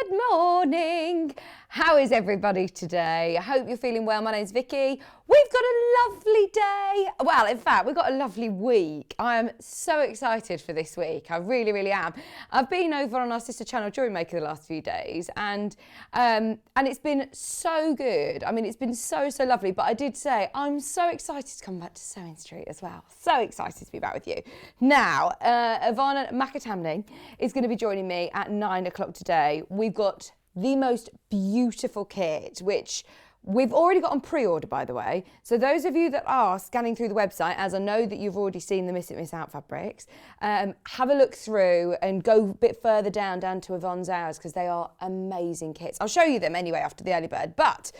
Good morning. How is everybody today? I hope you're feeling well. My name's Vicky. We've got a lovely day. Well, in fact, we've got a lovely week. I am so excited for this week. I really, really am. I've been over on our sister channel, Jewelry Maker, the last few days, and it's been so good. I mean, it's been so lovely. But I did say I'm so excited to come back to Sewing Street as well. So excited to be back with you. Now, Yvonne McAtamney is going to be joining me at 9 o'clock today. We've got the most beautiful kit, which we've already got on pre-order, by the way. So those of you that are scanning through the website, as I know that you've already seen the Miss It Miss Out fabrics, have a look through and go a bit further down to Yvonne's hours, because they are amazing kits. I'll show you them anyway after the early bird. But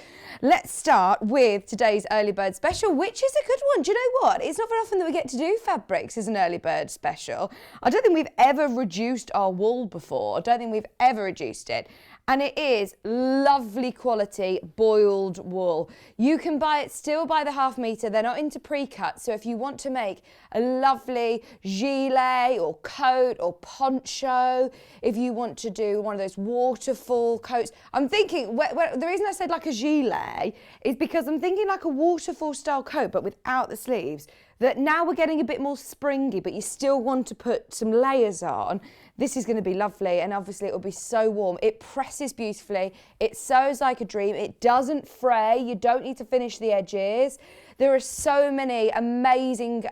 let's start with today's early bird special, which is a good one. Do you know what? It's not very often that we get to do fabrics as an early bird special. I don't think we've ever reduced our wool before. I don't think we've ever reduced it. And it is lovely quality boiled wool. You can buy it still by the half metre. They're not into pre-cut. So if you want to make a lovely gilet or coat or poncho, if you want to do one of those waterfall coats, I'm thinking, the reason I said like a gilet is because I'm thinking like a waterfall style coat, but without the sleeves. That now we're getting a bit more springy, but you still want to put some layers on. This is going to be lovely, and obviously it will be so warm. It presses beautifully. It sews like a dream. It doesn't fray. You don't need to finish the edges. There are so many amazing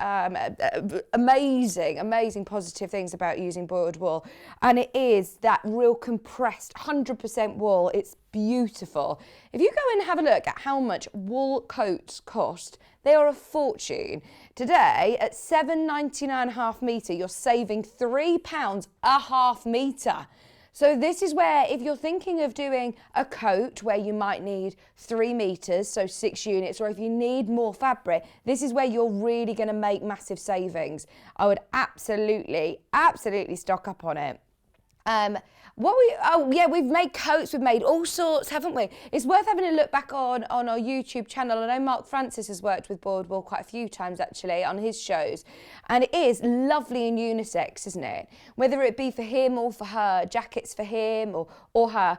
positive things about using boiled wool. And it is that real compressed 100% wool. It's beautiful. If you go and have a look at how much wool coats cost, they are a fortune. Today, at £7.99 a half metre, you're saving £3 a half metre. So this is where, if you're thinking of doing a coat where you might need 3 metres, so 6 units, or if you need more fabric, this is where you're really going to make massive savings. I would absolutely stock up on it. We've made coats, we've made all sorts, haven't we? It's worth having a look back on our YouTube channel. I know Mark Francis has worked with boiled wool quite a few times actually on his shows, and it is lovely and unisex, isn't it? Whether it be for him or for her, jackets for him or her,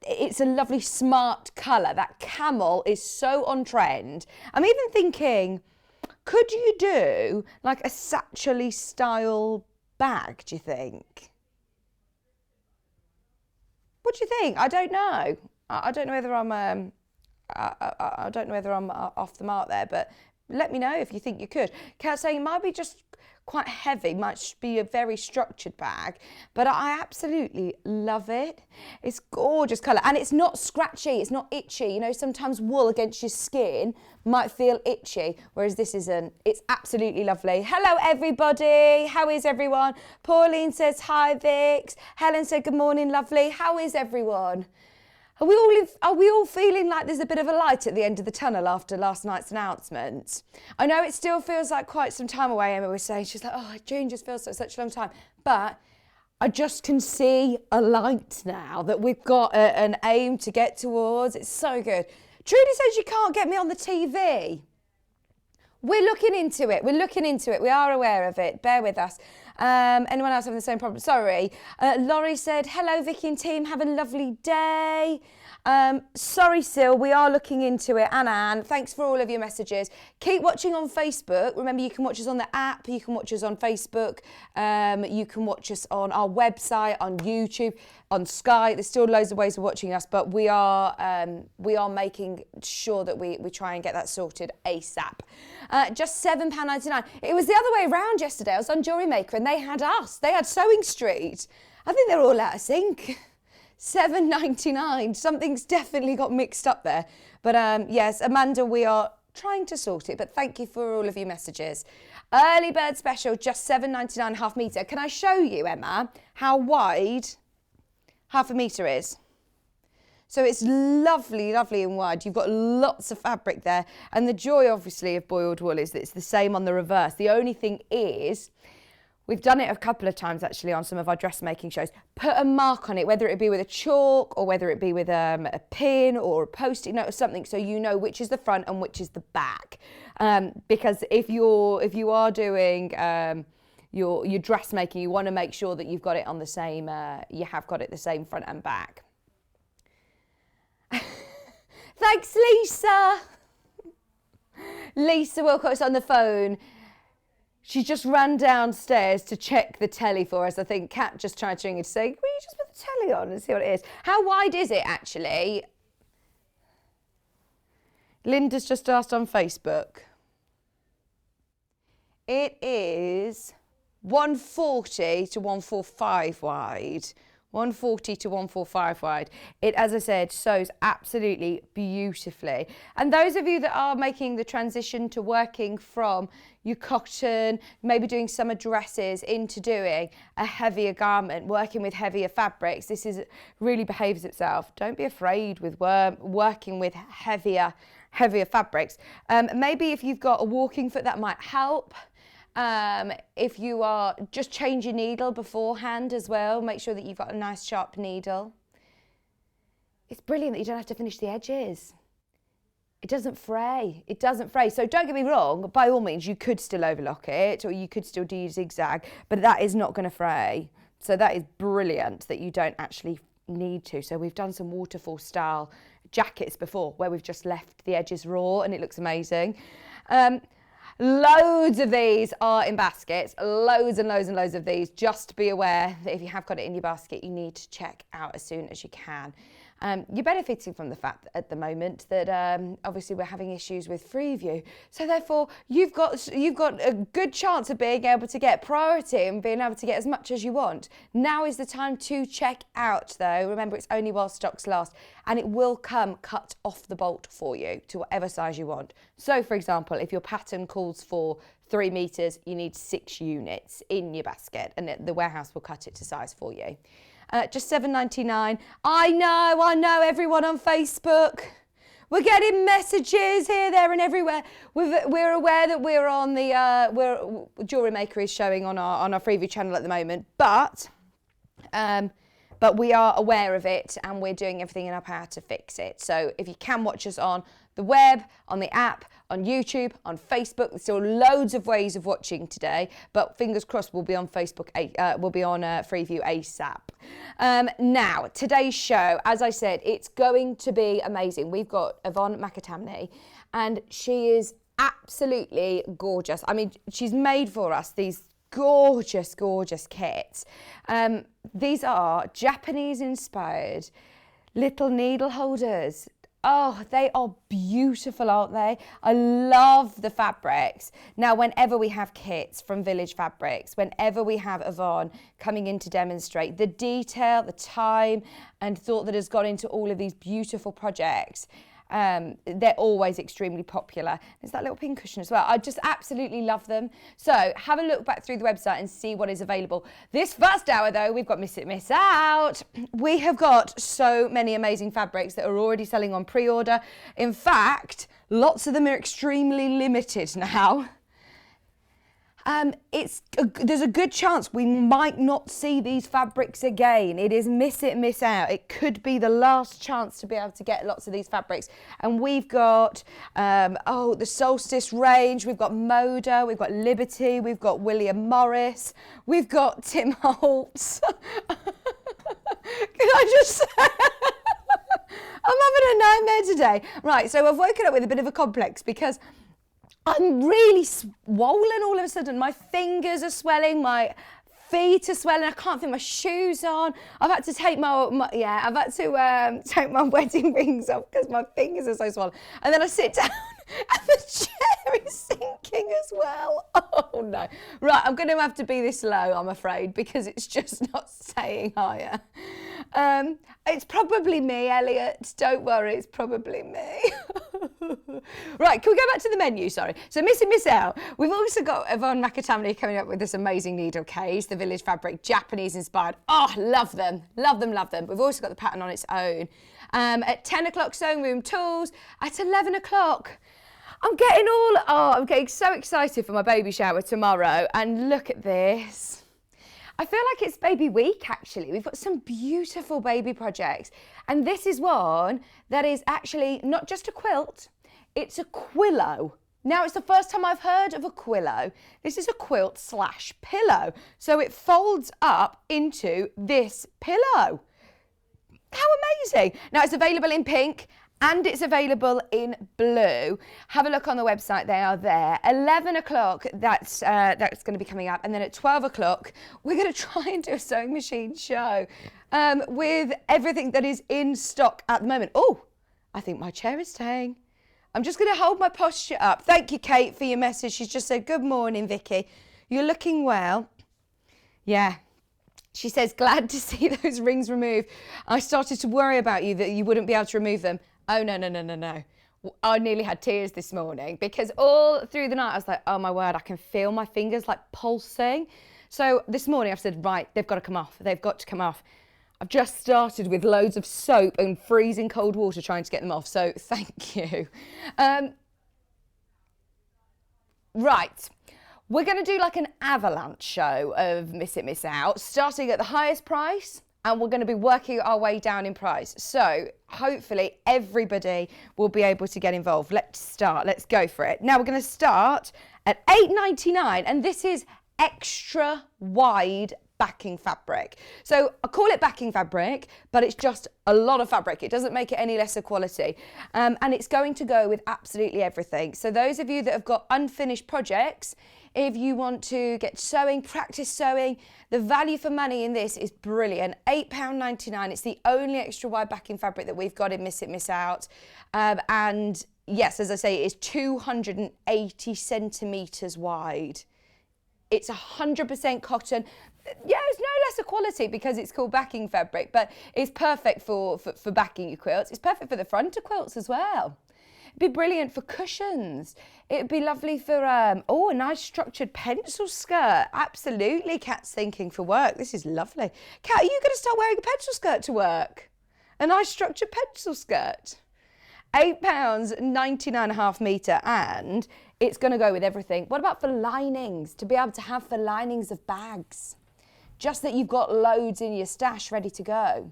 it's a lovely smart colour. That camel is so on trend. I'm even thinking, could you do like a satchel-y style bag, do you think? What do you think? I don't know. I don't know whether I'm I don't know whether I'm off the mark there, but let me know if you think you could. Kat's saying it might be just quite heavy, might be a very structured bag, but I absolutely love it. It's gorgeous colour, and it's not scratchy, it's not itchy. You know, sometimes wool against your skin might feel itchy, whereas this isn't. It's absolutely lovely. Hello everybody, how is everyone? Pauline says hi Vix. Helen said good morning, lovely. How is everyone? Are we all feeling like there's a bit of a light at the end of the tunnel after last night's announcement? I know it still feels like quite some time away, Emma was saying. She's like, oh, June just feels like such a long time. But I just can see a light now that we've got an aim to get towards. It's so good. Trudy says you can't get me on the TV. We're looking into it. We are aware of it. Bear with us. Anyone else having the same problem? Sorry. Laurie said, hello, Vicky and team. Have a lovely day. Sorry, Sil. We are looking into it. Anne, thanks for all of your messages. Keep watching on Facebook. Remember, you can watch us on the app. You can watch us on Facebook. You can watch us on our website, on YouTube, on Sky. There's still loads of ways of watching us, but we are making sure that we try and get that sorted ASAP. Just £7.99. It was the other way around yesterday. I was on Jewelry Maker and they had us. They had Sewing Street. I think they're all out of sync. £7.99. Something's definitely got mixed up there. But yes, Amanda, we are trying to sort it, but thank you for all of your messages. Early bird special, just £7.99 half metre. Can I show you, Emma, how wide half a metre is? So it's lovely, lovely and wide. You've got lots of fabric there. And the joy, obviously, of boiled wool is that it's the same on the reverse. The only thing is, we've done it a couple of times, actually, on some of our dressmaking shows. Put a mark on it, whether it be with a chalk or whether it be with a pin or a Post-it note or something, so you know which is the front and which is the back. Because if you are doing your dressmaking, you want to make sure that you've got it on the same, you have got it the same front and back. Thanks, Lisa. Lisa Wilcox on the phone. She just ran downstairs to check the telly for us. I think Kat just tried to ring her to say, will you just put the telly on and see what it is? How wide is it, actually? Linda's just asked on Facebook. It is 140 to 145 wide. 140 to 145 wide. It, as I said, sews absolutely beautifully. And those of you that are making the transition to working from your cotton, maybe doing summer dresses, into doing a heavier garment, working with heavier fabrics, this is really behaves itself. Don't be afraid with working with heavier fabrics. Maybe if you've got a walking foot, that might help. If you are just change your needle beforehand as well, make sure that you've got a nice sharp needle. It's brilliant that you don't have to finish the edges. It doesn't fray. It doesn't fray. So don't get me wrong, by all means you could still overlock it or you could still do zigzag, but that is not going to fray. So that is brilliant that you don't actually need to. So we've done some waterfall style jackets before where we've just left the edges raw and it looks amazing. Loads of these are in baskets, loads and loads and loads of these. Just be aware that if you have got it in your basket, you need to check out as soon as you can. You're benefiting from the fact that at the moment that obviously we're having issues with Freeview. So therefore, you've got a good chance of being able to get priority and being able to get as much as you want. Now is the time to check out though. Remember, it's only while stocks last and it will come cut off the bolt for you to whatever size you want. So for example, if your pattern calls for 3 meters, you need 6 units in your basket and the warehouse will cut it to size for you. Just $7.99. I know, everyone on Facebook. We're getting messages here, there and everywhere. We're aware that we're on the, Jewellery Maker is showing on our Freeview channel at the moment, but we are aware of it and we're doing everything in our power to fix it. So if you can watch us on the web, on the app, on YouTube, on Facebook, there's still loads of ways of watching today, but fingers crossed we'll be on Facebook, we'll be on Freeview ASAP. Now, today's show, as I said, it's going to be amazing. We've got Yvonne McAtamney and she is absolutely gorgeous. I mean, she's made for us these gorgeous, gorgeous kits. These are Japanese inspired little needle holders. Oh, they are beautiful, aren't they? I love the fabrics. Now, whenever we have kits from Village Fabrics, whenever we have Yvonne coming in to demonstrate the detail, the time and thought that has gone into all of these beautiful projects, they're always extremely popular. There's that little pin cushion as well. I just absolutely love them. So have a look back through the website and see what is available. This first hour though, we've got Miss It, Miss Out. We have got so many amazing fabrics that are already selling on pre-order. In fact, lots of them are extremely limited now. There's a good chance we might not see these fabrics again. It is miss it, miss out. It could be the last chance to be able to get lots of these fabrics. And we've got, the Solstice range, we've got Moda, we've got Liberty, we've got William Morris, we've got Tim Holtz. Can I just say? I'm having a nightmare today. Right, so I've woken up with a bit of a complex because I'm really swollen all of a sudden. My fingers are swelling, my feet are swelling. I can't fit my shoes on. I've had to take take my wedding rings off because my fingers are so swollen. And then I sit down and the chair is sinking as well. Oh no. Right, I'm going to have to be this low, I'm afraid, because it's just not staying higher. It's probably me, Elliot. Don't worry, it's probably me. Right, can we go back to the menu? Sorry. So miss it, miss out. We've also got Yvonne McAtamney coming up with this amazing needle case, the Village Fabric, Japanese inspired. Oh, love them. Love them, love them. We've also got the pattern on its own. At 10 o'clock, sewing room tools. At 11 o'clock, I'm getting so excited for my baby shower tomorrow. And look at this. I feel like it's baby week, actually. We've got some beautiful baby projects. And this is one that is actually not just a quilt, it's a Quillow. Now, it's the first time I've heard of a Quillow. This is a quilt / pillow. So it folds up into this pillow. How amazing. Now, it's available in pink And it's available in blue. Have a look on the website, they are there. 11 o'clock, that's going to be coming up. And then at 12 o'clock, we're going to try and do a sewing machine show with everything that is in stock at the moment. Oh, I think my chair is staying. I'm just going to hold my posture up. Thank you, Kate, for your message. She's just said, good morning, Vicky. You're looking well. Yeah. She says, glad to see those rings removed. I started to worry about you that you wouldn't be able to remove them. Oh, no. I nearly had tears this morning because all through the night I was like, oh my word, I can feel my fingers like pulsing. So this morning I've said, right, they've got to come off. They've got to come off. I've just started with loads of soap and freezing cold water trying to get them off. So thank you. Right. We're going to do like an avalanche show of Miss It, Miss Out, starting at the highest price. And we're going to be working our way down in price. So hopefully everybody will be able to get involved. Let's start. Let's go for it. Now we're going to start at £8.99, and this is extra wide backing fabric. So I call it backing fabric, but it's just a lot of fabric. It doesn't make it any lesser quality. And it's going to go with absolutely everything. So those of you that have got unfinished projects, if you want to get sewing, practice sewing, the value for money in this is brilliant. £8.99. It's the only extra wide backing fabric that we've got in Miss It, Miss Out. And yes, as I say, it is 280 centimetres wide. It's 100% cotton. Yeah, it's no lesser quality because it's called backing fabric, but it's perfect for backing your quilts. It's perfect for the front of quilts as well. It'd be brilliant for cushions. It'd be lovely for, a nice structured pencil skirt. Absolutely, Kat's thinking for work. This is lovely. Kat, are you going to start wearing a pencil skirt to work? A nice structured pencil skirt. £8.99.5 metre, and it's going to go with everything. What about for linings? To be able to have for linings of bags. Just that you've got loads in your stash ready to go.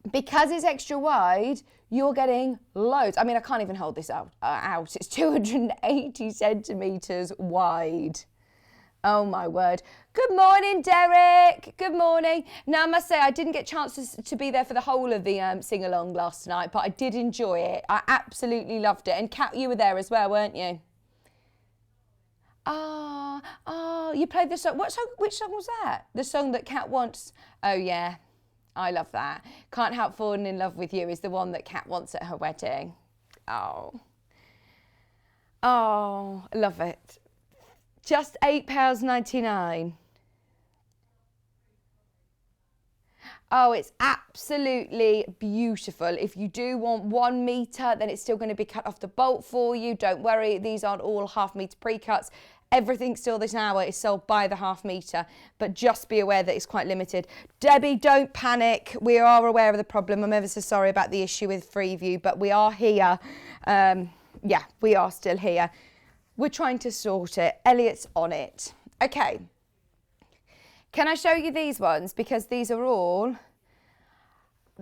Because it's extra wide, you're getting loads. I mean, I can't even hold this out. It's 280 centimetres wide. Oh my word. Good morning, Derek. Good morning. Now, I must say, I didn't get a chance to be there for the whole of the sing-along last night, but I did enjoy it. I absolutely loved it. And Kat, you were there as well, weren't you? You played the song. What song? Which song was that? The song that Kat wants. Oh, yeah. I love that. Can't Help Falling in Love with You is the one that Kat wants at her wedding. Oh, love it. Just £8.99. Oh, it's absolutely beautiful. If you do want 1 metre, then it's still going to be cut off the bolt for you. Don't worry, these aren't all half-metre pre-cuts. Everything still this hour is sold by the half metre, but just be aware that it's quite limited. Debbie, don't panic. We are aware of the problem. I'm ever so sorry about the issue with Freeview, but we are here. Yeah, we are still here. We're trying to sort it. Elliot's on it. Okay. Can I show you these ones? Because these are all...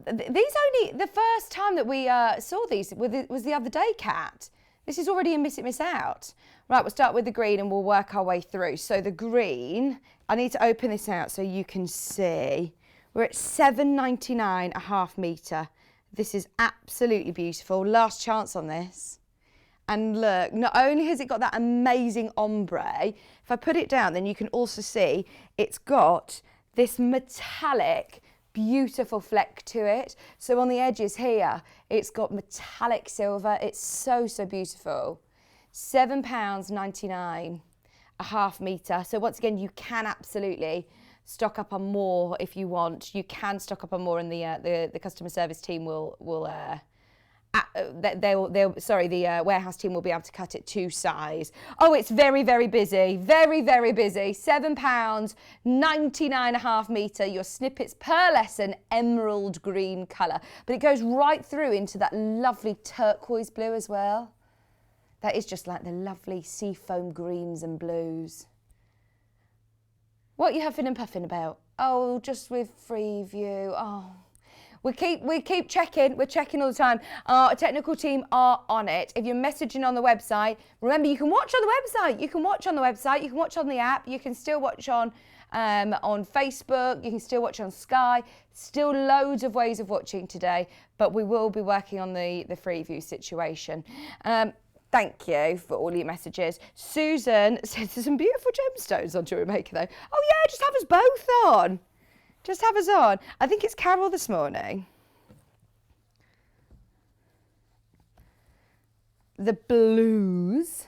These only... The first time that we saw these was the other day, Kat. This is already in Miss It, Miss Out. Right, we'll start with the green and we'll work our way through. So the green, I need to open this out so you can see. We're at £7.99 a half metre. This is absolutely beautiful. Last chance on this. And look, not only has it got that amazing ombre, if I put it down, then you can also see it's got this metallic, beautiful fleck to it. So on the edges here, it's got metallic silver. It's so, so beautiful. £7.99 a half metre. So once again, you can absolutely stock up on more if you want. You can stock up on more, and the customer service team will the warehouse team will be able to cut it to size. Oh, it's very, very busy. Very, very busy. £7.99 a half metre. Your snippets per lesson, emerald green colour. But it goes right through into that lovely turquoise blue as well. That is just like the lovely seafoam greens and blues. What are you huffing and puffing about? Oh, just with Freeview. Oh. We keep checking. We're checking all the time. Our technical team are on it. If you're messaging on the website, remember you can watch on the website. You can watch on the website. You can watch on the app. You can still watch on on Facebook. You can still watch on Sky. Still loads of ways of watching today, but we will be working on the Freeview situation. Thank you for all your messages. Susan says there's some beautiful gemstones on Jewelry Maker though. Oh yeah, just have us both on. Just have us on. I think it's Carol this morning. The blues,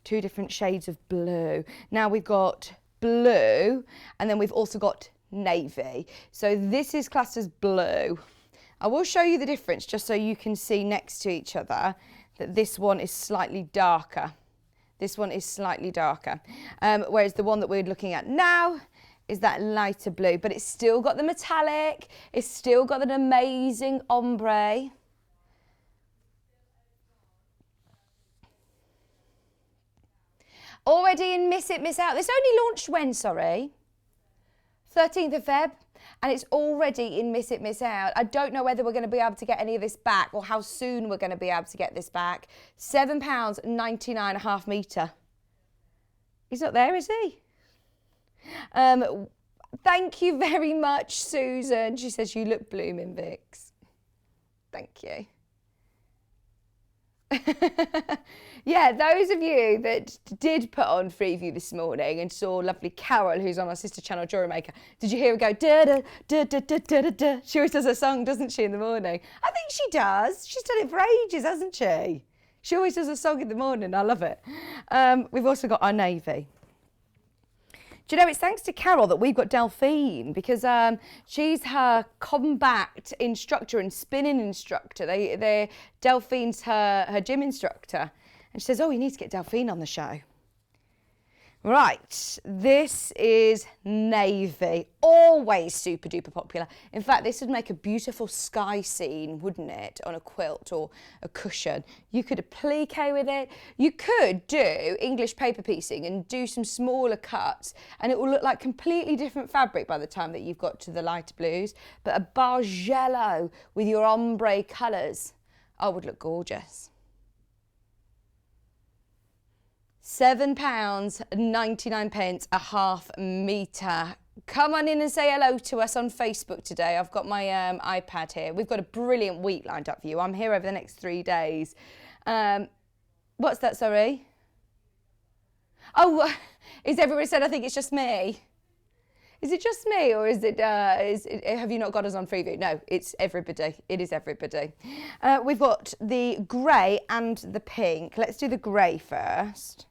2 different shades of blue. Now we've got blue and then we've also got navy. So this is classed as blue. I will show you the difference just so you can see next to each other that this one is slightly darker. This one is slightly darker. Whereas the one that we're looking at now is that lighter blue, but it's still got the metallic. It's still got an amazing ombre. Already in Miss It, Miss Out. This only launched when, sorry? 13th of Feb. And it's already in Miss It, Miss Out. I don't know whether we're going to be able to get any of this back or how soon we're going to be able to get this back. £7.99 a half metre. He's not there, is he? Thank you very much, Susan. She says you look blooming, Vix. Thank you. Yeah, those of you that did put on Freeview this morning and saw lovely Carol, who's on our sister channel, Jewelry Maker, did you hear her go da da da da da da da da? She always does a song, doesn't she, in the morning? I think she does. She's done it for ages, hasn't she? She always does a song in the morning. I love it. We've also got our navy. Do you know, it's thanks to Carol that we've got Delphine because she's her combat instructor and spinning instructor. Delphine's her gym instructor. And she says, oh, you need to get Delphine on the show. Right, this is navy. Always super duper popular. In fact, this would make a beautiful sky scene, wouldn't it, on a quilt or a cushion. You could applique with it. You could do English paper piecing and do some smaller cuts and it will look like completely different fabric by the time that you've got to the lighter blues. But a Bargello with your ombre colours, oh, would look gorgeous. £7.99 a half metre. Come on in and say hello to us on Facebook today. I've got my iPad here. We've got a brilliant week lined up for you. I'm here over the next 3 days. What's that, sorry? Oh, is everybody said I think it's just me? Is it just me or is it, have you not got us on Freeview? No, it's everybody. It is everybody. We've got the grey and the pink. Let's do the grey first.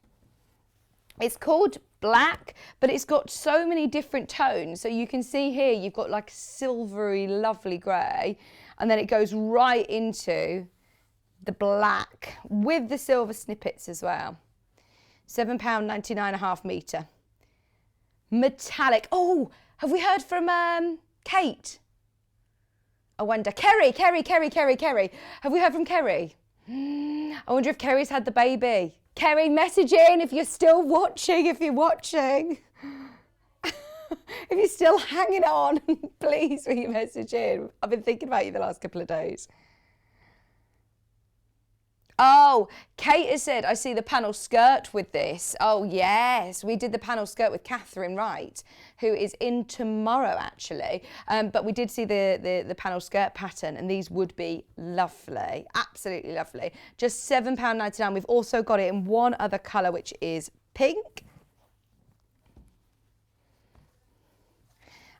It's called black, but it's got so many different tones. So you can see here, you've got like silvery, lovely grey, and then it goes right into the black with the silver snippets as well. £7.99 a half metre. Metallic. Oh, have we heard from Kate? I wonder. Kerry. Have we heard from Kerry? I wonder if Kerry's had the baby. Kerry, message in if you're still watching, if you're watching. If you're still hanging on, please will you message in. I've been thinking about you the last couple of days. Oh, Kate has said, I see the panel skirt with this. Oh, yes. We did the panel skirt with Catherine Wright, who is in tomorrow, actually. But we did see the panel skirt pattern, and these would be lovely. Absolutely lovely. Just £7.99. We've also got it in one other colour, which is pink.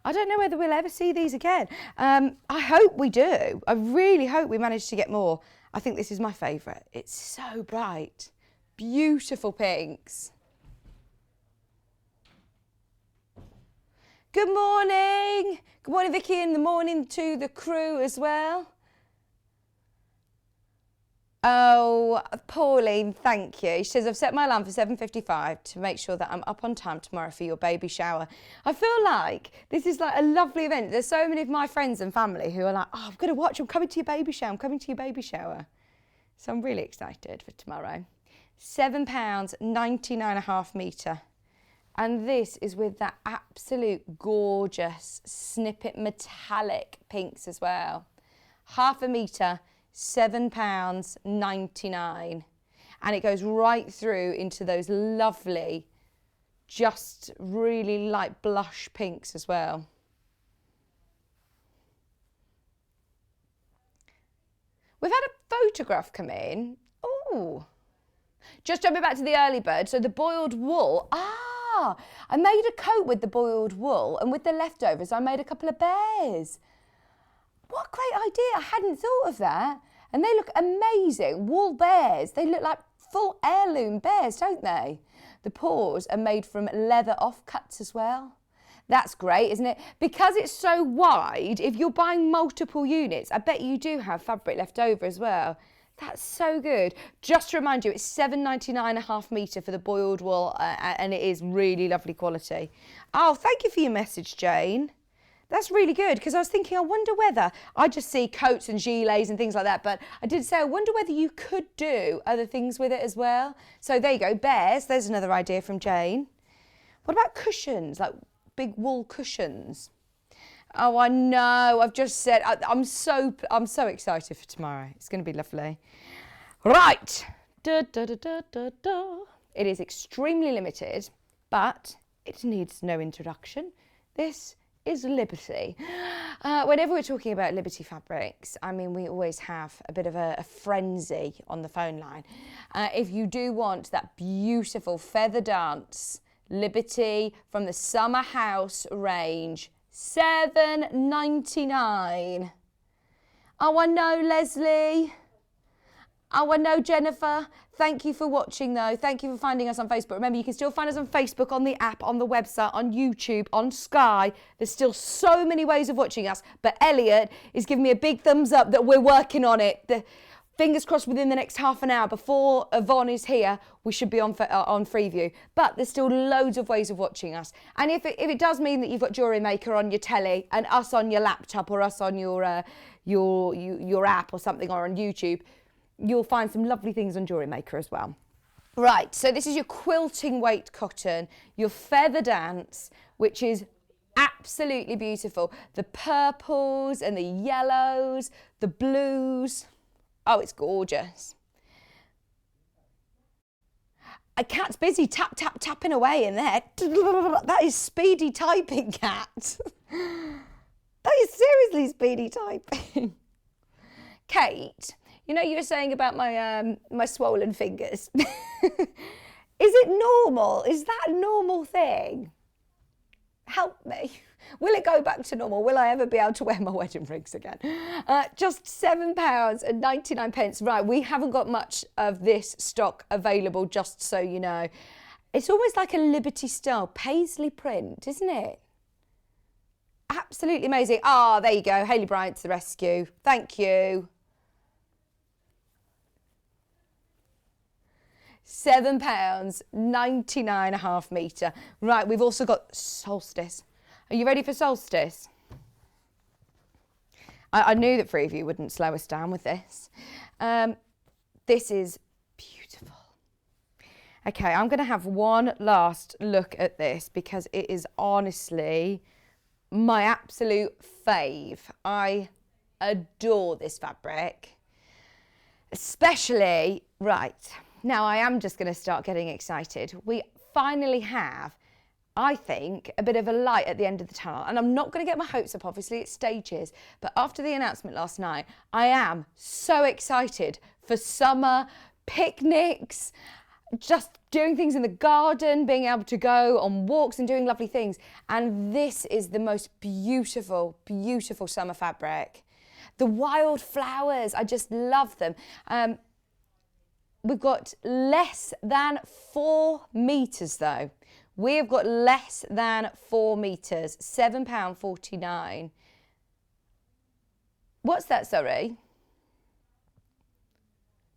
I don't know whether we'll ever see these again. I hope we do. I really hope we manage to get more. I think this is my favourite. It's so bright. Beautiful pinks. Good morning. Good morning, Vicky, in the morning to the crew as well. Oh, Pauline, thank you. She says, I've set my alarm for 7:55 to make sure that I'm up on time tomorrow for your baby shower. I feel like this is like a lovely event. There's so many of my friends and family who are like, oh, I'm going to watch. I'm coming to your baby shower. I'm coming to your baby shower. So I'm really excited for tomorrow. £7.99 a half metre. And this is with that absolute gorgeous snippet metallic pinks as well. Half a metre. £7.99, and it goes right through into those lovely just really light blush pinks as well. We've had a photograph come in. Oh, just jumping back to the early bird. So the boiled wool. Ah, I made a coat with the boiled wool, and with the leftovers, I made a couple of bears. What a great idea. I hadn't thought of that. And they look amazing. Wool bears. They look like full heirloom bears, don't they? The paws are made from leather offcuts as well. That's great, isn't it? Because it's so wide, if you're buying multiple units, I bet you do have fabric left over as well. That's so good. Just to remind you, it's $7.99 a half metre for the boiled wool, and it is really lovely quality. Oh, thank you for your message, Jane. That's really good, because I was thinking, I wonder whether, I just see coats and gilets and things like that, but I did say, I wonder whether you could do other things with it as well. So there you go, bears. There's another idea from Jane. What about cushions, like big wool cushions? Oh, I know. I've just said, I'm so excited for tomorrow. It's going to be lovely. Right. It is extremely limited, but it needs no introduction. This is Liberty. Whenever we're talking about Liberty fabrics, I mean, we always have a bit of a frenzy on the phone line. If you do want that beautiful feather dance Liberty from the Summer House range, $7.99. Oh, I know, Leslie. Oh, I know, Jennifer. Thank you for watching, though. Thank you for finding us on Facebook. Remember, you can still find us on Facebook, on the app, on the website, on YouTube, on Sky. There's still so many ways of watching us. But Elliot is giving me a big thumbs up that we're working on it. Fingers crossed within the next half an hour before Yvonne is here, we should be on Freeview. But there's still loads of ways of watching us. And if it does mean that you've got Jewellery Maker on your telly and us on your laptop or us on your app or something, or on YouTube, you'll find some lovely things on Jewellery Maker as well. Right, so this is your quilting weight cotton, your feather dance, which is absolutely beautiful. The purples and the yellows, the blues. Oh, it's gorgeous. A cat's busy tapping away in there. That is speedy typing, cat. That is seriously speedy typing. Kate, you know, you were saying about my my swollen fingers. Is it normal? Is that a normal thing? Help me. Will it go back to normal? Will I ever be able to wear my wedding rings again? Just £7.99. Right, we haven't got much of this stock available, just so you know. It's almost like a Liberty style paisley print, isn't it? Absolutely amazing. Ah, there you go. Hayley Bryant to the rescue. Thank you. £7.99 a half metre. Right, we've also got Solstice. Are you ready for Solstice? I knew that Freeview wouldn't slow us down with this. This is beautiful. Okay, I'm going to have one last look at this because it is honestly my absolute fave. I adore this fabric. Especially, right, now I am just going to start getting excited. We finally have, I think, a bit of a light at the end of the tunnel. And I'm not going to get my hopes up, obviously, it's stages. But after the announcement last night, I am so excited for summer, picnics, just doing things in the garden, being able to go on walks and doing lovely things. And this is the most beautiful, beautiful summer fabric. The wild flowers, I just love them. We've got less than 4 metres though. We have got less than 4 metres, £7.49. What's that, sorry?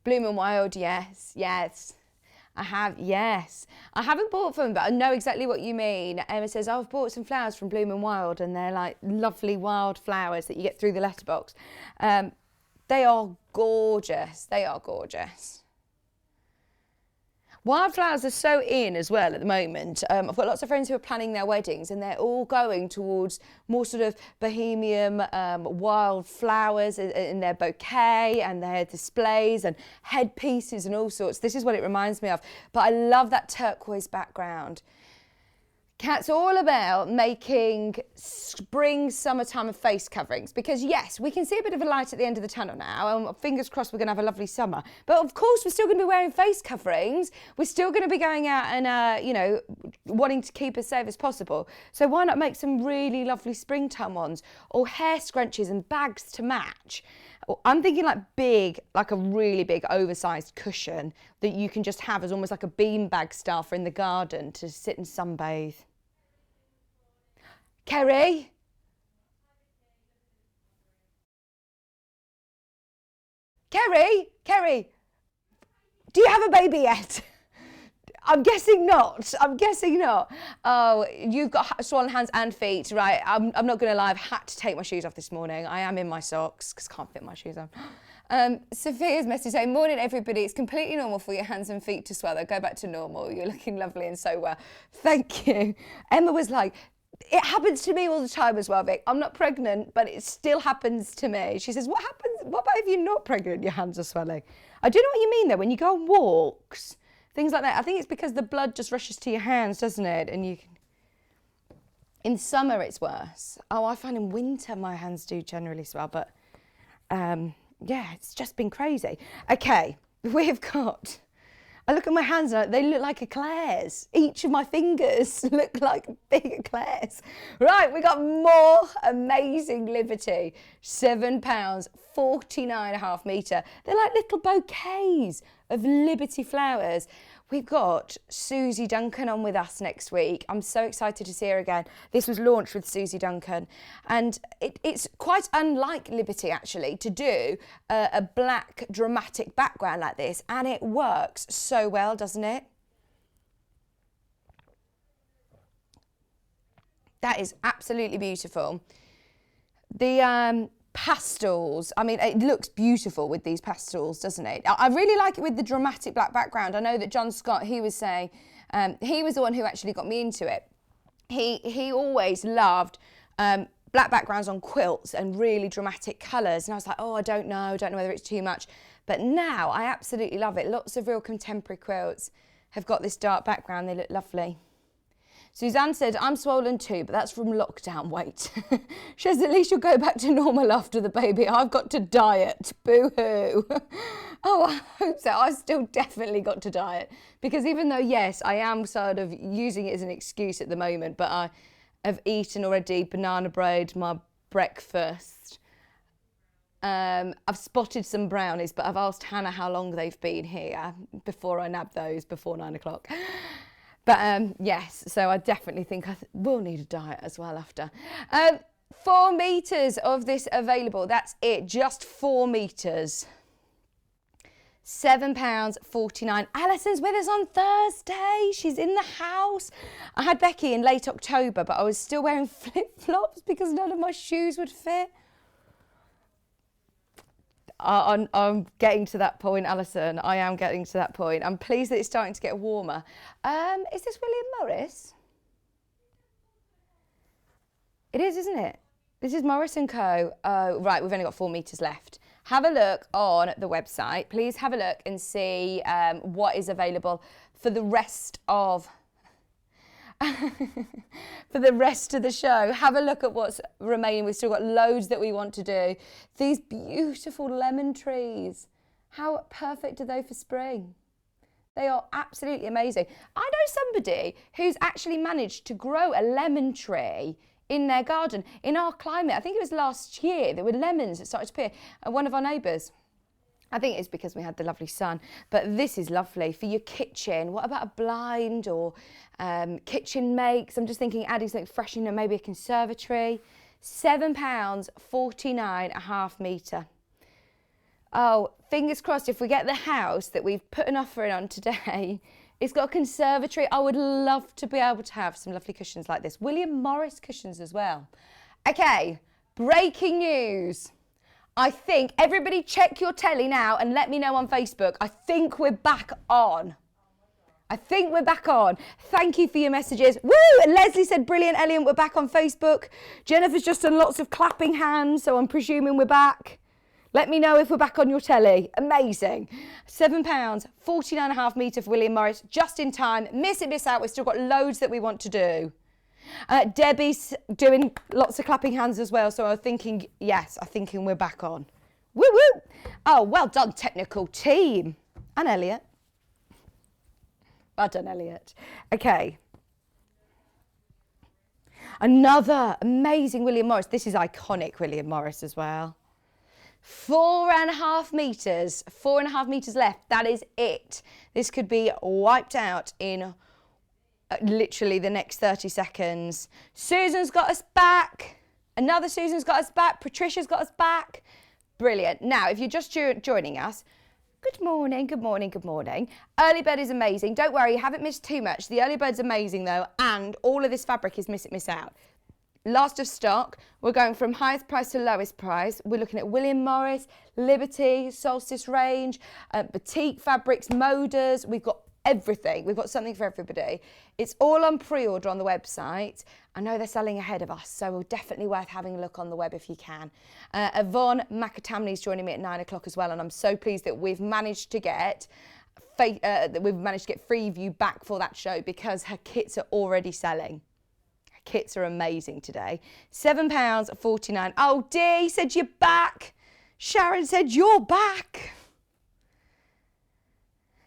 Bloom and Wild, yes, yes. I have, yes. I haven't bought from them, but I know exactly what you mean. Emma says, oh, I've bought some flowers from Bloom and Wild, and they're like lovely wild flowers that you get through the letterbox. They are gorgeous. They are gorgeous. Wildflowers are so in as well at the moment. I've got lots of friends who are planning their weddings and they're all going towards more sort of bohemian wildflowers in their bouquet and their displays and headpieces and all sorts. This is what it reminds me of. But I love that turquoise background. Kat's all about making spring, summertime and face coverings because yes, we can see a bit of a light at the end of the tunnel now and fingers crossed we're going to have a lovely summer. But of course we're still going to be wearing face coverings. We're still going to be going out and, wanting to keep as safe as possible. So why not make some really lovely springtime ones or hair scrunchies and bags to match? I'm thinking like a really big oversized cushion that you can just have as almost like a beanbag style for in the garden to sit and sunbathe. Kerry? Kerry, do you have a baby yet? I'm guessing not. Oh, you've got swollen hands and feet, right? I'm not going to lie, I've had to take my shoes off this morning. I am in my socks because I can't fit my shoes on. Sophia's message saying, morning everybody, it's completely normal for your hands and feet to swell. They'll go back to normal. You're looking lovely and so well. Thank you. Emma was like, it happens to me all the time as well, Vic. I'm not pregnant, but it still happens to me. She says, what happens? What about if you're not pregnant? Your hands are swelling. I do know what you mean though. When you go on walks, things like that. I think it's because the blood just rushes to your hands, doesn't it? And you can... In summer, it's worse. Oh, I find in winter my hands do generally swell, but yeah, it's just been crazy. Okay, we've got... I look at my hands and they look like eclairs. Each of my fingers look like big eclairs. Right, we got more amazing Liberty. £7, 49.5 metre. They're like little bouquets of Liberty flowers. We've got Susie Duncan on with us next week. I'm so excited to see her again. This was launched with Susie Duncan. And it's quite unlike Liberty, actually, to do a black dramatic background like this. And it works so well, doesn't it? That is absolutely beautiful. The pastels, I mean, it looks beautiful with these pastels, doesn't it? I really like it with the dramatic black background. I know that John Scott, he was saying, he was the one who actually got me into it. He always loved black backgrounds on quilts and really dramatic colours. And I was like, oh, I don't know whether it's too much. But now I absolutely love it. Lots of real contemporary quilts have got this dark background. They look lovely. Suzanne said, I'm swollen too, but that's from lockdown weight. She says, at least you'll go back to normal after the baby. I've got to diet. Boo-hoo. Oh, I hope so. I've still definitely got to diet. Because even though, yes, I am sort of using it as an excuse at the moment, but I have eaten already banana bread, my breakfast. I've spotted some brownies, but I've asked Hannah how long they've been here before I nab those before 9 o'clock. But yes, so I definitely think I will need a diet as well after. 4 metres of this available. That's it, just 4 metres. £7.49. Alison's with us on Thursday. She's in the house. I had Becky in late October, but I was still wearing flip-flops because none of my shoes would fit. I'm getting to that point, Alison. I am getting to that point. I'm pleased that it's starting to get warmer. Is this William Morris? It is, isn't it? This is Morris & Co. Right, we've only got 4 metres left. Have a look on the website. Please have a look and see what is available for the rest of... for the rest of the show. Have a look at what's remaining. We've still got loads that we want to do. These beautiful lemon trees. How perfect are they for spring? They are absolutely amazing. I know somebody who's actually managed to grow a lemon tree in their garden. In our climate, I think it was last year, there were lemons that started to appear. One of our neighbours, I think it's because we had the lovely sun, but this is lovely for your kitchen. What about a blind or kitchen makes? I'm just thinking adding something fresh in, maybe a conservatory. £7, 49.5 metre. Oh, fingers crossed if we get the house that we've put an offer in on today. It's got a conservatory. I would love to be able to have some lovely cushions like this. William Morris cushions as well. Okay, breaking news. I think, everybody check your telly now and let me know on Facebook. I think we're back on. Thank you for your messages. Woo! And Leslie said, brilliant, Elliot, we're back on Facebook. Jennifer's just done lots of clapping hands, so I'm presuming we're back. Let me know if we're back on your telly. Amazing. £7, 49.5 metre for William Morris, just in time. Miss it, miss out. We've still got loads that we want to do. Debbie's doing lots of clapping hands as well. So I'm thinking, yes, I'm thinking we're back on. Woo woo. Oh, well done, technical team. And Elliot. Well done, Elliot. Okay. Another amazing William Morris. This is iconic William Morris as well. 4.5 metres. 4.5 metres left. That is it. This could be wiped out in literally the next 30 seconds. Susan's got us back. Another Susan's got us back. Patricia's got us back. Brilliant. Now, if you're just joining us, good morning, good morning, good morning. Early bird is amazing. Don't worry, you haven't missed too much. The early bird's amazing though, and all of this fabric is miss it, miss out. Last of stock, we're going from highest price to lowest price. We're looking at William Morris, Liberty, Solstice range, batik fabrics, moders. We've got everything. We've got something for everybody. It's all on pre-order on the website. I know they're selling ahead of us, so definitely worth having a look on the web if you can. Yvonne McAtamney is joining me at 9 o'clock as well, and I'm so pleased that we've managed to get Freeview back for that show because her kits are already selling. Her kits are amazing today. £7.49. Oh, Dee said you're back. Sharon said you're back.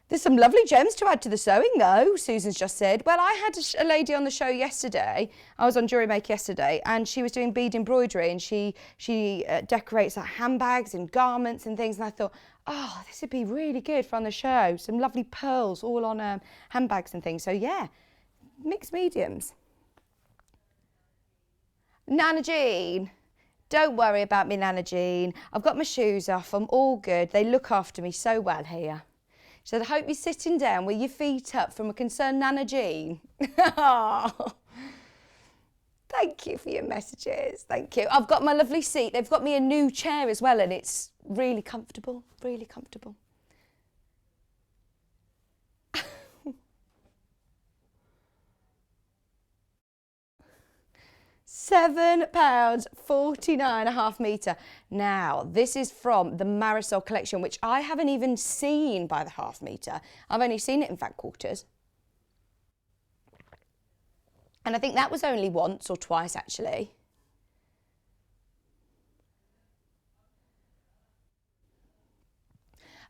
There's some lovely gems to add to the sewing though, Susan's just said. Well, I had a lady on the show yesterday. I was on Jury Make yesterday, and she was doing bead embroidery, and she decorates like handbags and garments and things. And I thought, oh, this would be really good for on the show. Some lovely pearls all on handbags and things. So yeah, mixed mediums. Nana Jean. Don't worry about me, Nana Jean. I've got my shoes off. I'm all good. They look after me so well here. She said, I hope you're sitting down with your feet up from a concerned Nana Jean. Oh, thank you for your messages. Thank you. I've got my lovely seat. They've got me a new chair as well, and it's really comfortable, really comfortable. £7.49.5 metre. Now, this is from the Marisol collection, which I haven't even seen by the half metre. I've only seen it in fat quarters. And I think that was only once or twice, actually.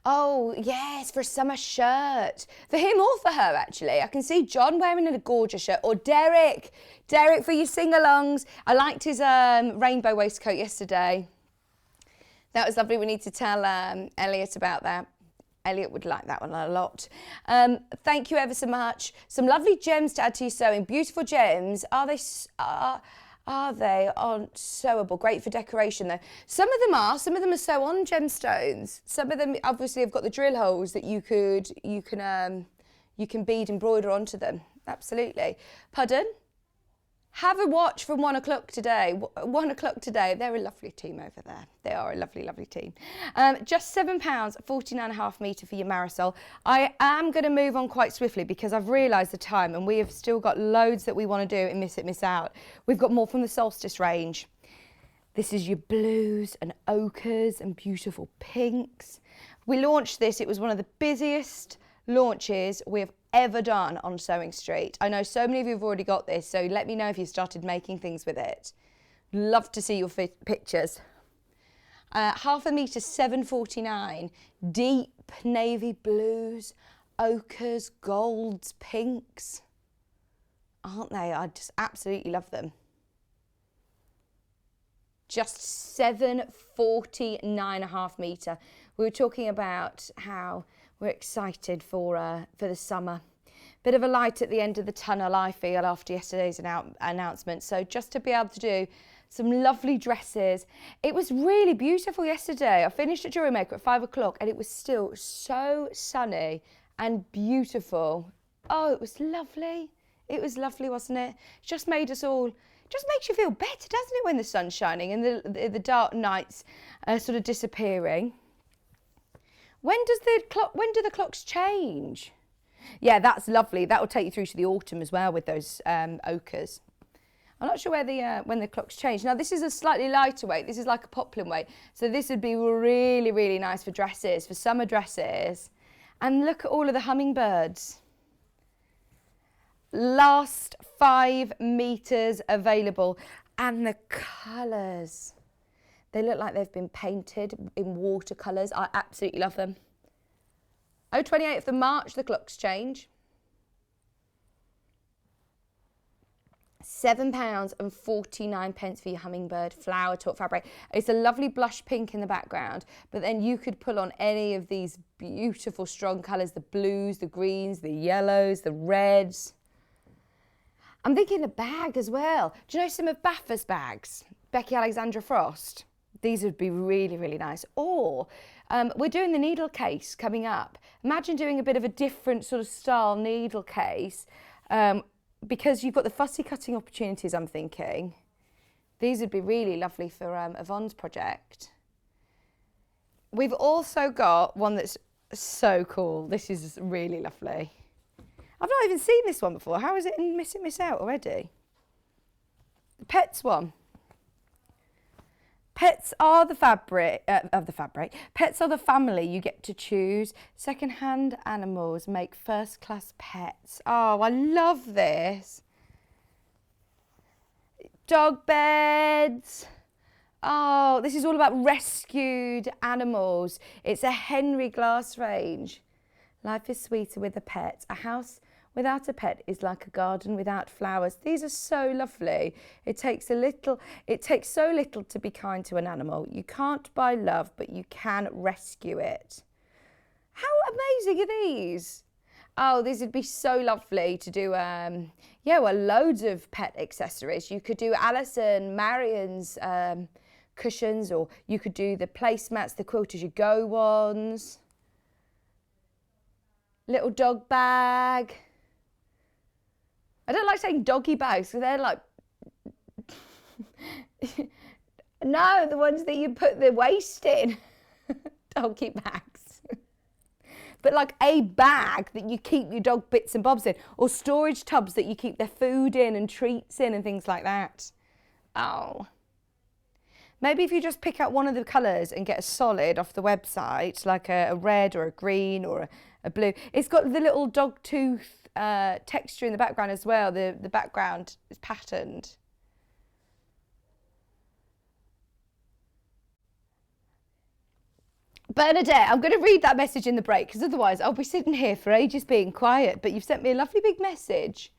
Oh, yes, for a summer shirt. For him or for her, actually. I can see John wearing a gorgeous shirt. Or Derek. Derek for your sing-alongs. I liked his rainbow waistcoat yesterday. That was lovely. We need to tell Elliot about that. Elliot would like that one a lot. Thank you ever so much. Some lovely gems to add to your sewing. Beautiful gems. Are they aren't sewable? Great for decoration though. Some of them are sew on gemstones. Some of them obviously have got the drill holes that you can bead embroider onto them. Absolutely. Pardon? Have a watch from 1 o'clock today. 1 o'clock today. They're a lovely team over there. They are a lovely, lovely team. Just £7.49.5 metre for your Marisol. I am going to move on quite swiftly because I've realised the time and we have still got loads that we want to do in Miss It, Miss Out. We've got more from the Solstice range. This is your blues and ochres and beautiful pinks. We launched this. It was one of the busiest launches we have ever done on Sewing Street. I know so many of you have already got this, so let me know if you started making things with it. Love to see your pictures. Half a metre, £7.49. Deep navy blues, ochres, golds, pinks. Aren't they? I just absolutely love them. Just £7.49.5 metre. We were talking about how we're excited for the summer. Bit of a light at the end of the tunnel, I feel, after yesterday's announcement. So just to be able to do some lovely dresses. It was really beautiful yesterday. I finished at Jewellery Maker at 5 o'clock and it was still so sunny and beautiful. Oh, it was lovely. It was lovely, wasn't it? It just made us all, just makes you feel better, doesn't it, when the sun's shining and the dark nights are sort of disappearing. When do the clocks change? Yeah, that's lovely. That will take you through to the autumn as well with those ochres. I'm not sure where when the clocks change. Now, this is a slightly lighter weight. This is like a poplin weight. So this would be really, really nice for dresses, for summer dresses. And look at all of the hummingbirds. Last 5 meters available. And the colours. They look like they've been painted in watercolours. I absolutely love them. 28th of March, the clocks change. £7.49 for your hummingbird flower top fabric. It's a lovely blush pink in the background, but then you could pull on any of these beautiful strong colours, the blues, the greens, the yellows, the reds. I'm thinking a bag as well. Do you know some of Baffa's bags? Becky Alexandra Frost. These would be really, really nice. Or we're doing the needle case coming up. Imagine doing a bit of a different sort of style needle case. Because you've got the fussy cutting opportunities, I'm thinking. These would be really lovely for Yvonne's project. We've also got one that's so cool. This is really lovely. I've not even seen this one before. How is it in Miss Out already? The Pets one. Pets are the fabric. Pets are the family you get to choose. Second-hand animals make first-class pets. Oh, I love this. Dog beds. Oh, this is all about rescued animals. It's a Henry Glass range. Life is sweeter with a pet. A house without a pet is like a garden without flowers. These are so lovely. It takes so little to be kind to an animal. You can't buy love, but you can rescue it. How amazing are these? Oh, these would be so lovely to do, loads of pet accessories. You could do Alison, Marion's cushions, or you could do the placemats, the quilt as you go ones. Little dog bag. I don't like saying doggy bags because they're like, no, the ones that you put the waste in. Doggy bags. But like a bag that you keep your dog bits and bobs in, or storage tubs that you keep their food in and treats in and things like that. Oh. Maybe if you just pick out one of the colours and get a solid off the website, like a red or a green or a blue. It's got the little dog tooth texture in the background as well. The background is patterned. Bernadette, I'm going to read that message in the break because otherwise I'll be sitting here for ages being quiet, but you've sent me a lovely big message.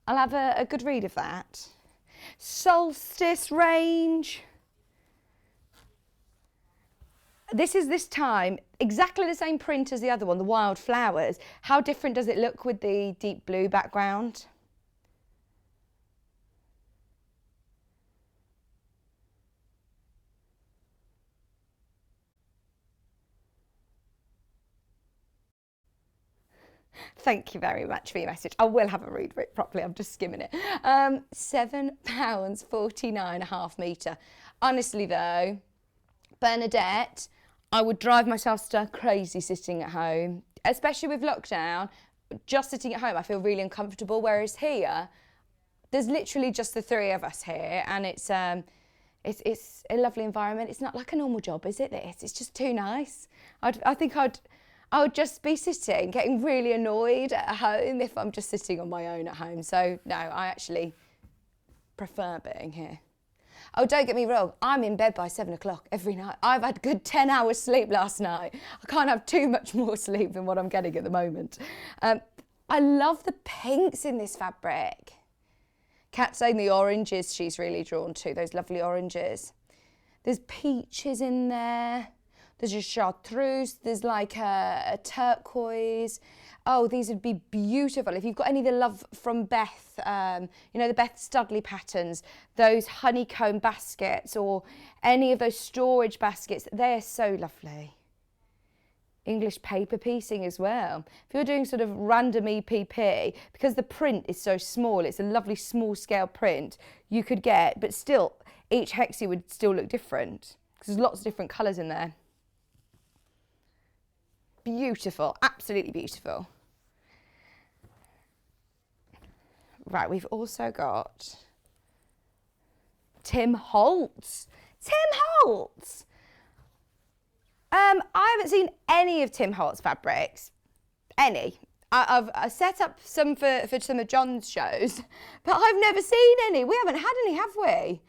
I'll have a good read of that. Solstice range. This is this time exactly the same print as the other one, the wild flowers. How different does it look with the deep blue background? Thank you very much for your message. I will have a read of it properly. I'm just skimming it. £7.49 a half metre. Honestly though, Bernadette, I would drive myself stir crazy sitting at home, especially with lockdown. Just sitting at home, I feel really uncomfortable. Whereas here, there's literally just the three of us here, and it's a lovely environment. It's not like a normal job, is it? It's just too nice. I think I would just be sitting, getting really annoyed at home if I'm just sitting on my own at home. So no, I actually prefer being here. Oh, don't get me wrong, I'm in bed by 7 o'clock every night. I've had a good 10 hours sleep last night. I can't have too much more sleep than what I'm getting at the moment. I love the pinks in this fabric. Kat's saying the oranges she's really drawn to, those lovely oranges. There's peaches in there. There's a chartreuse, there's like a turquoise. Oh, these would be beautiful. If you've got any of the love from Beth, the Beth Studley patterns, those honeycomb baskets or any of those storage baskets, they're so lovely. English paper piecing as well. If you're doing sort of random EPP, because the print is so small, it's a lovely small scale print, you could get, but still, each hexie would still look different because there's lots of different colours in there. Beautiful, absolutely beautiful. Right, we've also got Tim Holtz. Tim Holtz! I haven't seen any of Tim Holtz fabrics. Any. I've set up some for some of John's shows, but I've never seen any. We haven't had any, have we?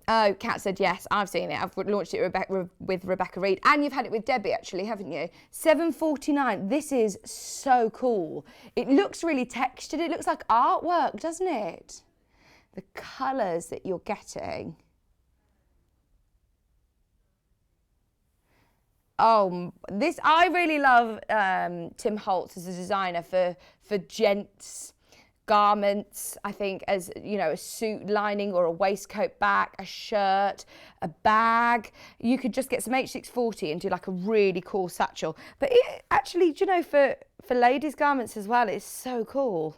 Oh, Kat said yes, I've seen it. I've launched it with Rebecca Reed, and you've had it with Debbie actually, haven't you? £7.49. This is so cool. It looks really textured. It looks like artwork, doesn't it? The colours that you're getting. Oh, this, I really love Tim Holtz as a designer for gents garments. I think, as you know, a suit lining or a waistcoat back, a shirt, a bag. You could just get some H640 and do like a really cool satchel. But it, actually, do you know, for ladies' garments as well, it's so cool.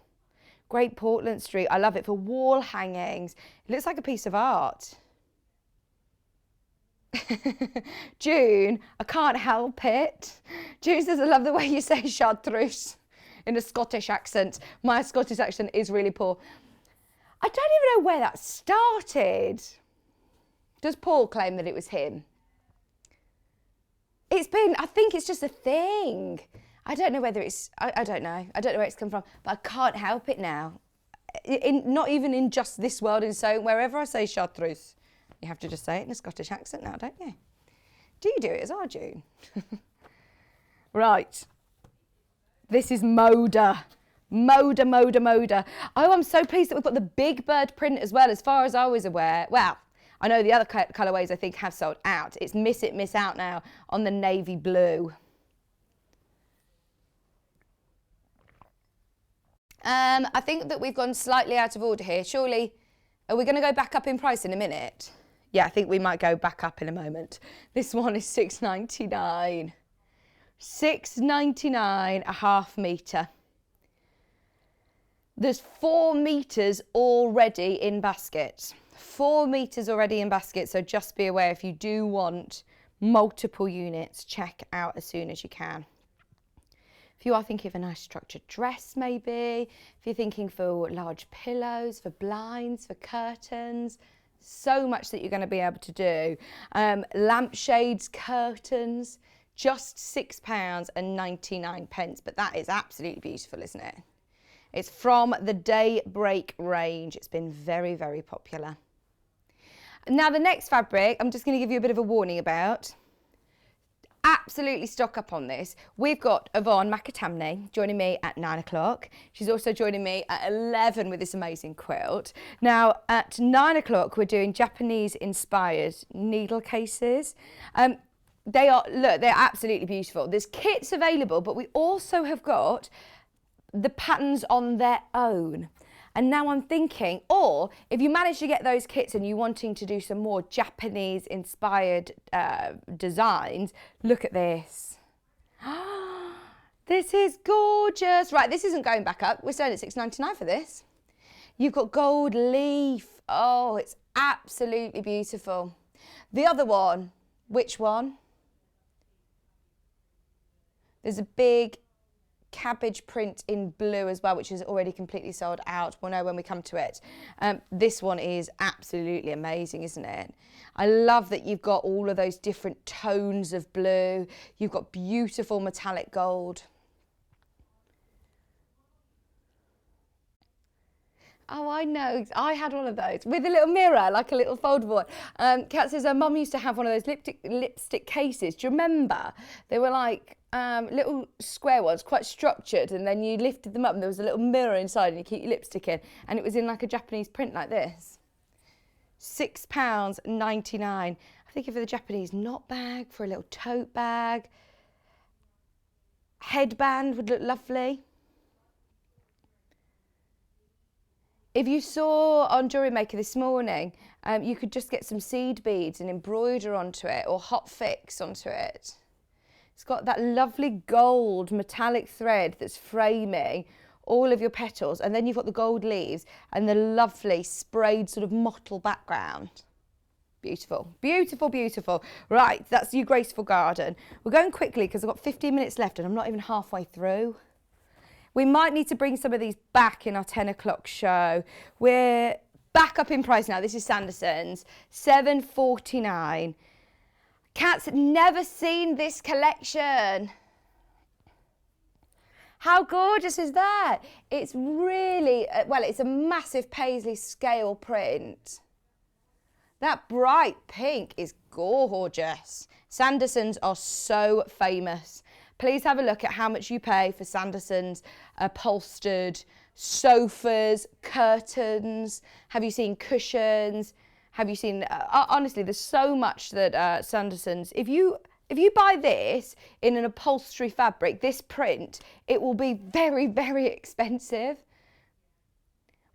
Great Portland Street. I love it for wall hangings. It looks like a piece of art. June, I can't help it. June says, I love the way you say chartreuse in a Scottish accent. My Scottish accent is really poor. I don't even know where that started. Does Paul claim that it was him? It's been, I think it's just a thing. I don't know whether it's, I don't know. I don't know where it's come from, but I can't help it now. Not even in just this world, in so wherever I say chartreuse, you have to just say it in a Scottish accent now, don't you? Do you do it as well, June? Right. This is Moda. Moda. Oh, I'm so pleased that we've got the Big Bird print as well, as far as I was aware. Well, I know the other colourways I think have sold out. It's Miss It, Miss Out now on the navy blue. I think that we've gone slightly out of order here. Surely, are we going to go back up in price in a minute? Yeah, I think we might go back up in a moment. This one is £6.99. £6.99 a half metre. There's 4 metres already in basket. 4 metres already in basket, so just be aware if you do want multiple units, check out as soon as you can. If you are thinking of a nice structured dress maybe, if you're thinking for large pillows, for blinds, for curtains, so much that you're going to be able to do. Lampshades, curtains, just £6.99, but that is absolutely beautiful, isn't it? It's from the Daybreak range. It's been very, very popular. Now the next fabric, I'm just going to give you a bit of a warning about. Absolutely stock up on this. We've got Yvonne McAtamney joining me at 9 o'clock. She's also joining me at 11 with this amazing quilt. Now at 9 o'clock we're doing Japanese inspired needle cases. They're absolutely beautiful. There's kits available, but we also have got the patterns on their own. And now I'm thinking, or if you manage to get those kits and you're wanting to do some more Japanese inspired designs, look at this. This is gorgeous. Right, this isn't going back up. We're selling at £6.99 for this. You've got gold leaf. Oh, it's absolutely beautiful. The other one, which one? There's a big cabbage print in blue as well, which is already completely sold out. We'll know when we come to it. This one is absolutely amazing, isn't it? I love that you've got all of those different tones of blue. You've got beautiful metallic gold. Oh, I know. I had one of those with a little mirror, like a little foldable one. Kat says her mum used to have one of those lipstick cases. Do you remember? They were like little square ones, quite structured, and then you lifted them up and there was a little mirror inside and you keep your lipstick in, and it was in like a Japanese print like this. £6.99. I'm thinking for the Japanese knot bag, for a little tote bag. Headband would look lovely. If you saw on Jewellery Maker this morning, you could just get some seed beads and embroider onto it, or hot fix onto it. It's got that lovely gold metallic thread that's framing all of your petals, and then you've got the gold leaves and the lovely sprayed sort of mottle background. Beautiful, beautiful, beautiful. Right, that's your graceful garden. We're going quickly because I've got 15 minutes left and I'm not even halfway through. We might need to bring some of these back in our 10 o'clock show. We're back up in price now. This is Sanderson's, £7.49. Kat's never seen this collection. How gorgeous is that? It's really, well, it's a massive paisley scale print. That bright pink is gorgeous. Sandersons are so famous. Please have a look at how much you pay for Sandersons upholstered sofas, curtains. Have you seen cushions? Have you seen, honestly, there's so much that Sandersons, if you buy this in an upholstery fabric, this print, it will be very, very expensive.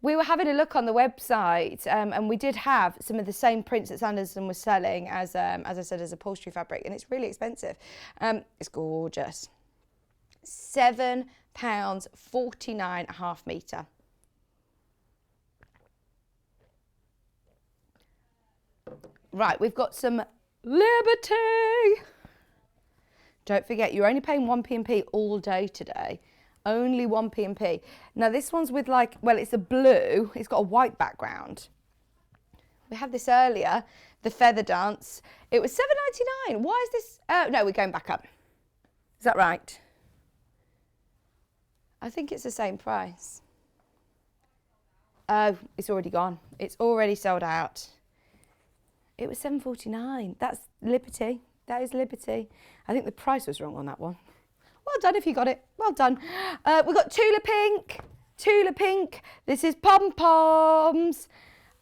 We were having a look on the website and we did have some of the same prints that Sanderson was selling as I said, as upholstery fabric, and it's really expensive. It's gorgeous. £7.49 a half metre. Right, we've got some Liberty. Don't forget, you're only paying 1p&p all day today. Only 1p&p. Now this one's with like, well, it's a blue. It's got a white background. We had this earlier, the feather dance. It was £7.99. Why is this? No, we're going back up. Is that right? I think it's the same price. Oh, it's already gone. It's already sold out. It was £7.49. That's Liberty. That is Liberty. I think the price was wrong on that one. Well done if you got it. Well done. We've got Tula Pink. Tula Pink. This is Pom Poms.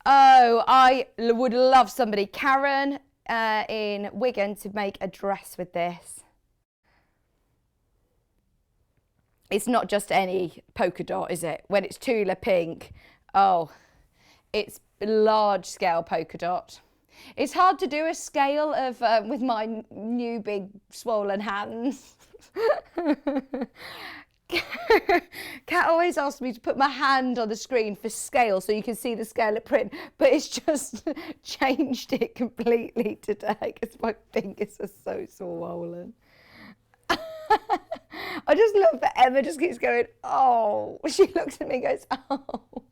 Oh, I would love somebody, Karen in Wigan, to make a dress with this. It's not just any polka dot, is it? When it's Tula Pink, oh, it's large scale polka dot. It's hard to do a scale of with my new big swollen hands. Kat always asks me to put my hand on the screen for scale so you can see the scale at print, but it's just changed it completely today because my fingers are so swollen. I just love that Emma just keeps going, oh. She looks at me and goes, oh.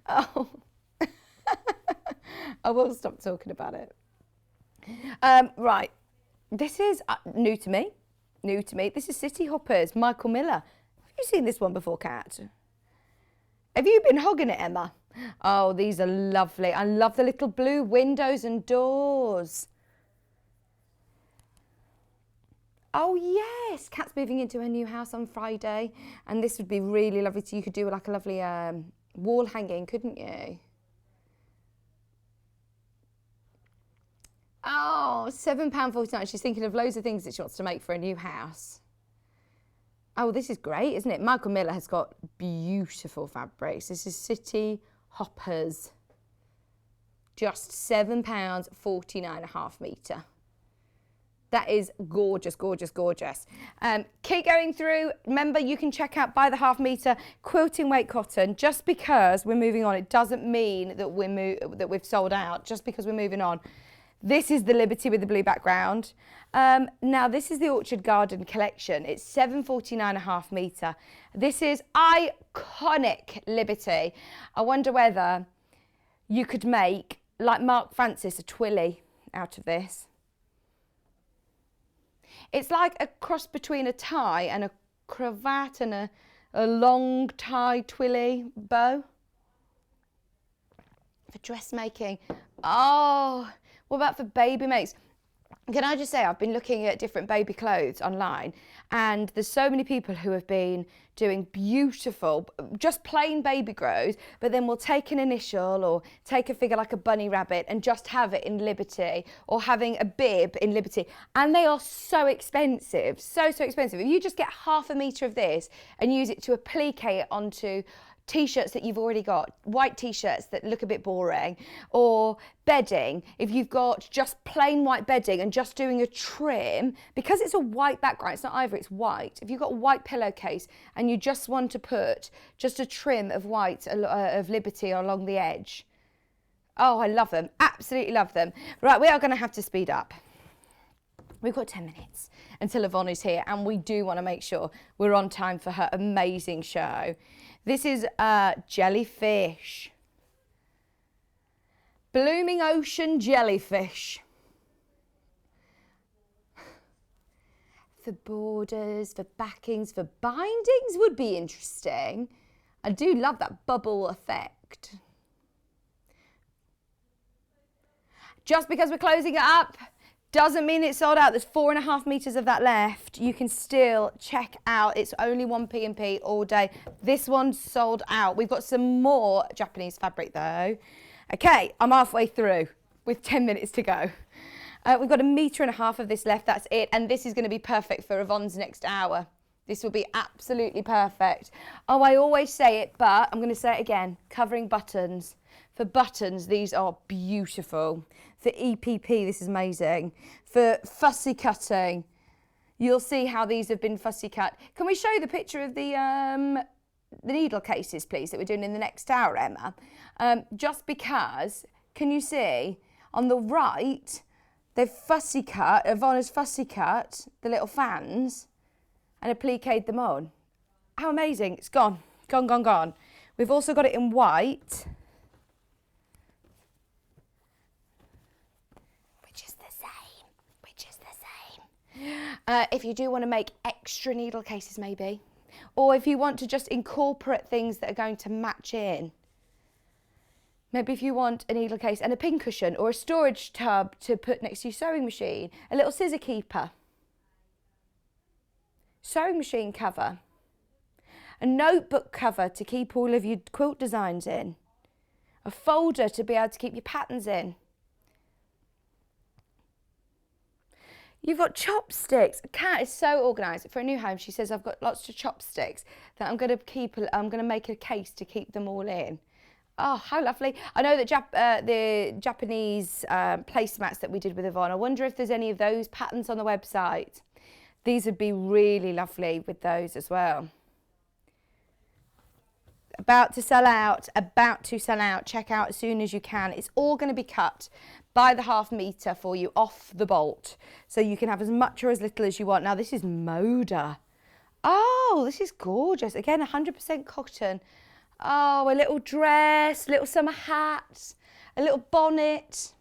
Oh. I will stop talking about it. Right, this is new to me. New to me. This is City Hoppers, Michael Miller. Have you seen this one before, Kat? Have you been hogging it, Emma? Oh, these are lovely. I love the little blue windows and doors. Oh, yes. Kat's moving into her new house on Friday, and this would be really lovely. So you could do like a lovely wall hanging, couldn't you? Oh, £7.49. She's thinking of loads of things that she wants to make for a new house. Oh, this is great, isn't it? Michael Miller has got beautiful fabrics. This is City Hoppers. Just £7.49 a half metre. That is gorgeous, gorgeous, gorgeous. Keep going through. Remember, you can check out by the half metre quilting weight cotton. Just because we're moving on, it doesn't mean that we've sold out. Just because we're moving on. This is the Liberty with the blue background. Now, this is the Orchard Garden collection. It's £7.49 a half metre. This is iconic Liberty. I wonder whether you could make, like Mark Francis, a twilly out of this. It's like a cross between a tie and a cravat and a long tie twilly bow. For dressmaking. Oh, what about for baby makes? Can I just say, I've been looking at different baby clothes online, and there's so many people who have been doing beautiful, just plain baby grows, but then we'll take an initial or take a figure like a bunny rabbit and just have it in Liberty, or having a bib in Liberty. And they are so expensive, so expensive. If you just get half a metre of this and use it to applique it onto T-shirts that you've already got, white T-shirts that look a bit boring, or bedding, if you've got just plain white bedding and just doing a trim, because it's a white background, it's not ivory, it's white. If you've got a white pillowcase and you just want to put just a trim of white of Liberty along the edge, oh, I love them, absolutely love them. Right, we are going to have to speed up. We've got 10 minutes until Yvonne is here, and we do want to make sure we're on time for her amazing show. This is jellyfish. Blooming ocean jellyfish. For borders, for backings, for bindings would be interesting. I do love that bubble effect. Just because we're closing it up doesn't mean it's sold out. There's 4.5 meters of that left. You can still check out. It's only 1 P&P all day. This one's sold out. We've got some more Japanese fabric though. Okay, I'm halfway through with 10 minutes to go. We've got 1.5 meters of this left. That's it. And this is going to be perfect for Yvonne's next hour. This will be absolutely perfect. Oh, I always say it, but I'm going to say it again. Covering buttons. For buttons, these are beautiful. For EPP, this is amazing. For fussy cutting, you'll see how these have been fussy cut. Can we show the picture of the needle cases, please, that we're doing in the next hour, Emma? Just because, can you see, on the right, they've fussy cut, Yvonne has fussy cut the little fans and appliqued them on. How amazing. It's gone, gone, gone, gone. We've also got it in white. Which is the same. If you do want to make extra needle cases maybe, or if you want to just incorporate things that are going to match in. Maybe if you want a needle case and a pin cushion or a storage tub to put next to your sewing machine, a little scissor keeper, sewing machine cover, a notebook cover to keep all of your quilt designs in, a folder to be able to keep your patterns in. You've got chopsticks. Kat is so organised. For a new home, she says, I've got lots of chopsticks that I'm going to make a case to keep them all in. Oh, how lovely. I know that the Japanese placemats that we did with Yvonne, I wonder if there's any of those patterns on the website. These would be really lovely with those as well. About to sell out, check out as soon as you can. It's all going to be cut by the 1/2 meter for you off the bolt. So you can have as much or as little as you want. Now this is Moda. Oh, this is gorgeous. Again, 100% cotton. Oh, a little dress, little summer hat, a little bonnet.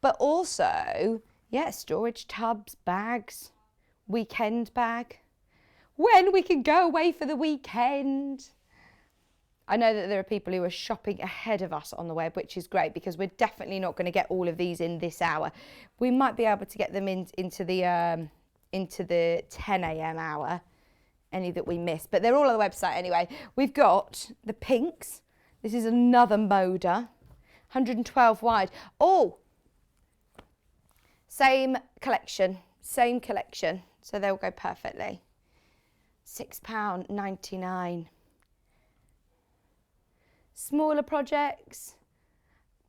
But also, yeah, storage tubs, bags, weekend bag. When we can go away for the weekend. I know that there are people who are shopping ahead of us on the web, which is great because we're definitely not going to get all of these in this hour. We might be able to get them into the 10 a.m. hour, any that we miss, but they're all on the website anyway. We've got the pinks. This is another Moda, 112 wide. Oh, same collection, so they'll go perfectly. £6.99. Smaller projects,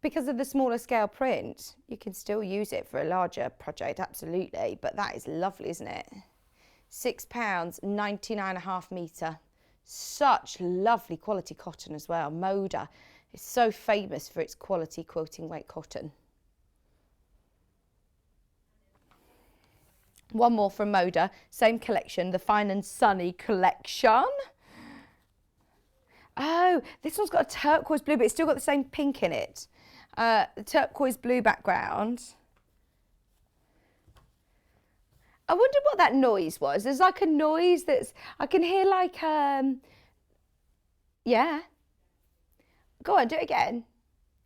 because of the smaller scale print, you can still use it for a larger project, absolutely, but that is lovely, isn't it? £6, 99.5 metre. Such lovely quality cotton as well. Moda is so famous for its quality quilting weight cotton. One more from Moda, same collection, the Fine and Sunny collection. Oh, this one's got a turquoise blue, but it's still got the same pink in it. The turquoise blue background. I wondered what that noise was. There's like a noise that's, I can hear like, yeah. Go on, do it again.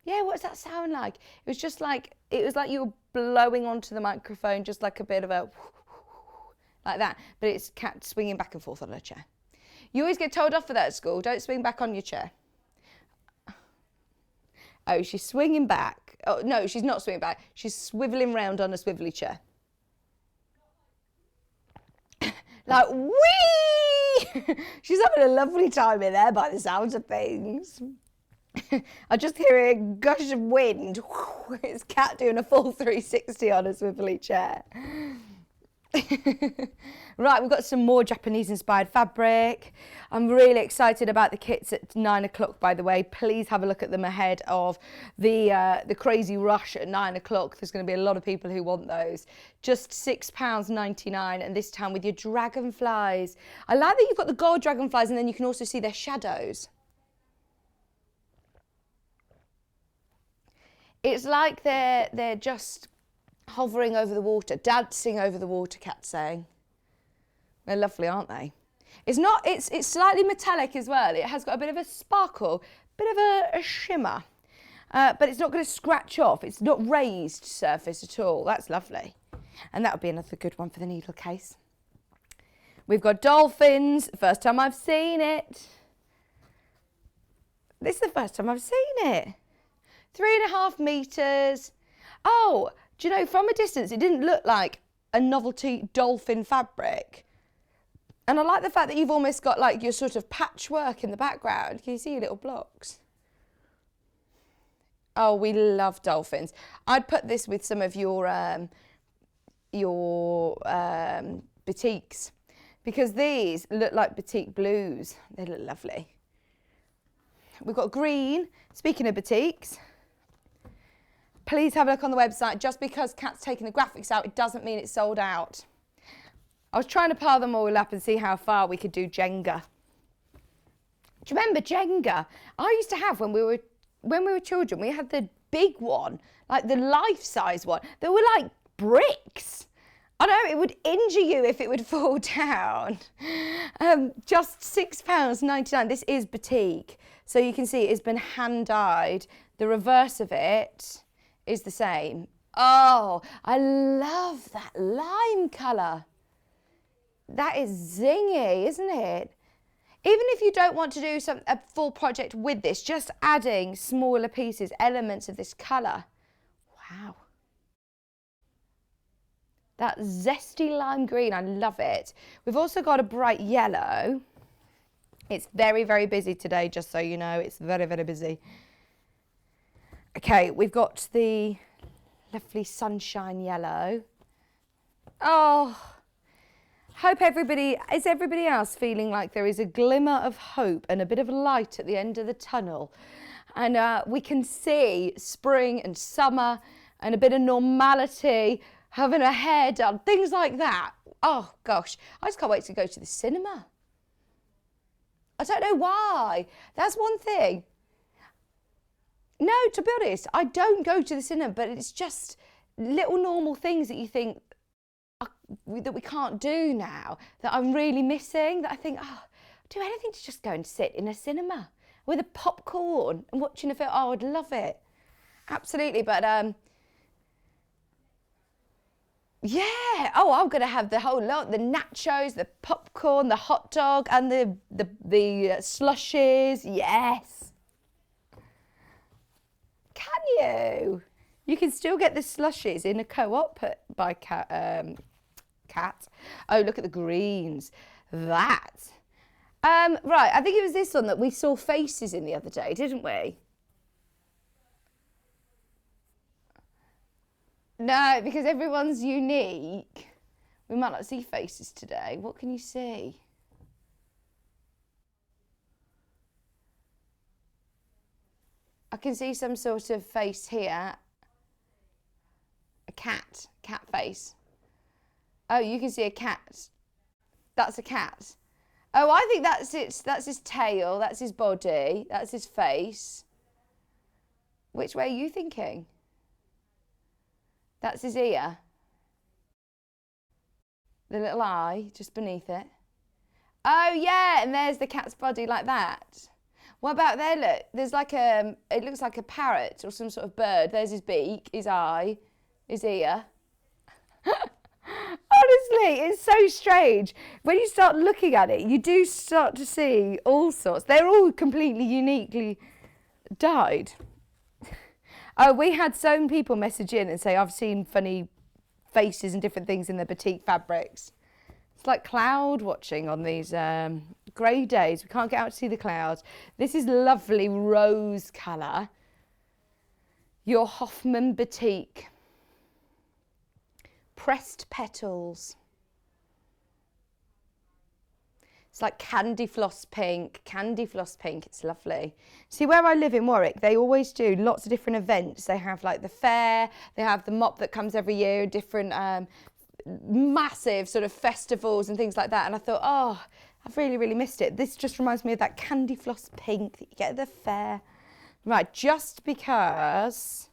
Yeah, what's that sound like? It was just like, it was like you were blowing onto the microphone, just like a bit of a, like that. But it's Kat swinging back and forth on her chair. You always get told off for that at school. Don't swing back on your chair. Oh, she's swinging back. Oh, no, she's not swinging back. She's swiveling round on a swivelly chair. Like, whee! She's having a lovely time in there by the sounds of things. I just hear a gush of wind. It's Kat doing a full 360 on a swivelly chair. Right, we've got some more Japanese inspired fabric. I'm really excited about the kits at 9 o'clock, by the way. Please have a look at them ahead of the crazy rush at 9 o'clock. There's going to be a lot of people who want those. Just £6.99, and this time with your dragonflies. I like that you've got the gold dragonflies and then you can also see their shadows. It's like they're just hovering over the water, dancing over the water, Kat's saying. They're lovely, aren't they? It's slightly metallic as well. It has got a bit of a sparkle, bit of a shimmer, but it's not going to scratch off. It's not raised surface at all. That's lovely. And that would be another good one for the needle case. We've got dolphins. First time I've seen it. This is the first time I've seen it. 3.5 metres. Oh, do you know, from a distance, it didn't look like a novelty dolphin fabric. And I like the fact that you've almost got like your sort of patchwork in the background. Can you see your little blocks? Oh, we love dolphins. I'd put this with some of your batiks, because these look like batik blues. They look lovely. We've got green. Speaking of batiks, please have a look on the website. Just because Kat's taken the graphics out, it doesn't mean it's sold out. I was trying to pile them all up and see how far we could do Jenga. Do you remember Jenga? I used to have when we were children. We had the big one, like the life-size one. They were like bricks. I know, it would injure you if it would fall down. Just £6.99. This is batik. So you can see it's been hand-dyed. The reverse of it is the same. Oh, I love that lime colour. That is zingy, isn't it? Even if you don't want to do a full project with this, just adding smaller pieces, elements of this colour. Wow. That zesty lime green, I love it. We've also got a bright yellow. It's very, very busy today, just so you know. It's very, very busy. Okay, we've got the lovely sunshine yellow. Oh, is everybody else feeling like there is a glimmer of hope and a bit of light at the end of the tunnel? And we can see spring and summer and a bit of normality, having a hair done, things like that. Oh gosh, I just can't wait to go to the cinema. I don't know why. That's one thing. No, to be honest, I don't go to the cinema, but it's just little normal things that you think that we can't do now, that I'm really missing, that I think, oh, I'd do anything to just go and sit in a cinema with a popcorn and watching a film. Oh, I'd love it. Absolutely, but yeah. Oh, I'm going to have the whole lot, the nachos, the popcorn, the hot dog, and the slushies. Yes. Can you? You can still get the slushies in a co-op by Cat. Oh, look at the greens. That. Right, I think it was this one that we saw faces in the other day, didn't we? No, because everyone's unique. We might not see faces today. What can you see? I can see some sort of face here. A cat face. Oh, you can see a cat. That's a cat. Oh, I think that's his tail, that's his body, that's his face. Which way are you thinking? That's his ear. The little eye just beneath it. Oh yeah, and there's the cat's body like that. What about there, look, there's like it looks like a parrot or some sort of bird. There's his beak, his eye, his ear. Honestly, it's so strange. When you start looking at it, you do start to see all sorts. They're all completely uniquely dyed. Oh, we had so many people message in and say, I've seen funny faces and different things in the batik fabrics. It's like cloud watching on these grey days. We can't get out to see the clouds. This is lovely rose colour. Your Hoffman batik. Pressed petals. It's like candy floss pink, it's lovely. See, where I live in Warwick, they always do lots of different events. They have like the fair, they have the mop that comes every year, different massive sort of festivals and things like that. And I thought, oh, I've really, really missed it. This just reminds me of that candy floss pink that you get at the fair. Right, just because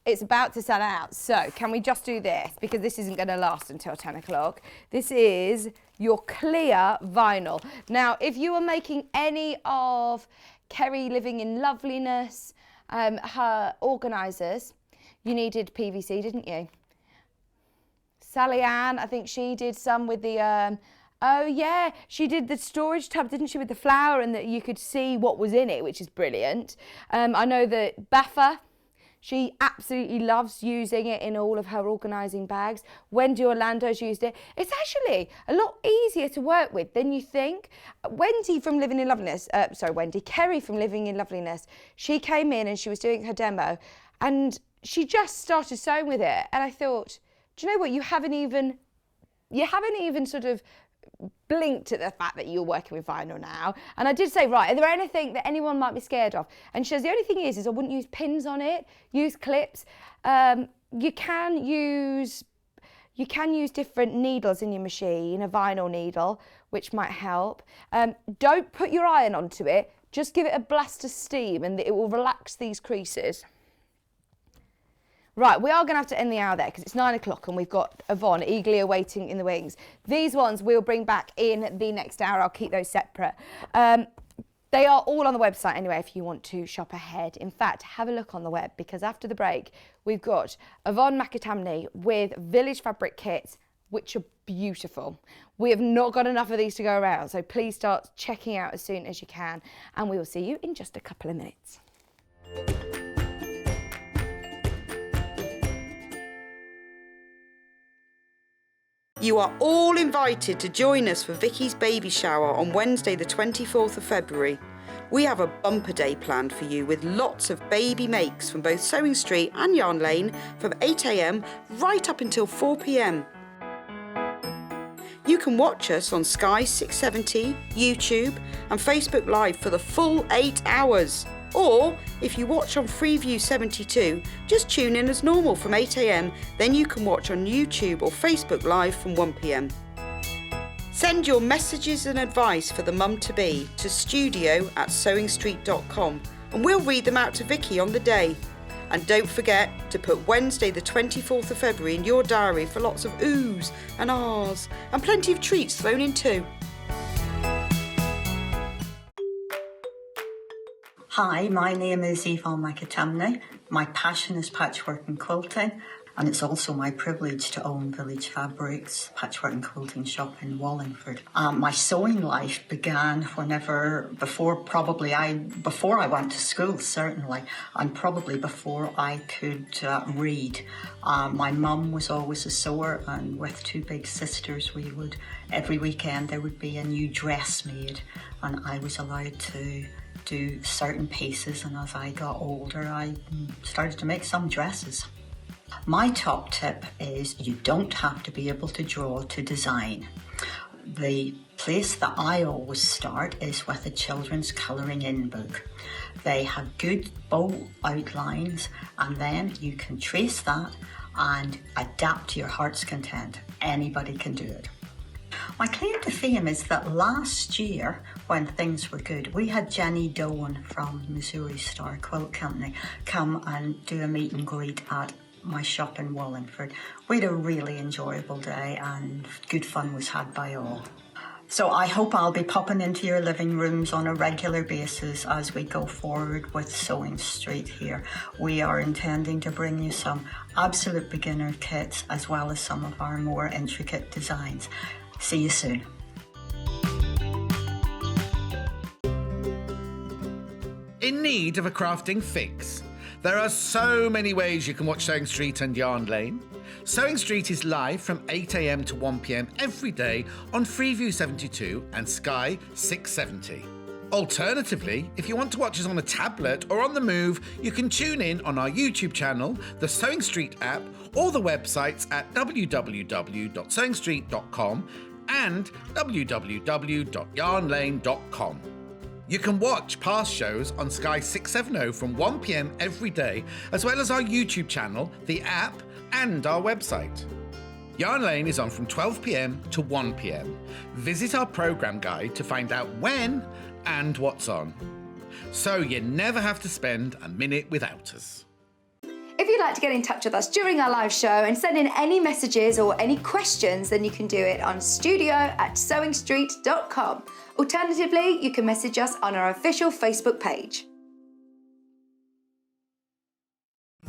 it's about to sell out. So can we just do this? Because this isn't going to last until 10 o'clock. This is your clear vinyl. Now, if you were making any of Kerry Living in Loveliness, her organisers, you needed PVC, didn't you? Sally Ann, I think she did some with the, oh yeah, she did the storage tub, didn't she, with the flour, and that you could see what was in it, which is brilliant. I know that Baffa, she absolutely loves using it in all of her organising bags. Wendy Orlando's used it. It's actually a lot easier to work with than you think. Kerry from Living in Loveliness, she came in and she was doing her demo and she just started sewing with it. And I thought, do you know what, you haven't even sort of blinked at the fact that you're working with vinyl now. And I did say, right, are there anything that anyone might be scared of? And she says, the only thing is I wouldn't use pins on it, use clips. You can use different needles in your machine, a vinyl needle, which might help. Don't put your iron onto it, just give it a blast of steam and it will relax these creases. Right, we are going to have to end the hour there because it's 9 o'clock and we've got Yvonne eagerly awaiting in the wings. These ones we'll bring back in the next hour. I'll keep those separate. They are all on the website anyway if you want to shop ahead. In fact, have a look on the web because after the break, we've got Yvonne McAtamney with Village Fabric Kits, which are beautiful. We have not got enough of these to go around, so please start checking out as soon as you can. And we will see you in just a couple of minutes. You are all invited to join us for Vicky's baby shower on Wednesday the 24th of February. We have a bumper day planned for you with lots of baby makes from both Sewing Street and Yarn Lane from 8 a.m. right up until 4 p.m. You can watch us on Sky 670, YouTube and Facebook Live for the full 8 hours. Or, if you watch on Freeview 72, just tune in as normal from 8 a.m, then you can watch on YouTube or Facebook Live from 1 p.m. Send your messages and advice for the mum-to-be to studio@sewingstreet.com and we'll read them out to Vicky on the day. And don't forget to put Wednesday the 24th of February in your diary for lots of oohs and ahs and plenty of treats thrown in too. Hi, my name is Yvonne McAtamney. My passion is patchwork and quilting, and it's also my privilege to own Village Fabrics patchwork and quilting shop in Wallingford. My sewing life began before I went to school, certainly, and probably before I could read. My mum was always a sewer, and with two big sisters, every weekend there would be a new dress made, and I was allowed to do certain pieces, and as I got older I started to make some dresses. My top tip is you don't have to be able to draw to design. The place that I always start is with a children's colouring in book. They have good bold outlines and then you can trace that and adapt to your heart's content. Anybody can do it. My claim to fame is that last year, when things were good, we had Jenny Doan from Missouri Star Quilt Company come and do a meet and greet at my shop in Wallingford. We had a really enjoyable day and good fun was had by all. So I hope I'll be popping into your living rooms on a regular basis as we go forward with Sewing Street here. We are intending to bring you some absolute beginner kits as well as some of our more intricate designs. See you soon. In need of a crafting fix? There are so many ways you can watch Sewing Street and Yarn Lane. Sewing Street is live from 8 a.m. to 1 p.m. every day on Freeview 72 and Sky 670. Alternatively, if you want to watch us on a tablet or on the move, you can tune in on our YouTube channel, the Sewing Street app, or the websites at www.sewingstreet.com and www.yarnlane.com. You can watch past shows on Sky 670 from 1 p.m. every day, as well as our YouTube channel, the app, and our website. Yarn Lane is on from 12 p.m. to 1 p.m. Visit our programme guide to find out when and what's on. So you never have to spend a minute without us. If you'd like to get in touch with us during our live show and send in any messages or any questions, then you can do it on studio@sewingstreet.com. Alternatively, you can message us on our official Facebook page.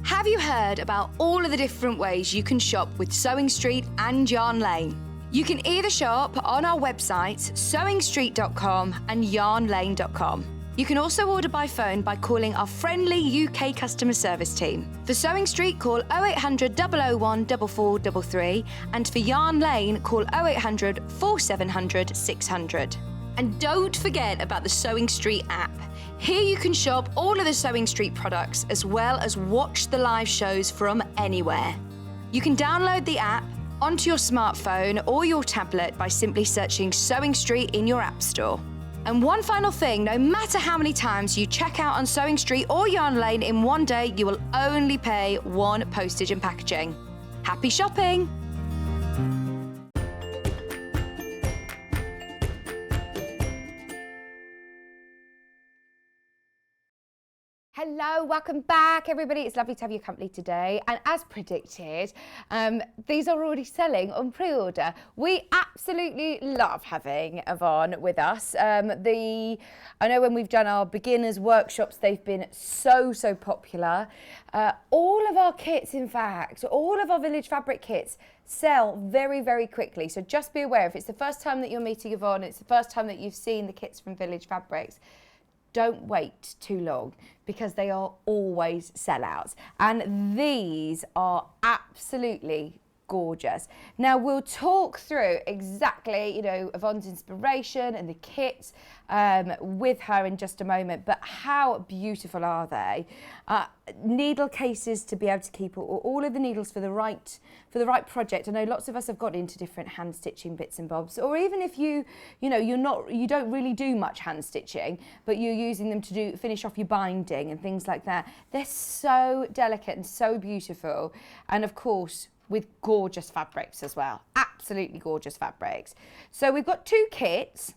Have you heard about all of the different ways you can shop with Sewing Street and Yarn Lane? You can either shop on our websites, sewingstreet.com and yarnlane.com. You can also order by phone by calling our friendly UK customer service team. For Sewing Street, call 0800 001 4433, and for Yarn Lane, call 0800 4700 600. And don't forget about the Sewing Street app. Here you can shop all of the Sewing Street products as well as watch the live shows from anywhere. You can download the app onto your smartphone or your tablet by simply searching Sewing Street in your app store. And one final thing, no matter how many times you check out on Sewing Street or Yarn Lane in one day, you will only pay one postage and packaging. Happy shopping! Hello, welcome back everybody. It's lovely to have your company today. And as predicted, these are already selling on pre-order. We absolutely love having Yvonne with us. I know when we've done our beginners workshops, they've been so popular. All of our kits, in fact, all of our Village Fabric kits sell very quickly. So just be aware, if it's the first time that you're meeting Yvonne, it's the first time that you've seen the kits from Village Fabrics, don't wait too long because they are always sellouts. And these are absolutely gorgeous. Now we'll talk through exactly, Yvonne's inspiration and the kits with her in just a moment, but how beautiful are they? Needle cases to be able to keep all of the needles for the right project. I know lots of us have got into different hand stitching bits and bobs, or even if you don't really do much hand stitching, but you're using them to finish off your binding and things like that. They're so delicate and so beautiful, and of course with gorgeous fabrics as well. Absolutely gorgeous fabrics. So we've got two kits.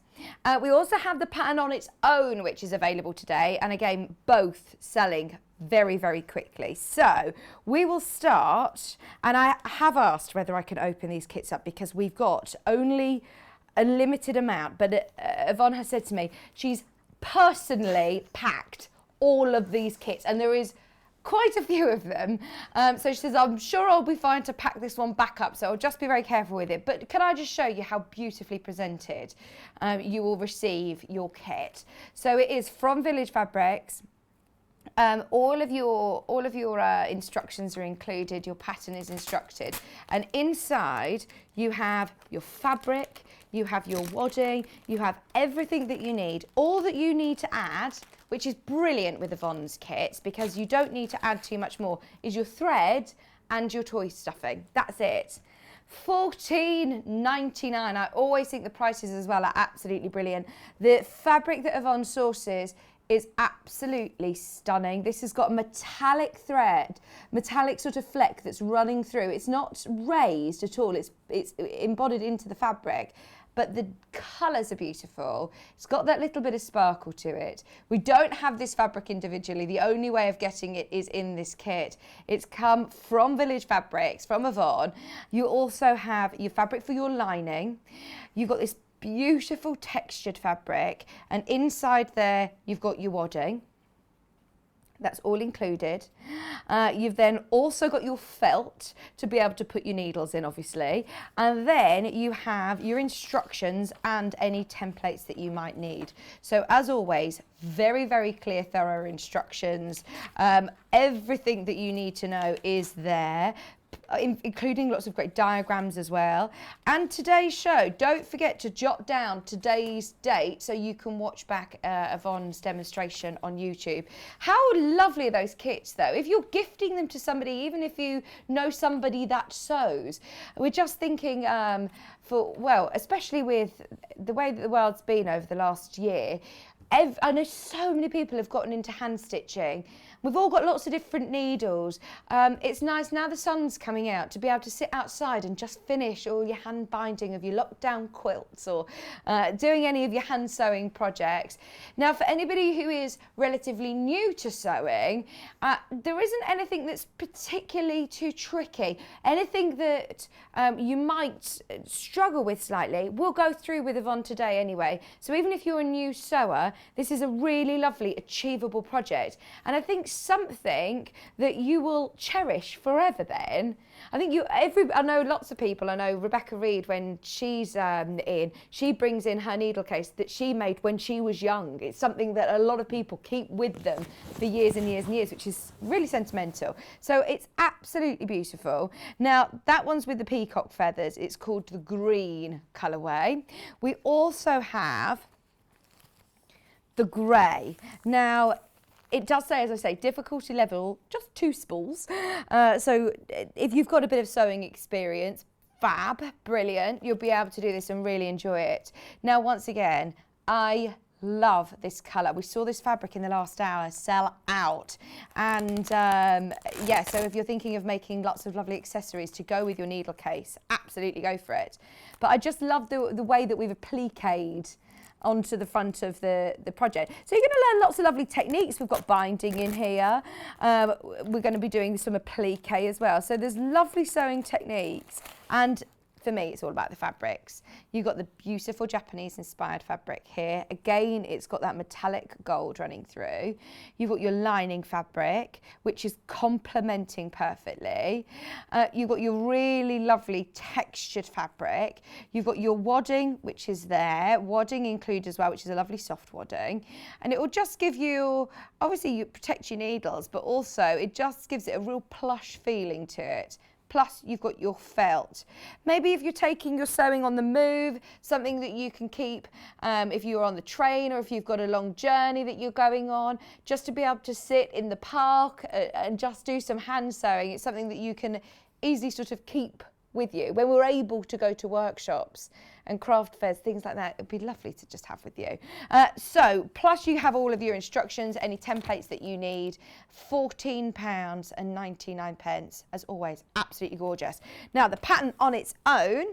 We also have the pattern on its own, which is available today, and again both selling very quickly. So we will start, and I have asked whether I can open these kits up because we've got only a limited amount, but Yvonne has said to me she's personally packed all of these kits, and there is quite a few of them. So she says, I'm sure I'll be fine to pack this one back up, so I'll just be very careful with it. But can I just show you how beautifully presented you will receive your kit? So it is from Village Fabrics. All of your instructions are included, your pattern is instructed, and inside you have your fabric, you have your wadding, you have everything that you need. All that you need to add, which is brilliant with Yvonne's kits because you don't need to add too much more, is your thread and your toy stuffing. That's it. $14.99. I always think the prices as well are absolutely brilliant. The fabric that Yvonne sources is absolutely stunning. This has got a metallic thread, metallic sort of fleck that's running through. It's not raised at all, it's embodied into the fabric, but the colours are beautiful. It's got that little bit of sparkle to it. We don't have this fabric individually. The only way of getting it is in this kit. It's come from Village Fabrics, from Yvonne. You also have your fabric for your lining. You've got this beautiful textured fabric, and inside there you've got your wadding. That's all included. You've then also got your felt to be able to put your needles in, obviously, and then you have your instructions and any templates that you might need. So as always, very clear, thorough instructions. Everything that you need to know is there, including lots of great diagrams as well. And today's show, don't forget to jot down today's date so you can watch back Yvonne's demonstration on YouTube. How lovely are those kits though? If you're gifting them to somebody, even if you know somebody that sews, we're just thinking especially with the way that the world's been over the last year, I know so many people have gotten into hand stitching. We've all got lots of different needles. It's nice now the sun's coming out to be able to sit outside and just finish all your hand binding of your lockdown quilts, or doing any of your hand sewing projects. Now, for anybody who is relatively new to sewing, there isn't anything that's particularly too tricky. Anything that you might struggle with slightly, we'll go through with Yvonne today anyway. So even if you're a new sewer, this is a really lovely, achievable project. And I think something that you will cherish forever then. I think I know lots of people, I know Rebecca Reed, when she's in, she brings in her needle case that she made when she was young. It's something that a lot of people keep with them for years and years and years, which is really sentimental. So it's absolutely beautiful. Now, that one's with the peacock feathers. It's called the green colourway. We also have the grey. Now, it does say, as I say, difficulty level, just 2 spools. So if you've got a bit of sewing experience, fab, brilliant. You'll be able to do this and really enjoy it. Now, once again, I love this colour. We saw this fabric in the last hour sell out. And yeah, so if you're thinking of making lots of lovely accessories to go with your needle case, absolutely go for it. But I just love the way that we've appliqued onto the front of the project. So you're going to learn lots of lovely techniques. We've got binding in here. We're going to be doing some applique as well. So there's lovely sewing techniques. And for me, it's all about the fabrics. You've got the beautiful Japanese inspired fabric here. Again, it's got that metallic gold running through. You've got your lining fabric, which is complementing perfectly. You've got your really lovely textured fabric. You've got your wadding, which is there. Wadding included as well, which is a lovely soft wadding. And it will just give you, obviously you protect your needles, but also it just gives it a real plush feeling to it. Plus, you've got your felt. Maybe if you're taking your sewing on the move, something that you can keep if you're on the train or if you've got a long journey that you're going on, just to be able to sit in the park and just do some hand sewing. It's something that you can easily sort of keep with you. When we're able to go to workshops and craft fairs, things like that, it'd be lovely to just have with you. So, plus you have all of your instructions, any templates that you need, £14.99, as always, absolutely gorgeous. Now, the pattern on its own,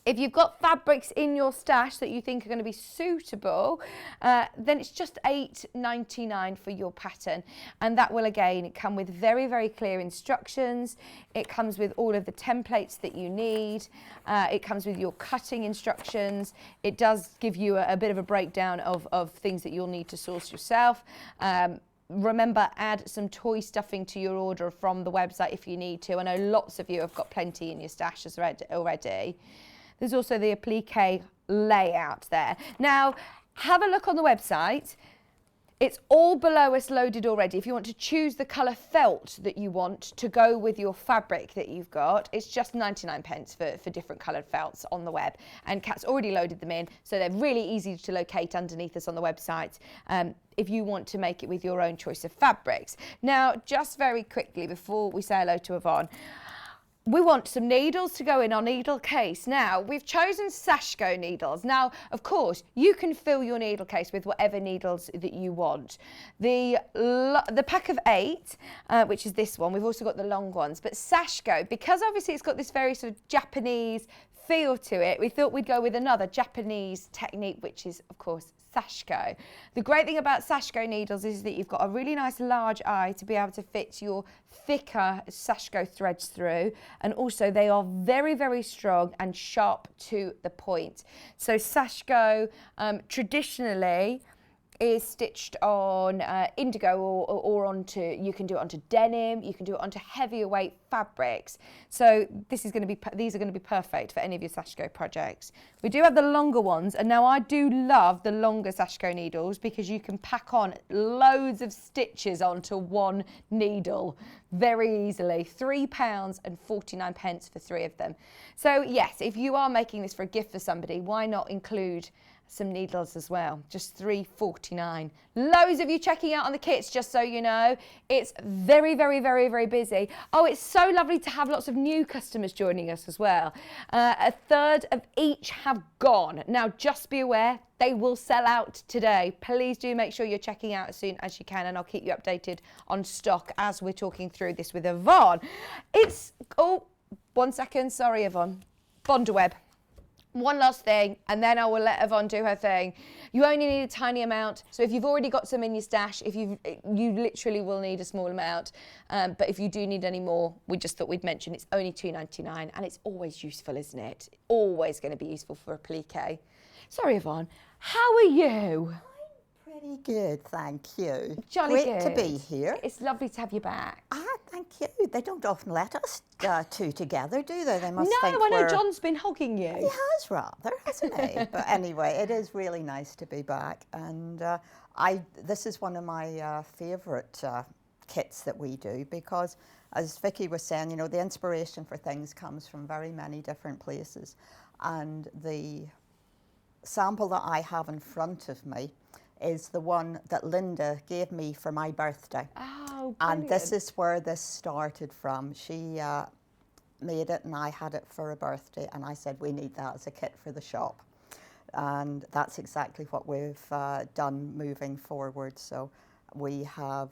if you've got fabrics in your stash that you think are going to be suitable, then it's just £8.99 for your pattern. And that will, again, come with very, very clear instructions. It comes with all of the templates that you need. It comes with your cutting instructions. It does give you a bit of a breakdown of things that you'll need to source yourself. Remember, add some toy stuffing to your order from the website if you need to. I know lots of you have got plenty in your stash already. There's also the applique layout there. Now, have a look on the website. It's all below us loaded already. If you want to choose the colour felt that you want to go with your fabric that you've got, it's just 99p for different coloured felts on the web. And Kat's already loaded them in, so they're really easy to locate underneath us on the website if you want to make it with your own choice of fabrics. Now, just very quickly before we say hello to Yvonne, we want some needles to go in our needle case. Now, we've chosen Sashko needles. Now, of course, you can fill your needle case with whatever needles that you want. The pack of 8, which is this one, we've also got the long ones, but Sashko, because obviously it's got this very sort of Japanese feel to it, we thought we'd go with another Japanese technique, which is, of course, Sashko. The great thing about Sashko needles is that you've got a really nice large eye to be able to fit your thicker Sashko threads through, and also they are very, very strong and sharp to the point. So Sashko traditionally is stitched on indigo or onto, you can do it onto denim, you can do it onto heavier weight fabrics. So these are going to be perfect for any of your Sashko projects. We do have the longer ones, and now I do love the longer Sashko needles because you can pack on loads of stitches onto one needle very easily. £3.49 for 3 of them. So yes, if you are making this for a gift for somebody, why not include some needles as well, just $3.49. Loads of you checking out on the kits, just so you know. It's very, very, very, very busy. Oh, it's so lovely to have lots of new customers joining us as well. A third of each have gone. Now, just be aware, they will sell out today. Please do make sure you're checking out as soon as you can, and I'll keep you updated on stock as we're talking through this with Yvonne. It's, oh, 1 second, sorry, Yvonne. Bondaweb. One last thing, and then I will let Yvonne do her thing. You only need a tiny amount, so if you've already got some in your stash, you literally will need a small amount. But if you do need any more, we just thought we'd mention it's only $2.99, and it's always useful, isn't it? Always going to be useful for applique. Sorry, Yvonne. How are you? Pretty good, thank you. Jolly Great good. to be here. It's lovely to have you back. Thank you. They don't often let us two together, do they? They must No, think I know we're... John's been hogging you. He has rather, hasn't he? But anyway, it is really nice to be back. And this is one of my favourite kits that we do because, as Vicky was saying, you know, the inspiration for things comes from very many different places. And the sample that I have in front of me is the one that Linda gave me for my birthday. Oh, brilliant. And this is where this started from. She made it and I had it for a birthday, and I said we need that as a kit for the shop. And that's exactly what we've done moving forward. So we have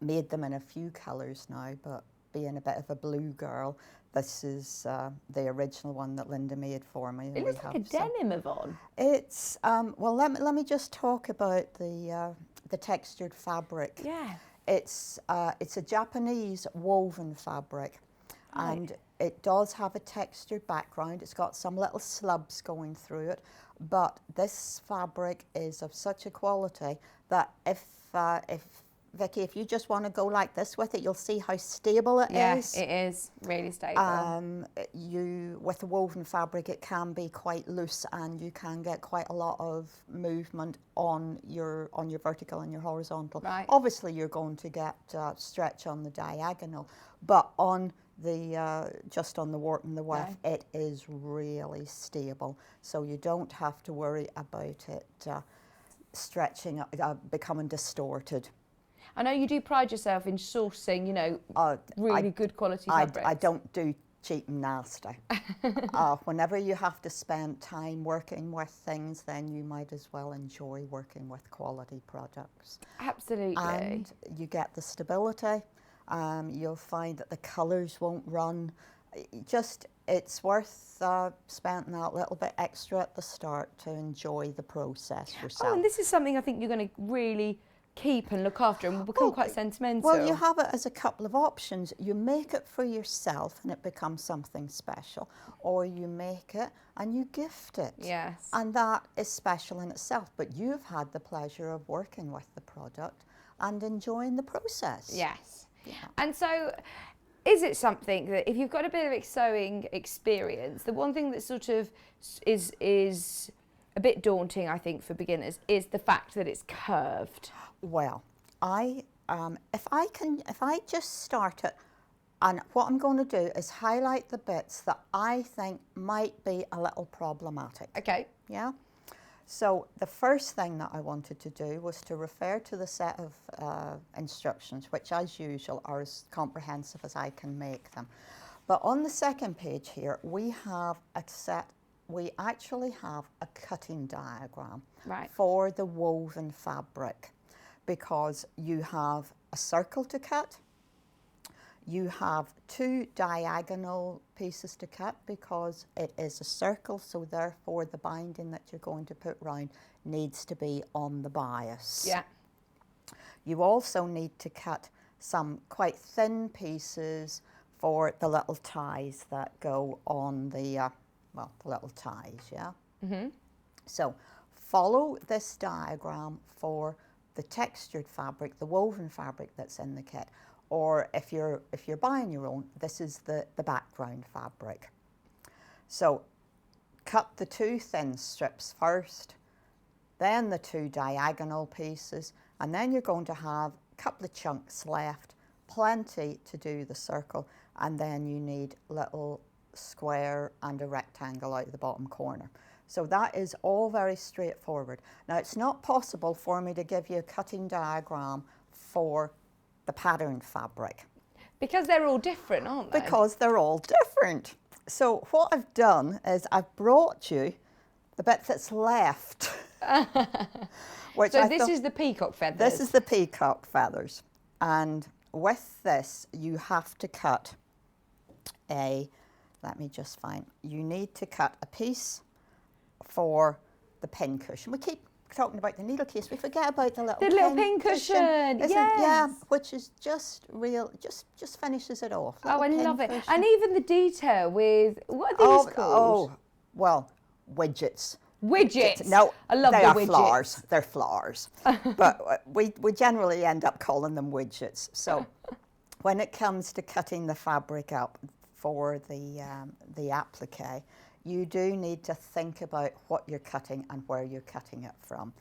made them in a few colours now, but being a bit of a blue girl, this is the original one that Linda made for me. It looks like a denim, Yvonne. It's well. Let me just talk about the textured fabric. Yeah. It's a Japanese woven fabric, and it does have a textured background. It's got some little slubs going through it, but this fabric is of such a quality that if Vicky, if you just want to go like this with it, you'll see how stable it is. Yeah, it is really stable. With the woven fabric, it can be quite loose, and you can get quite a lot of movement on your vertical and your horizontal. Right. Obviously, you're going to get stretch on the diagonal, but on the just on the warp and the weft, it is really stable. So you don't have to worry about it stretching, becoming distorted. I know you do pride yourself in sourcing, you know, really good quality fabrics. I don't do cheap and nasty. Whenever you have to spend time working with things, then you might as well enjoy working with quality products. Absolutely. And you get the stability. You'll find that the colours won't run. It's worth spending that little bit extra at the start to enjoy the process yourself. Oh, and this is something I think you're going to really keep and look after, and will become quite sentimental. Well, you have it as a couple of options. You make it for yourself and it becomes something special, or you make it and you gift it. Yes. And that is special in itself, but you've had the pleasure of working with the product and enjoying the process. Yes. Yeah. And so, is it something that if you've got a bit of sewing experience, the one thing that sort of is a bit daunting, I think, for beginners is the fact that it's curved? Well, if I just start it, and what I'm going to do is highlight the bits that I think might be a little problematic. Okay. Yeah. So the first thing that I wanted to do was to refer to the set of instructions, which as usual are as comprehensive as I can make them. But on the second page here, we actually have a cutting diagram for the woven fabric, because you have a circle to cut, you have 2 diagonal pieces to cut because it is a circle, so therefore the binding that you're going to put round needs to be on the bias. Yeah. You also need to cut some quite thin pieces for the little ties that go on the the little ties, yeah? Mm-hmm. So follow this diagram for the textured fabric, the woven fabric that's in the kit, or if you're buying your own, this is the background fabric. So cut the 2 thin strips first, then the 2 diagonal pieces, and then you're going to have a couple of chunks left, plenty to do the circle, and then you need little square and a rectangle out of the bottom corner. So that is all very straightforward. Now, it's not possible for me to give you a cutting diagram for the pattern fabric. Because they're all different, aren't they? Because they're all different. So what I've done is I've brought you the bit that's left. Which so this is the peacock feathers. This is the peacock feathers. And with this, you have to cut let me just find, you need to cut a piece for the pin cushion. We keep talking about the needle case, we forget about the little pin cushion. Yes. Yeah, which is just real, just finishes it off. Oh, I love it. Cushion. And even the detail with, what are these called? Oh, well, widgets. Widgets. No, I love they the are widgets. flowers. They're flowers. But we generally end up calling them widgets. So when it comes to cutting the fabric up for the applique, you do need to think about what you're cutting and where you're cutting it from.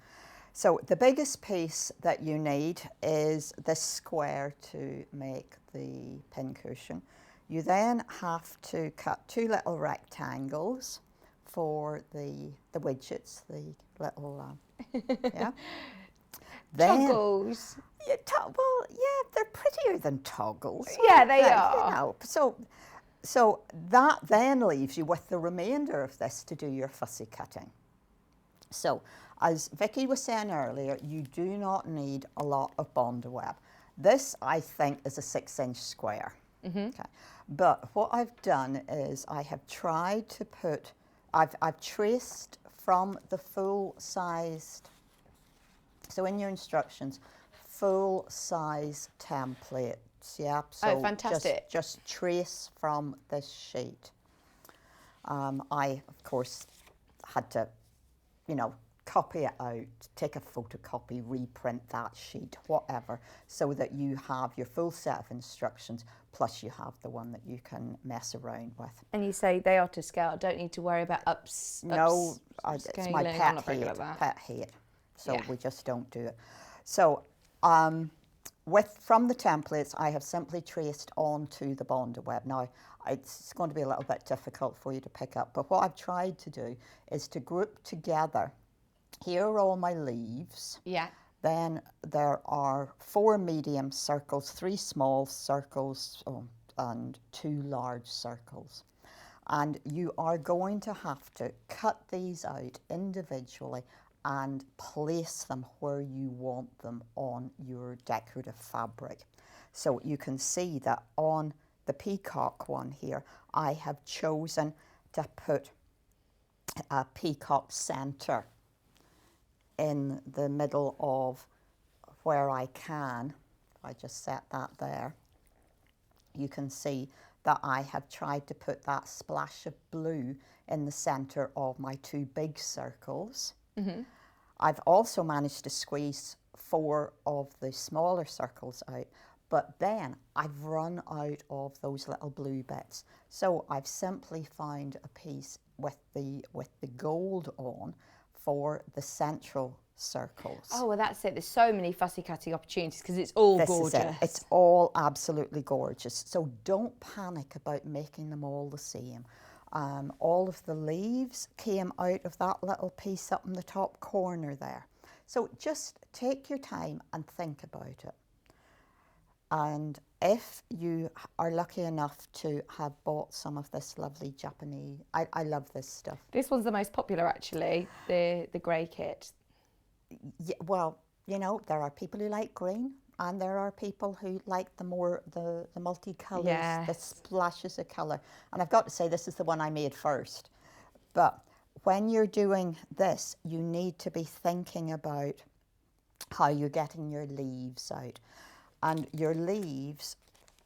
So the biggest piece that you need is this square to make the pin cushion. You then have to cut 2 little rectangles for the widgets, the little, yeah. Toggles. Yeah, well, yeah, they're prettier than toggles. Yeah, they Yeah, are. You know, so that then leaves you with the remainder of this to do your fussy cutting. So, as Vicky was saying earlier, you do not need a lot of Bondo web. This, I think, is a 6-inch square. Okay. But what I've done is I have tried to put, I've traced from the full-sized, so in your instructions, full-size templates, yeah. So fantastic. Just trace from this sheet. I, of course, had to, you know, copy it out, take a photocopy, reprint that sheet, whatever, so that you have your full set of instructions, plus you have the one that you can mess around with. And you say they are to scale. I don't need to worry about No, it's my upscaling. I'm pet not very good hate. at that. Pet hate. So Yeah. we just don't do it. So from the templates, I have simply traced onto the Bondo web. Now, it's going to be a little bit difficult for you to pick up, but what I've tried to do is to group together. Here are all my leaves. Yeah. Then there are 4 medium circles, 3 small circles, and 2 large circles. And you are going to have to cut these out individually and place them where you want them on your decorative fabric. So you can see that on the peacock one here, I have chosen to put a peacock center in the middle of where I can. If I just set that there, you can see that I have tried to put that splash of blue in the center of my 2 big circles. I've also managed to squeeze 4 of the smaller circles out, but then I've run out of those little blue bits. So I've simply found a piece with the gold on for the central circles. Oh, well, that's it. There's so many fussy cutting opportunities because it's all This gorgeous. is it. It's all absolutely gorgeous. So don't panic about making them all the same. All of the leaves came out of that little piece up in the top corner there. So just take your time and think about it. And if you are lucky enough to have bought some of this lovely Japanese, I love this stuff. This one's the most popular, actually, the grey kit. Yeah, well, you know, there are people who like green, and there are people who like the multicolours, Yes. the splashes of colour. And I've got to say, this is the one I made first. But when you're doing this, you need to be thinking about how you're getting your leaves out. And your leaves,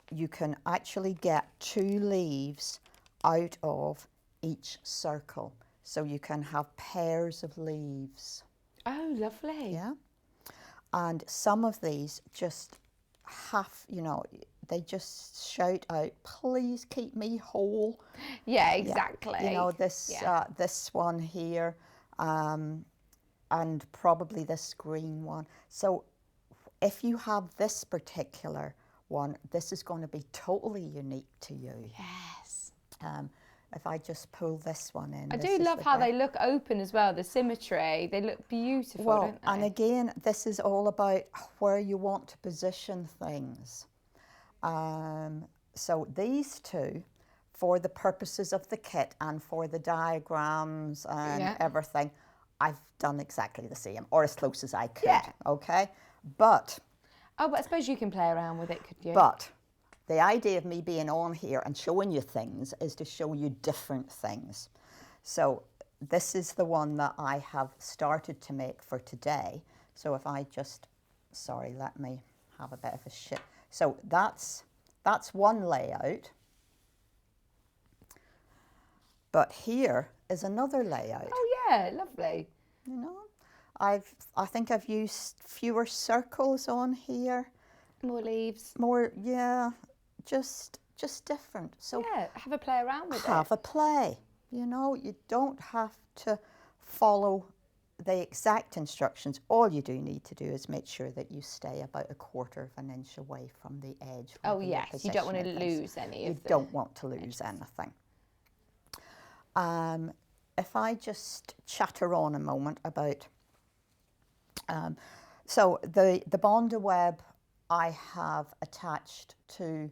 you can actually get 2 leaves out of each circle. So you can have pairs of leaves. Oh, lovely. Yeah. And some of these just have, you know, they just shout out, please keep me whole. Yeah, exactly. You know, this this one here, and probably this green one. So if you have this particular one, this is going to be totally unique to you. Yes. if I just pull this one in. I this do is love the how back. they look open as well, the symmetry. They look beautiful, Well, don't they? and again, this is all about where you want to position things. So these two, for the purposes of the kit and for the diagrams and Yeah. everything, I've done exactly the same, or as close as I could, Yeah. okay? But Oh, but I suppose you can play around with it, could you? But the idea of me being on here and showing you things is to show you different things. So this is the one that I have started to make for today. So if I just, sorry, let me have a bit of a shift. So that's one layout. But here is another layout. Oh yeah, lovely. You know, I think I've used fewer circles on here. More leaves. More, yeah, just different. So Yeah, have a play around with have it. a play. You know, you don't have to follow the exact instructions. All you do need to do is make sure that you stay about 1/4 of an inch away from the edge. Oh whenever you're yes, you don't want to positioning things. lose any You of the... don't want to lose anything. If I just chatter on a moment about, so the Bondo web I have attached to,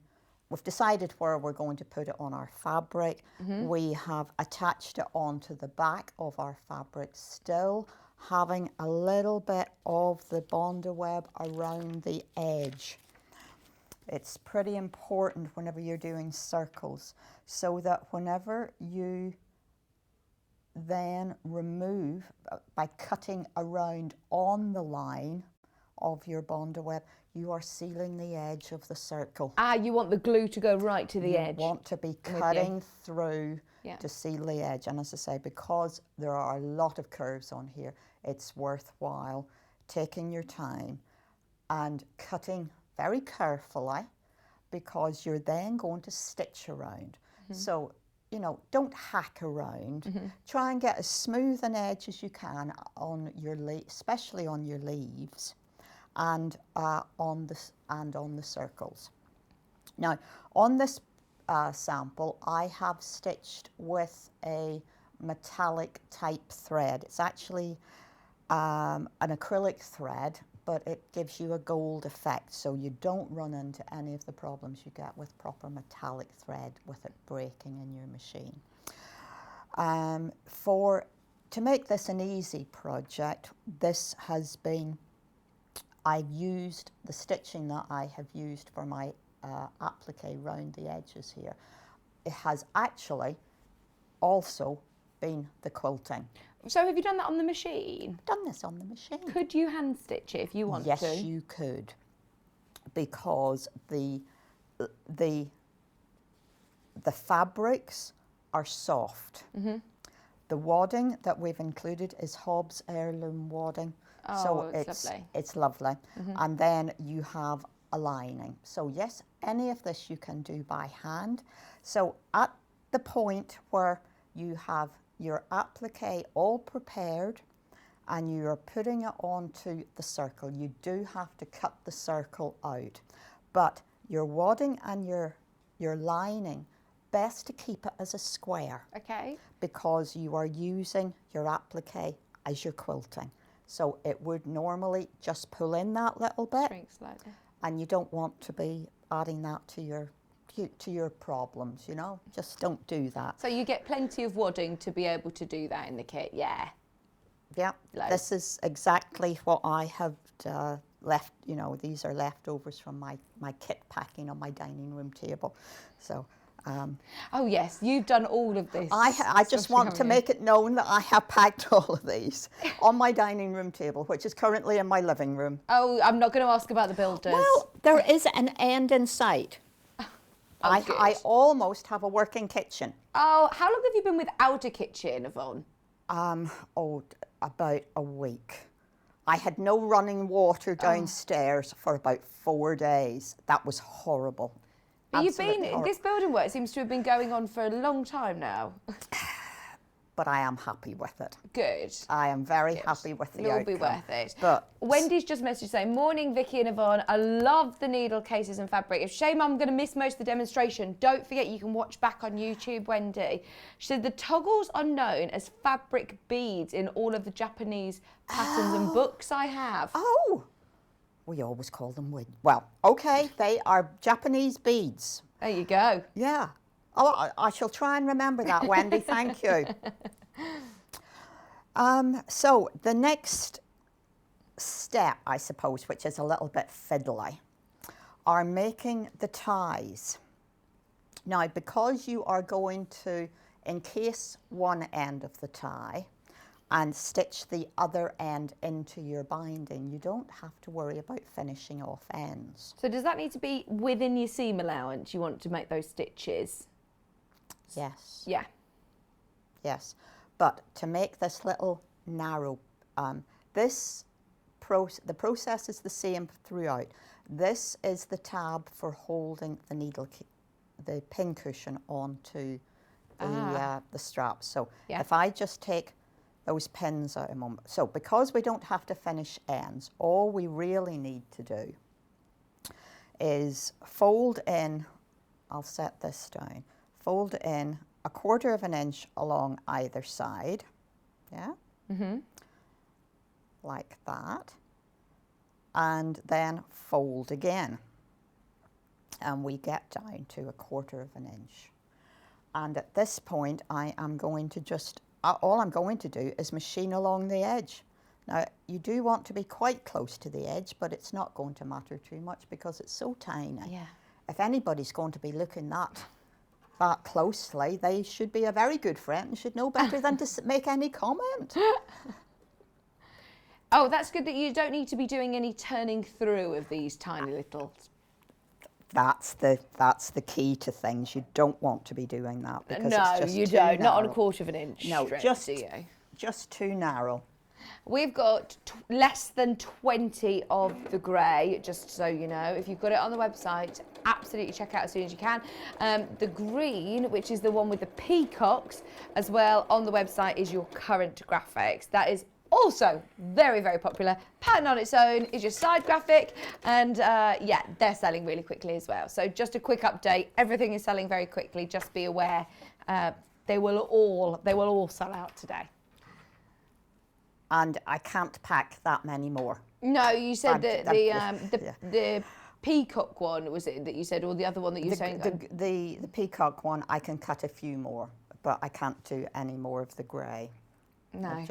we've decided where we're going to put it on our fabric. We have attached it onto the back of our fabric, still having a little bit of the Bondo web around the edge. It's pretty important whenever you're doing circles, so that whenever you then remove by cutting around on the line of your Bondo web, you are sealing the edge of the circle. Ah, you want the glue to go right to the edge. You want to be you. cutting through Yeah. to seal the edge. And as I say, because there are a lot of curves on here, it's worthwhile taking your time and cutting very carefully, because you're then going to stitch around. So, you know, don't hack around. Try and get as smooth an edge as you can on your especially on your leaves, and on the circles. Now, on this sample, I have stitched with a metallic type thread. It's actually an acrylic thread, but it gives you a gold effect, so you don't run into any of the problems you get with proper metallic thread with it breaking in your machine. To make this an easy project, I've used the stitching that I have used for my applique round the edges here. It has actually also been the quilting. So have you done that on the machine? Done this on the machine. Could you hand stitch it if you want to? Yes, you could, because the fabrics are soft. The wadding that we've included is Hobbs heirloom wadding. Oh, so it's lovely. It's lovely. And then you have a lining. So yes, any of this you can do by hand. So at the point where you have your applique all prepared and you are putting it onto the circle, you do have to cut the circle out. But your wadding and your lining, best to keep it as a square. Okay. Because you are using your applique as your quilting. So it would normally just pull in that little bit, Shrink slightly. and you don't want to be adding that to your problems, you know? Just don't do that. So you get plenty of wadding to be able to do that in the kit, yeah. Yeah, Loads. this is exactly what I have left, you know, these are leftovers from my kit packing on my dining room table. So, Oh yes, you've done all of this. I just want to make it known that I have packed all of these on my dining room table, which is currently in my living room. Oh, I'm not going to ask about the builders. Well, there is an end in sight. I good. almost have a working kitchen. Oh, how long have you been without a kitchen, Yvonne? About a week. I had no running water downstairs for about 4 days. That was horrible. But Absolutely horrible. this building work seems to have been going on for a long time now. but I am happy with it. Good. I am very happy with the outcome. It'll be worth it. But Wendy's just messaged saying, morning Vicky and Yvonne, I love the needle cases and fabric. It's a shame I'm going to miss most of the demonstration. Don't forget you can watch back on YouTube, Wendy. She said the toggles are known as fabric beads in all of the Japanese patterns and books I have. Oh, we always call them well, okay, they are Japanese beads. There you go. Yeah. Oh, I shall try and remember that, Wendy. Thank you. So the next step, I suppose, which is a little bit fiddly, are making the ties. Now, because you are going to encase one end of the tie and stitch the other end into your binding, you don't have to worry about finishing off ends. So does that need to be within your seam allowance you want to make those stitches? Yes. Yeah. Yes. But to make this little narrow, the process is the same throughout. This is the tab for holding the needle, the pin cushion onto the strap. So if I just take those pins out a moment. So because we don't have to finish ends, all we really need to do is fold in, I'll set this down, fold in 1/4 of an inch along either side, yeah, like that, and then fold again, and we get down to 1/4 of an inch. And at this point, I am going to just, all I'm going to do is machine along the edge. Now, you do want to be quite close to the edge, but it's not going to matter too much because it's so tiny. Yeah. If anybody's going to be looking that closely, they should be a very good friend and should know better than to make any comment. Oh, that's good that you don't need to be doing any turning through of these tiny little... That's the key to things. You don't want to be doing that because No, it's just you too don't. Not on narrow. 1/4 of an inch No, strip, just do you? just too narrow. We've got less than 20 of the grey, just so you know. If you've got it on the website, absolutely check out as soon as you can. The green, which is the one with the peacocks, as well on the website is your current graphics. That is also very, very popular. Pattern on its own is your side graphic, and yeah, they're selling really quickly as well. So just a quick update, everything is selling very quickly. Just be aware, they will all sell out today. And I can't pack that many more. No, you said that the peacock one, was it that you said, or the other one that you were saying? The peacock one, I can cut a few more, but I can't do any more of the grey. No.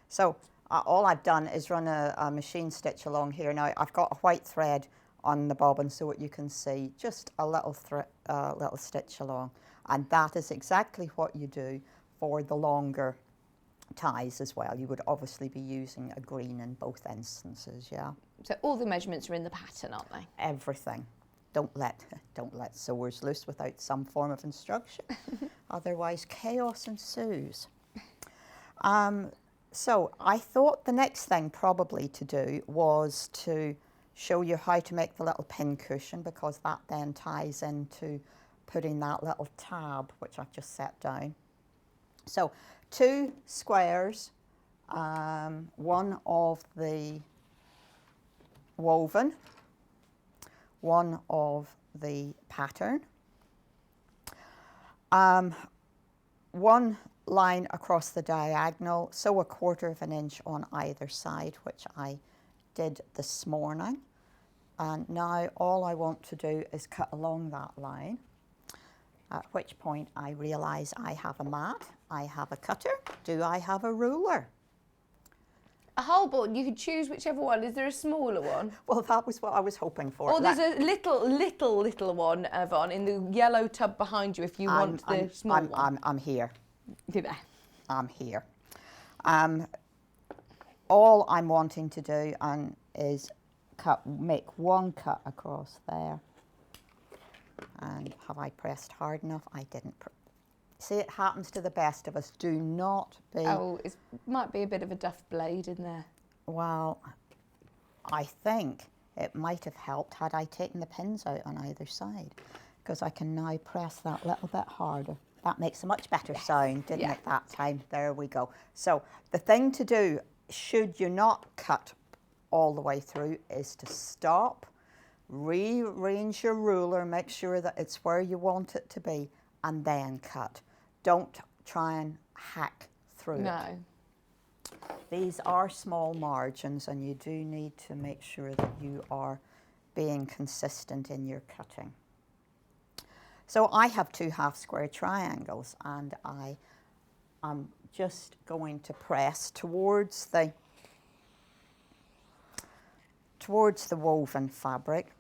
So all I've done is run a machine stitch along here. Now I've got a white thread on the bobbin so what you can see, just a little stitch along. And that is exactly what you do for the longer ties as well. You would obviously be using a green in both instances, yeah. So all the measurements are in the pattern, aren't they? Everything. Don't let sewers loose without some form of instruction. Otherwise chaos ensues. So I thought the next thing probably to do was to show you how to make the little pin cushion, because that then ties into putting that little tab, which I've just set down. So 2 squares, one of the woven, one of the pattern, one line across the diagonal, so 1/4 of an inch on either side, which I did this morning. And now all I want to do is cut along that line, at which point I realise I have a mat, I have a cutter, do I have a ruler? A whole board, you could choose whichever one. Is there a smaller one? Well, that was what I was hoping for. Or there's a little one, Yvonne, in the yellow tub behind you if you want the small one. I'm here. There. I'm here. All I'm wanting to do is make one cut across there. And have I pressed hard enough? I didn't. See, it happens to the best of us. Do not be... Oh, it might be a bit of a duff blade in there. Well, I think it might have helped had I taken the pins out on either side, because I can now press that little bit harder. That makes a much better sound, didn't Yeah. it, that time? There we go. So the thing to do, should you not cut all the way through, is to stop, rearrange your ruler, make sure that it's where you want it to be, and then cut. Don't try and hack through it. No. These are small margins, and you do need to make sure that you are being consistent in your cutting. So I have 2 half square triangles, and I am just going to press towards the woven fabric.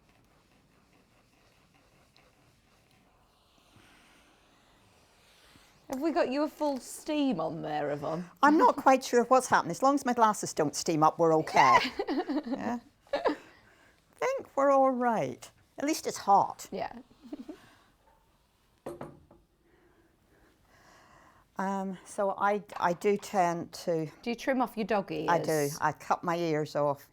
Have we got you a full steam on there, Yvonne? I'm not quite sure what's happening. As long as my glasses don't steam up, we're okay. Yeah. I think we're all right. At least it's hot. Yeah. So I do tend to, Do you trim off your dog ears? I do. I cut my ears off.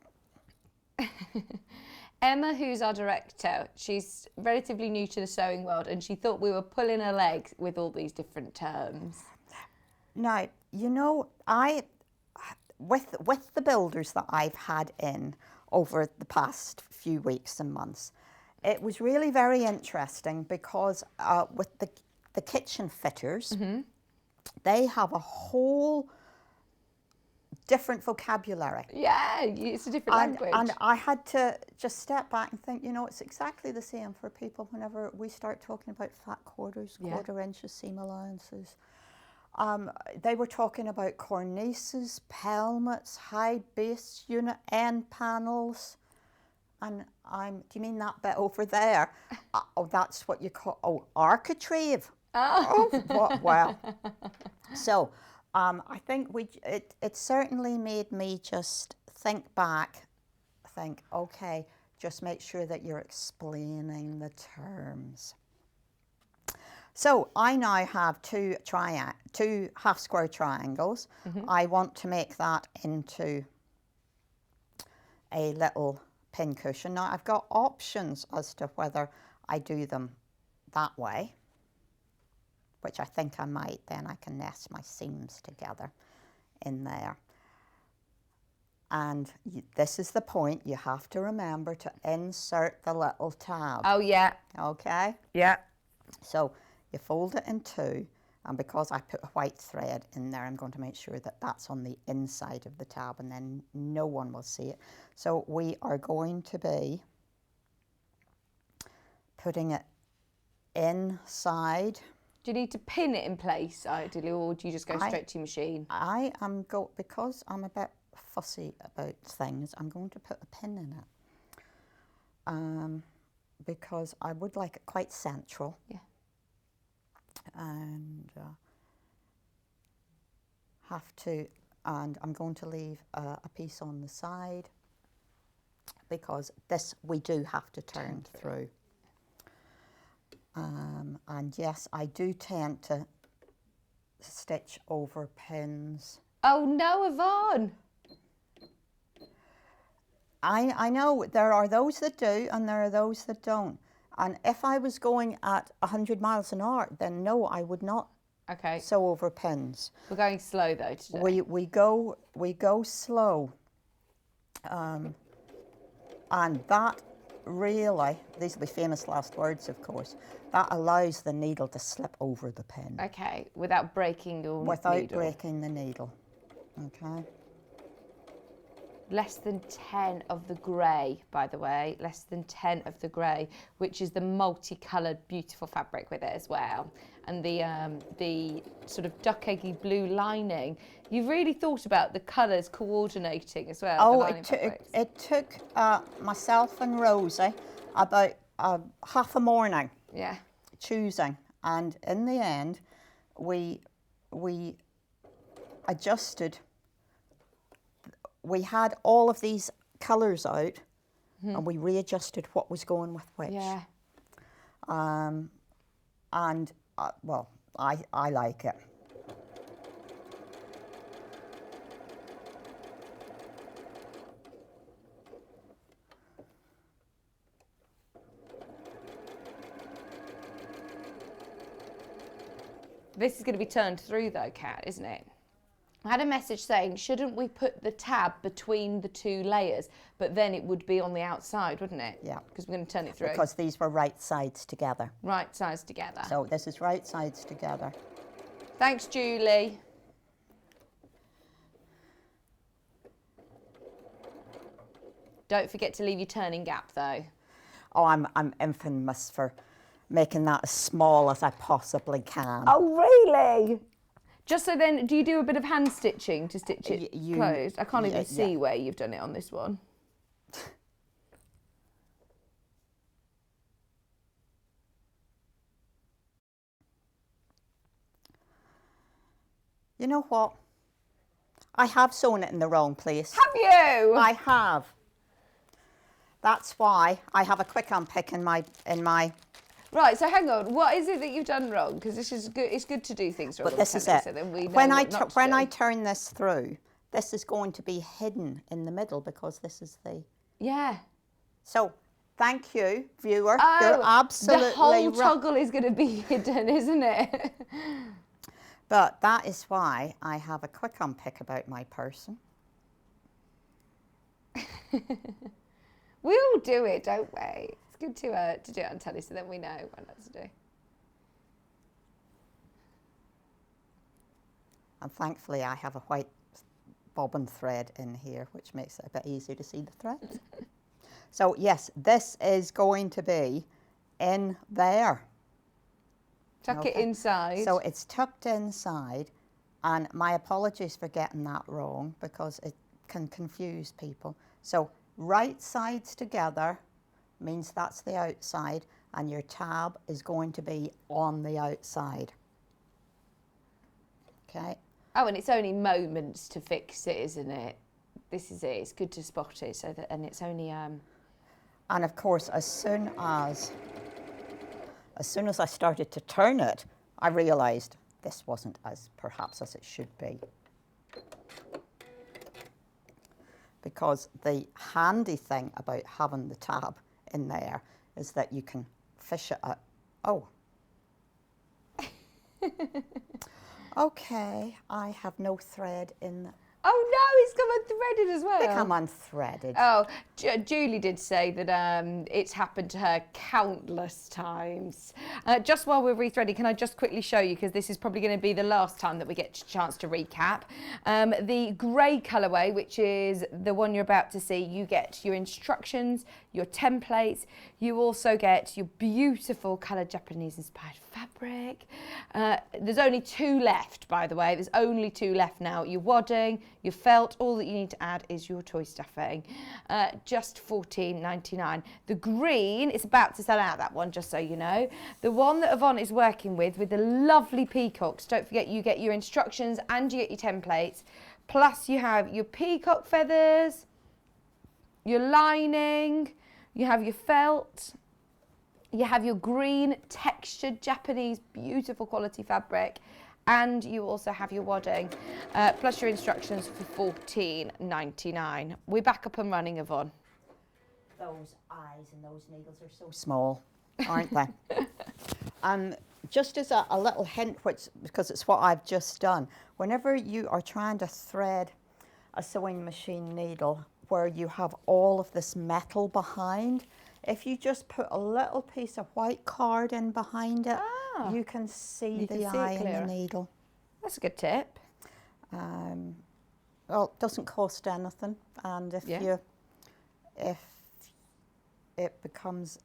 Emma, who's our director, she's relatively new to the sewing world, and she thought we were pulling her leg with all these different terms. Now, you know, with the builders that I've had in over the past few weeks and months, it was really very interesting because with the kitchen fitters, they have a whole different vocabulary. Yeah, it's a different language. And I had to just step back and think, you know, it's exactly the same for people whenever we start talking about fat quarters, quarter inches, seam allowances. They were talking about cornices, pelmets, high base unit, end panels. And do you mean that bit over there? Oh, that's what you call, architrave. Oh, well. So, I think it certainly made me just think back, okay, just make sure that you're explaining the terms. So I now have 2 half square triangles. I want to make that into a little pin cushion. Now I've got options as to whether I do them that way, which I think I might, then I can nest my seams together in there. And this is the point, you have to remember to insert the little tab. Oh, yeah. Okay? Yeah. So you fold it in 2, and because I put a white thread in there, I'm going to make sure that that's on the inside of the tab, and then no one will see it. So we are going to be putting it inside. Do you need to pin it in place, ideally, or do you just go straight to your machine? I am because I'm a bit fussy about things, I'm going to put a pin in it. Because I would like it quite central. Yeah. And I'm going to leave a piece on the side because this we do have to turn through. And yes, I do tend to stitch over pins. Oh no, Yvonne! I know there are those that do and there are those that don't. And if I was going at 100 miles an hour, then no, I would not sew over pins. We're going slow though today. We go slow. And that really, these will be famous last words, of course, that allows the needle to slip over the pin. Okay, without breaking your Without needle. breaking the needle. Okay. Less than 10 of the grey, by the way, less than 10 of the grey, which is the multicoloured beautiful fabric with it as well. And the sort of duck eggy blue lining. You've really thought about the colours coordinating as well. Oh, it took myself and Rosie about half a morning choosing. And in the end, we adjusted. We had all of these colours out and we readjusted what was going with which. Yeah. And, well, I like it. This is going to be turned through though, Kat, isn't it? I had a message saying, shouldn't we put the tab between the 2 layers? But then it would be on the outside, wouldn't it? Yeah. Because we're going to turn it through. Because these were right sides together. Right sides together. So this is right sides together. Thanks, Julie. Don't forget to leave your turning gap though. Oh, I'm infamous for making that as small as I possibly can. Oh, really? Just so then, do you do a bit of hand stitching to stitch it You- closed? I can't even yeah, see yeah. where you've done it on this one. You know what? I have sewn it in the wrong place. Have you? I have. That's why I have a quick unpick in my Right, so hang on. What is it that you've done wrong? Because this is good. It's good to do things wrong. But this is Kelly, it. So then we know When what I turn this through, this is going to be hidden in the middle because this is the. Yeah. So, thank you, viewer. Oh, You're absolutely the whole right. toggle is going to be hidden, isn't it? But that is why I have a quick unpick about my person. We all do it, don't we? It's good to do it on telly, so then we know what not to do. And thankfully, I have a white bobbin thread in here, which makes it a bit easier to see the threads. So yes, this is going to be in there. Tuck it inside. So it's tucked inside, and my apologies for getting that wrong because it can confuse people. So right sides together means that's the outside, and your tab is going to be on the outside. Okay. Oh, and it's only moments to fix it, isn't it? This is it. It's good to spot it, so that, and it's only. And of course, as soon as I started to turn it, I realised this wasn't perhaps as it should be. Because the handy thing about having the tab in there is that you can fish it out. Oh. Okay, I have no thread in the. Oh no, it's come unthreaded as well. They come unthreaded. Oh, Julie did say that it's happened to her countless times. Just while we're rethreading, can I just quickly show you, because this is probably going to be the last time that we get a chance to recap. The grey colourway, which is the one you're about to see, you get your instructions, your templates. You also get your beautiful coloured Japanese-inspired fabric. There's only 2 left, by the way. There's only 2 left now. Your wadding, your felt, all that you need to add is your toy stuffing. Just $14.99. The green, it's about to sell out, that one, just so you know. The one that Yvonne is working with the lovely peacocks. Don't forget, you get your instructions and you get your templates. Plus you have your peacock feathers, your lining, you have your felt, you have your green textured Japanese beautiful quality fabric, and you also have your wadding, plus your instructions for $14.99. We're back up and running, Yvonne. Those eyes and those needles are so small, aren't they? Just as a little hint, because it's what I've just done, whenever you are trying to thread a sewing machine needle where you have all of this metal behind, if you just put a little piece of white card in behind it, you can see the eye in the needle. That's a good tip. Well, it doesn't cost anything, and if it becomes,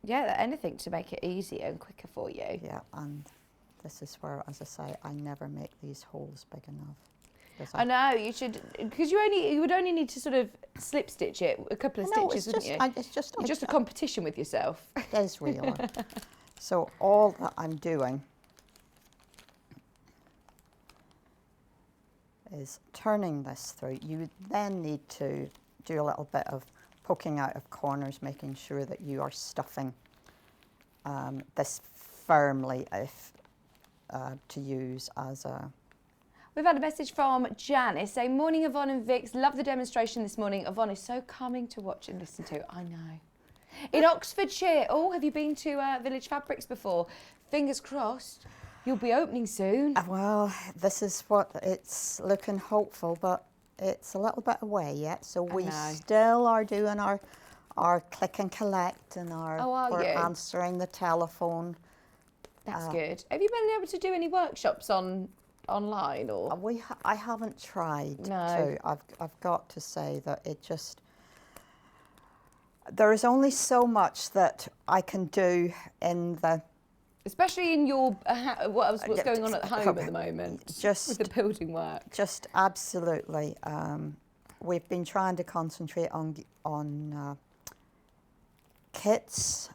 Yeah, anything to make it easier and quicker for you. yeah, and this is where, as I say, I never make these holes big enough. I know, you should, because you would only need to sort of slip stitch it a couple of stitches, wouldn't you? It's just You're just a competition with yourself. It is really. So all that I'm doing is turning this through. You then need to do a little bit of poking out of corners, making sure that you are stuffing this firmly to use as a. We've had a message from Janice saying, morning Yvonne and Vix, love the demonstration this morning. Yvonne is so calming to watch and listen to. I know. In Oxfordshire, have you been to Village Fabrics before? Fingers crossed. You'll be opening soon. Well, this is what it's looking hopeful, but it's a little bit away yet. So we know. still are doing our click and collect and are we're you? answering the telephone. That's good. Have you been able to do any workshops online or? I haven't tried No. to. I've got to say that it just, there is only so much that I can do in the, Especially in your, what's going on at home at the moment, just with the building work. Just absolutely. We've been trying to concentrate on kits,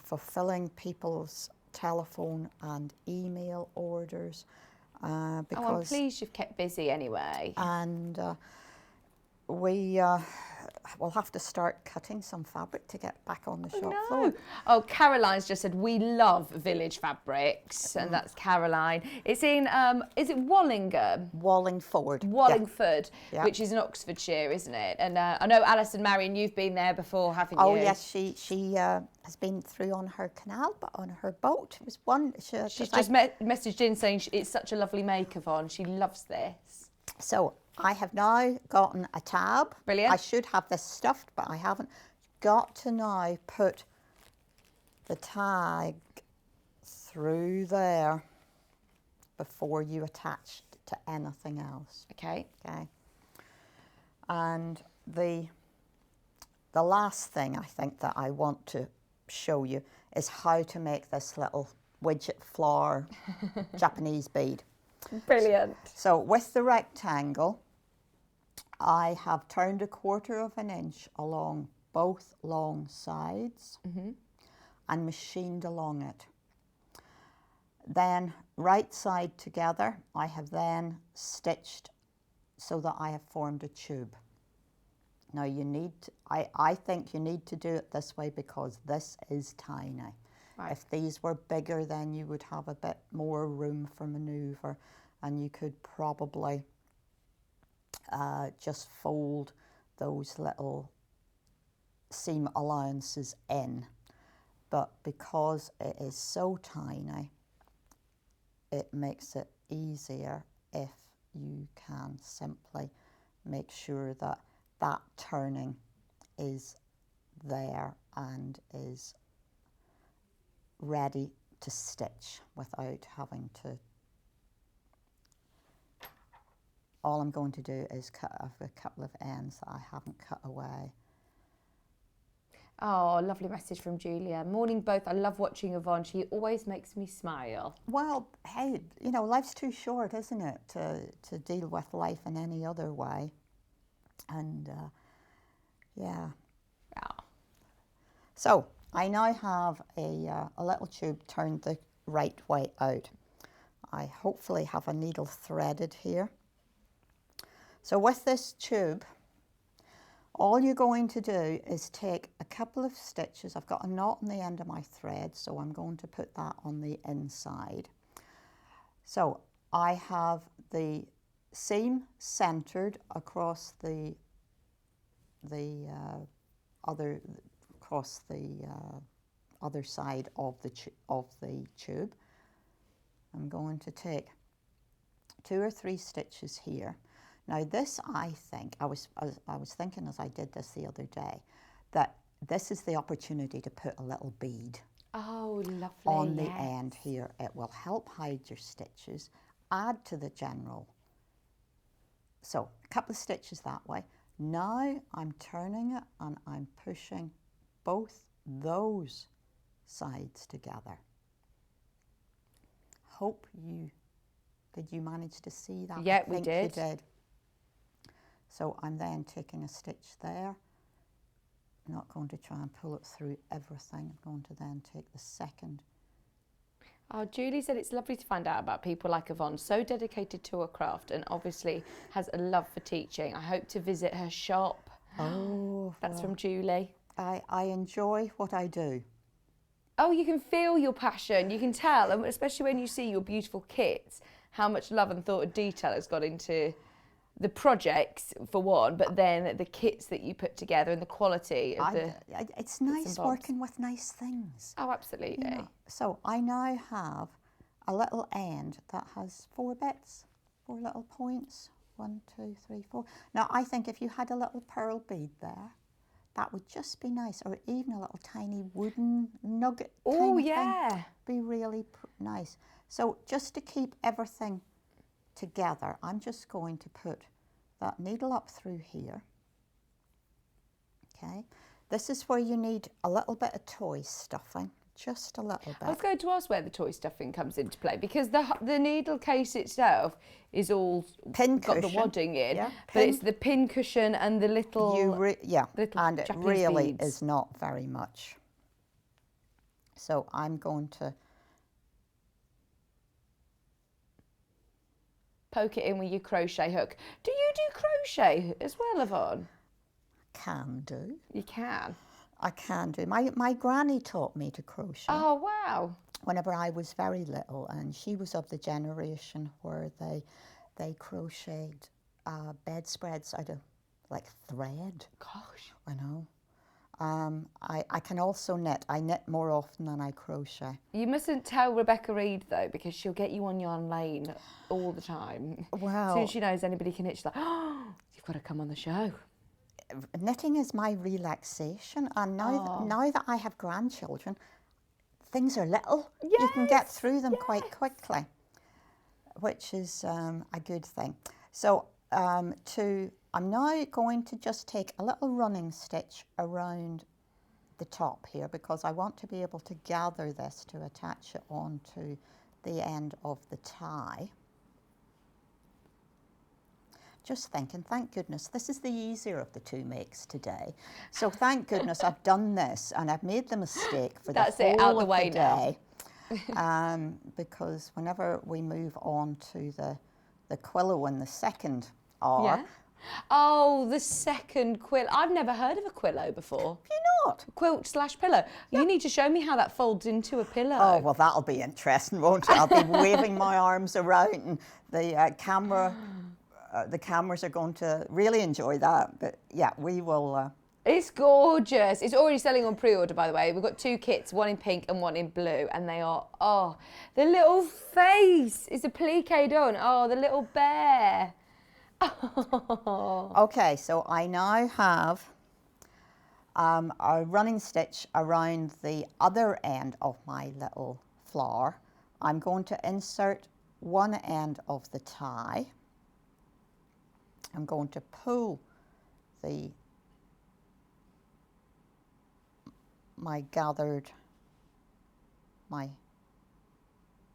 fulfilling people's telephone and email orders. Because, I'm pleased you've kept busy anyway. And we'll have to start cutting some fabric to get back on the shop floor. Oh, Caroline's just said, we love Village Fabrics, and that's Caroline. It's in, is it Wallingham? Wallingford. Wallingford, Yeah. which is in Oxfordshire, isn't it? And I know Alice and Marion, you've been there before, haven't Oh you? yes, she has been through on her canal, but on her boat. It was one. She's just messaged in saying it's such a lovely make, Yvonne. She loves this. So I have now gotten a tab. Brilliant. I should have this stuffed, but I haven't. Got to now put the tag through there before you attach it to anything else. Okay. Okay. And the last thing I think that I want to show you is how to make this little widget flower Japanese bead. Brilliant. So with the rectangle, I have turned 1/4 inch along both long sides and machined along it. Then right side together, I have then stitched so that I have formed a tube. Now you need, I think you need to do it this way because this is tiny. Right. If these were bigger, then you would have a bit more room for manoeuvre, and you could probably just fold those little seam allowances in. But because it is so tiny, it makes it easier if you can simply make sure that that turning is there and is ready to stitch without having to. All I'm going to do is cut off a couple of ends that I haven't cut away. Oh, lovely message from Julia. Morning both. I love watching Yvonne. She always makes me smile. Well, hey, you know, life's too short, isn't it, to deal with life in any other way. And yeah. So I now have a little tube turned the right way out. I hopefully have a needle threaded here. So with this tube, all you're going to do is take a couple of stitches. I've got a knot on the end of my thread, so I'm going to put that on the inside. So I have the seam centered across the other side of the tube. I'm going to take 2 or 3 stitches here. Now this, I think, I was thinking as I did this the other day, that this is the opportunity to put a little bead lovely, on the end here. It will help hide your stitches, add to the general. So a couple of stitches that way. Now I'm turning it and I'm pushing both those sides together. Did you manage to see that? Yeah, I think we did. You did. So I'm then taking a stitch there. I'm not going to try and pull it through everything. I'm going to then take the second. Oh, Julie said it's lovely to find out about people like Yvonne, so dedicated to her craft and obviously has a love for teaching. I hope to visit her shop. Oh, That's from Julie. I enjoy what I do. Oh, you can feel your passion. You can tell, and especially when you see your beautiful kits, how much love and thought and detail has gone into the projects for one, but then the kits that you put together and the quality of it's nice working with nice things. Oh, absolutely. You know? So I now have a little end that has 4 bits, 4 little points. 1, 2, 3, 4. Now I think if you had a little pearl bead there, that would just be nice, or even a little tiny wooden nugget. Oh, thing. yeah. Be really nice. So just to keep everything together, I'm just going to put that needle up through here. Okay, this is where you need a little bit of toy stuffing, just a little bit. I was going to ask where the toy stuffing comes into play, because the needle case itself is all Pin got cushion. the wadding in, Yeah, but it's the pin cushion and the little little and it Japanese really beads. is not very much. So I'm going to poke it in with your crochet hook. Do you do crochet as well, Yvonne? can do. You can. I can do. My granny taught me to crochet Oh, wow. whenever I was very little, and she was of the generation where they crocheted bedspreads out of like thread. Gosh. I know. I can also knit. I knit more often than I crochet. You mustn't tell Rebecca Reid, though, because she'll get you on Yarn Lane all the time. As soon as she knows anybody can knit, she's like, oh, you've got to come on the show. Knitting is my relaxation, and now that I have grandchildren, things are little. You can get through them quite quickly, which is a good thing. So I'm now going to just take a little running stitch around the top here, because I want to be able to gather this to attach it onto the end of the tie. Just thinking, thank goodness, this is the easier of the 2 makes today. So thank goodness I've done this, and I've made the mistake for the whole out the of way the day. Because whenever we move on to the Quillow in the second arc. Yeah. Oh, the second quilt. I've never heard of a Quillow before. You not? Quilt/pillow. You need to show me how that folds into a pillow. Oh, well, that'll be interesting, won't it? I'll be waving my arms around, and the cameras are going to really enjoy that. But yeah, we will. It's gorgeous. It's already selling on pre-order, by the way. We've got 2 kits, one in pink and one in blue, and they are, oh, the little face is a pliqué done. Oh, the little bear. Oh. Okay, so I now have a running stitch around the other end of my little flower. I'm going to insert one end of the tie. I'm going to pull my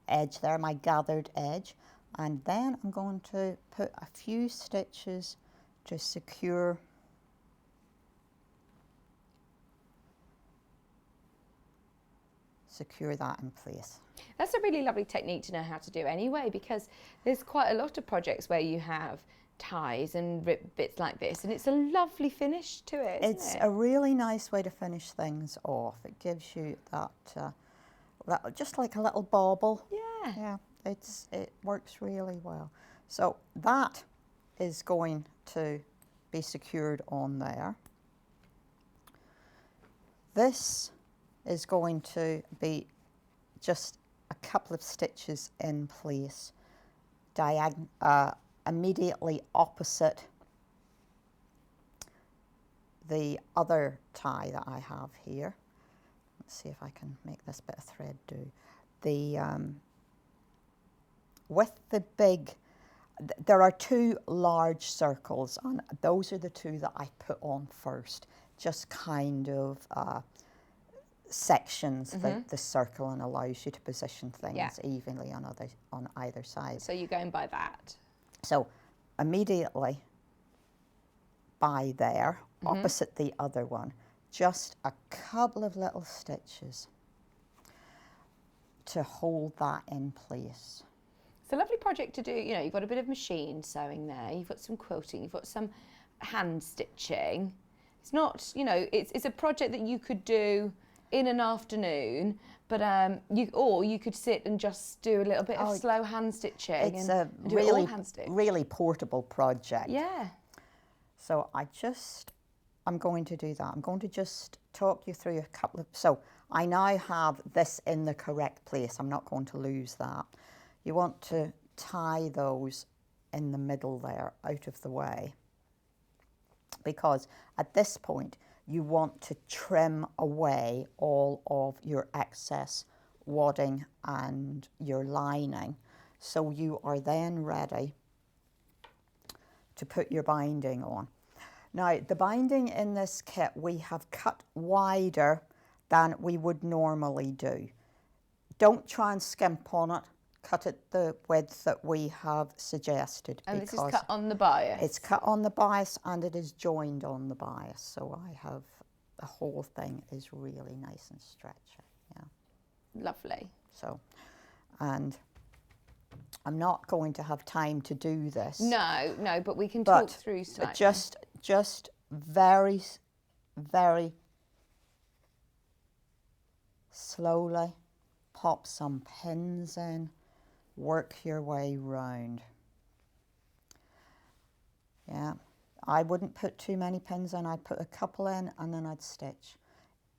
edge there, my gathered edge, and then I'm going to put a few stitches to secure that in place. That's a really lovely technique to know how to do anyway, because there's quite a lot of projects where you have ties and rip bits like this, and it's a lovely finish to it, isn't it? A really nice way to finish things off. It gives you that just like a little bauble. Yeah. Yeah, it works really well. So that is going to be secured on there. This is going to be just a couple of stitches in place, immediately opposite the other tie that I have here. Let's see if I can make this bit of thread do. With the big, there are 2 large circles, and those are the 2 that I put on first, just kind of sections the circle, and allows you to position things evenly on either side. So you're going by that. So immediately by there, opposite the other one, just a couple of little stitches to hold that in place. It's a lovely project to do. You know, you've got a bit of machine sewing there, you've got some quilting, you've got some hand stitching. It's not, you know, it's a project that you could do in an afternoon, But you could sit and just do a little bit of slow hand stitching. It's and a do it all really, hand stitch. really portable project. Yeah. So I'm going to do that. I'm going to just talk you through a couple of, so I now have this in the correct place. I'm not going to lose that. You want to tie those in the middle there, out of the way, because at this point you want to trim away all of your excess wadding and your lining, so you are then ready to put your binding on. Now, the binding in this kit we have cut wider than we would normally do. Don't try and skimp on it. Cut it the width that we have suggested. And this is cut on the bias? It's cut on the bias and it is joined on the bias. So I have, the whole thing is really nice and stretchy. Yeah. Lovely. So, and I'm not going to have time to do this. No, but we can talk through slightly. Just very, very slowly pop some pins in, work your way round. Yeah, I wouldn't put too many pins in. I'd put a couple in and then I'd stitch.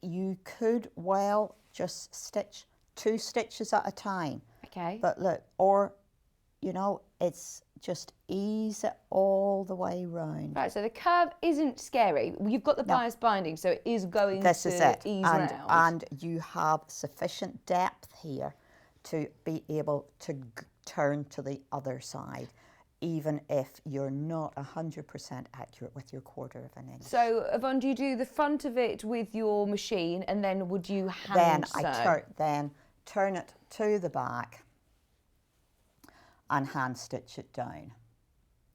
You could well just stitch 2 stitches at a time. Okay. But look, or, you know, it's just ease it all the way round. Right, so the curve isn't scary. You've got the bias binding, so it is going This to is it. ease and, round. And you have sufficient depth here to be able to turn to the other side, even if you're not 100% accurate with your 1/4 of an inch. So, Yvonne, do you do the front of it with your machine, and then would you hand sew? Then turn it to the back and hand stitch it down.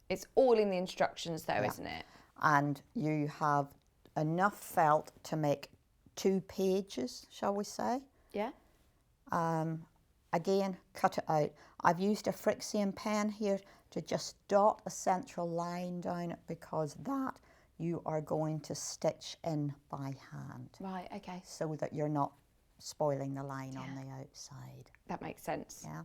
It's all in the instructions though, isn't it? And you have enough felt to make 2 pages, shall we say. Yeah. Again, cut it out. I've used a Frixian pen here to just dot a central line down it, because that you are going to stitch in by hand. Right, okay. So that you're not spoiling the line on the outside. That makes sense. Yeah.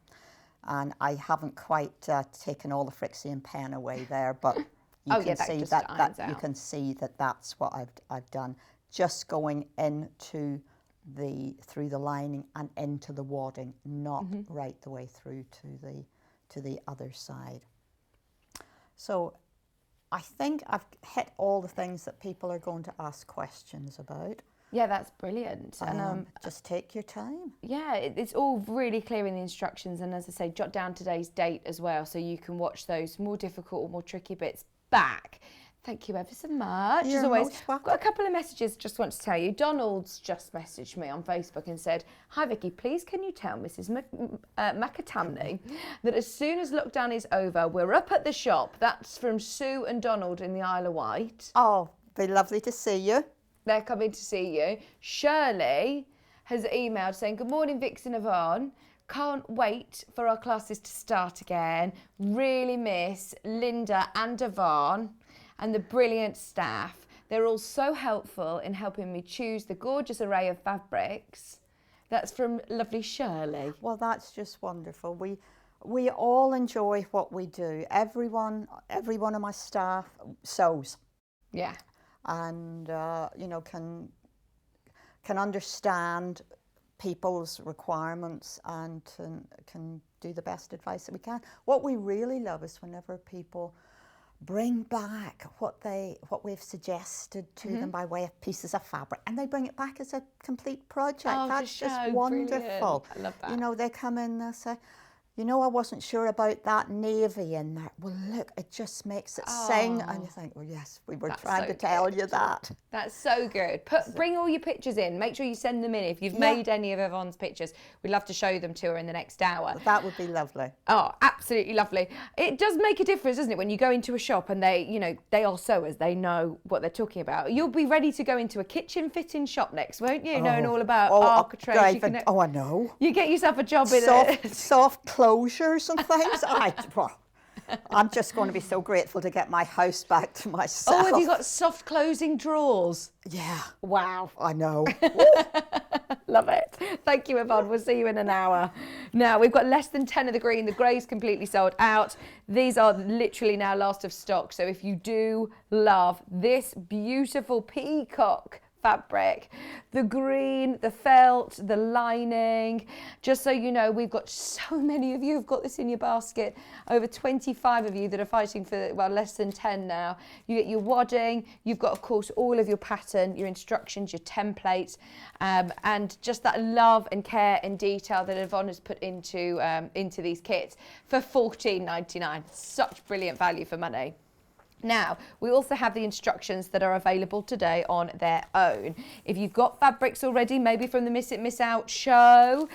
And I haven't quite taken all the Frixian pen away there, but you can that see just that irons you out. can see that that's what I've done. Just going into through the lining and into the wadding, not right the way through to the other side. So I think I've hit all the things that people are going to ask questions about. Yeah, that's brilliant. And just take your time. yeah, it's all really clear in the instructions, and as I say, jot down today's date as well, so you can watch those more difficult or more tricky bits back. Thank you ever so much. You're As always, most welcome. I've got a couple of messages just want to tell you. Donald's just messaged me on Facebook and said, "Hi Vicky, please can you tell Mrs. McAtamney that as soon as lockdown is over, we're up at the shop." That's from Sue and Donald in the Isle of Wight. Oh, be lovely to see you. They're coming to see you. Shirley has emailed saying, "Good morning, Vix and Yvonne. Can't wait for our classes to start again. Really miss Linda and Yvonne and the brilliant staff. They're all so helpful in helping me choose the gorgeous array of fabrics." That's from lovely Shirley. Well, that's just wonderful. We all enjoy what we do. Every one of my staff sews. Yeah. And you know, can understand people's requirements and can do the best advice that we can. What we really love is whenever people bring back what we've suggested to them by way of pieces of fabric, and they bring it back as a complete project. Oh, That's to just show. wonderful. Brilliant. I love that. You know, they come in and they say, "You know, I wasn't sure about that navy in there. Well, look, it just makes it sing." And you think, "Well, yes, we were That's trying so to tell good. you that." That's so good. Bring all your pictures in. Make sure you send them in. If you've made any of Yvonne's pictures, we'd love to show them to her in the next hour. That would be lovely. Oh, absolutely lovely. It does make a difference, doesn't it, when you go into a shop and they are sewers, they know what they're talking about. You'll be ready to go into a kitchen fitting shop next, won't you? Knowing all about architraves. I know. You get yourself a job in Soft closures and things. I'm just going to be so grateful to get my house back to myself. Oh, have you got soft closing drawers? Yeah. Wow. I know. Love it. Thank you, Yvonne. We'll see you in an hour. Now, we've got less than 10 of the green. The grey's completely sold out. These are literally now last of stock. So if you do love this beautiful peacock fabric, the green, the felt, the lining, just so you know, we've got so many of you who've got this in your basket, over 25 of you that are fighting for, well, less than 10 now. You get your wadding, you've got, of course, all of your pattern, your instructions, your templates, and just that love and care and detail that Yvonne has put into these kits for $14.99. Such brilliant value for money. Now, we also have the instructions that are available today on their own. If you've got fabrics already, maybe from the Miss It, Miss Out show,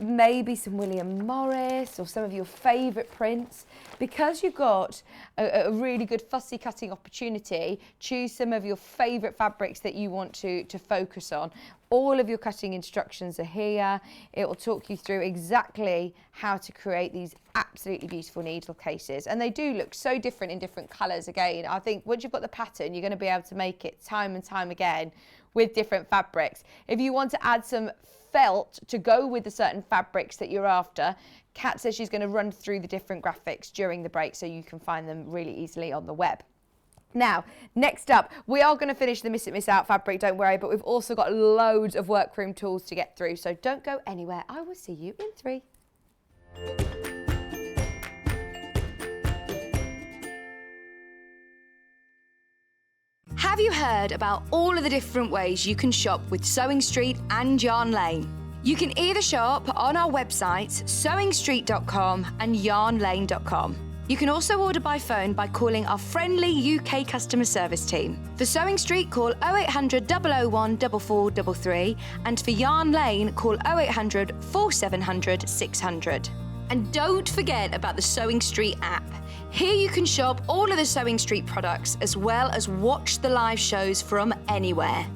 maybe some William Morris or some of your favourite prints, because you've got a really good fussy cutting opportunity, choose some of your favourite fabrics that you want to focus on. All of your cutting instructions are here. It will talk you through exactly how to create these absolutely beautiful needle cases. And they do look so different in different colours. Again, I think once you've got the pattern, you're going to be able to make it time and time again with different fabrics. If you want to add some felt to go with the certain fabrics that you're after, Kat says she's going to run through the different graphics during the break so you can find them really easily on the web. Now, next up, we are going to finish the Miss It, Miss Out fabric, don't worry, but we've also got loads of workroom tools to get through, so don't go anywhere. I will see you in 3. Have you heard about all of the different ways you can shop with Sewing Street and Yarn Lane? You can either shop on our websites, sewingstreet.com and yarnlane.com. You can also order by phone by calling our friendly UK customer service team. For Sewing Street, call 0800 001 4433, and for Yarn Lane, call 0800 4700 600. And don't forget about the Sewing Street app. Here you can shop all of the Sewing Street products as well as watch the live shows from anywhere.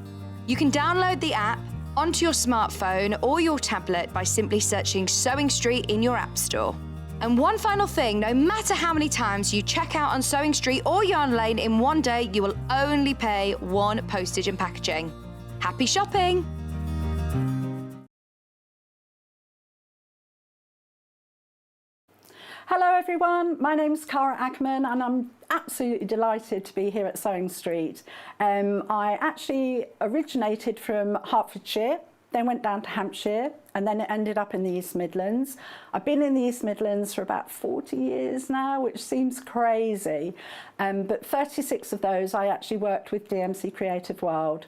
You can download the app onto your smartphone or your tablet by simply searching Sewing Street in your app store. And one final thing, no matter how many times you check out on Sewing Street or Yarn Lane in one day, you will only pay 1 postage and packaging. Happy shopping! Hello everyone, my name's Cara Ackerman and I'm absolutely delighted to be here at Sewing Street. I actually originated from Hertfordshire, then went down to Hampshire, and then it ended up in the East Midlands. I've been in the East Midlands for about 40 years now, which seems crazy, but 36 of those I actually worked with DMC Creative World,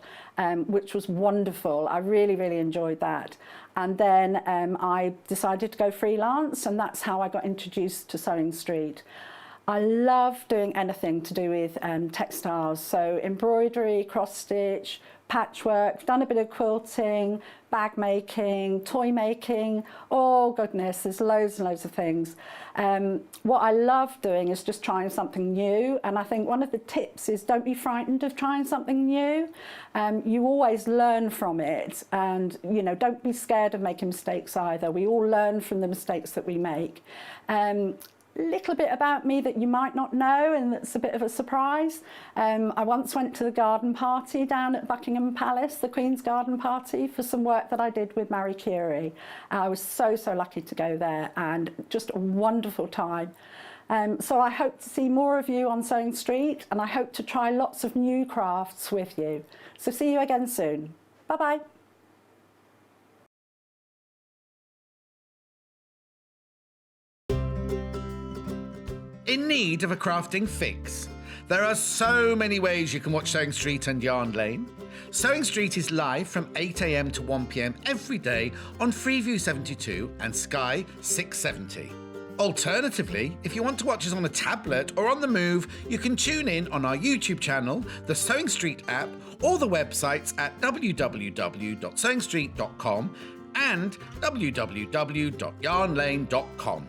which was wonderful. I really, really enjoyed that. And then I decided to go freelance, and that's how I got introduced to Sewing Street. I love doing anything to do with textiles, so embroidery, cross stitch, patchwork, done a bit of quilting, bag making, toy making, oh goodness, there's loads and loads of things. What I love doing is just trying something new, and I think one of the tips is don't be frightened of trying something new. You always learn from it, and you know, don't be scared of making mistakes either. We all learn from the mistakes that we make. Little bit about me that you might not know, and that's a bit of a surprise. I once went to the garden party down at Buckingham Palace, the Queen's garden party, for some work that I did with Marie Curie. I was so lucky to go there, and just a wonderful time. So I hope to see more of you on Sewing Street, and I hope to try lots of new crafts with you. So see you again soon. Bye-bye. In need of a crafting fix? There are so many ways you can watch Sewing Street and Yarn Lane. Sewing Street is live from 8 AM to 1 PM every day on Freeview 72 and Sky 670. Alternatively, if you want to watch us on a tablet or on the move, you can tune in on our YouTube channel, the Sewing Street app, or the websites at www.sewingstreet.com and www.yarnlane.com.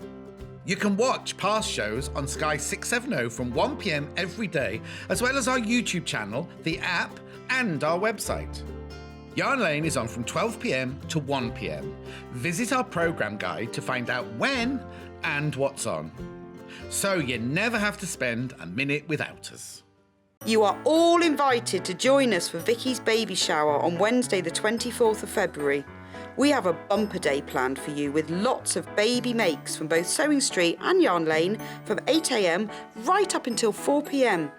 You can watch past shows on Sky 670 from 1 PM every day, as well as our YouTube channel, the app, and our website. Yarn Lane is on from 12 PM to 1 PM. Visit our programme guide to find out when and what's on, so you never have to spend a minute without us. You are all invited to join us for Vicky's baby shower on Wednesday the 24th of February. We have a bumper day planned for you with lots of baby makes from both Sewing Street and Yarn Lane from 8 a.m. right up until 4 p.m.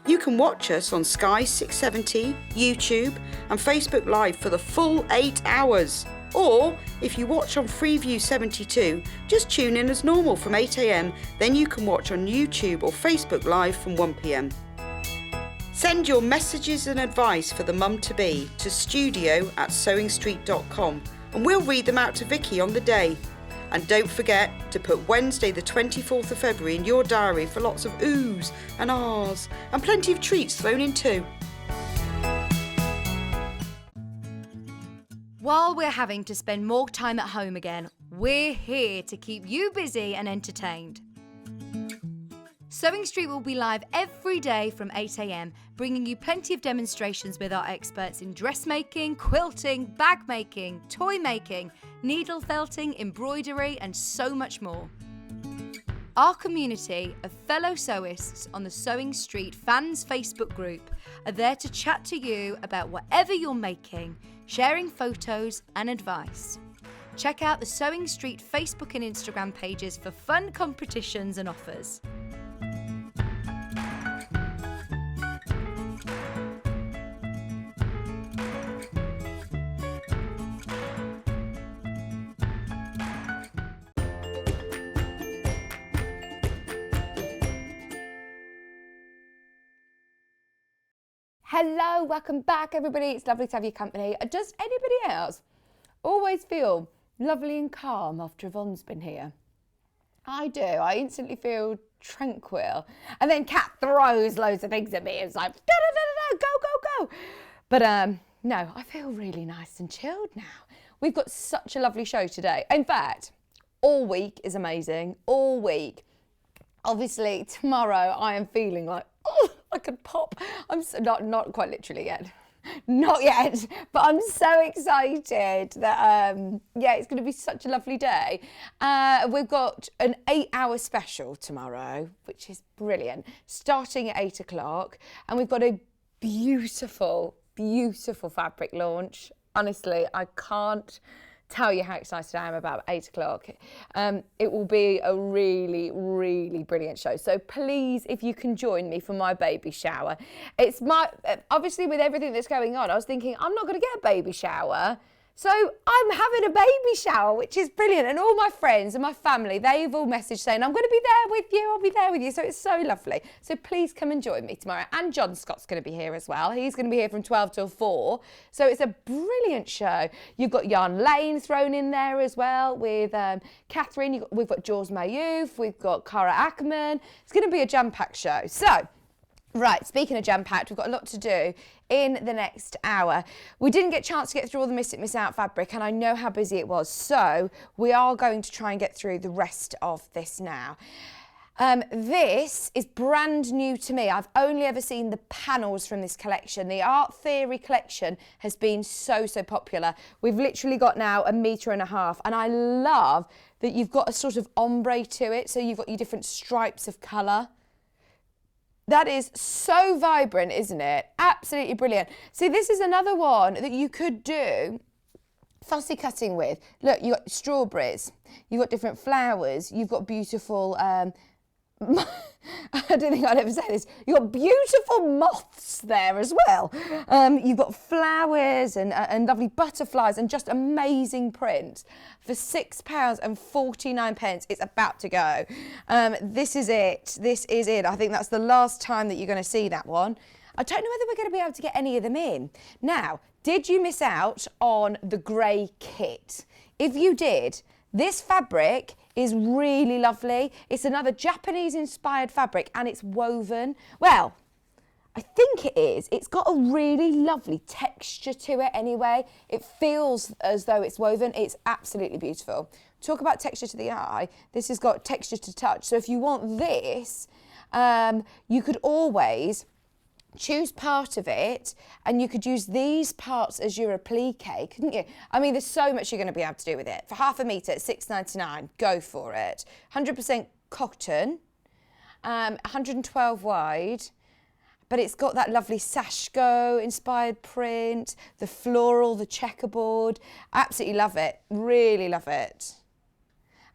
You can watch us on Sky 670, YouTube and Facebook Live for the full 8 hours. Or, if you watch on Freeview 72, just tune in as normal from 8 a.m, then you can watch on YouTube or Facebook Live from 1 p.m. Send your messages and advice for the mum-to-be to studio@sewingstreet.com and we'll read them out to Vicky on the day. And don't forget to put Wednesday the 24th of February in your diary for lots of oohs and ahs and plenty of treats thrown in too. While we're having to spend more time at home again, we're here to keep you busy and entertained. Sewing Street will be live every day from 8 a.m, bringing you plenty of demonstrations with our experts in dressmaking, quilting, bag making, toy making, needle felting, embroidery and so much more. Our community of fellow sewists on the Sewing Street fans Facebook group are there to chat to you about whatever you're making, sharing photos and advice. Check out the Sewing Street Facebook and Instagram pages for fun competitions and offers. Hello, welcome back everybody. It's lovely to have your company. Does anybody else always feel lovely and calm after Yvonne's been here? I do. I instantly feel tranquil. And then Kat throws loads of things at me. It's like, go, go, go. But no, I feel really nice and chilled now. We've got such a lovely show today. In fact, all week is amazing. All week. Obviously, tomorrow I am feeling like, oh, I could pop. I'm so, not quite literally yet. Not yet, but I'm so excited that, yeah, it's going to be such a lovely day. We've got an 8-hour special tomorrow, which is brilliant, starting at 8 o'clock. And we've got a beautiful, beautiful fabric launch. Honestly, I can't tell you how excited I am about 8 o'clock. It will be a really, really brilliant show. So please, if you can join me for my baby shower. It's my, obviously with everything that's going on, I was thinking, I'm not going to get a baby shower. So I'm having a baby shower, which is brilliant. And all my friends and my family, they've all messaged saying, I'm going to be there with you, I'll be there with you. So it's so lovely. So please come and join me tomorrow. And John Scott's going to be here as well. He's going to be here from 12 till 4. So it's a brilliant show. You've got Yarn Lane thrown in there as well with Catherine. We've got Jules Mayouf. We've got Cara Ackerman. It's going to be a jam-packed show. So, right, speaking of jam-packed, we've got a lot to do in the next hour. We didn't get a chance to get through all the Miss It, Miss Out fabric, and I know how busy it was, so we are going to try and get through the rest of this now. This is brand new to me. I've only ever seen the panels from this collection. The Art Theory collection has been so popular. We've literally got now 1.5 meters, and I love that you've got a sort of ombre to it, so you've got your different stripes of colour. That is so vibrant, isn't it? Absolutely brilliant. See, this is another one that you could do fussy cutting with. Look, you've got strawberries, you've got different flowers, you've got beautiful, I don't think I'd ever say this, you've got beautiful moths there as well. You've got flowers and lovely butterflies and just amazing prints. For £6.49, it's about to go. This is it. This is it. I think that's the last time that you're going to see that one. I don't know whether we're going to be able to get any of them in. Now, did you miss out on the grey kit? If you did, this fabric is really lovely. It's another Japanese-inspired fabric and it's woven. Well, I think it is. It's got a really lovely texture to it anyway. It feels as though it's woven. It's absolutely beautiful. Talk about texture to the eye. This has got texture to touch. So if you want this, you could always choose part of it and you could use these parts as your applique, couldn't you? I mean, there's so much you're going to be able to do with it. For 1/2 metre at £6.99, go for it. 100% cotton. 112 wide. But it's got that lovely Sashko inspired print, the floral, the checkerboard. Absolutely love it, really love it.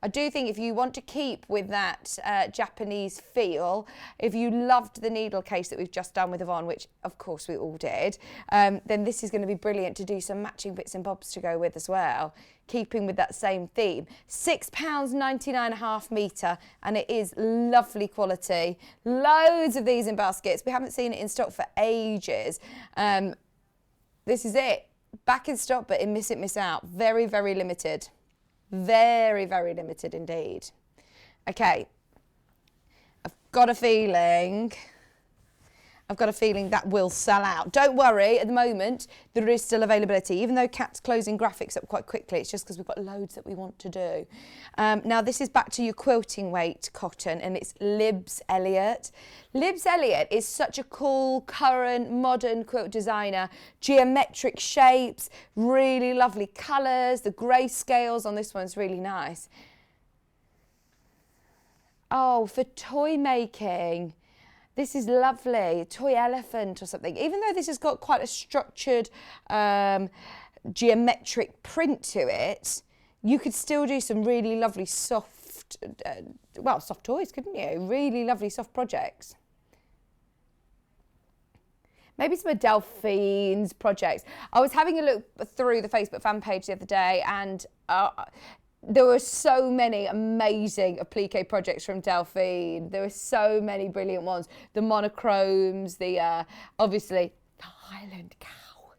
I do think if you want to keep with that Japanese feel, if you loved the needle case that we've just done with Yvonne, which of course we all did, then this is going to be brilliant to do some matching bits and bobs to go with as well, keeping with that same theme. £6.99.5 metre, and it is lovely quality. Loads of these in baskets. We haven't seen it in stock for ages. This is it. Back in stock, but in Miss It, Miss Out. Very, very limited. Very, very limited indeed. Okay, I've got a feeling that will sell out. Don't worry, at the moment, there is still availability. Even though Kat's closing graphics up quite quickly, it's just because we've got loads that we want to do. Now, this is back to your quilting weight cotton, and it's Libs Elliott. Libs Elliott is such a cool, current, modern quilt designer. Geometric shapes, really lovely colours. The grey scales on this one's really nice. Oh, for toy making. This is lovely, toy elephant or something. Even though this has got quite a structured geometric print to it, you could still do some really lovely soft, soft toys, couldn't you? Really lovely soft projects. Maybe some of Delphine's projects. I was having a look through the Facebook fan page the other day, and there were so many amazing applique projects from Delphine. There were so many brilliant ones. The monochromes, the obviously the Highland cow,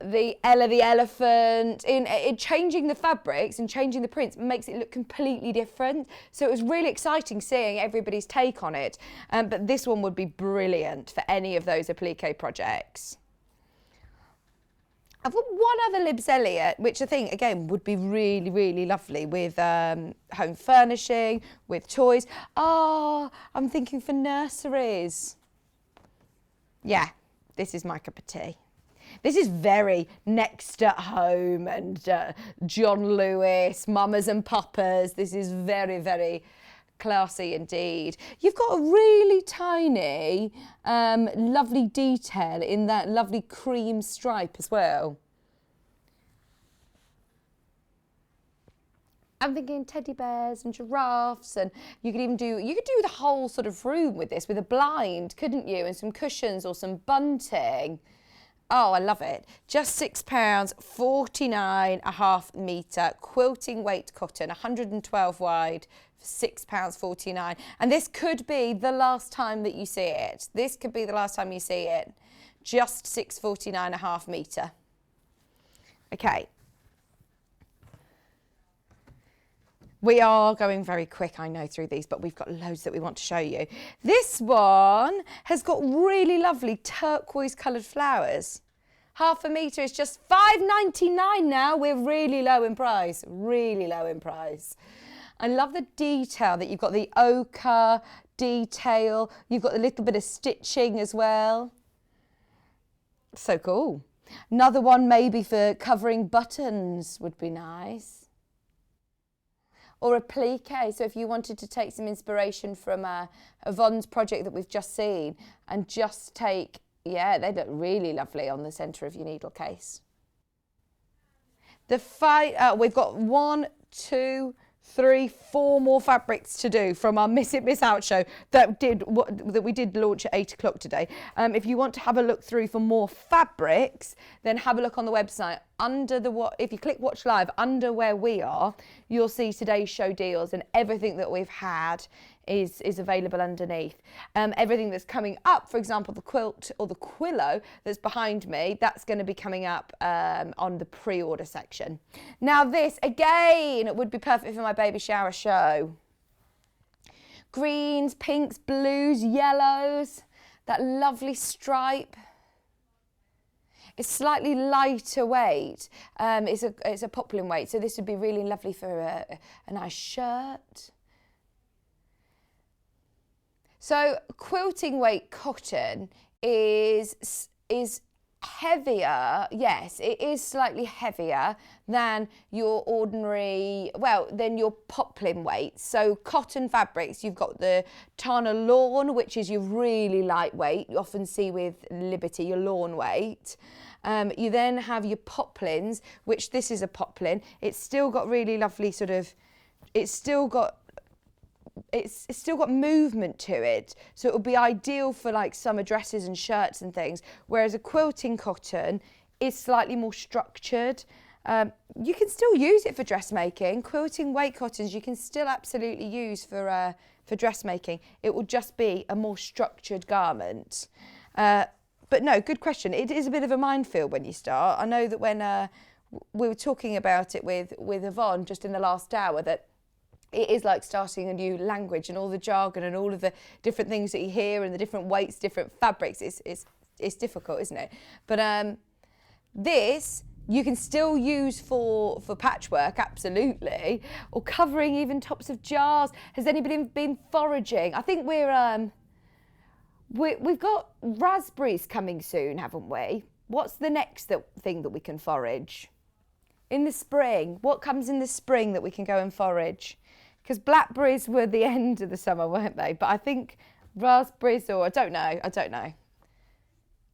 the Ella the elephant. In changing the fabrics and changing the prints makes it look completely different. So it was really exciting seeing everybody's take on it. But this one would be brilliant for any of those applique projects. I've got one other Libs Elliott, which I think, again, would be really, really lovely with home furnishing, with toys. Oh, I'm thinking for nurseries. Yeah, this is my cup of tea. This is very Next at Home and John Lewis, Mamas and Papas. This is very, very classy indeed. You've got a really tiny, lovely detail in that lovely cream stripe as well. I'm thinking teddy bears and giraffes, and you could do the whole sort of room with this, with a blind, couldn't you? And some cushions or some bunting. Oh, I love it. Just £6.49.5 metre, quilting weight cotton, 112 wide, for £6.49. And this could be the last time that you see it. This could be the last time you see it. Just £6.49.5 metre. Okay. We are going very quick, I know, through these, but we've got loads that we want to show you. This one has got really lovely turquoise coloured flowers. Half a metre is just £5.99 now. We're really low in price, really low in price. I love the detail that you've got, the ochre detail. You've got a little bit of stitching as well. So cool. Another one maybe for covering buttons would be nice. Or applique, so if you wanted to take some inspiration from Yvonne's project that we've just seen and just take, yeah, they look really lovely on the centre of your needle case. We've got 1, 2, 3, 4 more fabrics to do from our Miss It, Miss Out show that we did launch at 8 o'clock today. If you want to have a look through for more fabrics, then have a look on the website. If you click Watch Live, under where we are, you'll see today's show deals, and everything that we've had is available underneath. Everything that's coming up, for example, the quilt or the Quillow that's behind me, that's going to be coming up on the pre-order section. Now this, again, would be perfect for my baby shower show. Greens, pinks, blues, yellows, that lovely stripe. It's slightly lighter weight. It's a poplin weight, so this would be really lovely for a nice shirt. So quilting weight cotton is heavier, yes, it is slightly heavier than your ordinary, well, than your poplin weights. So cotton fabrics, you've got the Tana lawn, which is your really lightweight. You often see with Liberty, your lawn weight. You then have your poplins, which this is a poplin. It's still got really lovely sort of, it's still got movement to it, so it would be ideal for like summer dresses and shirts and things, whereas a quilting cotton is slightly more structured. You can still use it for dressmaking. Quilting weight cottons you can still absolutely use for dressmaking. It will just be a more structured garment. But no, good question. It is a bit of a minefield when you start. I know that when we were talking about it with Yvonne just in the last hour, that it is like starting a new language, and all the jargon and all of the different things that you hear and the different weights, different fabrics. It's difficult, isn't it? But this you can still use for patchwork, absolutely, or covering even tops of jars. Has anybody been foraging? I think we've got raspberries coming soon, haven't we? What's the next thing that we can forage? In the spring, what comes in the spring that we can go and forage? Because blackberries were the end of the summer, weren't they? But I think raspberries, or I don't know.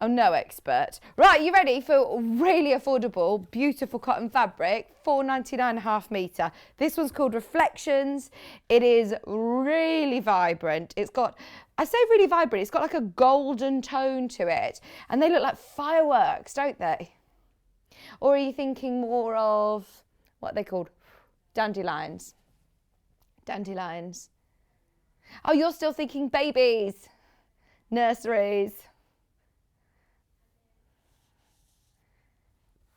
I'm no expert. Right, you ready for really affordable, beautiful cotton fabric? £4.99 a half metre. This one's called Reflections. It is really vibrant. It's got, I say really vibrant, it's got like a golden tone to it. And they look like fireworks, don't they? Or are you thinking more of, what are they called? Dandelions. Dandelions. Oh, you're still thinking babies, nurseries.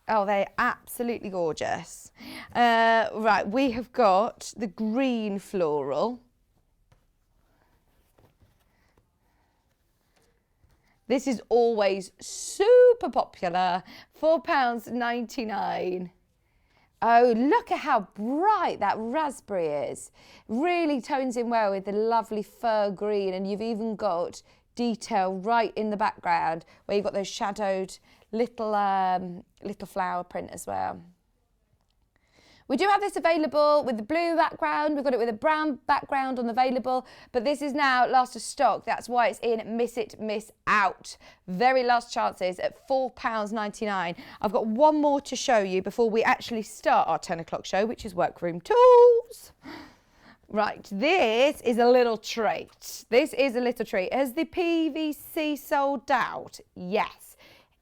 Oh, they're absolutely gorgeous. Right, we have got the green floral. This is always super popular, £4.99. Oh, look at how bright that raspberry is. Really tones in well with the lovely fir green, and you've even got detail right in the background where you've got those shadowed little flower print as well. We do have this available with the blue background. We've got it with a brown background on the available, but this is now last of stock. That's why it's in Miss It, Miss Out. Very last chances at £4.99. I've got one more to show you before we actually start our 10 o'clock show, which is Workroom Tools. Right, this is a little treat. This is a little treat. Has the PVC sold out? Yes.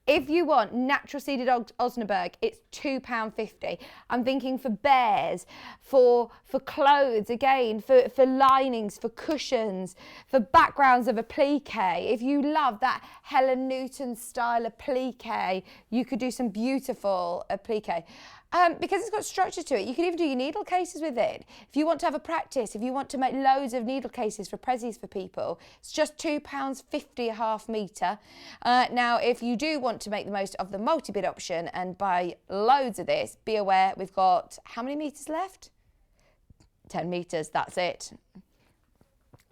If you want natural seeded Osnaburg, it's £2.50. I'm thinking for bears, for clothes, again, for linings, for cushions, for backgrounds of applique. If you love that Helen Newton style applique, you could do some beautiful applique. Because it's got structure to it. You can even do your needle cases with it. If you want to have a practice, if you want to make loads of needle cases for prezzies for people, it's just £2.50 a half metre. Now, if you do want to make the most of the multi-bid option and buy loads of this, be aware we've got how many metres left? 10 metres, that's it.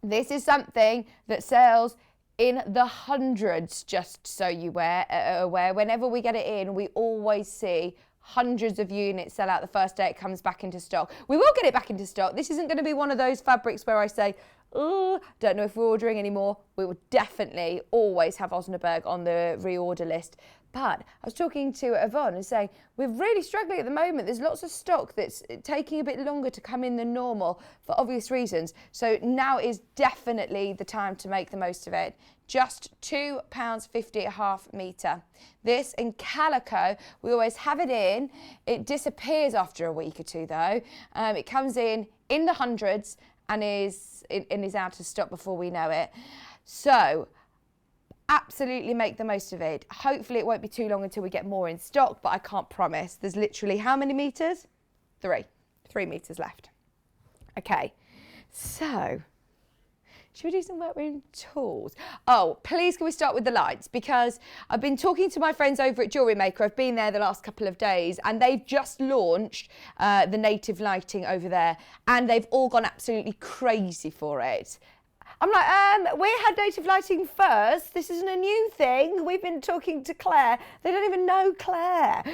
This is something that sells in the hundreds, just so you are aware. Whenever we get it in, we always see hundreds of units sell out the first day it comes back into stock. We will get it back into stock. This isn't going to be one of those fabrics where I say, oh, don't know if we're ordering anymore. We will definitely always have Osnaburg on the reorder list. But I was talking to Yvonne and saying, we're really struggling at the moment. There's lots of stock that's taking a bit longer to come in than normal for obvious reasons. So now is definitely the time to make the most of it. Just £2.50 a half metre. This in calico, we always have it in. It disappears after a week or two though. It comes in the hundreds and is out of stock before we know it. So absolutely make the most of it. Hopefully it won't be too long until we get more in stock, but I can't promise. There's literally how many metres? 3 metres left. Okay, so should we do some workroom tools? Oh, please can we start with the lights? Because I've been talking to my friends over at Jewellery Maker. I've been there the last couple of days and they've just launched the native lighting over there and they've all gone absolutely crazy for it. I'm like, we had native lighting first. This isn't a new thing. We've been talking to Claire. They don't even know Claire.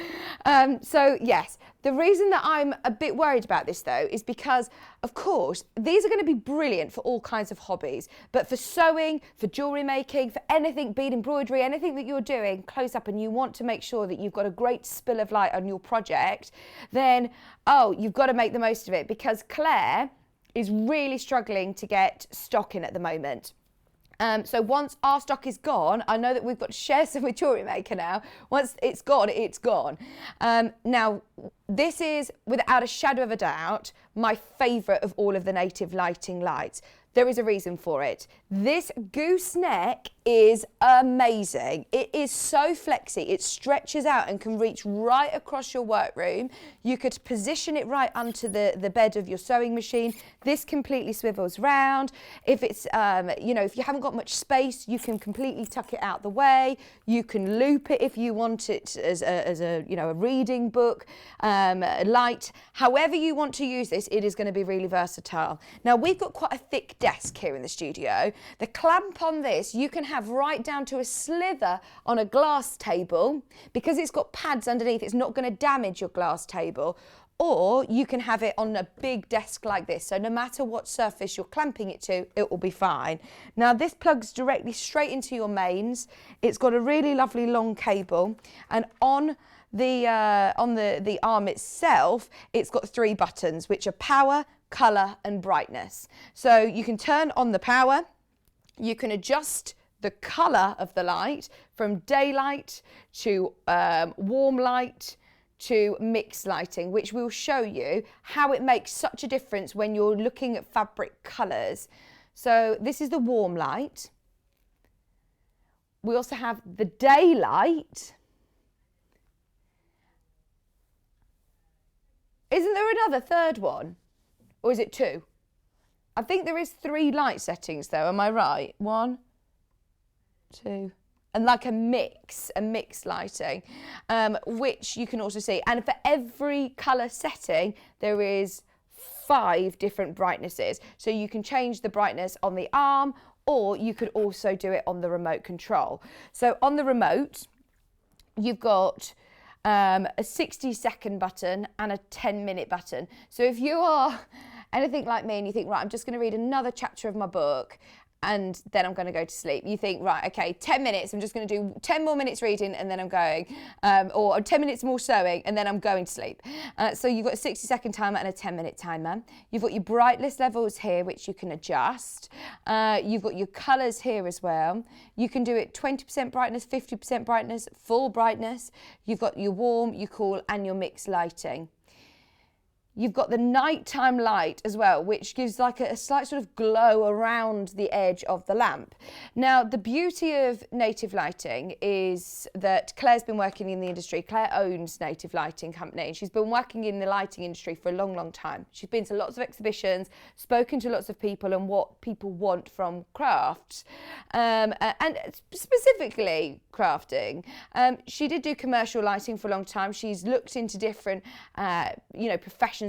So yes, the reason that I'm a bit worried about this though is because, of course, these are going to be brilliant for all kinds of hobbies, but for sewing, for jewellery making, for anything, bead embroidery, anything that you're doing close up and you want to make sure that you've got a great spill of light on your project, then, you've got to make the most of it, because Claire is really struggling to get stock in at the moment. So once our stock is gone, I know that we've got to share some with Jewellery Maker now. Once it's gone, it's gone. Now, this is, without a shadow of a doubt, my favourite of all of the native lighting lights. There is a reason for it. This gooseneck is amazing. It is so flexy. It stretches out and can reach right across your workroom. You could position it right onto the bed of your sewing machine. This completely swivels round. If it's, if you haven't got much space, you can completely tuck it out the way. You can loop it if you want it as a reading book, light. However you want to use this, it is going to be really versatile. Now, we've got quite a thick desk here in the studio. The clamp on this, you can have right down to a slither on a glass table. Because it's got pads underneath, it's not going to damage your glass table. Or you can have it on a big desk like this. So no matter what surface you're clamping it to, it will be fine. Now, this plugs directly straight into your mains. It's got a really lovely long cable, and on the arm itself, it's got 3 buttons, which are power, colour and brightness. So you can turn on the power, you can adjust the colour of the light from daylight to warm light to mixed lighting, which will show you how it makes such a difference when you're looking at fabric colours. So this is the warm light. We also have the daylight. Isn't there another third one? Or is it 2? I think there is 3 light settings though, am I right? 1, 2, and like a mixed lighting, which you can also see. And for every colour setting, there is 5 different brightnesses. So you can change the brightness on the arm, or you could also do it on the remote control. So on the remote, you've got a 60-second button and a 10-minute button. So if you are anything like me and you think, right, I'm just going to read another chapter of my book and then I'm going to go to sleep. You think, right, okay, 10 minutes, I'm just going to do 10 more minutes reading and then I'm going, or 10 minutes more sewing and then I'm going to sleep. So you've got a 60-second timer and a 10-minute timer. You've got your brightness levels here, which you can adjust. You've got your colours here as well. You can do it 20% brightness, 50% brightness, full brightness. You've got your warm, your cool and your mixed lighting. You've got the nighttime light as well, which gives like a slight sort of glow around the edge of the lamp. Now, the beauty of native lighting is that Claire's been working in the industry. Claire owns Native Lighting Company. She's been working in the lighting industry for a long, long time. She's been to lots of exhibitions, spoken to lots of people and what people want from crafts, and specifically crafting. She did do commercial lighting for a long time. She's looked into different, professions,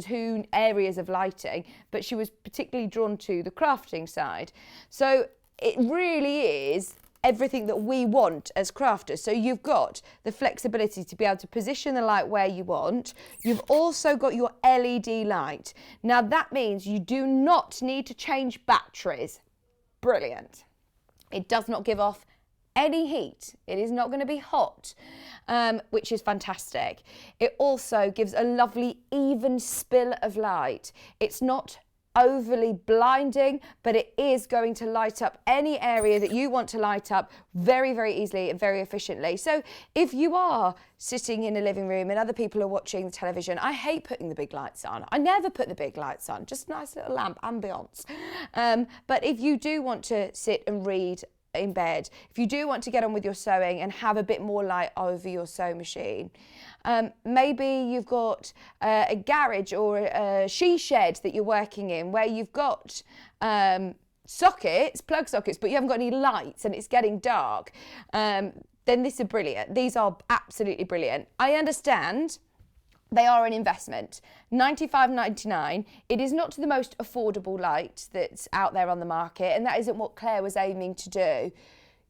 areas of lighting, but she was particularly drawn to the crafting side. So it really is everything that we want as crafters. So you've got the flexibility to be able to position the light where you want. You've also got your LED light. Now that means you do not need to change batteries. Brilliant. It does not give off any heat. It is not going to be hot, which is fantastic. It also gives a lovely even spill of light. It's not overly blinding, but it is going to light up any area that you want to light up very, very easily and very efficiently. So if you are sitting in a living room and other people are watching the television, I hate putting the big lights on. I never put the big lights on, just a nice little lamp, ambiance. But if you do want to sit and read in bed, if you do want to get on with your sewing and have a bit more light over your sewing machine, maybe you've got a garage or a she shed that you're working in where you've got sockets, plug sockets, but you haven't got any lights and it's getting dark, then this is brilliant. These are absolutely brilliant. I understand They are an investment. $95.99. It is not the most affordable light that's out there on the market, and that isn't what Claire was aiming to do.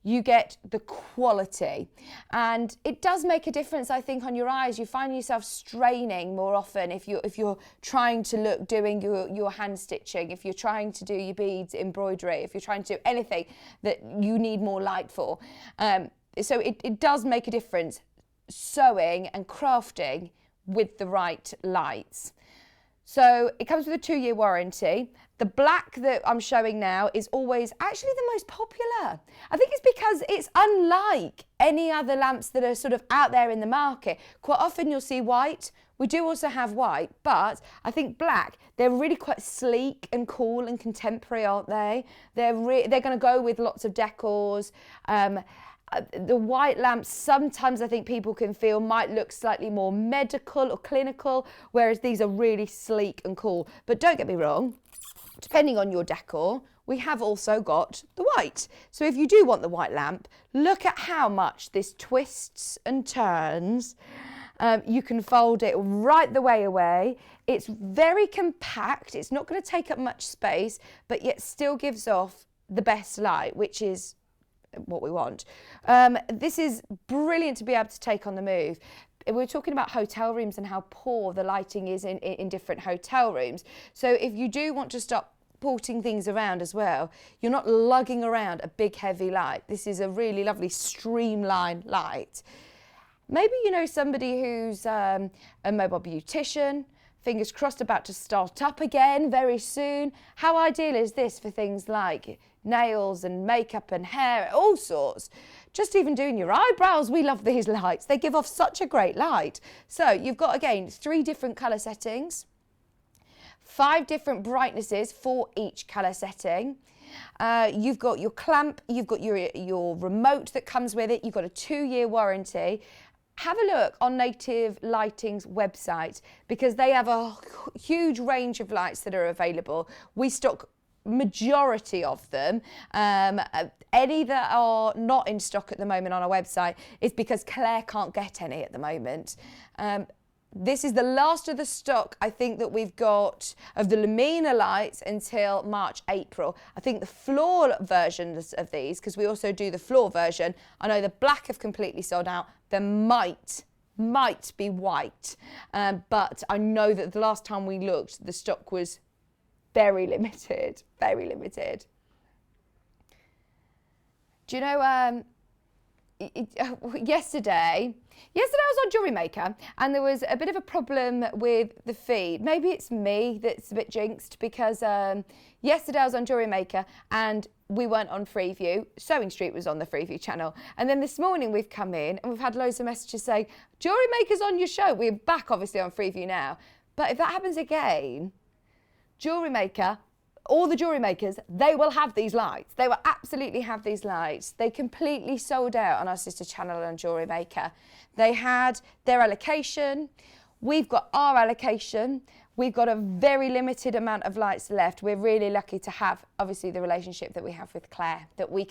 You get the quality, and it does make a difference, I think, on your eyes. You find yourself straining more often if you're trying to look, doing your hand stitching, if you're trying to do your beads embroidery, if you're trying to do anything that you need more light for. So it does make a difference, sewing and crafting with the right lights. So it comes with a 2-year warranty. The black that I'm showing now is always actually the most popular. I think it's because it's unlike any other lamps that are sort of out there in the market. Quite often you'll see white. We do also have white, but I think black, they're really quite sleek and cool and contemporary, aren't they? They're going to go with lots of decors. The white lamps, sometimes I think people can feel might look slightly more medical or clinical, whereas these are really sleek and cool. But don't get me wrong, depending on your decor, we have also got the white. So if you do want the white lamp, look at how much this twists and turns. You can fold it right the way away. It's very compact. It's not going to take up much space, but yet still gives off the best light, which is what we want. This is brilliant to be able to take on the move. We're talking about hotel rooms and how poor the lighting is in different hotel rooms. So if you do want to stop porting things around as well, you're not lugging around a big heavy light. This is a really lovely streamlined light. Maybe you know somebody who's a mobile beautician, fingers crossed about to start up again very soon. How ideal is this for things like nails and makeup and hair, all sorts. Just even doing your eyebrows, we love these lights. They give off such a great light. So you've got, again, 3 different colour settings, 5 different brightnesses for each colour setting. You've got your clamp, you've got your remote that comes with it, you've got a 2-year warranty. Have a look on Native Lighting's website because they have a huge range of lights that are available. We stock majority of them. Any that are not in stock at the moment on our website is because Claire can't get any at the moment. This is the last of the stock, I think, that we've got of the Lumina lights until March, April. I think the floor versions of these, because we also do the floor version, I know the black have completely sold out. There might be white, but I know that the last time we looked, the stock was very limited, very limited. Do you know, yesterday I was on Jewellery Maker and there was a bit of a problem with the feed. Maybe it's me that's a bit jinxed because yesterday I was on Jewellery Maker and we weren't on Freeview. Sewing Street was on the Freeview channel. And then this morning we've come in and we've had loads of messages saying, Jewellery Maker's on your show. We're back obviously on Freeview now. But if that happens again, Jewellery Maker, all the jewellery makers, they will have these lights. They will absolutely have these lights. They completely sold out on our sister channel on Jewellery Maker. They had their allocation. We've got our allocation. We've got a very limited amount of lights left. We're really lucky to have, obviously, the relationship that we have with Claire, that we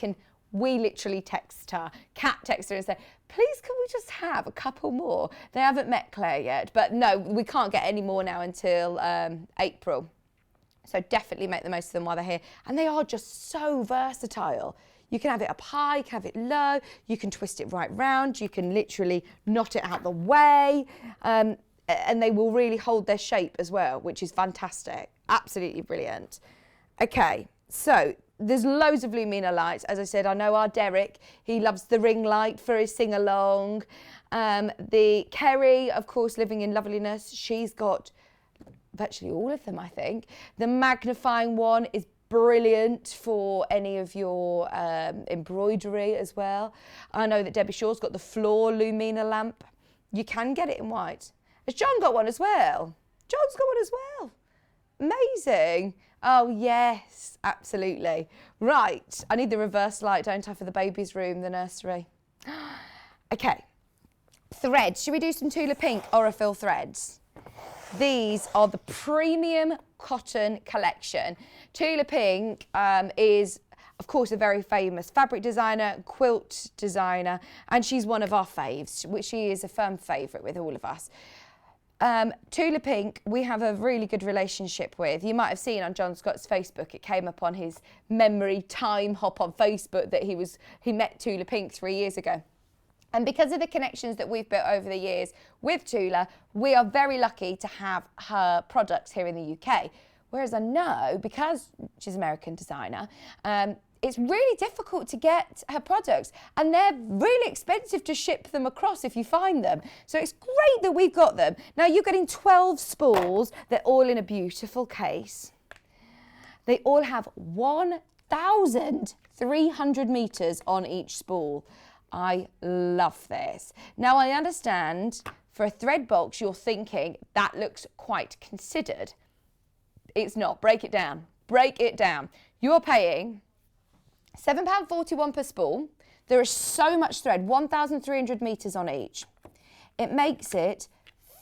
literally text her, Kat text her and say, please can we just have a couple more? They haven't met Claire yet, but no, we can't get any more now until April. So definitely make the most of them while they're here. And they are just so versatile. You can have it up high, you can have it low, you can twist it right round, you can literally knot it out the way. And they will really hold their shape as well, which is fantastic. Absolutely brilliant. Okay, so there's loads of Lumina lights. As I said, I know our Derek, he loves the ring light for his sing-along. The Kerry, of course, living in loveliness, she's got virtually all of them, I think. The magnifying one is brilliant for any of your embroidery as well. I know that Debbie Shaw's got the floor Lumina lamp. You can get it in white. Has John got one as well? John's got one as well. Amazing. Oh, yes, absolutely. Right, I need the reverse light, don't I, for the baby's room, the nursery. Okay, threads. Should we do some Tula Pink Aurifil threads? These are the premium cotton collection. Tula Pink is, of course, a very famous fabric designer, quilt designer, and she's one of our faves. She is a firm favourite with all of us. Tula Pink, we have a really good relationship with. You might have seen on John Scott's Facebook, it came up on his memory time hop on Facebook that he met Tula Pink 3 years ago. And because of the connections that we've built over the years with Tula, we are very lucky to have her products here in the UK. Whereas I know, because she's an American designer, it's really difficult to get her products, and they're really expensive to ship them across if you find them. So it's great that we've got them. Now you're getting 12 spools. They're all in a beautiful case. They all have 1,300 meters on each spool. I love this. Now I understand for a thread box, you're thinking that looks quite considered. It's not. Break it down. Break it down. You're paying £7.41 per spool. There is so much thread, 1,300 metres on each. It makes it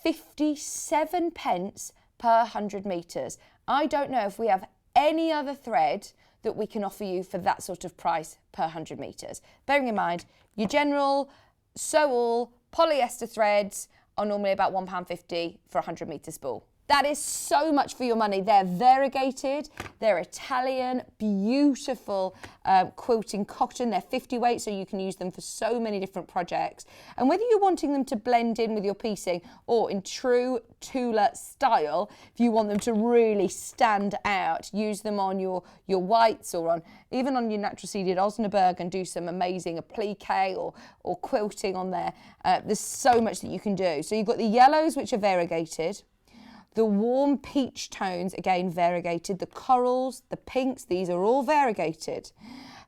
57 pence per 100 metres. I don't know if we have any other thread that we can offer you for that sort of price per 100 metres. Bearing in mind, your general sew-all polyester threads are normally about £1.50 for a 100 metre spool. That is so much for your money. They're variegated, they're Italian, beautiful quilting cotton. They're 50 weight, so you can use them for so many different projects. And whether you're wanting them to blend in with your piecing or in true Tula style, if you want them to really stand out, use them on your whites or on even on your natural seeded Osnaburg and do some amazing applique or quilting on there. There's so much that you can do. So you've got the yellows, which are variegated. The warm peach tones, again, variegated. The corals, the pinks, these are all variegated.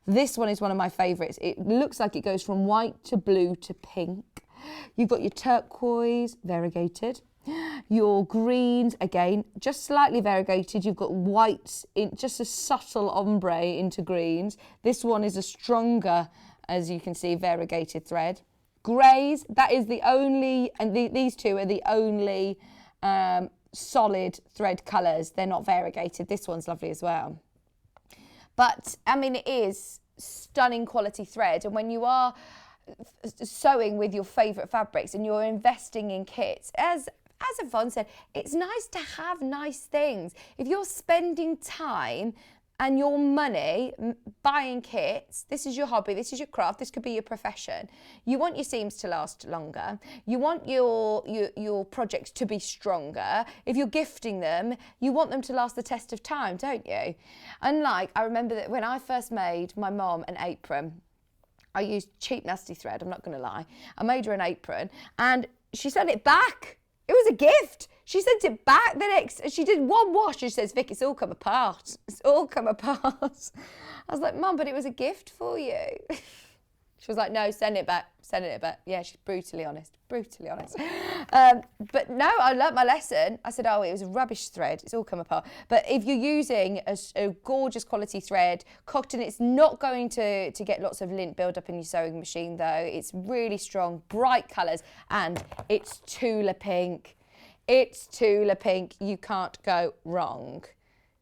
This one is one of my favourites. It looks like it goes from white to blue to pink. You've got your turquoise, variegated. Your greens, again, just slightly variegated. You've got whites, in just a subtle ombre into greens. This one is a stronger, as you can see, variegated thread. Greys, that is the only, and these two are the only solid thread colours. They're not variegated. This one's lovely as well. But, I mean, it is stunning quality thread. And when you are sewing with your favourite fabrics and you're investing in kits, as Yvonne said, it's nice to have nice things. If you're spending time and your money buying kits, this is your hobby, this is your craft, this could be your profession. You want your seams to last longer. You want your projects to be stronger. If you're gifting them, you want them to last the test of time, don't you? Unlike, I remember that when I first made my mom an apron, I used cheap, nasty thread, I'm not going to lie. I made her an apron and she sent it back. It was a gift. She sent it back the next, she did one wash. She says, Vic, it's all come apart. It's all come apart. I was like, Mum, but it was a gift for you. She was like, no, send it back, send it back. Yeah, she's brutally honest, brutally honest. But no, I learnt my lesson. I said, oh, it was a rubbish thread. It's all come apart. But if you're using a gorgeous quality thread, cotton, it's not going to get lots of lint build up in your sewing machine though. It's really strong, bright colours, and it's Tula Pink. It's Tula Pink. You can't go wrong.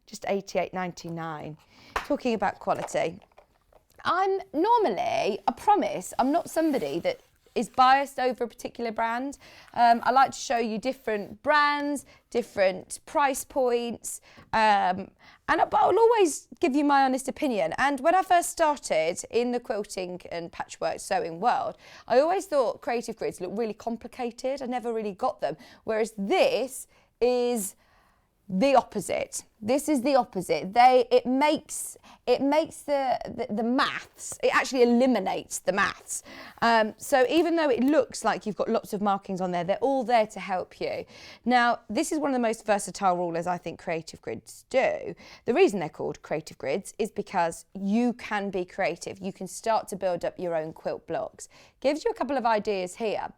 Just $88.99. Talking about quality. I'm normally, I promise, I'm not somebody that is biased over a particular brand. I like to show you different brands, different price points, but I'll always give you my honest opinion. And when I first started in the quilting and patchwork sewing world, I always thought creative grids looked really complicated. I never really got them. Whereas this is the opposite. This is the opposite. It makes the maths, it actually eliminates the maths. So even though it looks like you've got lots of markings on there, they're all there to help you. Now, this is one of the most versatile rulers I think creative grids do. The reason they're called creative grids is because you can be creative. You can start to build up your own quilt blocks. Gives you a couple of ideas here.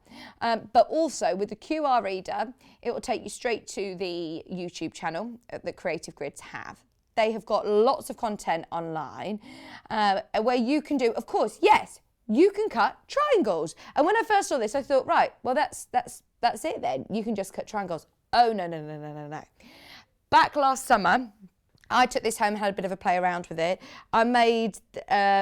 But also with the QR reader, it will take you straight to the YouTube channel that Creative Grids have. They have got lots of content online where you can do, of course, yes, you can cut triangles. And when I first saw this, I thought, right, well, that's it then. You can just cut triangles. Oh, no. Back last summer, I took this home and had a bit of a play around with it. I made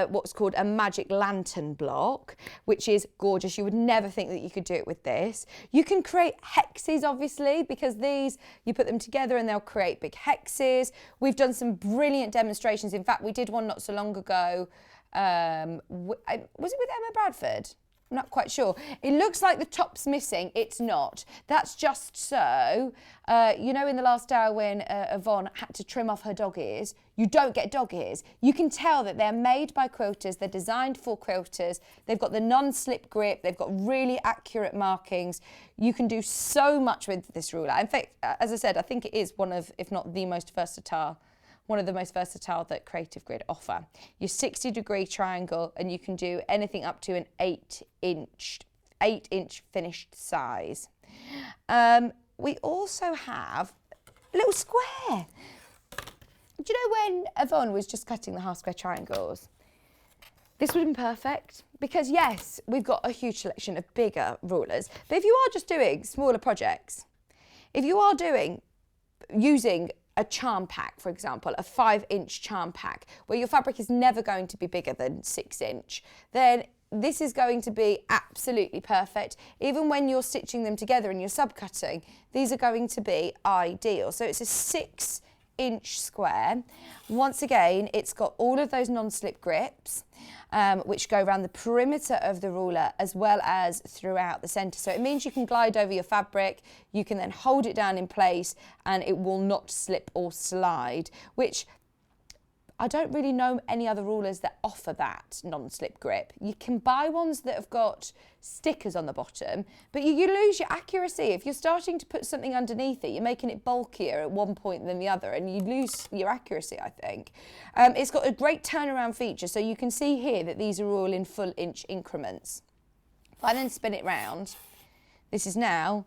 what's called a magic lantern block, which is gorgeous. You would never think that you could do it with this. You can create hexes, obviously, because these, you put them together and they'll create big hexes. We've done some brilliant demonstrations. In fact, we did one not so long ago. Was it with Emma Bradford? I'm not quite sure. It looks like the top's missing. It's not. That's just so, you know, in the last hour when Yvonne had to trim off her dog ears, you don't get dog ears. You can tell that they're made by quilters. They're designed for quilters. They've got the non-slip grip. They've got really accurate markings. You can do so much with this ruler. In fact, as I said, I think it is one of, if not the most versatile, one of the most versatile that Creative Grid offer. Your 60-degree triangle, and you can do anything up to an 8-inch finished size. We also have a little square. Do you know when Yvonne was just cutting the half square triangles? This would have been perfect because yes, we've got a huge selection of bigger rulers, but if you are just doing smaller projects, if you are using a charm pack, for example, a 5-inch charm pack, where your fabric is never going to be bigger than 6-inch, then this is going to be absolutely perfect. Even when you're stitching them together and you're subcutting, these are going to be ideal. So it's a 6-inch square. Once again, it's got all of those non-slip grips, which go around the perimeter of the ruler as well as throughout the centre. So it means you can glide over your fabric, you can then hold it down in place and it will not slip or slide, which I don't really know any other rulers that offer that non-slip grip. You can buy ones that have got stickers on the bottom, but you lose your accuracy. If you're starting to put something underneath it, you're making it bulkier at one point than the other, and you lose your accuracy, I think. It's got a great turnaround feature, so you can see here that these are all in full inch increments. If I then spin it round, this is now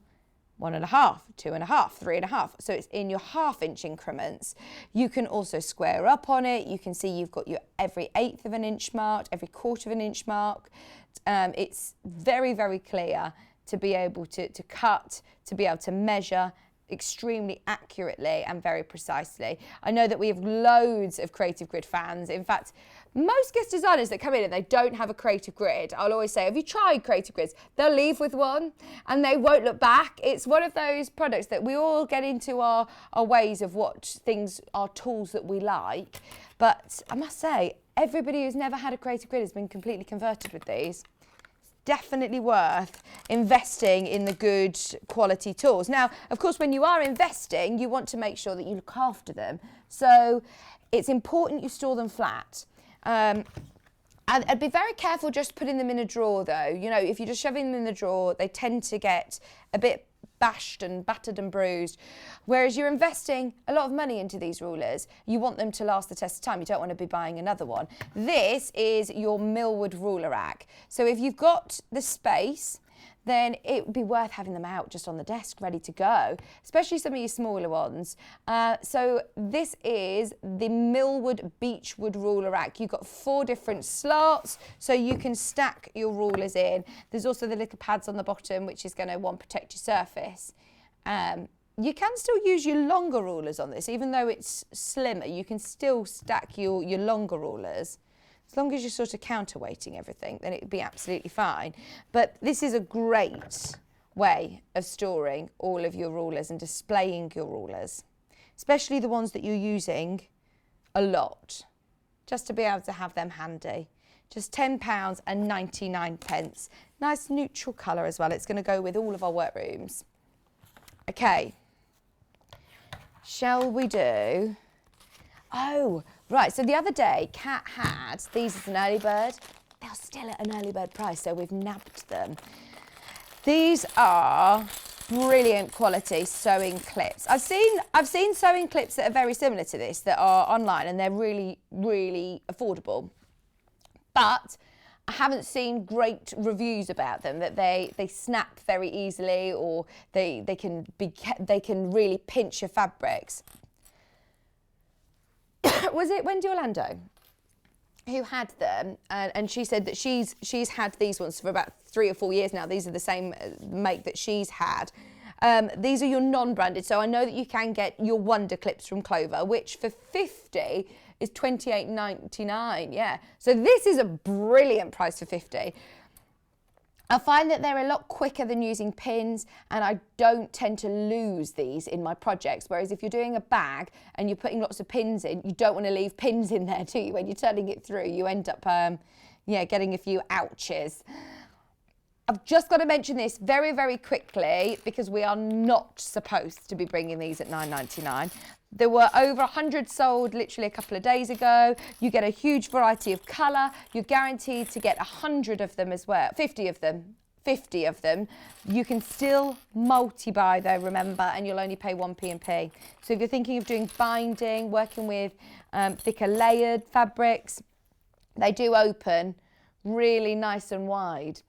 1.5, 2.5, 3.5. So it's in your 1/2-inch increments. You can also square up on it. You can see you've got your every 1/8 of an inch marked, every 1/4 of an inch marked. It's very, very clear to be able to cut, to be able to measure extremely accurately and very precisely. I know that we have loads of Creative Grid fans. In fact, most guest designers that come in and they don't have a Creative Grid, I'll always say, have you tried Creative Grids? They'll leave with one and they won't look back. It's one of those products that we all get into our ways of what things, our tools that we like. But I must say, everybody who's never had a Creative Grid has been completely converted with these. Definitely worth investing in the good quality tools. Now, of course, when you are investing, you want to make sure that you look after them. So it's important you store them flat. I'd be very careful just putting them in a drawer though. You know, if you're just shoving them in the drawer, they tend to get a bit bashed and battered and bruised. Whereas you're investing a lot of money into these rulers, you want them to last the test of time. You don't want to be buying another one. This is your millwood ruler rack. So if you've got the space, then it would be worth having them out just on the desk ready to go, especially some of your smaller ones. So this is the Millwood Beechwood ruler rack. You've got 4 different slots, so you can stack your rulers in. There's also the little pads on the bottom, which is going to, protect your surface. You can still use your longer rulers on this, even though it's slimmer, you can still stack your longer rulers. As long as you're sort of counterweighting everything, then it would be absolutely fine. But this is a great way of storing all of your rulers and displaying your rulers, especially the ones that you're using a lot, just to be able to have them handy. Just £10.99. Nice neutral colour as well. It's going to go with all of our workrooms. Okay, shall we do... Oh, right, so the other day, Kat had these as an early bird. They're still at an early bird price, so we've nabbed them. These are brilliant quality sewing clips. I've seen sewing clips that are very similar to this that are online, and they're really, really affordable. But I haven't seen great reviews about them, that they snap very easily, or they can really pinch your fabrics. Was it Wendy Orlando who had them? And she said that she's had these ones for about 3 or 4 years now. These are the same make that she's had. These are your non-branded, so I know that you can get your Wonder Clips from Clover, which for 50 is $28.99, yeah. So this is a brilliant price for 50. I find that they're a lot quicker than using pins, and I don't tend to lose these in my projects. Whereas if you're doing a bag and you're putting lots of pins in, you don't want to leave pins in there, do you? When you're turning it through, you end up, getting a few ouches. I've just got to mention this very, very quickly because we are not supposed to be bringing these at $9.99. There were over 100 sold literally a couple of days ago. You get a huge variety of colour. You're guaranteed to get 100 of them as well, 50 of them. 50 of them. You can still multi-buy though, remember, and you'll only pay 1 P&P. So if you're thinking of doing binding, working with thicker layered fabrics, they do open really nice and wide.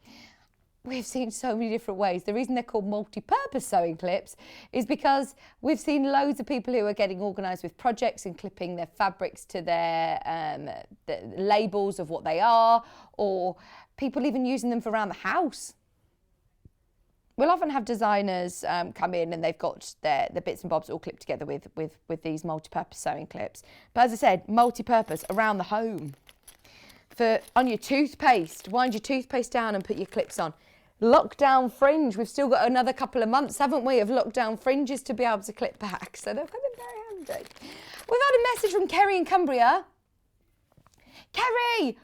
We've seen so many different ways. The reason they're called multi-purpose sewing clips is because we've seen loads of people who are getting organised with projects and clipping their fabrics to their the labels of what they are, or people even using them for around the house. We'll often have designers come in and they've got the bits and bobs all clipped together with these multi-purpose sewing clips. But as I said, multi-purpose around the home. On your toothpaste, wind your toothpaste down and put your clips on. Lockdown fringe, we've still got another couple of months, haven't we, of lockdown fringes to be able to clip back. So they're coming very handy. We've had a message from Kerry in Cumbria. Kerry,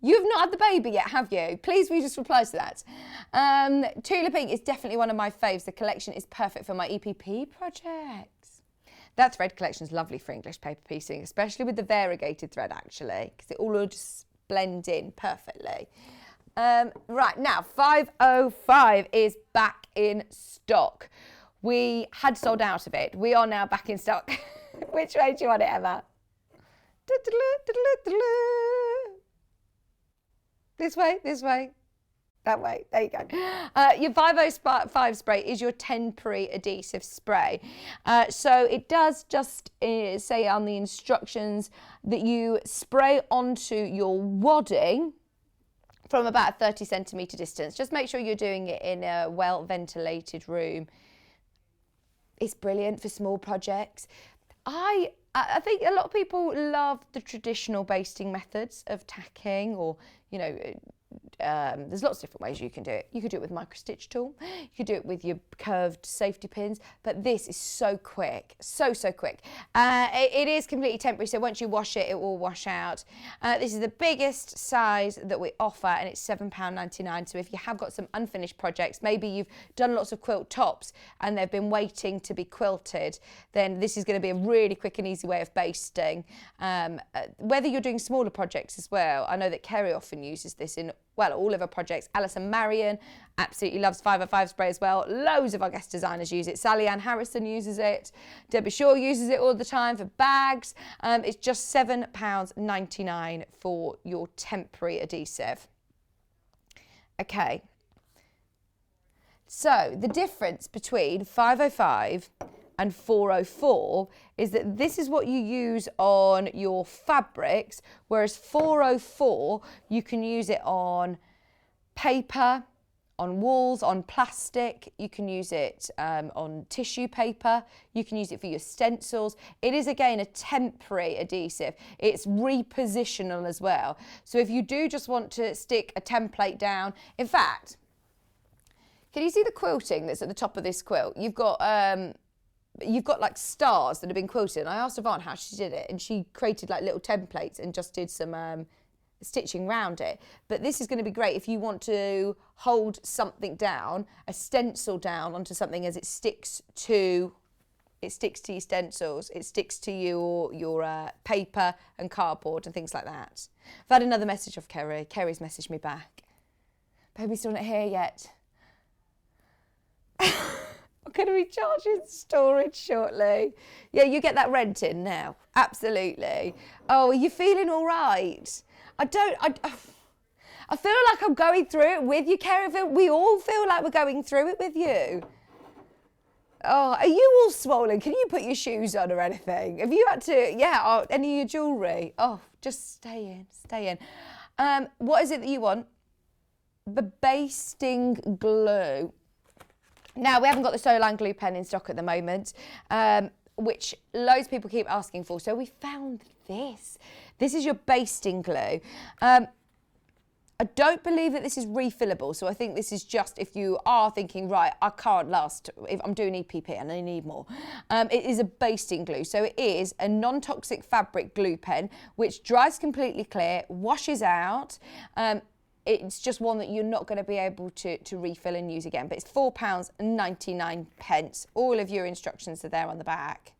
you've not had the baby yet, have you? Please, will you just reply to that? Tula Pink is definitely one of my faves. The collection is perfect for my EPP projects. That thread collection is lovely for English paper piecing, especially with the variegated thread, actually, because it all will just blend in perfectly. Right, now 505 is back in stock. We had sold out of it. We are now back in stock. Which way do you want it, Emma? This way, that way. There you go. Your 505 spray is your temporary adhesive spray. So it does just say on the instructions that you spray onto your wadding from about a 30 centimetre distance. Just make sure you're doing it in a well-ventilated room. It's brilliant for small projects. I think a lot of people love the traditional basting methods of tacking, or, there's lots of different ways you can do it. You could do it with micro stitch tool. You could do it with your curved safety pins, but this is so quick, so quick. It is completely temporary, so once you wash it, it will wash out. This is the biggest size that we offer, and it's £7.99. So if you have got some unfinished projects, maybe you've done lots of quilt tops and they've been waiting to be quilted, then this is going to be a really quick and easy way of basting. Whether you're doing smaller projects as well, I know that Kerry often uses this in all of our projects. Alison Marion absolutely loves 505 spray as well. Loads of our guest designers use it. Sally Ann Harrison uses it. Debbie Shaw uses it all the time for bags. It's just £7.99 for your temporary adhesive. Okay. So the difference between 505 and 404 is that this is what you use on your fabrics, whereas 404 you can use it on paper, on walls, on plastic. You can use it on tissue paper. You can use it for your stencils. It is, again, a temporary adhesive. It's repositional as well. So if you do just want to stick a template down, in fact, can you see the quilting that's at the top of this quilt? You've got like stars that have been quilted. I asked Yvonne how she did it, and she created like little templates and just did some stitching around it. But this is going to be great if you want to hold something down, a stencil down onto something, as it sticks to your stencils, it sticks to your paper and cardboard and things like that. I've had another message off Kerry. Kerry's messaged me back. Baby's still not here yet. I'm going to be charging storage shortly. Yeah, you get that rent in now. Absolutely. Oh, are you feeling all right? I feel like I'm going through it with you, Kerry. We all feel like we're going through it with you. Oh, are you all swollen? Can you put your shoes on or anything? Have you had to, any of your jewellery? Oh, just stay in. What is it that you want? The basting glue. Now, we haven't got the Solan glue pen in stock at the moment, which loads of people keep asking for. So we found this. This is your basting glue. I don't believe that this is refillable, so I think this is just if you are thinking, right, I can't last, if I'm doing EPP and I need more. It is a basting glue, so it is a non-toxic fabric glue pen, which dries completely clear, washes out. It's just one that you're not going to be able to refill and use again, but it's £4.99. All of your instructions are there on the back.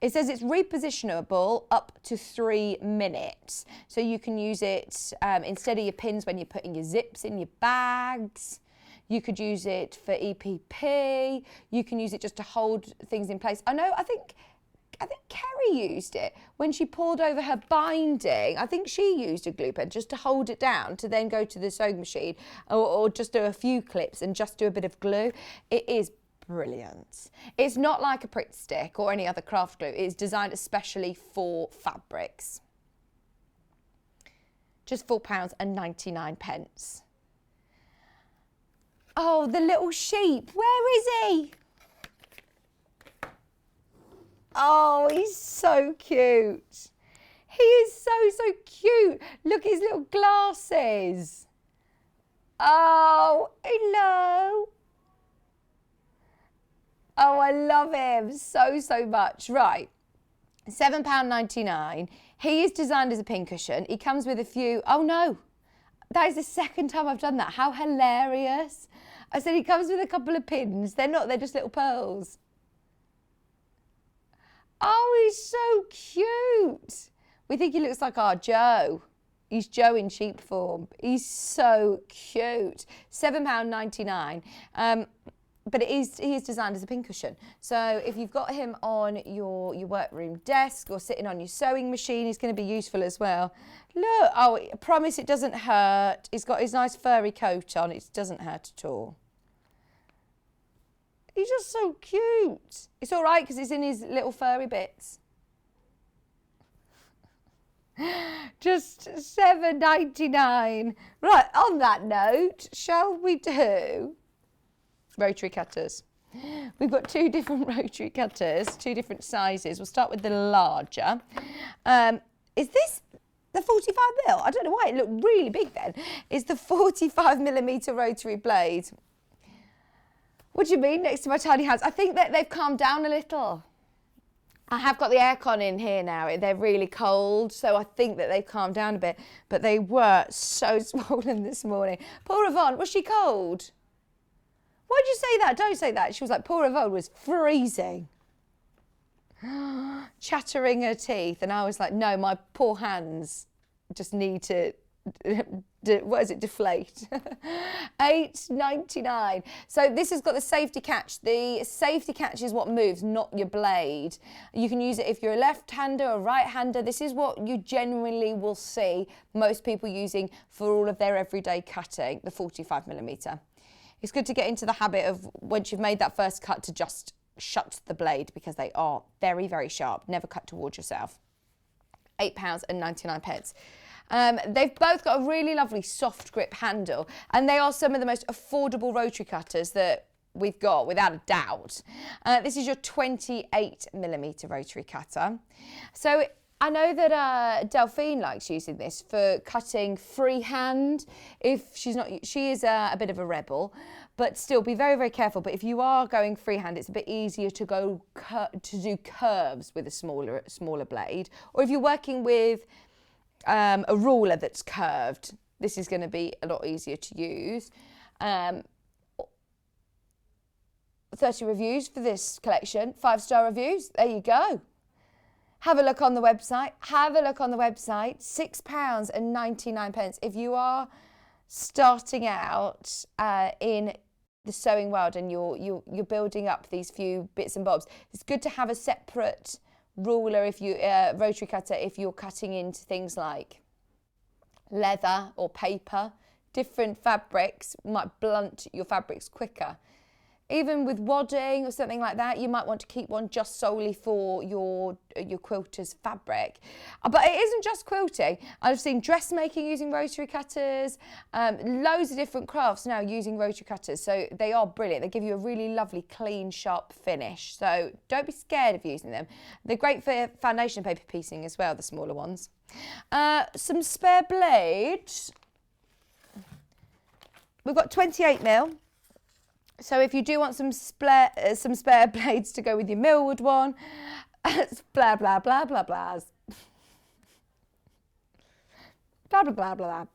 It says it's repositionable up to 3 minutes. So you can use it instead of your pins when you're putting your zips in your bags. You could use it for EPP. You can use it just to hold things in place. I think Kerry used it when she poured over her binding. I think she used a glue pen just to hold it down to then go to the sewing machine or just do a few clips and just do a bit of glue. It is brilliant. It's not like a Pritt stick or any other craft glue. It's designed especially for fabrics. Just £4.99. Oh, the little sheep. Where is he? Oh, he's so cute. He is so cute. Look at his little glasses. Oh, hello. Oh, I love him so much. Right, £7.99. He is designed as a pincushion. He comes with a few, oh no, that is the second time I've done that. How hilarious. I said he comes with a couple of pins. They're not, they're just little pearls. Oh, he's so cute. We think he looks like our Joe. He's Joe in sheep form. He's so cute. £7.99. But he is designed as a pincushion. So if you've got him on your workroom desk or sitting on your sewing machine, he's going to be useful as well. Look, oh, I promise it doesn't hurt. He's got his nice furry coat on. It doesn't hurt at all. He's just so cute. It's all right because it's in his little furry bits. Just £7.99. Right, on that note, shall we do rotary cutters? We've got 2 different rotary cutters, 2 different sizes. We'll start with the larger. Is this the 45mm? I don't know why it looked really big then. It's the 45mm rotary blade. What do you mean next to my tiny hands? I think that they've calmed down a little. I have got the aircon in here now. They're really cold, so I think that they've calmed down a bit. But they were so swollen this morning. Poor Yvonne, was she cold? Why'd you say that? Don't say that. She was like, poor Yvonne was freezing. Chattering her teeth. And I was like, no, my poor hands just need to, what is it, deflate. £8.99. So this has got the safety catch. The safety catch is what moves, not your blade. You can use it if you're a left-hander or right-hander. This is what you genuinely will see most people using for all of their everyday cutting, the 45mm. It's good to get into the habit of, once you've made that first cut, to just shut the blade because they are very sharp. Never cut towards yourself. £8.99. They've both got a really lovely soft grip handle, and they are some of the most affordable rotary cutters that we've got, without a doubt. This is your 28mm rotary cutter. So I know that Delphine likes using this for cutting freehand. If she's not, she is a bit of a rebel, but still be very careful. But if you are going freehand, it's a bit easier to go to do curves with a smaller blade. Or if you're working with a ruler that's curved, this is going to be a lot easier to use. 30 reviews for this collection, 5-star reviews. There you go. Have a look on the website. £6.99. If you are starting out in the sewing world and you're building up these few bits and bobs, it's good to have a separate ruler, if you rotary cutter, if you're cutting into things like leather or paper. Different fabrics might blunt your fabrics quicker. Even with wadding or something like that, you might want to keep one just solely for your quilter's fabric. But it isn't just quilting. I've seen dressmaking using rotary cutters, loads of different crafts now using rotary cutters. So they are brilliant. They give you a really lovely, clean, sharp finish. So don't be scared of using them. They're great for foundation paper piecing as well, the smaller ones. Some spare blades. We've got 28mm. So if you do want some spare blades to go with your millwood one, blah, blah, blah, blah, blahs. Blah, blah, blah, blah, blah.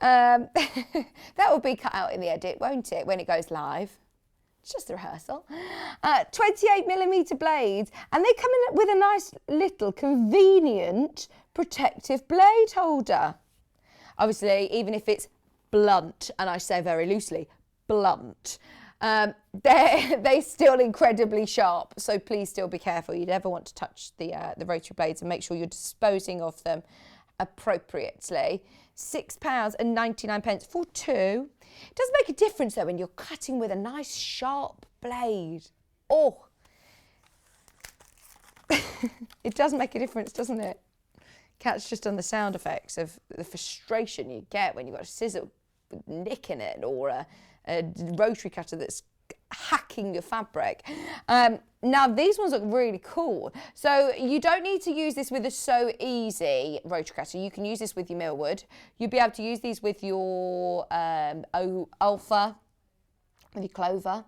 That will be cut out in the edit, won't it, when it goes live? It's just a rehearsal. 28mm blades, and they come in with a nice little convenient protective blade holder. Obviously, even if it's blunt, and I say very loosely, blunt, they're still incredibly sharp, so please still be careful. You never want to touch the rotary blades, and make sure you're disposing of them appropriately. £6.99 for two. It does make a difference though when you're cutting with a nice sharp blade. Oh, it does make a difference, doesn't it? Cat's just on the sound effects of the frustration you get when you've got a scissor with nick in it, or a rotary cutter that's hacking your fabric. Now these ones look really cool. So you don't need to use this with a So Easy rotary cutter. You can use this with your millwood. You'll be able to use these with your alpha, with your clover.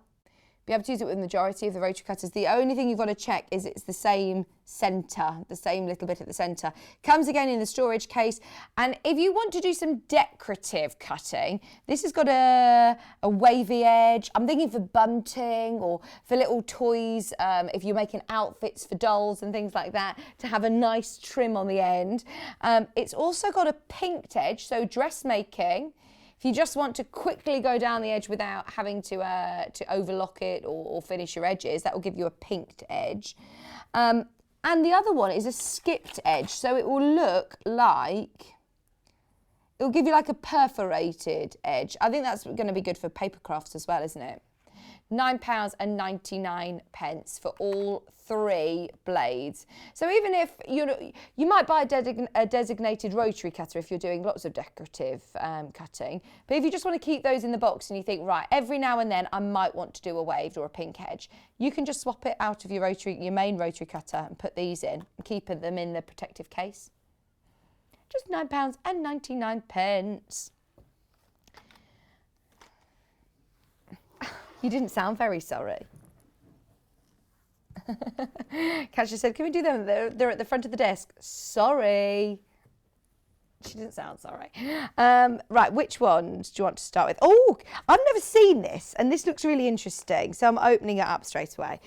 Be able to use it with the majority of the rotary cutters. The only thing you've got to check is it's the same centre, the same little bit at the centre. Comes again in the storage case. And if you want to do some decorative cutting, this has got a wavy edge. I'm thinking for bunting or for little toys, if you're making outfits for dolls and things like that, to have a nice trim on the end. It's also got a pinked edge, so dressmaking. If you just want to quickly go down the edge without having to overlock it or finish your edges, that will give you a pinked edge. And the other one is a skipped edge, so it will look like, it'll give you like a perforated edge. I think that's going to be good for paper crafts as well, isn't it? £9.99 for all three blades. So even if you might buy a designated rotary cutter if you're doing lots of decorative cutting, but if you just want to keep those in the box and you think, right, every now and then I might want to do a waved or a pink edge, you can just swap it out of your main rotary cutter and put these in and keep them in the protective case. Just £9.99. You didn't sound very sorry. Kasia said, can we do them? They're at the front of the desk. Sorry. She didn't sound sorry. Right, which ones do you want to start with? Oh, I've never seen this, and this looks really interesting, so I'm opening it up straight away.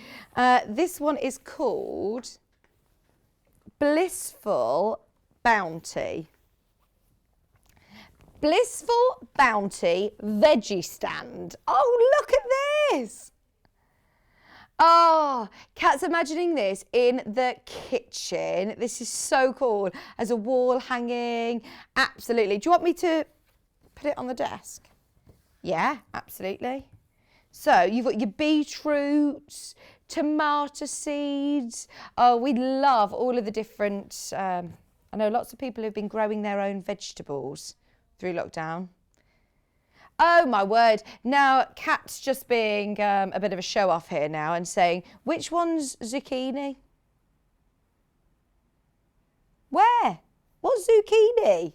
This one is called Blissful Bounty. Blissful Bounty Veggie Stand. Oh, look at this. Oh, Kat's imagining this in the kitchen. This is so cool. As a wall hanging. Absolutely. Do you want me to put it on the desk? Yeah, absolutely. So you've got your beetroots, tomato seeds. Oh, we love all of the different, I know lots of people have been growing their own vegetables through lockdown. Oh my word. Now, Kat's just being a bit of a show off here now and saying, which one's zucchini? Where? What's zucchini?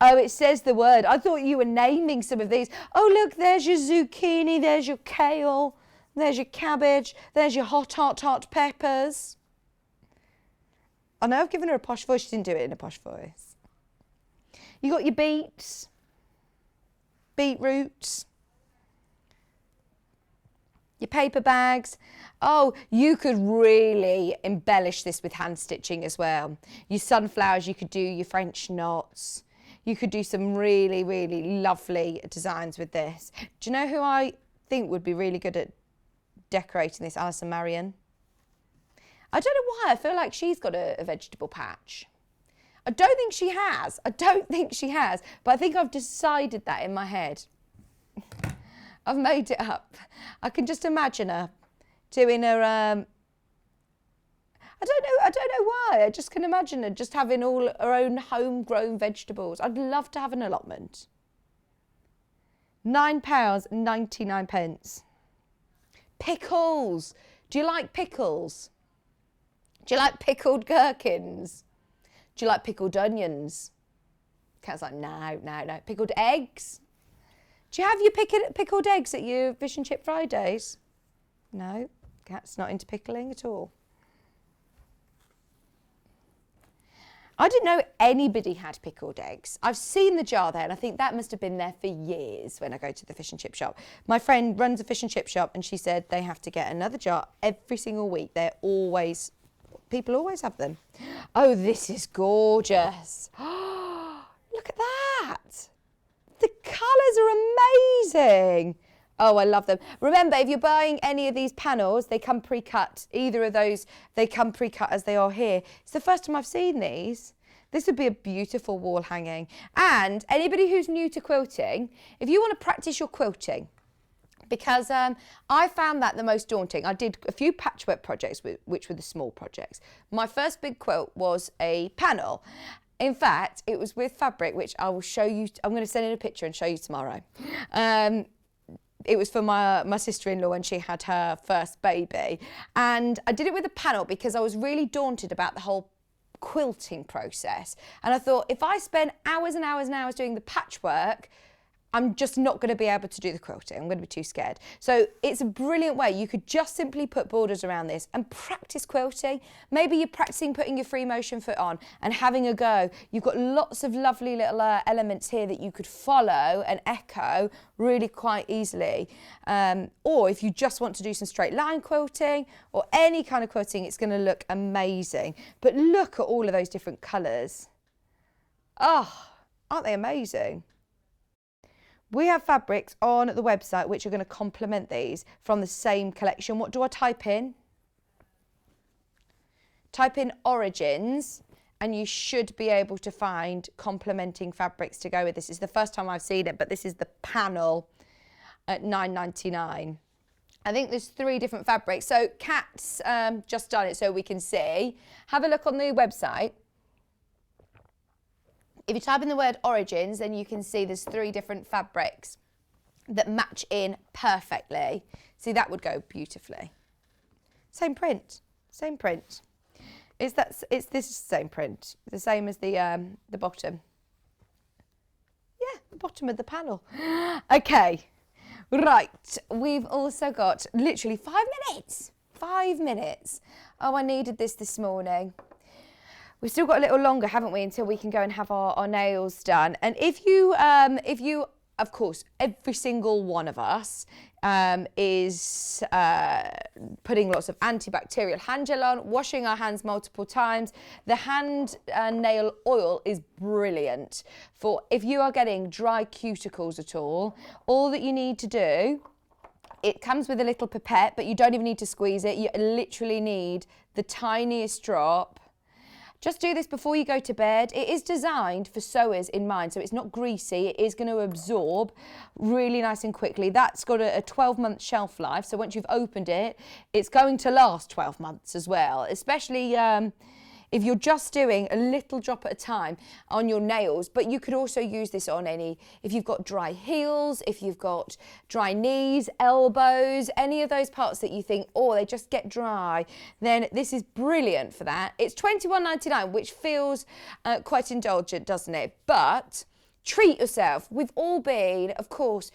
Oh, it says the word. I thought you were naming some of these. Oh, look, there's your zucchini, there's your kale, there's your cabbage, there's your hot peppers. I know I've given her a posh voice. She didn't do it in a posh voice. You got your beets, beetroots, your paper bags. Oh, you could really embellish this with hand stitching as well. Your sunflowers, you could do your French knots. You could do some really, really lovely designs with this. Do you know who I think would be really good at decorating this? Alison Marion. I don't know why, I feel like she's got a vegetable patch. I don't think she has, but I think I've decided that in my head. I've made it up. I can just imagine her doing her, I don't know why. I just can imagine her just having all her own homegrown vegetables. I'd love to have an allotment. £9.99. Pickles. Do you like pickles? Do you like pickled gherkins? Do you like pickled onions? Cat's like, no. Pickled eggs? Do you have your pickled eggs at your fish and chip Fridays? No, Cat's not into pickling at all. I didn't know anybody had pickled eggs. I've seen the jar there and I think that must have been there for years when I go to the fish and chip shop. My friend runs a fish and chip shop and she said they have to get another jar every single week. People always have them. Oh, this is gorgeous. Look at that. The colours are amazing. Oh, I love them. Remember, if you're buying any of these panels, they come pre-cut. Either of those, they come pre-cut as they are here. It's the first time I've seen these. This would be a beautiful wall hanging. And anybody who's new to quilting, if you want to practice your quilting, because I found that the most daunting. I did a few patchwork projects, which were the small projects. My first big quilt was a panel. In fact, it was with fabric, which I will show you. I'm going to send in a picture and show you tomorrow. It was for my sister-in-law when she had her first baby. And I did it with a panel because I was really daunted about the whole quilting process. And I thought, if I spend hours and hours and hours doing the patchwork, I'm just not going to be able to do the quilting. I'm going to be too scared. So it's a brilliant way. You could just simply put borders around this and practice quilting. Maybe you're practicing putting your free motion foot on and having a go. You've got lots of lovely little elements here that you could follow and echo really quite easily. Or if you just want to do some straight line quilting or any kind of quilting, it's going to look amazing. But look at all of those different colours. Oh, aren't they amazing? We have fabrics on the website which are going to complement these from the same collection. What do I type in? Type in Origins and you should be able to find complementing fabrics to go with this. It's the first time I've seen it, but this is the panel at £9.99. I think there's 3 different fabrics. So Kat's just done it so we can see. Have a look on the website. If you type in the word Origins, then you can see there's 3 different fabrics that match in perfectly. See, that would go beautifully. Same print, same print. It's this same print, the same as the bottom. Yeah, the bottom of the panel. Okay, right. We've also got literally 5 minutes. 5 minutes. Oh, I needed this morning. We've still got a little longer, haven't we, until we can go and have our nails done. And if you, of course, every single one of us is putting lots of antibacterial hand gel on, washing our hands multiple times. The hand and nail oil is brilliant for if you are getting dry cuticles at all. All that you need to do, it comes with a little pipette, but you don't even need to squeeze it. You literally need the tiniest drop. Just do this before you go to bed. It is designed for sewers in mind, so it's not greasy. It is going to absorb really nice and quickly. That's got a 12-month shelf life, so once you've opened it, it's going to last 12 months as well, especially if you're just doing a little drop at a time on your nails. But you could also use this on if you've got dry heels, if you've got dry knees, elbows, any of those parts that you think, oh, they just get dry, then this is brilliant for that. It's £21.99, which feels quite indulgent, doesn't it? But treat yourself. We've all been, of course,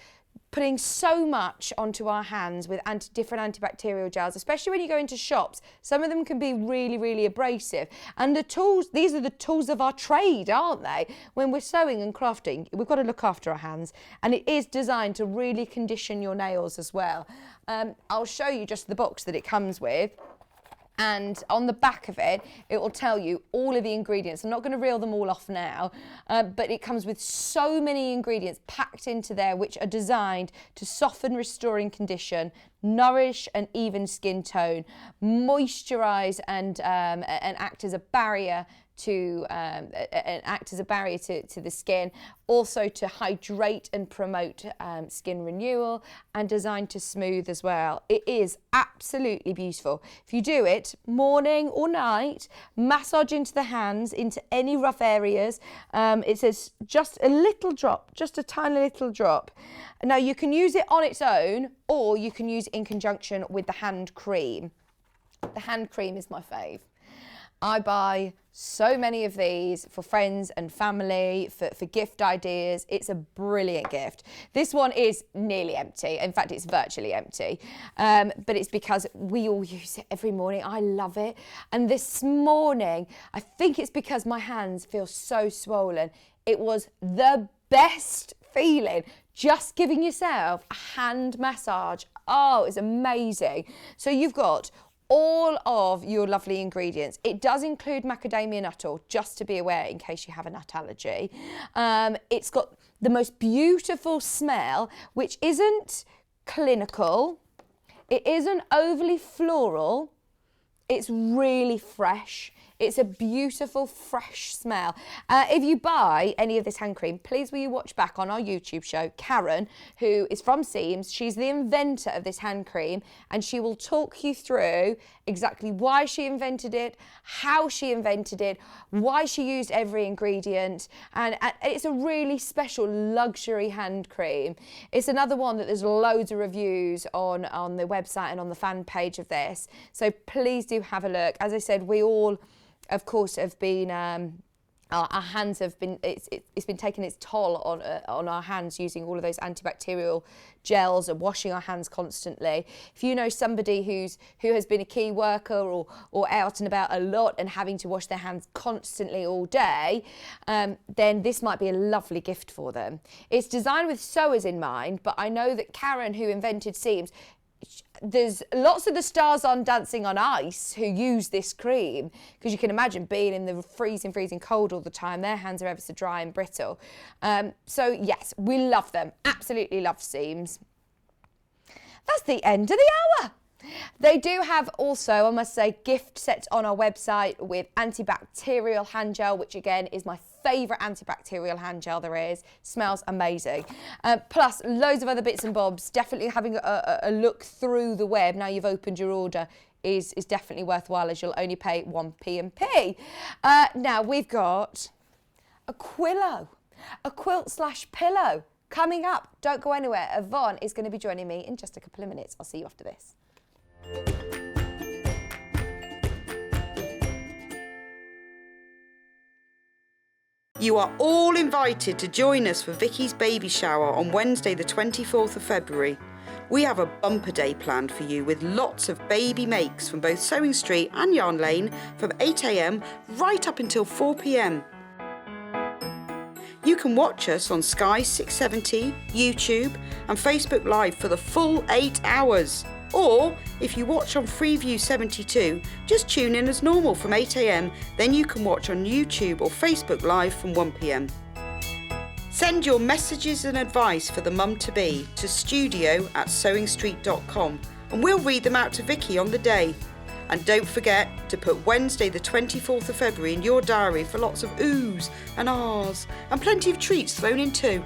putting so much onto our hands with different antibacterial gels, especially when you go into shops. Some of them can be really, really abrasive. And the tools, these are the tools of our trade, aren't they? When we're sewing and crafting, we've got to look after our hands. And it is designed to really condition your nails as well. I'll show you just the box that it comes with. And on the back of it, it will tell you all of the ingredients. I'm not going to reel them all off now, but it comes with so many ingredients packed into there which are designed to soften, restore and condition, nourish and even skin tone, moisturise and act as a barrier to and act as a barrier to the skin, also to hydrate and promote skin renewal, and designed to smooth as well. It is absolutely beautiful. If you do it morning or night, massage into the hands, into any rough areas. It says just a little drop, just a tiny little drop. Now you can use it on its own, or you can use it in conjunction with the hand cream. The hand cream is my fave. I buy so many of these for friends and family, for gift ideas. It's a brilliant gift. This one is nearly empty. In fact, it's virtually empty. But it's because we all use it every morning. I love it. And this morning, I think it's because my hands feel so swollen. It was the best feeling just giving yourself a hand massage. Oh, it's amazing. So you've got all of your lovely ingredients. It does include macadamia nut oil, just to be aware in case you have a nut allergy. It's got the most beautiful smell, which isn't clinical. It isn't overly floral. It's really fresh. It's a beautiful, fresh smell. If you buy any of this hand cream, please will you watch back on our YouTube show, Karen, who is from Seams. She's the inventor of this hand cream, and she will talk you through exactly why she invented it, how she invented it, why she used every ingredient, and it's a really special luxury hand cream. It's another one that there's loads of reviews on the website and on the fan page of this, so please do have a look. As I said, we all, of course, have been our hands have been it's been taking its toll on our hands, using all of those antibacterial gels and washing our hands constantly. If you know somebody who has been a key worker or out and about a lot and having to wash their hands constantly all day, then this might be a lovely gift for them. It's designed with sewers in mind, but I know that Karen, who invented Seams, there's lots of the stars on Dancing on Ice who use this cream, because you can imagine being in the freezing cold all the time. Their hands are ever so dry and brittle. So yes, we love them. Absolutely love Seams. That's the end of the hour. They do have also, I must say, gift sets on our website with antibacterial hand gel, which again is my favourite antibacterial hand gel there is. Smells amazing. Plus loads of other bits and bobs. Definitely having a look through the web now you've opened your order is definitely worthwhile, as you'll only pay 1p&p. Now we've got a Quillow, a quilt/pillow coming up. Don't go anywhere. Yvonne is going to be joining me in just a couple of minutes. I'll see you after this. You are all invited to join us for Vicky's baby shower on Wednesday the 24th of February. We have a bumper day planned for you with lots of baby makes from both Sewing Street and Yarn Lane from 8 a.m. right up until 4 p.m. You can watch us on Sky 670, YouTube and Facebook Live for the full 8 hours. Or, if you watch on Freeview 72, just tune in as normal from 8 a.m, then you can watch on YouTube or Facebook Live from 1 p.m. Send your messages and advice for the mum-to-be to studio@sewingstreet.com and we'll read them out to Vicky on the day. And don't forget to put Wednesday the 24th of February in your diary for lots of oohs and ahs and plenty of treats thrown in too.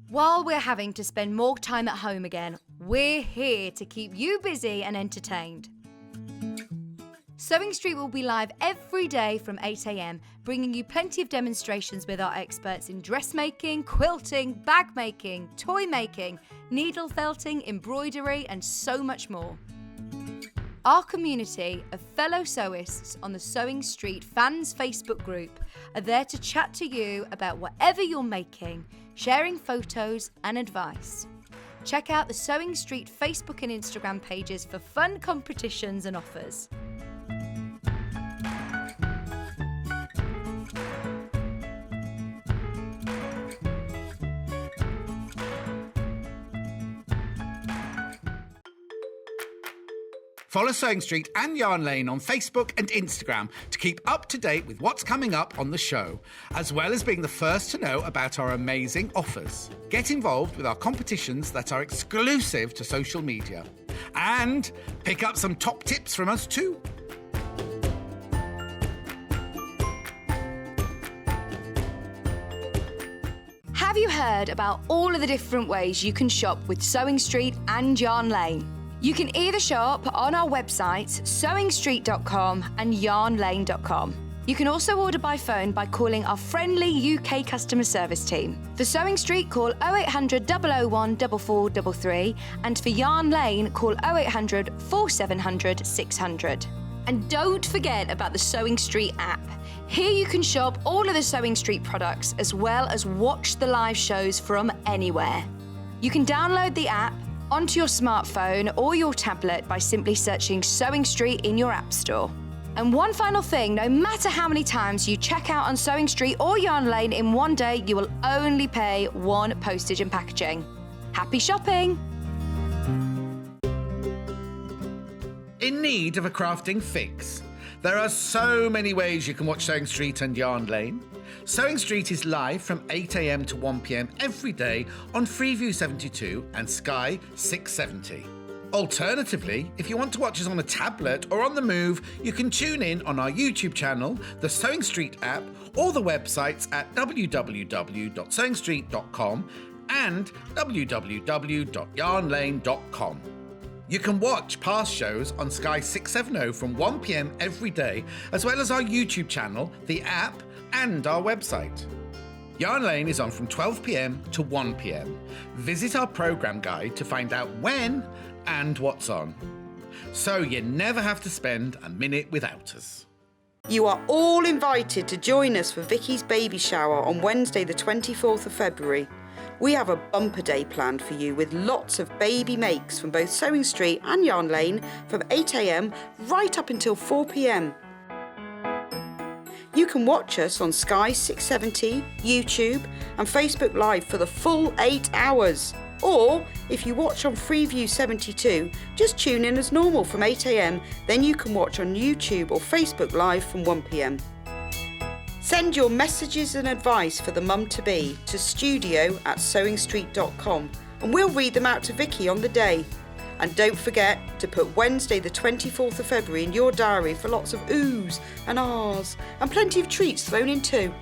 While we're having to spend more time at home again, we're here to keep you busy and entertained. Sewing Street will be live every day from 8 a.m, bringing you plenty of demonstrations with our experts in dressmaking, quilting, bag making, toy making, needle felting, embroidery, and so much more. Our community of fellow sewists on the Sewing Street fans Facebook group are there to chat to you about whatever you're making, sharing photos and advice. Check out the Sewing Street Facebook and Instagram pages for fun competitions and offers. Follow Sewing Street and Yarn Lane on Facebook and Instagram to keep up to date with what's coming up on the show, as well as being the first to know about our amazing offers. Get involved with our competitions that are exclusive to social media. And pick up some top tips from us too. Have you heard about all of the different ways you can shop with Sewing Street and Yarn Lane? You can either shop on our websites, sewingstreet.com and yarnlane.com. You can also order by phone by calling our friendly UK customer service team. For Sewing Street, call 0800 001 4433, and for Yarn Lane, call 0800 4700 600. And don't forget about the Sewing Street app. Here you can shop all of the Sewing Street products as well as watch the live shows from anywhere. You can download the app onto your smartphone or your tablet by simply searching Sewing Street in your app store. And one final thing, no matter how many times you check out on Sewing Street or Yarn Lane in one day, you will only pay one postage and packaging. Happy shopping! In need of a crafting fix? There are so many ways you can watch Sewing Street and Yarn Lane. Sewing Street is live from 8 a.m. to 1 p.m. every day on Freeview 72 and Sky 670. Alternatively, if you want to watch us on a tablet or on the move, you can tune in on our YouTube channel, the Sewing Street app, or the websites at www.sewingstreet.com and www.yarnlane.com. You can watch past shows on Sky 670 from 1 p.m. every day, as well as our YouTube channel, the app, and our website. Yarn Lane is on from 12 p.m. to 1 p.m. Visit our programme guide to find out when and what's on. So you never have to spend a minute without us. You are all invited to join us for Vicky's baby shower on Wednesday the 24th of February. We have a bumper day planned for you with lots of baby makes from both Sewing Street and Yarn Lane from 8 a.m. right up until 4 p.m. You can watch us on Sky 670, YouTube and Facebook Live for the full 8 hours. Or, if you watch on Freeview 72, just tune in as normal from 8 a.m, then you can watch on YouTube or Facebook Live from 1 p.m. Send your messages and advice for the mum-to-be to studio@sewingstreet.com and we'll read them out to Vicky on the day. And don't forget to put Wednesday the 24th of February in your diary for lots of oohs and ahs and plenty of treats thrown in too.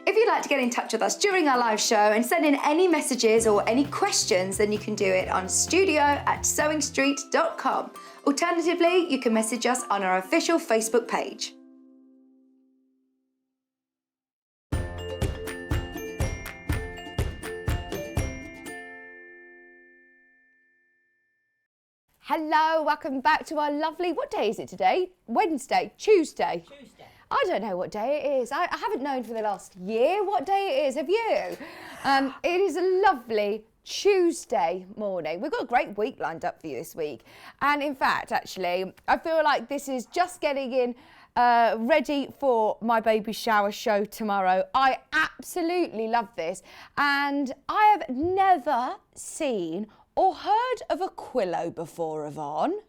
If you'd like to get in touch with us during our live show and send in any messages or any questions, then you can do it on studio@sewingstreet.com. Alternatively, you can message us on our official Facebook page. Hello, welcome back to our lovely, what day is it today? Wednesday, Tuesday. I don't know what day it is. I haven't known for the last year what day it is. Have you? It is a lovely Tuesday morning. We've got a great week lined up for you this week. And in fact, actually, I feel like this is just getting in ready for my baby shower show tomorrow. I absolutely love this. And I have never seen or heard of a Quillow before, Yvonne.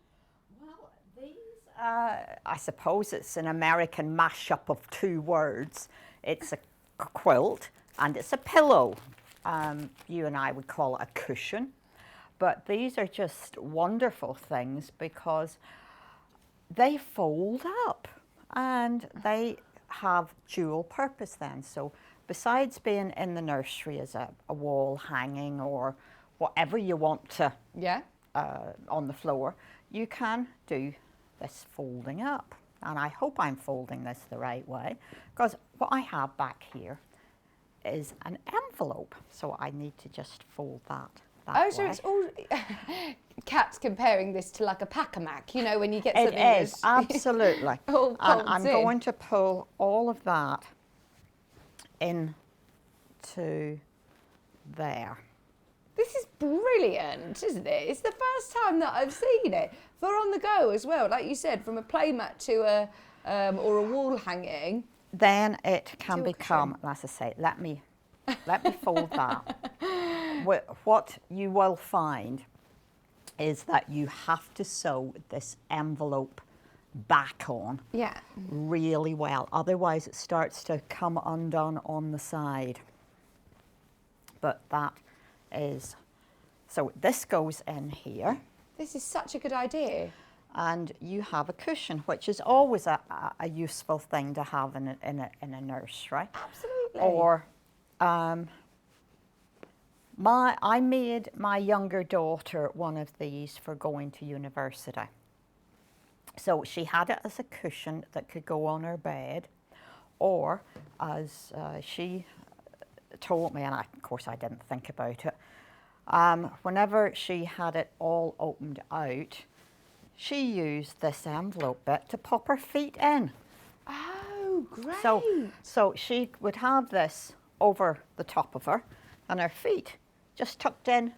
I suppose it's an American mashup of two words. It's a quilt and it's a pillow. You and I would call it a cushion. But these are just wonderful things because they fold up and they have dual purpose then. So besides being in the nursery as a wall hanging or whatever you want to on the floor, you can do this folding up. And I hope I'm folding this the right way because what I have back here is an envelope. So I need to just fold that way. So it's all... Kat's comparing this to like a pack-a-mac, you know, when you get something It is, absolutely. all and I'm in. going to pull all of that into there. This is brilliant, isn't it? It's the first time that I've seen it. For on the go as well, like you said, from a playmat to a or a wall hanging. Then it can become, as I say, let me fold that. What you will find is that you have to sew this envelope back on really well. Otherwise it starts to come undone on the side. But that is, so this goes in here. This is such a good idea. And you have a cushion, which is always a useful thing to have in a nursery. Absolutely. Or I made my younger daughter one of these for going to university. So she had it as a cushion that could go on her bed, or as she told me, and of course I didn't think about it, whenever she had it all opened out, she used this envelope bit to pop her feet in. Oh, great. So she would have this over the top of her, and her feet just tucked in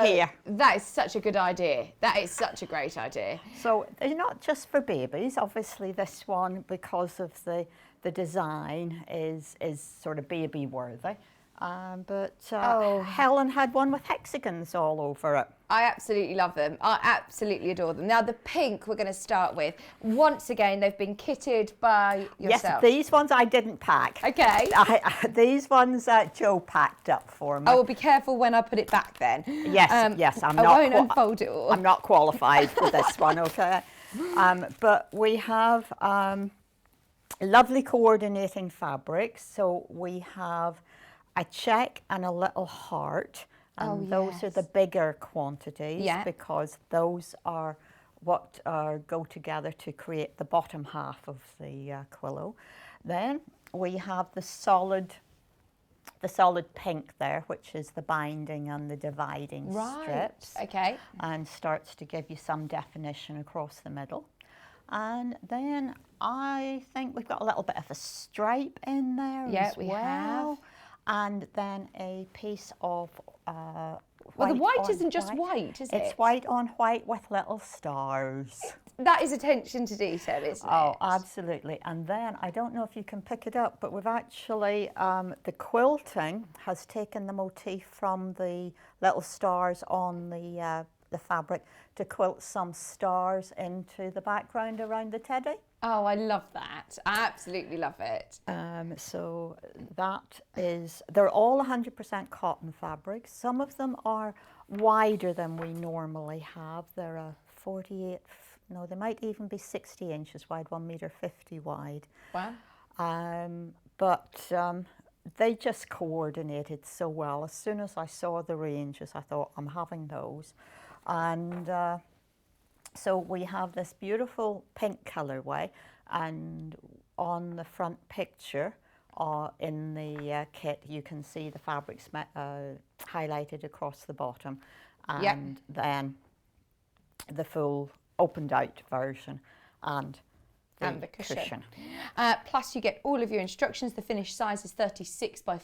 here. That is such a good idea. That is such a great idea. So they're not just for babies. Obviously, this one, because of the design, is sort of baby worthy. But Helen had one with hexagons all over it. I absolutely love them. I absolutely adore them. Now, the pink we're going to start with. Once again, they've been kitted by yourself. Yes, these ones I didn't pack. Okay. These ones Joe packed up for me. I will be careful when I put it back then. Yes, yes. I won't unfold it all. I'm not qualified for this one, okay? But we have lovely coordinating fabrics. So we have a check and a little heart. And those are the bigger quantities because those are what go together to create the bottom half of the Quillow. Then we have the solid pink there, which is the binding and the dividing strips. Okay. And starts to give you some definition across the middle. And then I think we've got a little bit of a stripe in there as well. Have. And then a piece of white. Well, the white isn't just white, is it? It's white on white with little stars. That is attention to detail, isn't it? Oh, absolutely. And then, I don't know if you can pick it up, but we've actually, the quilting has taken the motif from the little stars on the fabric to quilt some stars into the background around the teddy. Oh, I love that. I absolutely love it. So that is, they're all 100% cotton fabrics. Some of them are wider than we normally have. They're a 48, no, they might even be 60 inches wide, 1.50 m wide. Wow. But they just coordinated so well. As soon as I saw the ranges, I thought, I'm having those. And so we have this beautiful pink colourway, and on the front picture in the kit you can see the fabrics highlighted across the bottom, and then the full opened out version and the cushion. Plus you get all of your instructions. The finished size is 36 by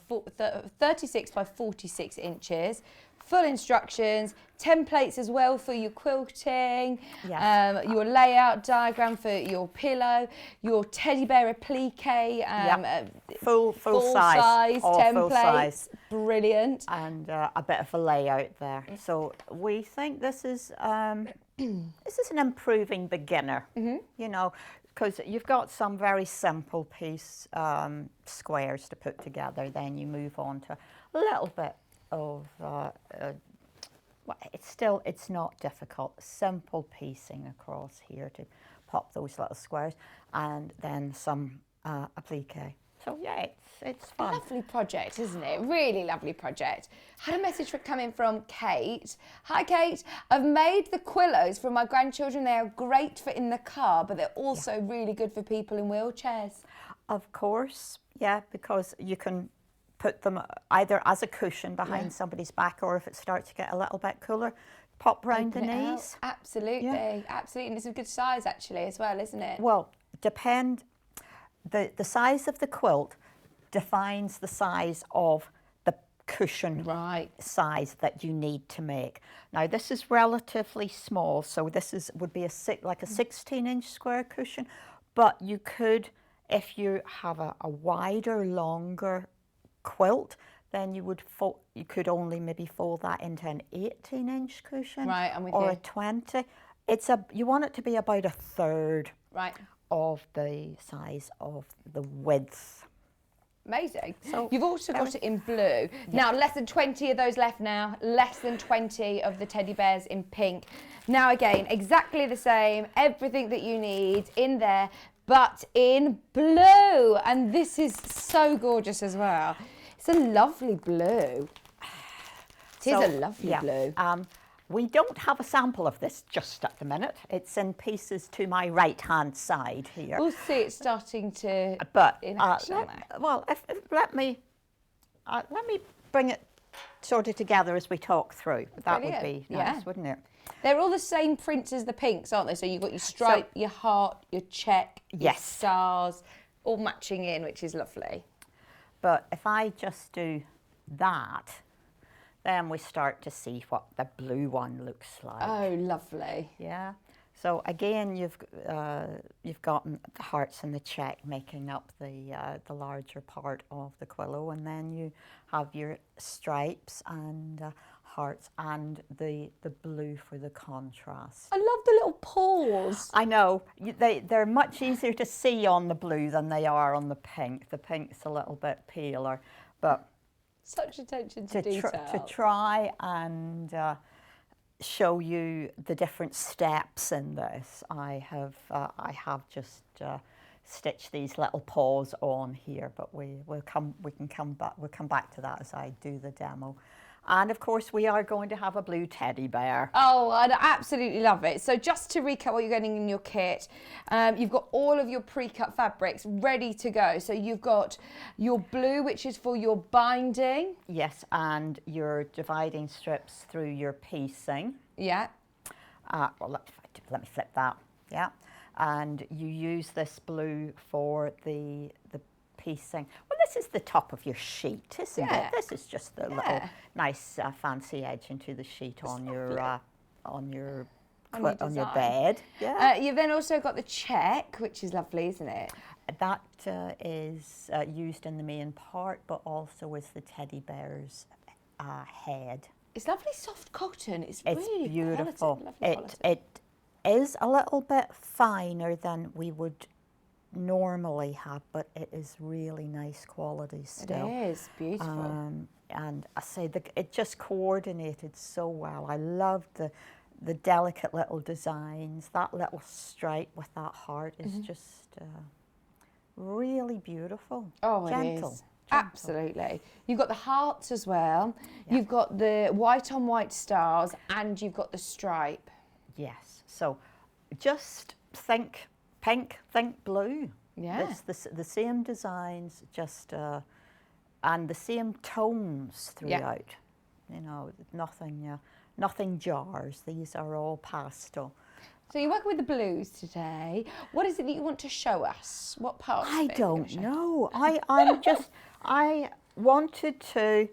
46 inches. Full instructions, templates as well for your quilting, your layout diagram for your pillow, your teddy bear applique, full size templates, full size. Brilliant. And a bit of a layout there. So we think this is an improving beginner, you know, because you've got some very simple piece squares to put together, then you move on to a little bit of it's not difficult, simple piecing across here to pop those little squares, and then some applique. So yeah, it's fun. Lovely project, isn't it? Really lovely project. Had a message coming from Kate. Hi Kate, I've made the Quillows for my grandchildren. They are great for in the car, but they're also really good for people in wheelchairs. Of course, yeah, because you can put them either as a cushion behind somebody's back, or if it starts to get a little bit cooler, pop round the knees. Absolutely, absolutely. And it's a good size actually as well, isn't it? Well, the size of the quilt defines the size of the cushion size that you need to make. Now this is relatively small, so this would be like a 16-inch square cushion, but you could, if you have a wider, longer quilt, then you could only maybe fold that into an 18-inch cushion, I'm with or you. a 20. You want it to be about a third of the size of the width. Amazing. So you've also got it in blue. Now, less than 20 of those left now. Less than 20 of the teddy bears in pink. Now, again, exactly the same. Everything that you need in there. but in blue. And this is so gorgeous as well. It's a lovely blue. It is a lovely blue. We don't have a sample of this just at the minute. It's in pieces to my right-hand side here. We'll see it starting to But in action now. well, let me bring it sort of together as we talk through. That would be nice, wouldn't it? They're all the same prints as the pinks, aren't they? So you've got your stripe, your heart, your check, your stars, all matching in, which is lovely. But if I just do that, then we start to see what the blue one looks like. Oh, lovely. Yeah. So again, you've gotten the hearts and the check making up the larger part of the Quillow, and then you have your stripes and hearts and the blue for the contrast. I love the little paws. I know they're much easier to see on the blue than they are on the pink. The pink's a little bit paler, but such attention to detail. To try and show you the different steps in this, I have just stitched these little paws on here, but we'll come back to that as I do the demo. And of course, we are going to have a blue teddy bear. Oh, I absolutely love it. So just to recap what you're getting in your kit, you've got all of your pre-cut fabrics ready to go. So you've got your blue, which is for your binding. Yes, and your dividing strips through your piecing. Yeah. Well, let me flip that. Yeah. And you use this blue for the piecing. Well, this is the top of your sheet, isn't it? This is just the little nice fancy edge into the sheet on your bed. Yeah. You've then also got the check, which is lovely, isn't it? That is used in the main part, but also is the teddy bear's head. It's lovely soft cotton. It's really beautiful. Quality. It is a little bit finer than we would normally have, but it is really nice quality still. It is beautiful. And I say it just coordinated so well. I loved the delicate little designs. That little stripe with that heart is just really beautiful. Oh, gentle. It is. Absolutely. You've got the hearts as well. Yeah. You've got the white on white stars, and you've got the stripe. Yes. So just think pink, think blue. Yeah. It's the same designs, just and the same tones throughout. Yeah. You know, nothing jars. These are all pastel. So you're working with the blues today. What is it that you want to show us? What parts? I don't know. I wanted to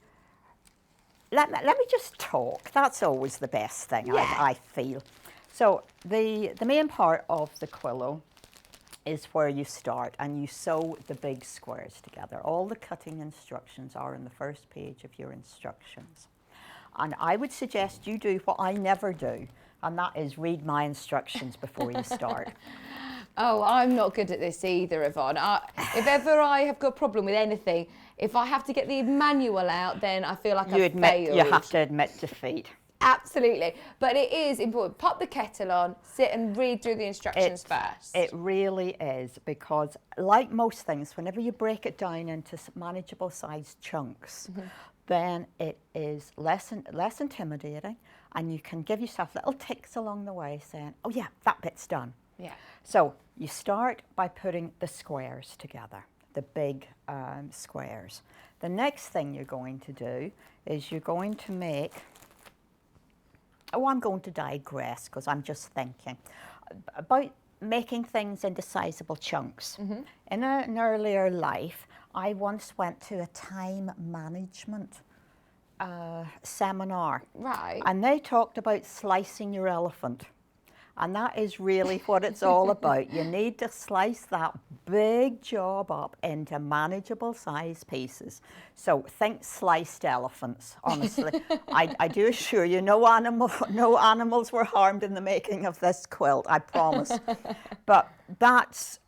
let me just talk. That's always the best thing. Yeah. I feel. So the main part of the Quillow is where you start and you sew the big squares together. All the cutting instructions are in the first page of your instructions. And I would suggest you do what I never do, and that is read my instructions before you start. Oh, I'm not good at this either, Yvonne. If ever I have got a problem with anything, if I have to get the manual out, then I feel like I've failed. You have to admit defeat. Absolutely. But it is important. Pop the kettle on, sit and read through the instructions first. It really is, because like most things, whenever you break it down into manageable sized chunks, then it is less intimidating, and you can give yourself little ticks along the way saying, oh yeah, that bit's done. Yeah. So you start by putting the squares together, the big squares. The next thing you're going to do is you're going to make, I'm going to digress because I'm just thinking about making things into sizable chunks. In an earlier life, I once went to a time management seminar. Right. And they talked about slicing your elephant. And that is really what it's all about. You need to slice that big job up into manageable size pieces. So think sliced elephants, honestly. I do assure you, no animals were harmed in the making of this quilt, I promise. But that's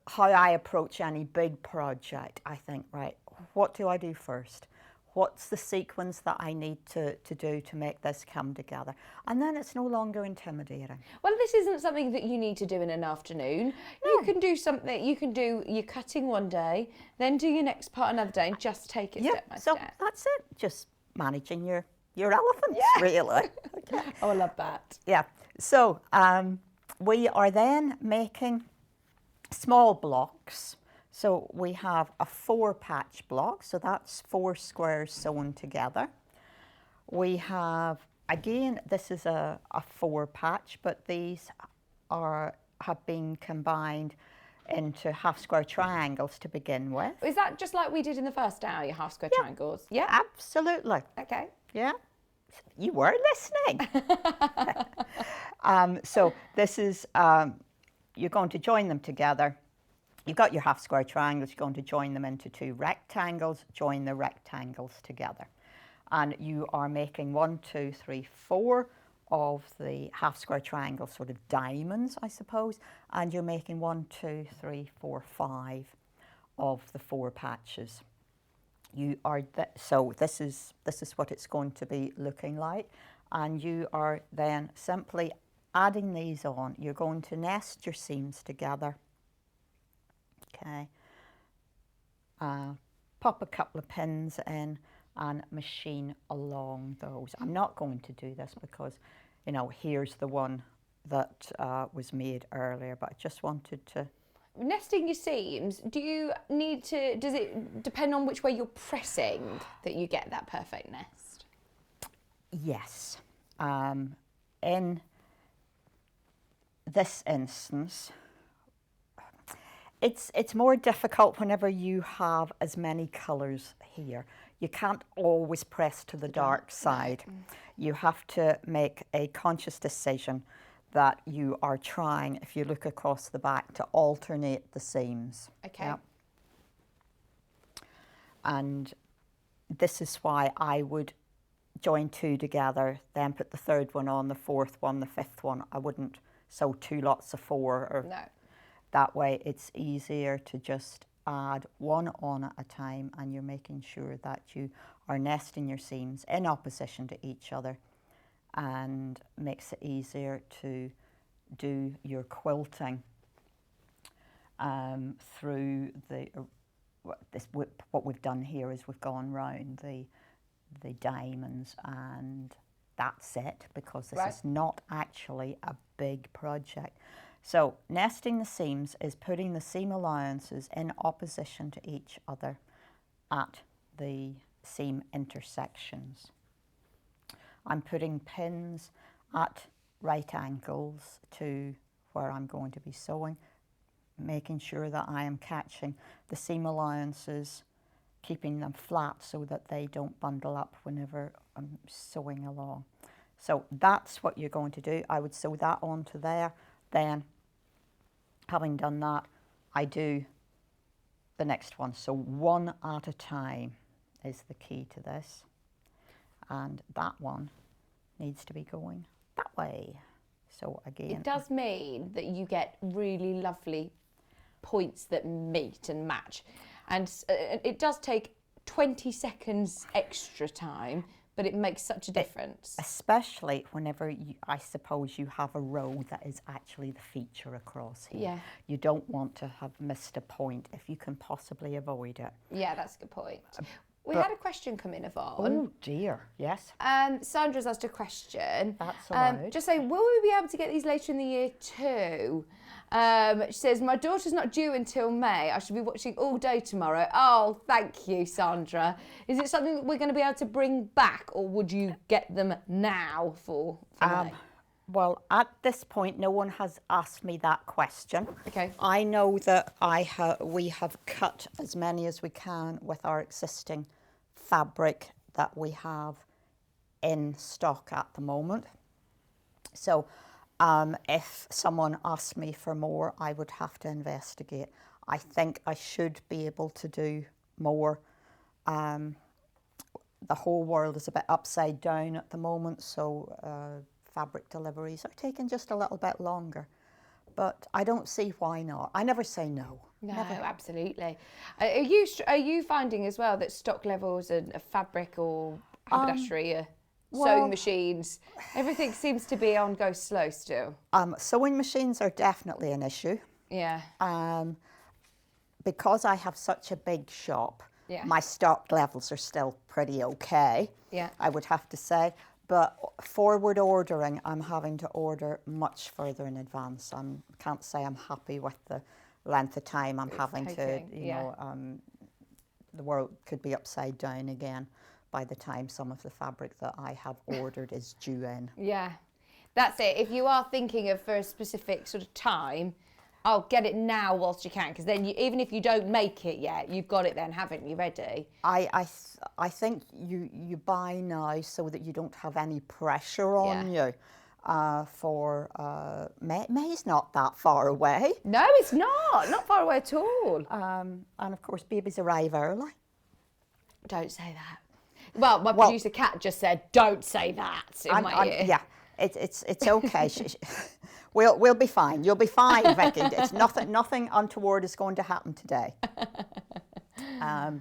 how I approach any big project. I think, right, what do I do first? what's the sequence that I need to do to make this come together? And then it's no longer intimidating. Well, this isn't something that you need to do in an afternoon. You can do something, you can do your cutting one day, then do your next part another day, and just take it step by so step. that's it. Just managing your elephants, really. Oh, I love that. Yeah. So we are then making small blocks. So we have a 4-patch block, so that's 4 squares sewn together. We have, again, this is a 4-patch, but these have been combined into half-square triangles to begin with. Is that just like we did in the first hour, your half square triangles? Yeah. Absolutely. Okay. Yeah. You were listening. So this is, you're going to join them together. You've got your half square triangles, you're going to join them into 2 rectangles, join the rectangles together. And you are making 1, 2, 3, 4 of the half square triangle sort of diamonds, I suppose. And you're making 1, 2, 3, 4, 5 of the 4 patches. You are so this is what it's going to be looking like. And you are then simply adding these on. You're going to nest your seams together. Okay, pop a couple of pins in and machine along those. I'm not going to do this because, you know, here's the one that was made earlier, but I just wanted to. Nesting your seams, do you need to, does it depend on which way you're pressing that you get that perfect nest? Yes. In this instance, it's more difficult whenever you have as many colours here. You can't always press to the dark side. You have to make a conscious decision that you are trying, if you look across the back, to alternate the seams. Okay. Yeah. And this is why I would join 2 together, then put the 3rd one on, the 4th one, the 5th one. I wouldn't sew 2 lots of 4. Or No. that way it's easier to just add 1 on at a time, and you're making sure that you are nesting your seams in opposition to each other, and makes it easier to do your quilting through the what we've done here is we've gone round the diamonds, and that's it, because this is not actually a big project. So nesting the seams is putting the seam allowances in opposition to each other at the seam intersections. I'm putting pins at right angles to where I'm going to be sewing, making sure that I am catching the seam allowances, keeping them flat so that they don't bundle up whenever I'm sewing along. So that's what you're going to do. I would sew that onto there. Then, having done that, I do the next one. So 1 at a time is the key to this. And that one needs to be going that way. So again, It does mean that you get really lovely points that meet and match. And it does take 20 seconds extra time, but it makes such a difference. especially whenever I suppose you have a row that is actually the feature across here. Yeah. You don't want to have missed a point if you can possibly avoid it. Yeah, that's a good point. We had a question come in, Yvonne. Oh dear, yes. Sandra's asked a question. That's all right. Just saying, will we be able to get these later in the year too? She says, my daughter's not due until May. I should be watching all day tomorrow. Oh, thank you, Sandra. Is it something that we're going to be able to bring back, or would you get them now for May? Well, at this point, no one has asked me that question. Okay. I know that we have cut as many as we can with our existing fabric that we have in stock at the moment. So if someone asked me for more, I would have to investigate. I think I should be able to do more. The whole world is a bit upside down at the moment, so fabric deliveries are taking just a little bit longer. but I don't see why not. I never say no. No, Never. absolutely. Are you finding as well that stock levels and fabric or haberdashery, sewing machines, everything seems to be on go slow still? Sewing machines are definitely an issue. Yeah. Because I have such a big shop, Yeah. my stock levels are still pretty okay, Yeah. I would have to say. But forward ordering, I'm having to order much further in advance. I can't say I'm happy with the length of time I'm having taking, to, you know, the world could be upside down again by the time some of the fabric that I have ordered is due in. Yeah. That's it. If you are thinking of for a specific sort of time, I'll get it now whilst you can, because then even if you don't make it yet, you've got it then, haven't you, ready? I think you buy now so that you don't have any pressure on you. May's not that far away. No, it's not far away at all. And of course, babies arrive early. Don't say that. Well, my producer Kat just said, "Don't say that" in my ear. Yeah, it's okay. We'll be fine. You'll be fine, Vicky. It's nothing untoward is going to happen today. I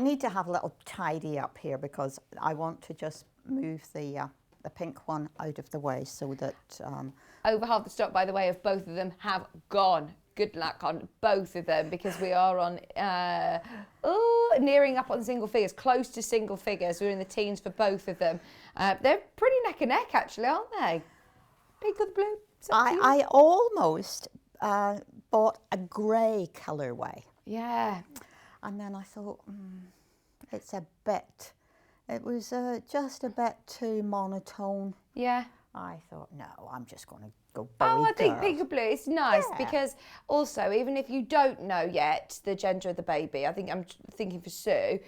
need to have a little tidy up here because I want to just move the pink one out of the way so that... Over half the stock, by the way, of both of them have gone. Good luck on both of them because we are on nearing up on single figures, close to single figures. We're in the teens for both of them. They're pretty neck and neck, actually, aren't they? Pink or the blue? I almost bought a grey colourway. Yeah. And then I thought, it's a bit, it was just a bit too monotone. Yeah. I thought, no, I'm just going to go berry I think girl. pink or blue is nice because also, even if you don't know yet the gender of the baby, I think I'm thinking for Sue,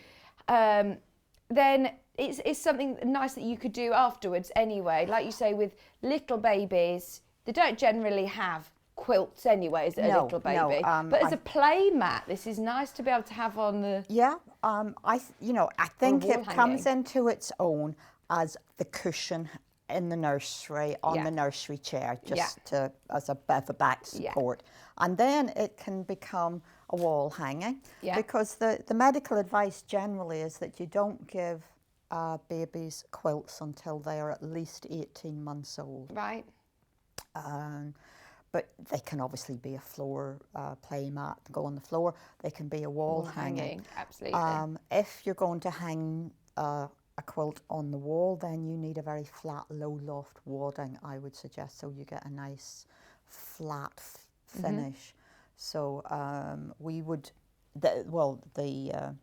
then it's something nice that you could do afterwards anyway. Like you say, with little babies, they don't generally have quilts anyway as a little baby. But as a play mat, this is nice to be able to have on the... Yeah, I think wall it comes into its own as the cushion in the nursery, on the nursery chair, just as a bit of a back support. And then it can become a wall hanging. Yeah. Because the medical advice generally is that you don't give babies quilts until they are at least 18 months old. Right. But they can obviously be a floor play mat, go on the floor. They can be a wall hanging. Absolutely. If you're going to hang a quilt on the wall, then you need a very flat, low loft wadding, I would suggest, so you get a nice flat finish. So we would, the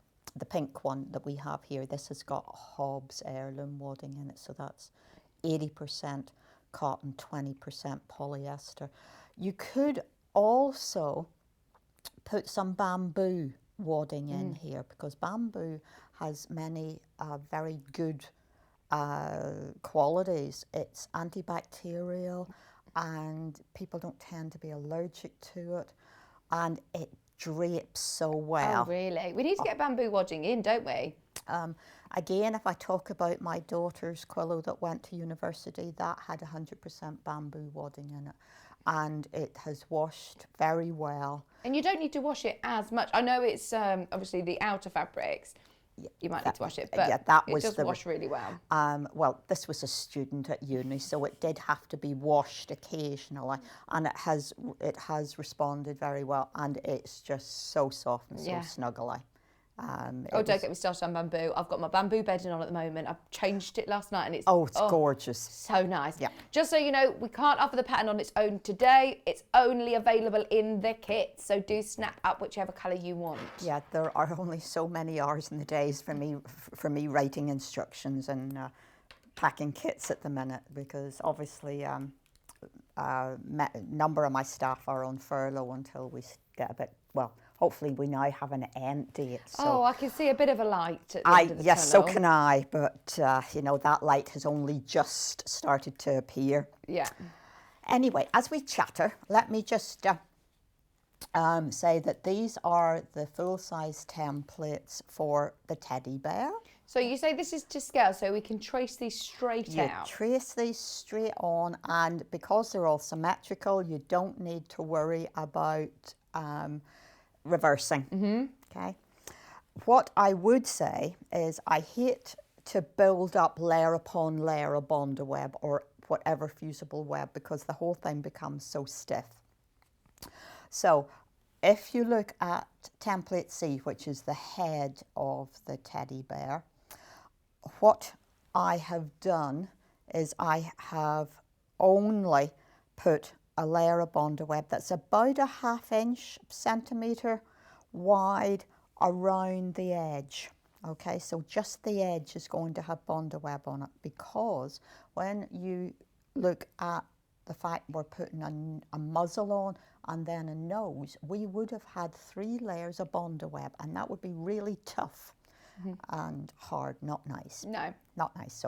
pink one that we have here, this has got Hobbs heirloom wadding in it, so that's 80% cotton, 20% polyester. You could also put some bamboo wadding in here because bamboo has many very good qualities. It's antibacterial and people don't tend to be allergic to it, and it drapes so well. Oh, really? We need to get bamboo wadding in, don't we? Again, if I talk about my daughter's Quillow that went to university, that had 100% bamboo wadding in it, and it has washed very well. And you don't need to wash it as much. I know it's obviously the outer fabrics. You might need to wash it, but it does wash really well. Well, this was a student at uni, so it did have to be washed occasionally, and it has responded very well, and it's just so soft and so snuggly. Don't get me started on bamboo. I've got my bamboo bedding on at the moment. I've changed it last night and it's gorgeous. So nice. Yeah. Just so you know, we can't offer the pattern on its own today. It's only available in the kit. So do snap up whichever colour you want. Yeah, there are only so many hours in the days for me writing instructions and packing kits at the minute, because obviously a number of my staff are on furlough until we get a bit, hopefully we now have an end date. So I can see a bit of a light at the end of the tunnel. So can I, but that light has only just started to appear. Yeah. Anyway, as we chatter, let me just say that these are the full-size templates for the teddy bear. So you say this is to scale, so we can trace these straight You out. trace these straight on, and because they're all symmetrical, you don't need to worry about reversing. Okay. What I would say is I hate to build up layer upon layer of bonder web or whatever fusible web, because the whole thing becomes so stiff. So if you look at template C, which is the head of the teddy bear, what I have done is I have only put a layer of bonder web that's about a 1/2 centimetre wide around the edge. Okay, so just the edge is going to have bonder web on it, because when you look at the fact we're putting a muzzle on and then a nose, we would have had 3 layers of bonder web, and that would be really tough and hard, not nice. No. Not nice.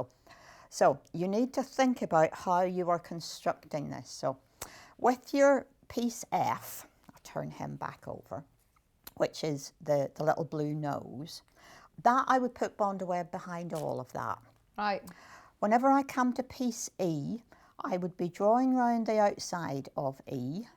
So you need to think about how you are constructing this. So with your piece F, I'll turn him back over, which is the little blue nose, that I would put bonder web behind all of that. Right. Whenever I come to piece E, I would be drawing round the outside of E,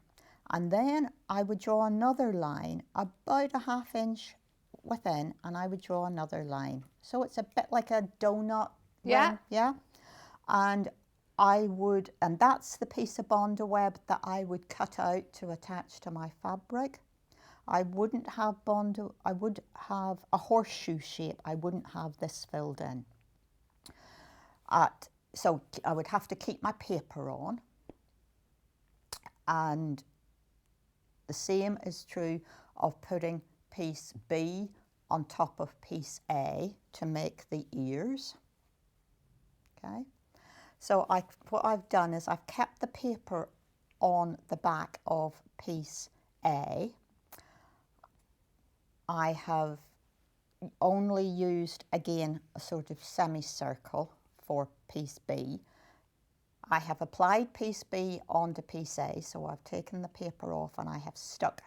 and then I would draw another line about a 1/2 inch within, and I would draw another line. So it's a bit like a donut Yeah. ring, yeah? And and that's the piece of bonder web that I would cut out to attach to my fabric. I wouldn't have I would have a horseshoe shape. I wouldn't have this filled in. So I would have to keep my paper on, and the same is true of putting piece B on top of piece A to make the ears. Okay, so what I've done is I've kept the paper on the back of piece A. I have only used, again, a sort of semicircle for piece B. I have applied piece B onto piece A, so I've taken the paper off and I have stuck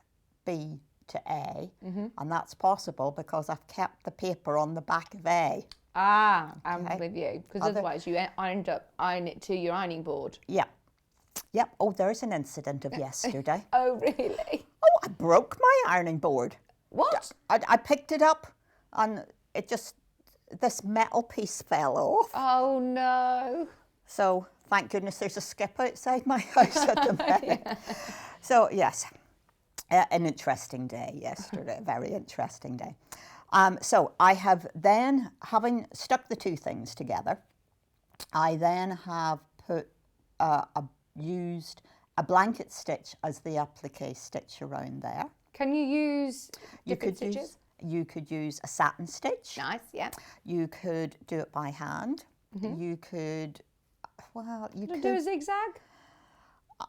B to A, and that's possible because I've kept the paper on the back of A. Ah, I'm with you, because otherwise you end up ironing it to your ironing board. Yeah. Yep. Oh, there's an incident of yesterday. Oh, really? Oh, I broke my ironing board. What? I picked it up and this metal piece fell off. Oh, no. So thank goodness there's a skip outside my house at the minute. Yeah. So yes, an interesting day yesterday, a very interesting day. So I have then, having stuck the two things together, I then have used a blanket stitch as the applique stitch around there. Can you use different stitches? You could use a satin stitch. Nice, yeah. You could do it by hand. You could, you could do a zigzag?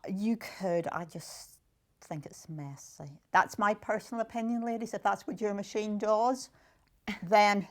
You could. I just think it's messy. That's my personal opinion, ladies. If that's what your machine does, then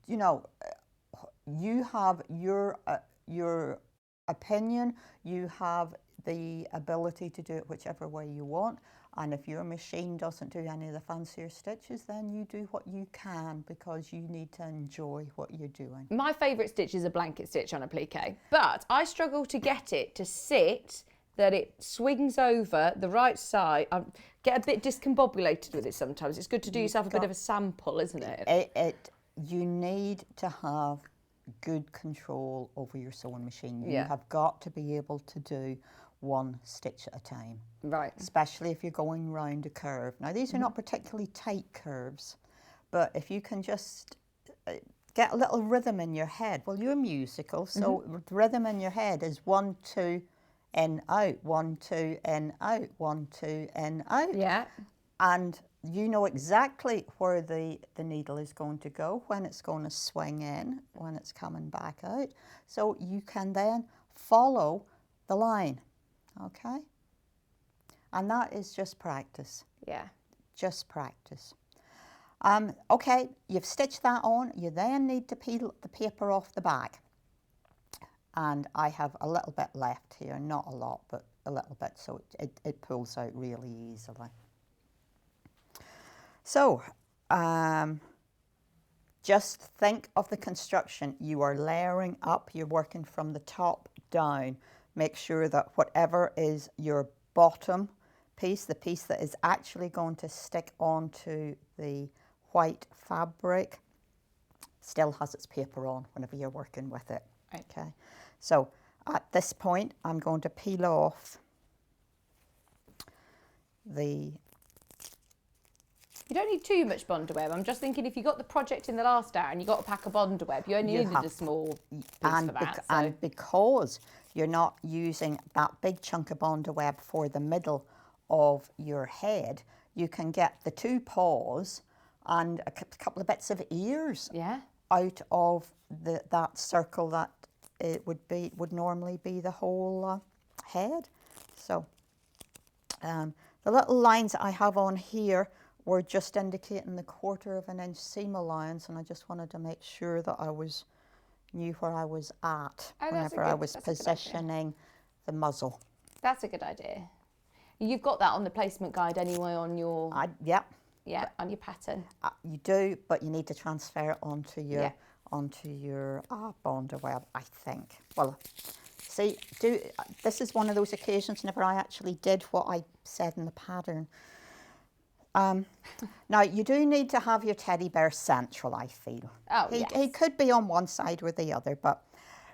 you have your opinion. You have the ability to do it whichever way you want. And if your machine doesn't do any of the fancier stitches, then you do what you can, because you need to enjoy what you're doing. My favourite stitch is a blanket stitch on applique, but I struggle to get it to sit that it swings over the right side. I get a bit discombobulated with it sometimes. It's good to do yourself a bit of a sample, isn't it? You need to have good control over your sewing machine. You Yeah. have got to be able to do one stitch at a time. Right. Especially if you're going round a curve. Now, these are not particularly tight curves, but if you can just get a little rhythm in your head. Well, you're musical, so the rhythm in your head is 1, 2, in, out, 1, 2, in, out, 1, 2, in, out. Yeah. And you know exactly where the needle is going to go, when it's going to swing in, when it's coming back out. So you can then follow the line, okay? And that is just practice. Yeah. Just practice. Okay, you've stitched that on. You then need to peel the paper off the back. And I have a little bit left here, not a lot, but a little bit, so it pulls out really easily. So, just think of the construction. You are layering up, you're working from the top down. Make sure that whatever is your bottom piece, the piece that is actually going to stick onto the white fabric, still has its paper on whenever you're working with it. Okay, so at this point, I'm going to peel off the... You don't need too much Bondaweb. I'm just thinking if you got the project in the last hour and you got a pack of Bondaweb, you only needed a small piece for that. And because you're not using that big chunk of Bondaweb for the middle of your head, you can get the 2 paws and a couple of bits of ears out of that circle that it would normally be the whole head. So the little lines I have on here were just indicating the 1/4 inch seam allowance, and I just wanted to make sure that I knew where I was at whenever I was positioning the muzzle. That's a good idea. You've got that on the placement guide anyway on your... Yeah, on your pattern. you do, but you need to transfer it onto your Bondaweb, I think. Well, see, this is one of those occasions whenever I actually did what I said in the pattern. Now, you do need to have your teddy bear central, I feel. Oh, he could be on one side or the other, but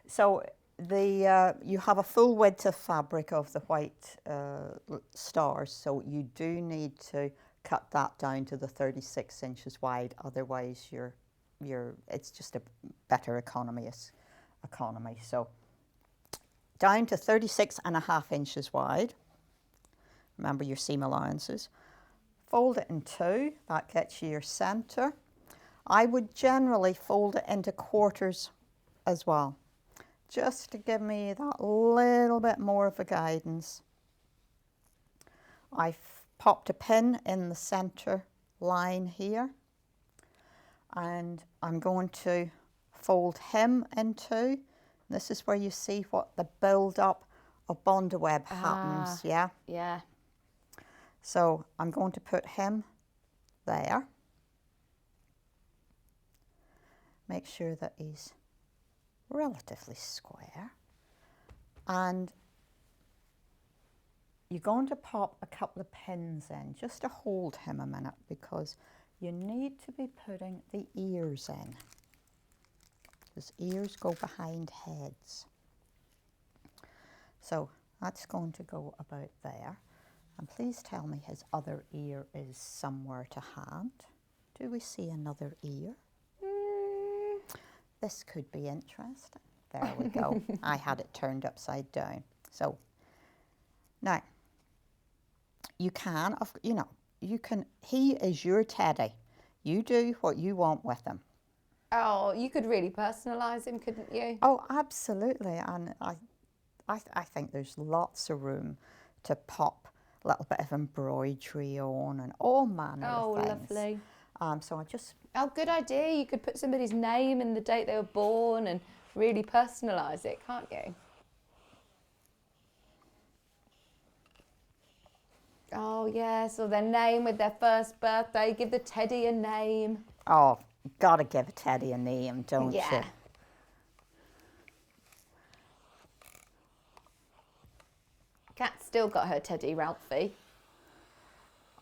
so you have a full width of fabric of the white stars, so you do need to cut that down to the 36 inches wide. Otherwise, it's just a better economy. So down to 36.5 inches wide. Remember your seam allowances. Fold it in 2, that gets you your centre. I would generally fold it into quarters as well, just to give me that little bit more of a guidance. I've popped a pin in the centre line here, and I'm going to fold him in 2. This is where you see what the build-up of Bondaweb happens, yeah? Yeah. So I'm going to put him there. Make sure that he's relatively square. And you're going to pop a couple of pins in just to hold him a minute, because you need to be putting the ears in. Because ears go behind heads. So that's going to go about there. And please tell me his other ear is somewhere to hand. Do we see another ear? This could be interesting. There we go. I had it turned upside down. So now he is your teddy. You do what you want with him. Oh, you could really personalise him, couldn't you? Oh, absolutely. And I think there's lots of room to pop a little bit of embroidery on and all manner of things. Oh, lovely. So I just... Oh, good idea. You could put somebody's name and the date they were born and really personalise it, can't you? Oh, yes, or their name with their first birthday. Give the teddy a name. Oh, gotta give a teddy a name, don't you? Kat's still got her teddy, Ralphie.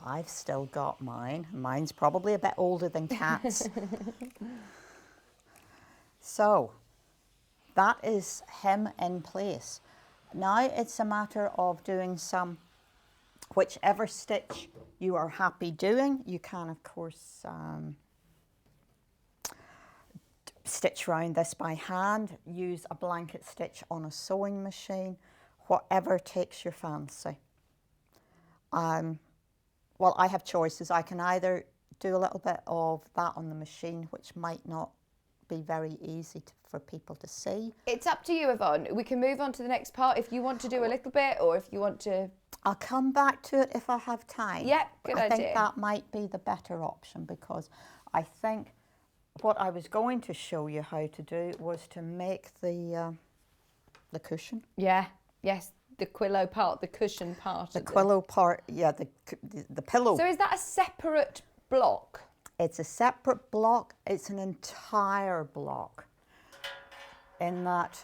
I've still got mine. Mine's probably a bit older than Kat's. So, that is him in place. Now it's a matter of doing some, whichever stitch you are happy doing. You can, of course, stitch round this by hand, use a blanket stitch on a sewing machine, whatever takes your fancy. Well, I have choices. I can either do a little bit of that on the machine, which might not be very easy for people to see. It's up to you, Yvonne. We can move on to the next part if you want to do a little bit, or if you want to... I'll come back to it if I have time. Yep, good idea. I think that might be the better option, because I think what I was going to show you how to do was to make the cushion. Yeah, yes. The Quillow part, the cushion part. The Quillow part, yeah, the pillow. So is that a separate block? It's a separate block. It's an entire block. In that,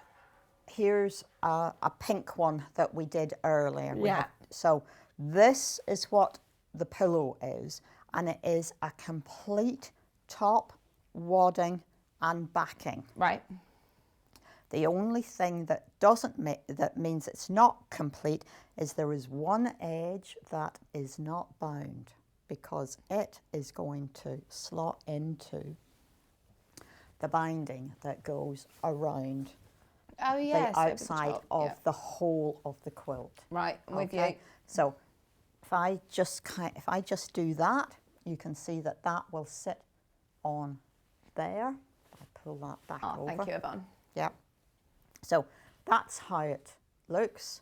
here's a pink one that we did earlier. So this is what the pillow is, and it is a complete top, wadding and backing. Right. The only thing that that means it's not complete is there is one edge that is not bound, because it is going to slot into the binding that goes around the outside of the whole of the quilt. Right, I'm with you. So if I just do that, you can see that that will sit on there. I pull that back over. Thank you, Yvonne. Yeah. So that's how it looks.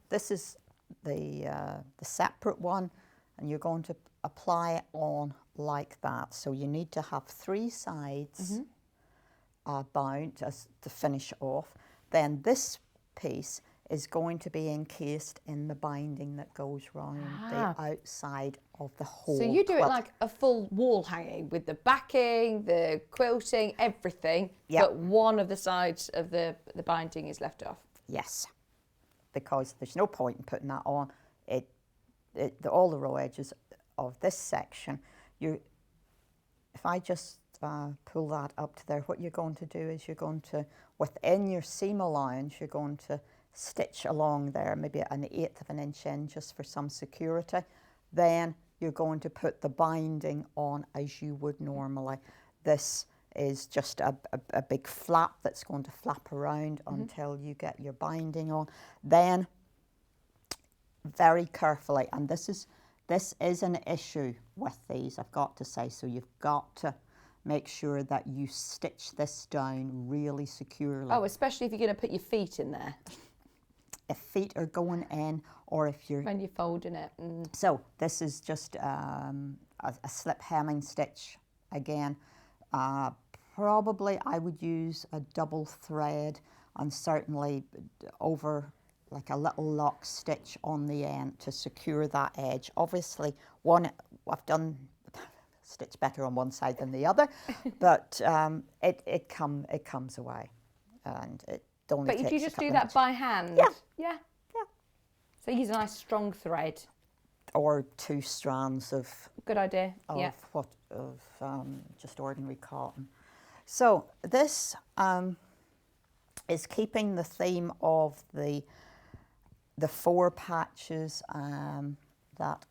This is the separate one, and you're going to apply it on like that. So you need to have 3 sides bound to finish off. Then this piece is going to be encased in the binding that goes round the outside of the whole So you do quilt. it like a full wall hanging with the backing, the quilting, everything, but one of the sides of the binding is left off. Yes, because there's no point in putting that on. All the raw edges of this section, if I just pull that up to there, what you're going to do is you're going to, within your seam allowance, you're going to stitch along there, maybe 1/8 of an inch in, just for some security. Then you're going to put the binding on as you would normally. This is just a big flap that's going to flap around until you get your binding on. Then, very carefully, and this is an issue with these, I've got to say, so you've got to make sure that you stitch this down really securely. Oh, especially if you're going to put your feet in there. If feet are going in, or if you're... When you're folding it. So this is just a slip hemming stitch again. Probably I would use a double thread, and certainly over like a little lock stitch on the end to secure that edge. Obviously, I've done stitch better on one side than the other, but it comes away, and it only But takes if you just a couple do of that by hand? Yeah. So use a nice strong thread. Or 2 strands of... Good idea, just ordinary cotton. So this is keeping the theme of the 4 patches that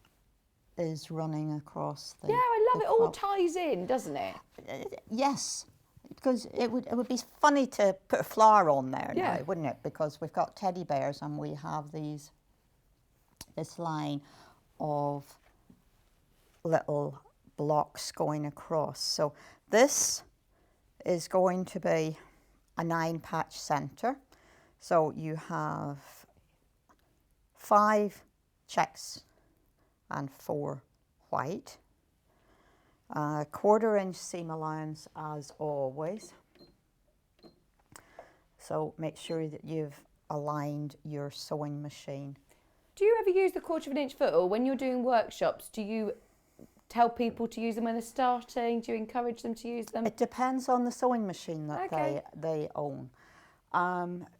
is running across the... Yeah, I love it. All quilt. ties in, doesn't it? Yes, because it would be funny to put a flower on there Yeah. now, wouldn't it? Because we've got teddy bears and we have this line of little blocks going across. So this is going to be a 9-patch centre. So you have 5 checks and 4 white. 1/4 inch seam allowance as always. So make sure that you've aligned your sewing machine. Do you ever use the 1/4 inch foot, or when you're doing workshops, do you tell people to use them when they're starting? Do you encourage them to use them? It depends on the sewing machine that they own.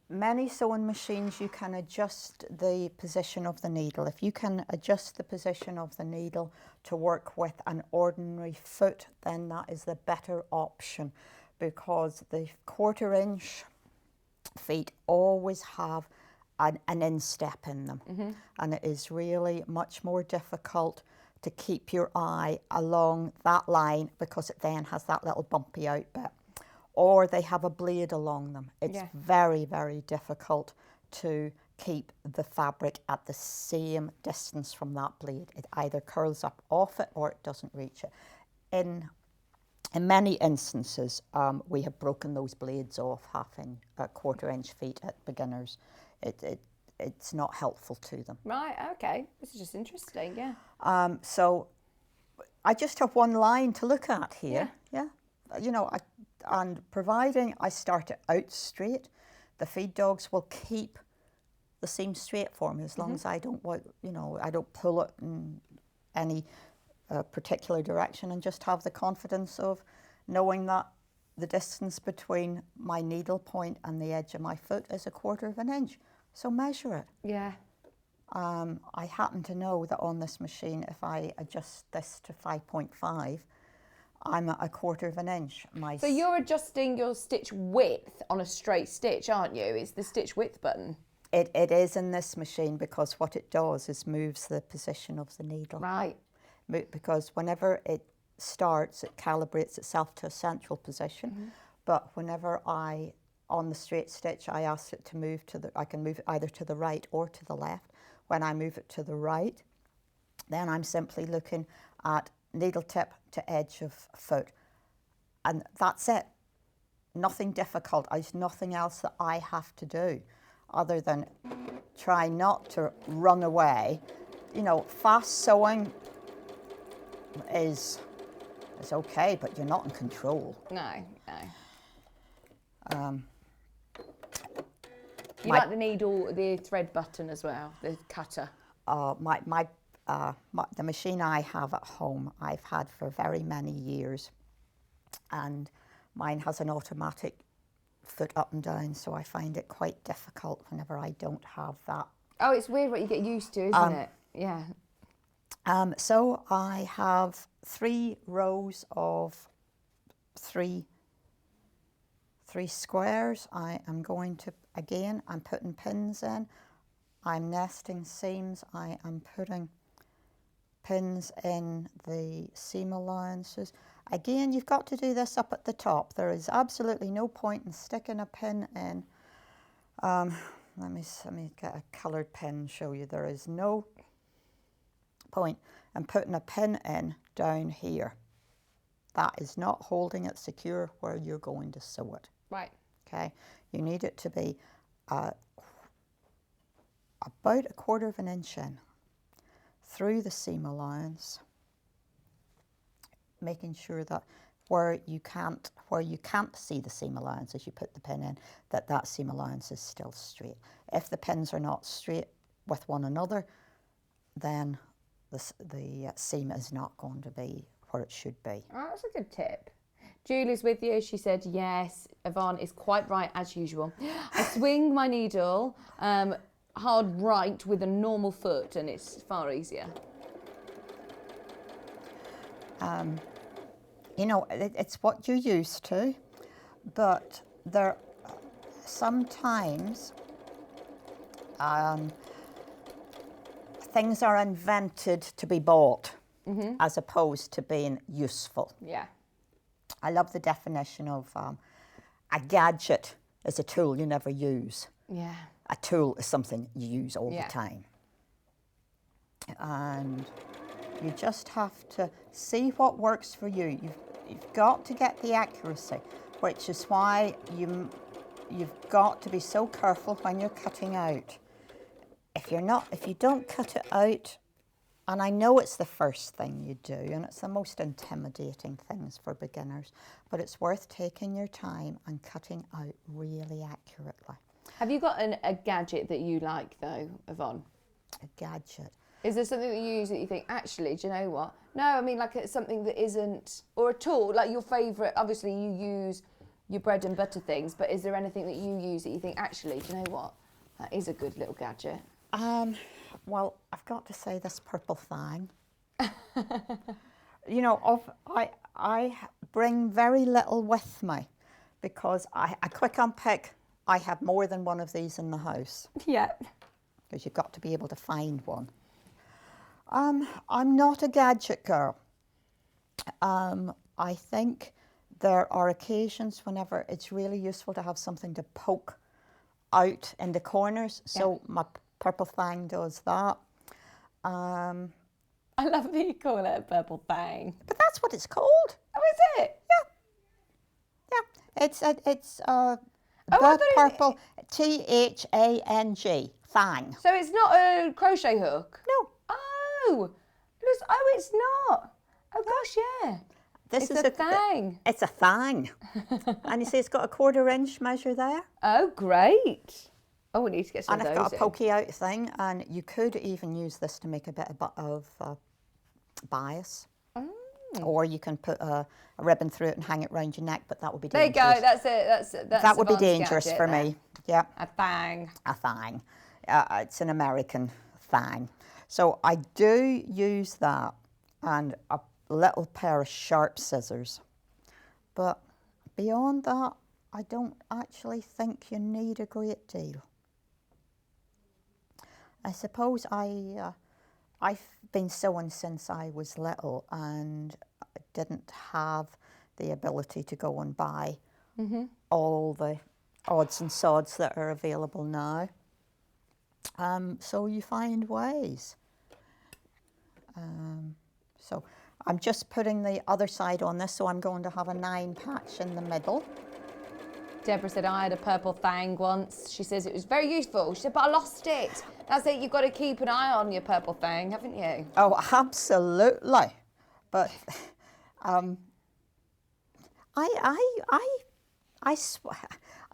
Many sewing machines, you can adjust the position of the needle. If you can adjust the position of the needle to work with an ordinary foot, then that is the better option, because the 1/4 inch feet always have an instep in them, and it is really much more difficult to keep your eye along that line, because it then has that little bumpy out bit, or they have a blade along them. It's very, very difficult to keep the fabric at the same distance from that blade. It either curls up off it or it doesn't reach it. In many instances, we have broken those blades off 1/4 inch feet at beginners. It's not helpful to them. Right, okay. This is just interesting, yeah. So I just have one line to look at here. Yeah. You know, and providing I start it out straight, the feed dogs will keep the seam straight for me as long as I don't, I don't pull it in any a particular direction and just have the confidence of knowing that the distance between my needle point and the edge of my foot is 1/4 of an inch. So measure it. Yeah. I happen to know that on this machine, if I adjust this to 5.5, I'm at 1/4 of an inch. So you're adjusting your stitch width on a straight stitch, aren't you? It's the stitch width button. It is in this machine because what it does is moves the position of the needle. Right. Because whenever it starts, it calibrates itself to a central position. But whenever on the straight stitch, I ask it to move I can move it either to the right or to the left. When I move it to the right, then I'm simply looking at needle tip to edge of foot. And that's it. Nothing difficult. There's nothing else that I have to do other than try not to run away. You know, fast sewing is okay, but you're not in control. No. You like the needle, the thread button as well, the cutter. The machine I have at home, I've had for very many years, and mine has an automatic foot up and down, so I find it quite difficult whenever I don't have that. Oh, it's weird what you get used to, isn't it? Yeah. So I have 3 rows of three squares. I am going to, again, I'm putting pins in. I'm nesting seams. I am putting pins in the seam allowances. Again, you've got to do this up at the top. There is absolutely no point in sticking a pin in. Let me get a coloured pin and show you. There is no point in putting a pin in down here. That is not holding it secure where you're going to sew it. Right. Okay. You need it to be about 1/4 of an inch in through the seam allowance, making sure that where you can't see the seam allowance as you put the pin in, that seam allowance is still straight. If the pins are not straight with one another, then the seam is not going to be where it should be. Oh, that's a good tip. Julie's with you. She said, yes, Yvonne is quite right as usual. I swing my needle hard right with a normal foot and it's far easier. You know, it's what you're used to, but there sometimes things are invented to be bought as opposed to being useful. Yeah. I love the definition of a gadget is a tool you never use. Yeah. A tool is something you use all the time. And you just have to see what works for you. You've got to get the accuracy, which is why you've got to be so careful when you're cutting out. If you don't cut it out, and I know it's the first thing you do, and it's the most intimidating things for beginners, but it's worth taking your time and cutting out really accurately. Have you got a gadget that you like though, Yvonne? A gadget. Is there something that you use that you think, actually, do you know what? No, I mean like it's something that isn't, or a tool, like your favourite, obviously you use your bread and butter things, but is there anything that you use that you think, actually, do you know what? That is a good little gadget. Well, I've got to say this purple thing. You know, I bring very little with me because I quick unpick. I have more than one of these in the house. Yeah. Because you've got to be able to find one. I'm not a gadget girl. I think there are occasions whenever it's really useful to have something to poke out in the corners. So my purple thing does that. I love that you call it a purple thing. But that's what it's called. Oh, is it? Yeah. It's the purple THANG thang. So it's not a crochet hook? No. Oh, it's not. Oh gosh, yeah. This is a thang. It's a thang. And you see it's got a 1/4 inch measure there. Oh, great. Oh, we need to get some and of those. And I've got a pokey out thing, and you could even use this to make a bit of bias. Or you can put a ribbon through it and hang it round your neck, but that would be There you dangerous. go. That's it. That's That would be Yvonne's dangerous gadget for there. me. Yeah. A thang. A thang. It's an American thang. So I do use that and a little pair of sharp scissors. But beyond that, I don't actually think you need a great deal. I suppose I've been sewing since I was little and didn't have the ability to go and buy all the odds and sods that are available now. So you find ways. So I'm just putting the other side on this, so I'm going to have a 9 patch in the middle. Deborah said, I had a purple thang once. She says it was very useful. She said, but I lost it. That's it, you've got to keep an eye on your purple thang, haven't you? Oh, absolutely. But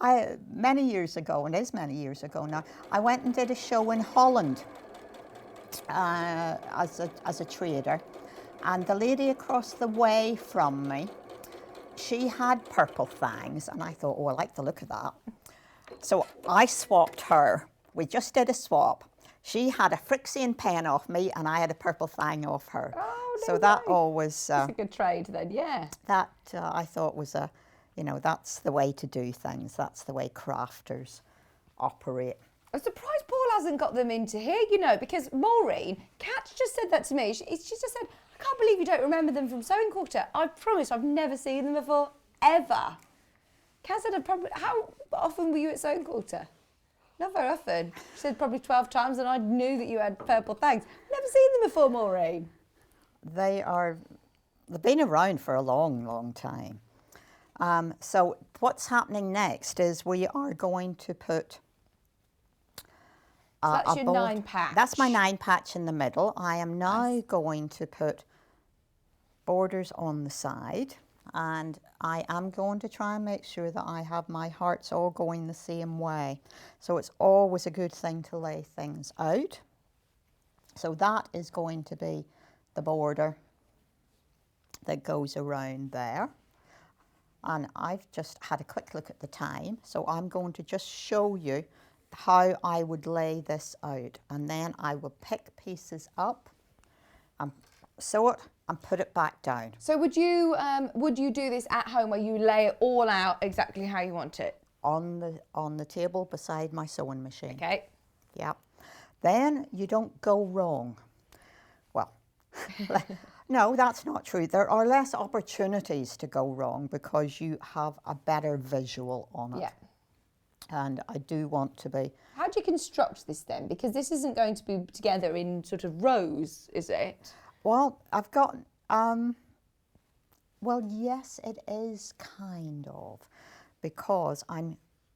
I many years ago, and it is many years ago now, I went and did a show in Holland as a trader. And the lady across the way from me, she had purple thangs, and I thought, oh, I like the look of that. So I swapped her. We just did a swap. She had a Frixian pen off me, and I had a purple thang off her. Oh, so no that way. always... That's a good trade then, yeah. That I thought was that's the way to do things. That's the way crafters operate. I'm surprised Paul hasn't got them into here, because Maureen, Kat just said that to me. She just said, I can't believe you don't remember them from Sewing Quarter. I promise I've never seen them before, ever. Kat said, how often were you at Sewing Quarter? Not very often. She said probably 12 times, and I knew that you had purple thangs. Never seen them before, Maureen. They've been around for a long, long time. So what's happening next is we are going to put So that's your 9 patch. That's my 9 patch in the middle. I am now going to put borders on the side, and I am going to try and make sure that I have my hearts all going the same way. So it's always a good thing to lay things out. So that is going to be the border that goes around there. And I've just had a quick look at the time, so I'm going to just show you how I would lay this out, and then I will pick pieces up and sew it and put it back down. So would you do this at home where you lay it all out exactly how you want it? On the table beside my sewing machine. Okay. Yeah. Then you don't go wrong. Well, no, that's not true. There are less opportunities to go wrong because you have a better visual on it. Yeah. And I do want to be... How do you construct this then? Because this isn't going to be together in sort of rows, is it? Well, I've got... well, yes, it is kind of. Because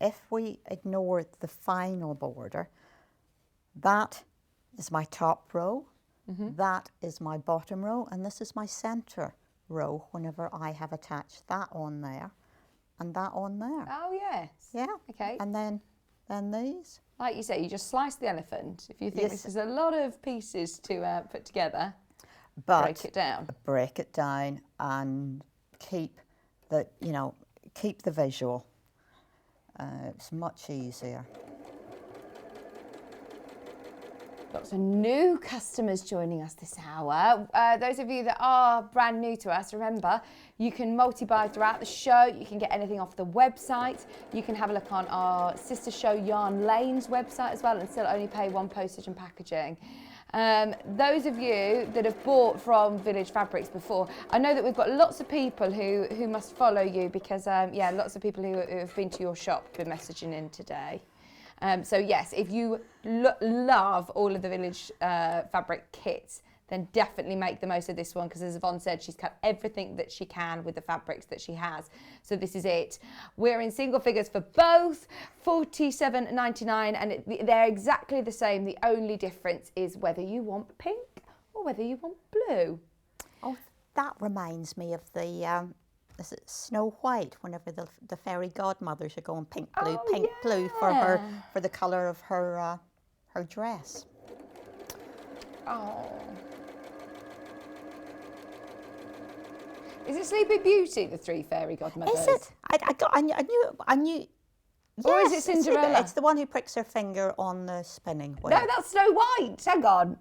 if we ignore the final border, that is my top row, that is my bottom row, and this is my centre row whenever I have attached that on there and that on there. Oh, yes. Yeah. Okay. And then these. Like you say, you just slice the elephant. If you think this is a lot of pieces to put together, But break it down. Break it down and keep the visual. It's much easier. Lots of new customers joining us this hour. Those of you that are brand new to us, remember, you can multi-buy throughout the show. You can get anything off the website. You can have a look on our sister show Yarn Lane's website as well and still only pay $1 postage and packaging. Those of you that have bought from Village Fabrics before, I know that we've got lots of people who must follow you because, lots of people who have been to your shop been messaging in today. So yes, if you love all of the Village fabric kits, then definitely make the most of this one because as Yvonne said, she's cut everything that she can with the fabrics that she has. So this is it. We're in single figures for both, $47.99, and they're exactly the same. The only difference is whether you want pink or whether you want blue. Oh, that reminds me of the... is it Snow White? Whenever the fairy godmothers are going pink, blue, blue for the colour of her dress. Oh. Is it Sleeping Beauty, the three fairy godmothers? Is it? I knew. Or is Yes, it Cinderella? It's the one who pricks her finger on the spinning wheel. No, that's Snow White. Hang on.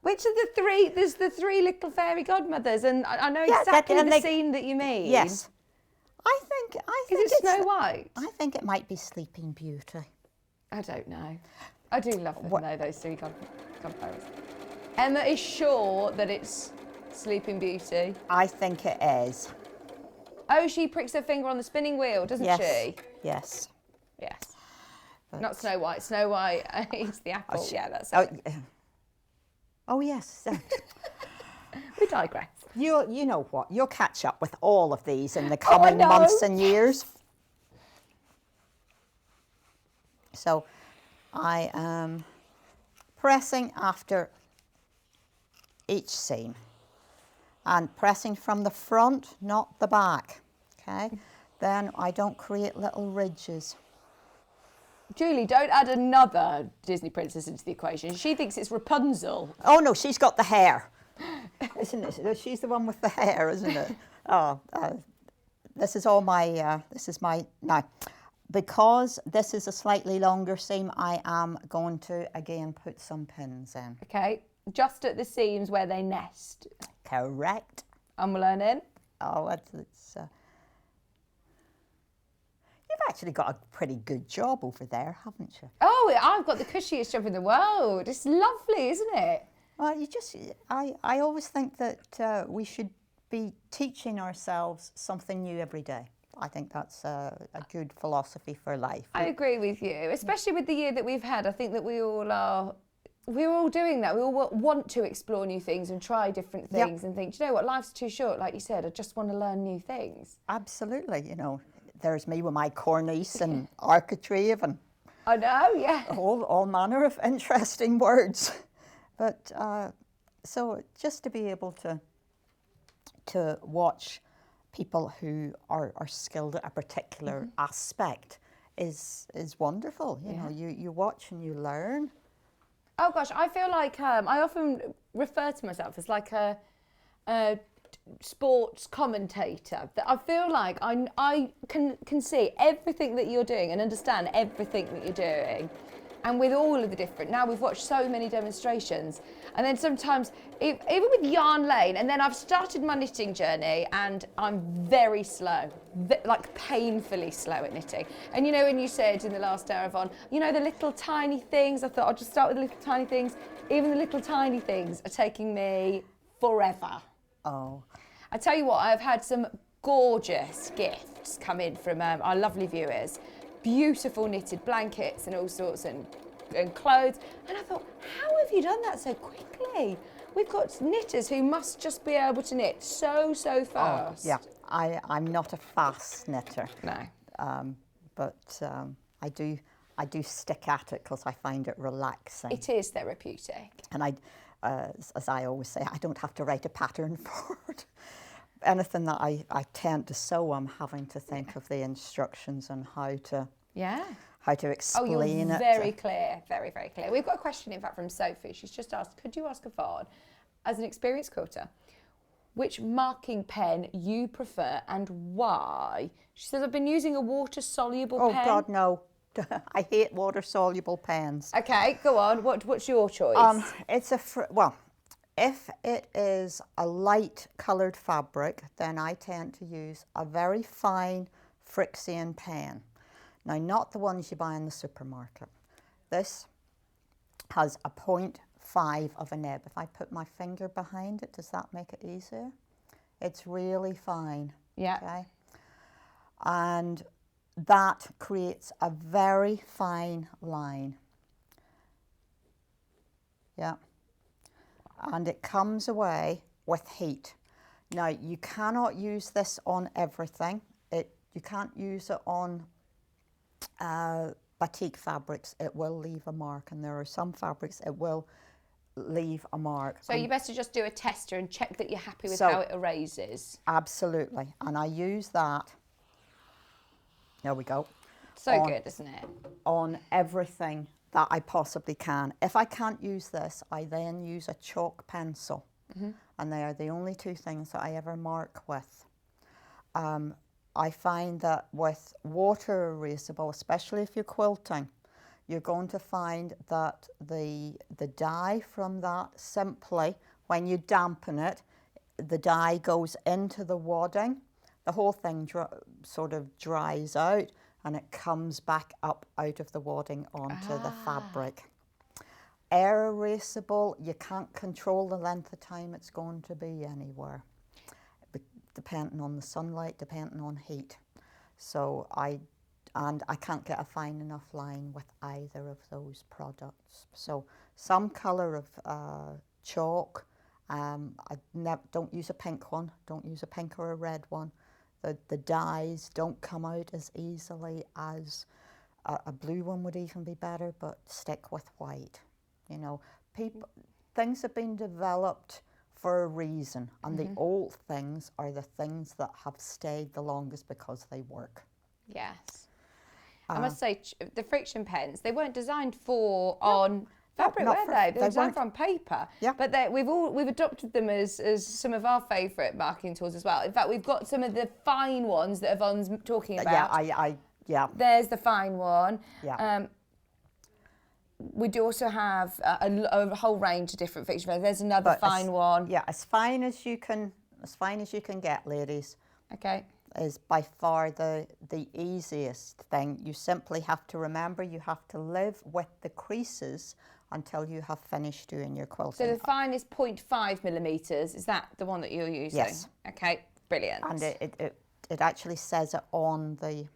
Which of the three? There's the three little fairy godmothers, and I know exactly the scene that you mean. Yes. I think Is it it's Snow White? I think it might be Sleeping Beauty. I don't know. I do love them though, those three godparents. Emma is sure that it's Sleeping Beauty. I think it is. Oh, she pricks her finger on the spinning wheel, doesn't she? Yes. Yes. Not Snow White. Snow White eats the apple. Yeah, that's Oh, it. oh yes. We digress. You know what? You'll catch up with all of these in the coming know. months and years. So I am pressing after each seam and pressing from the front, not the back. Okay? Then I don't create little ridges. Julie, don't add another Disney princess into the equation. She thinks it's Rapunzel. Oh no, she's got the hair. Isn't it? She's the one with the hair, isn't it? Oh, this is all my, now, because this is a slightly longer seam, I am going to, again, put some pins in. Okay, just at the seams where they nest. Correct. And we're learning. Oh, it's you've actually got a pretty good job over there, haven't you? Oh, I've got the cushiest job in the world. It's lovely, isn't it? Well, I always think that we should be teaching ourselves something new every day. I think that's a good philosophy for life. I agree with you, especially with the year that we've had. I think that we're all doing that. We all want to explore new things and try different things and think, do you know what, life's too short, like you said, I just want to learn new things. Absolutely, you know. There's me with my cornice and architrave and I know, yeah. all manner of interesting words. But so just to be able to watch people who are skilled at a particular aspect is wonderful. You know, you watch and you learn. Oh gosh, I feel like I often refer to myself as like a sports commentator. That I feel like I can see everything that you're doing and understand everything that you're doing. And with all of the different, now we've watched so many demonstrations, and then sometimes, even with yarn lane, and then I've started my knitting journey and I'm very slow, like painfully slow at knitting. And you know, when you said in the last hour, Yvonne, you know, the little tiny things, I thought I'll just start with the little tiny things. Even the little tiny things are taking me forever. Oh. I tell you what, I've had some gorgeous gifts come in from our lovely viewers. Beautiful knitted blankets and all sorts and clothes. And I thought, how have you done that so quickly? We've got knitters who must just be able to knit so fast. Oh, yeah, I'm not a fast knitter. No. But I do stick at it because I find it relaxing. It is therapeutic. And as I always say, I don't have to write a pattern for it. Anything that I tend to sew, I'm having to think of the instructions and how to explain you're it. Very clear, very clear. We've got a question, in fact, from Sophie. She's just asked, could you ask Yvonne, as an experienced quilter, which marking pen you prefer and why? She says, I've been using a water-soluble pen. Oh, God, no. I hate water-soluble pens. Okay, go on. What's your choice? If it is a light coloured fabric, then I tend to use a very fine Frixian pen. Now, not the ones you buy in the supermarket. This has a 0.5 of a nib. If I put my finger behind it, does that make it easier? It's really fine. Yeah. Okay? And that creates a very fine line. Yeah. And it comes away with heat. Now, you cannot use this on everything. You can't use it on batik fabrics. It will leave a mark, and there are some fabrics it will leave a mark. So you best to just do a tester and check that you're happy with how it erases. Absolutely. And I use that. There we go. So good, isn't it? On everything that I possibly can. If I can't use this, I then use a chalk pencil. And they are the only two things that I ever mark with. I find that with water erasable, especially if you're quilting, you're going to find that the dye from that simply, when you dampen it, the dye goes into the wadding. The whole thing sort of dries out and it comes back up out of the wadding onto the fabric. Air erasable, you can't control the length of time it's going to be anywhere, depending on the sunlight, depending on heat. So I can't get a fine enough line with either of those products. So some colour of chalk. I don't use a pink one. Don't use a pink or a red one. The dyes don't come out as easily as a blue one would even be better, but stick with white. You know, things have been developed for a reason, and the old things are the things that have stayed the longest because they work. Yes. I must say, the friction pens, they weren't designed for on fabric, were they? They were designed for on paper. Yeah. But we've adopted them as some of our favourite marking tools as well. In fact, we've got some of the fine ones that Yvonne's talking about. Yeah. There's the fine one. Yeah. We do also have a whole range of different friction pens. There's another fine one. Yeah, as fine as you can get, ladies. Okay. Is by far the easiest thing. You simply have to remember you have to live with the creases until you have finished doing your quilting. So the fine is 0.5 millimetres. Is that the one that you're using? Yes. Okay, brilliant. And it actually says it on the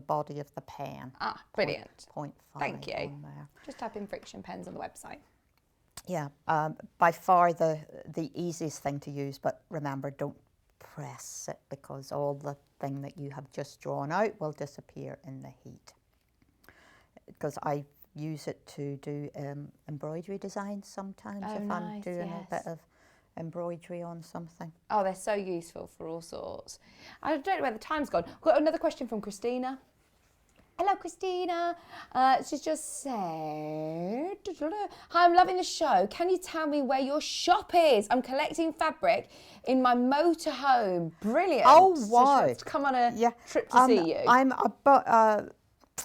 body of the pen. Ah, brilliant. 0.5. Thank you. On there. Just type in friction pens on the website. Yeah, by far the easiest thing to use, but remember, don't press it because all the thing that you have just drawn out will disappear in the heat. Because I use it to do embroidery designs sometimes if I'm doing a bit of embroidery on something. Oh, they're so useful for all sorts. I don't know where the time's gone. I've got another question from Christina. Hello, Christina. She's just said, hi, I'm loving the show. Can you tell me where your shop is? I'm collecting fabric in my motorhome. Brilliant. Oh, So wow. she wants to come on a trip to see you.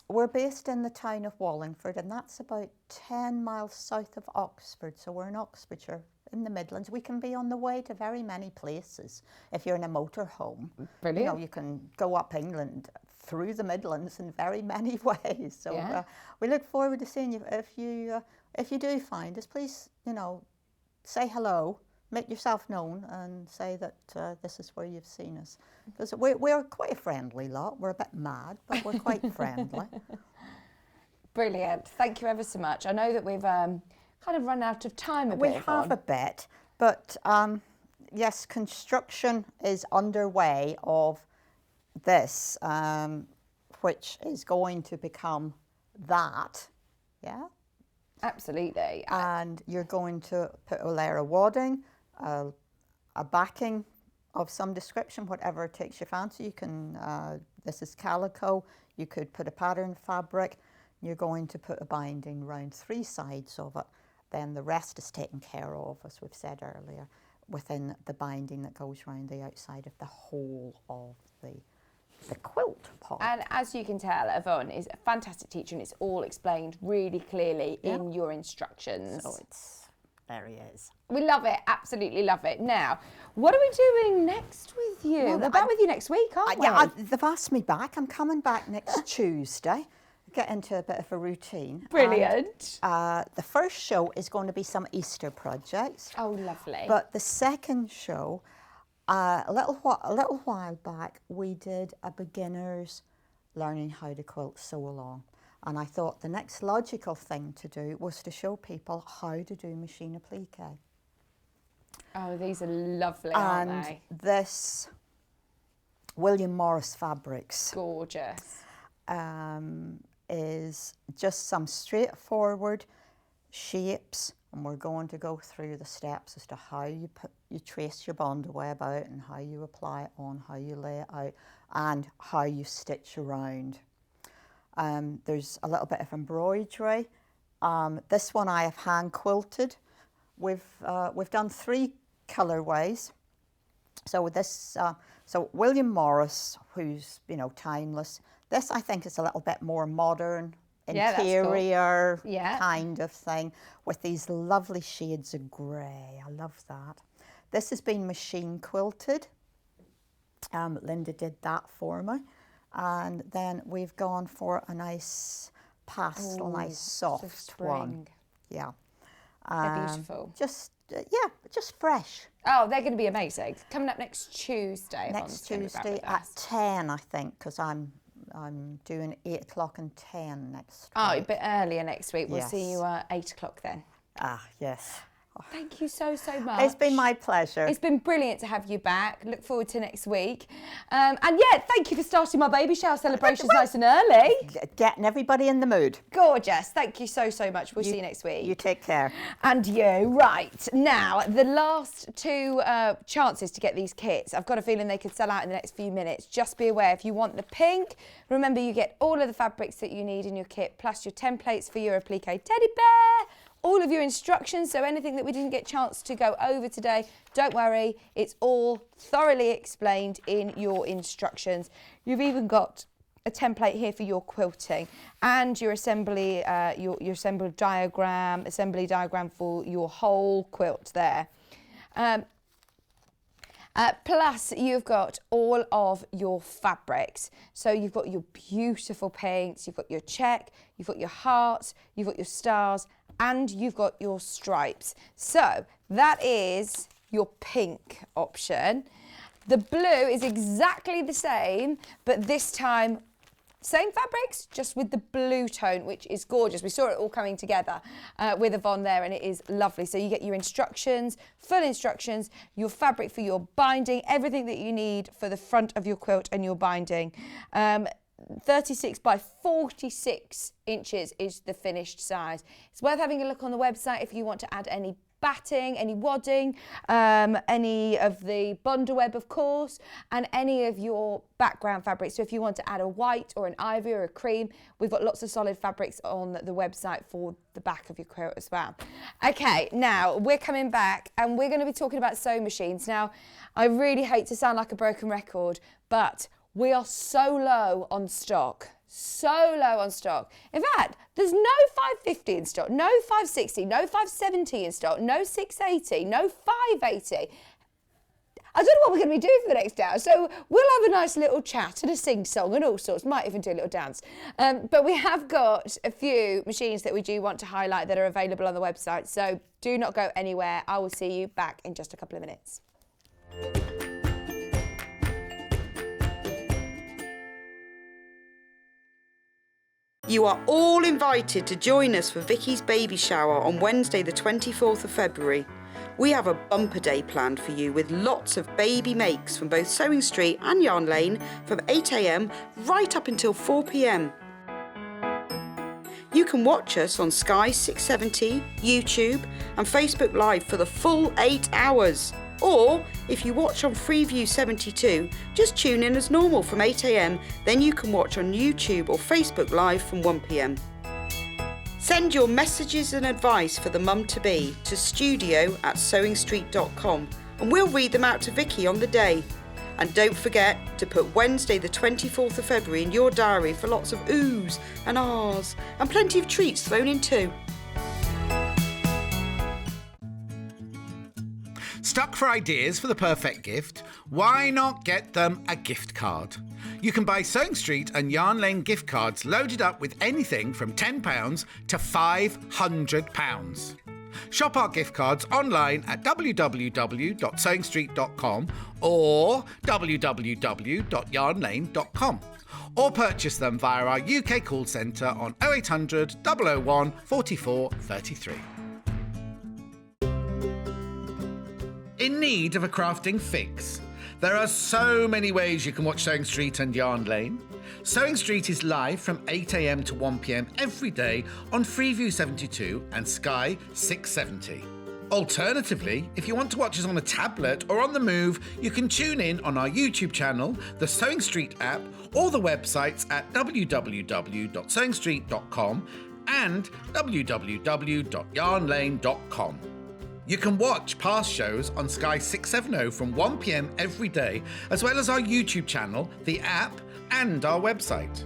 We're based in the town of Wallingford, and that's about 10 miles south of Oxford. So we're in Oxfordshire, in the Midlands. We can be on the way to very many places if you're in a motorhome. Brilliant. You know, you can go up England through the Midlands in very many ways. So we look forward to seeing you. If you do find us, please, say hello, make yourself known, and say that this is where you've seen us. Because we're quite a friendly lot. We're a bit mad, but we're quite friendly. Brilliant. Thank you ever so much. I know that we've kind of run out of time a bit. We have a bit, but yes, construction is underway of this, which is going to become that, yeah? Absolutely. And you're going to put a layer of wadding, a backing of some description, whatever takes your fancy. You can, this is calico, you could put a pattern fabric, you're going to put a binding round 3 sides of it. Then the rest is taken care of, as we've said earlier, within the binding that goes around the outside of the whole of the quilt part. And as you can tell, Yvonne is a fantastic teacher, and it's all explained really clearly in your instructions. So there he is. We love it, absolutely love it. Now, what are we doing next with you? Well, We're back with you next week, aren't we? They've asked me back. I'm coming back next Tuesday. Get into a bit of a routine. Brilliant. And, the first show is going to be some Easter projects. Oh, lovely. But the second show, a little while back, we did a beginner's learning how to quilt sew along. And I thought the next logical thing to do was to show people how to do machine applique. Oh, these are lovely, aren't they? And this William Morris Fabrics Gorgeous. Is just some straightforward shapes, and we're going to go through the steps as to how you trace your bundle web out, and how you apply it on, how you lay it out, and how you stitch around. There's a little bit of embroidery. This one I have hand quilted. We've done 3 colorways So this, so William Morris, who's, you know, timeless. This, I think, is a little bit more modern, Yeah, that's cool. interior Yeah. kind of thing, with these lovely shades of grey. I love that. This has been machine quilted. Linda did that for me. And then we've gone for a nice pastel, nice soft one. Yeah. They're beautiful. Just, yeah, just fresh. Oh, they're going to be amazing. Coming up next Tuesday. Next Tuesday at 10, I think, because I'm doing 8 o'clock and 10 next week. Oh, a bit earlier next week. We'll Yes. see you at 8 o'clock then. Ah, yes. Thank you so much. It's been my pleasure. It's been brilliant to have you back. Look forward to next week. And yeah, thank you for starting my baby shower celebrations nice and early. Getting everybody in the mood. Gorgeous. Thank you so much. We'll see you next week. You take care. And you. Right. Now, the last 2 chances to get these kits. I've got a feeling they could sell out in the next few minutes. Just be aware, if you want the pink, remember you get all of the fabrics that you need in your kit, plus your templates for your applique teddy bear, all of your instructions, so anything that we didn't get a chance to go over today, don't worry, it's all thoroughly explained in your instructions. You've even got a template here for your quilting and your assembly, your assembly diagram for your whole quilt there. Plus, you've got all of your fabrics. So you've got your beautiful pinks, you've got your check, you've got your hearts, you've got your stars, and you've got your stripes. So that is your pink option. The blue is exactly the same, but this time, same fabrics, just with the blue tone, which is gorgeous. We saw it all coming together with Yvonne there, and it is lovely. So you get your instructions, full instructions, your fabric for your binding, everything that you need for the front of your quilt and your binding. 36 by 46 inches is the finished size. It's worth having a look on the website if you want to add any batting, any wadding, any of the bundle web, of course, and any of your background fabrics. So if you want to add a white or an ivory or a cream, we've got lots of solid fabrics on the website for the back of your quilt as well. Okay, now we're coming back and we're going to be talking about sewing machines. Now, I really hate to sound like a broken record, but we are so low on stock. So low on stock. In fact, there's no 550 in stock, no 560, no 570 in stock, no 680, no 580. I don't know what we're going to be doing for the next hour, so we'll have a nice little chat and a sing-song and all sorts, might even do a little dance. But we have got a few machines that we do want to highlight that are available on the website, so do not go anywhere. I will see you back in just a couple of minutes. You are all invited to join us for Vicky's baby shower on Wednesday the 24th of February. We have a bumper day planned for you with lots of baby makes from both Sewing Street and Yarn Lane from 8 AM right up until 4 PM. You can watch us on Sky 670, YouTube and Facebook Live for the full 8 hours. Or, if you watch on Freeview 72, just tune in as normal from 8 AM, then you can watch on YouTube or Facebook Live from 1 PM. Send your messages and advice for the mum-to-be to studio@sewingstreet.com and we'll read them out to Vicky on the day. And don't forget to put Wednesday the 24th of February in your diary for lots of oohs and ahs and plenty of treats thrown in too. Stuck for ideas for the perfect gift? Why not get them a gift card? You can buy Sewing Street and Yarn Lane gift cards loaded up with anything from £10 to £500. Shop our gift cards online at www.sewingstreet.com or www.yarnlane.com, or purchase them via our UK call centre on 0800 001 44 33. In need of a crafting fix? There are so many ways you can watch Sewing Street and Yarn Lane. Sewing Street is live from 8 AM to 1 PM every day on Freeview 72 and Sky 670. Alternatively, if you want to watch us on a tablet or on the move, you can tune in on our YouTube channel, the Sewing Street app, or the websites at www.sewingstreet.com and www.yarnlane.com. You can watch past shows on Sky 670 from 1 p.m. every day, as well as our YouTube channel, the app, and our website.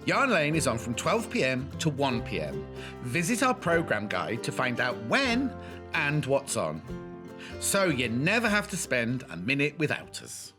Yarn Lane is on from 12 p.m. to 1 p.m. Visit our programme guide to find out when and what's on. So you never have to spend a minute without us.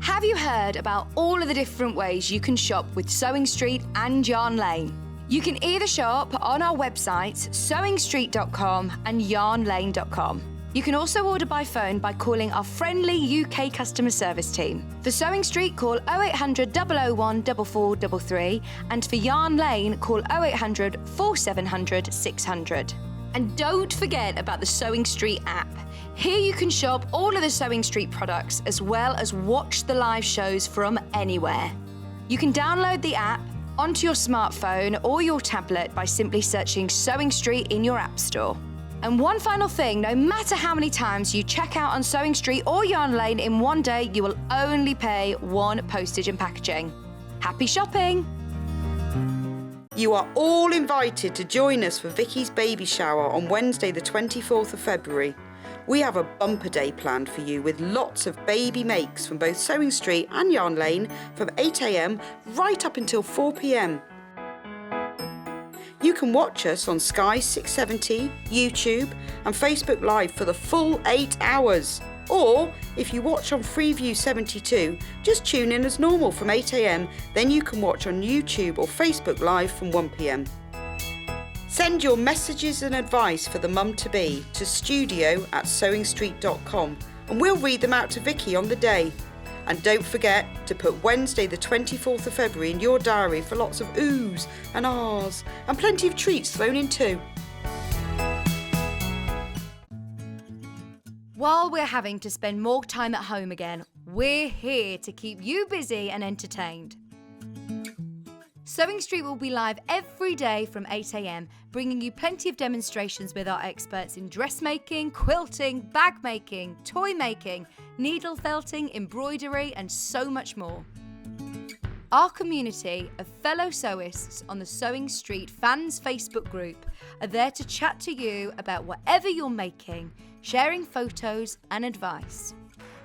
Have you heard about all of the different ways you can shop with Sewing Street and Yarn Lane? You can either shop on our websites, sewingstreet.com and yarnlane.com. You can also order by phone by calling our friendly UK customer service team. For Sewing Street, call 0800 001 4433, and for Yarn Lane, call 0800 4700 600. And don't forget about the Sewing Street app. Here you can shop all of the Sewing Street products as well as watch the live shows from anywhere. You can download the app onto your smartphone or your tablet by simply searching Sewing Street in your app store. And one final thing, no matter how many times you check out on Sewing Street or Yarn Lane in one day, you will only pay one postage and packaging. Happy shopping! You are all invited to join us for Vicky's baby shower on Wednesday the 24th of February. We have a bumper day planned for you with lots of baby makes from both Sewing Street and Yarn Lane from 8 a.m. right up until 4 p.m. You can watch us on Sky 670, YouTube and Facebook Live for the full 8 hours. Or, if you watch on Freeview 72, just tune in as normal from 8 a.m, then you can watch on YouTube or Facebook Live from 1 p.m. Send your messages and advice for the mum-to-be to studio@sewingstreet.com and we'll read them out to Vicky on the day. And don't forget to put Wednesday the 24th of February in your diary for lots of oohs and ahs and plenty of treats thrown in too. While we're having to spend more time at home again, we're here to keep you busy and entertained. Sewing Street will be live every day from 8 a.m, bringing you plenty of demonstrations with our experts in dressmaking, quilting, bag making, toy making, needle felting, embroidery, and so much more. Our community of fellow sewists on the Sewing Street fans Facebook group are there to chat to you about whatever you're making, sharing photos and advice.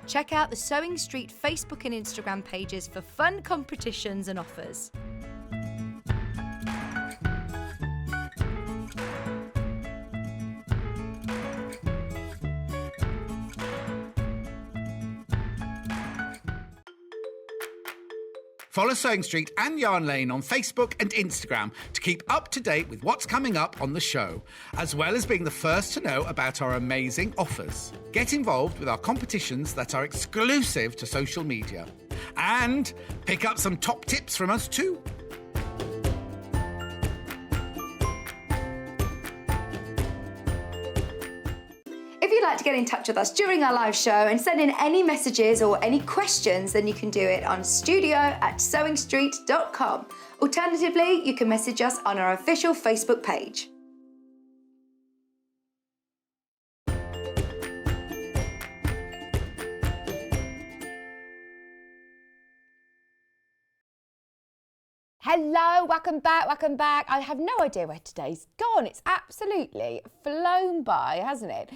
Check out the Sewing Street Facebook and Instagram pages for fun competitions and offers. Follow Sewing Street and Yarn Lane on Facebook and Instagram to keep up to date with what's coming up on the show, as well as being the first to know about our amazing offers. Get involved with our competitions that are exclusive to social media. And pick up some top tips from us too. If you'd like to get in touch with us during our live show and send in any messages or any questions, then you can do it on studio@sewingstreet.com. Alternatively, you can message us on our official Facebook page. Hello, welcome back. I have no idea where today's gone. It's absolutely flown by, hasn't it?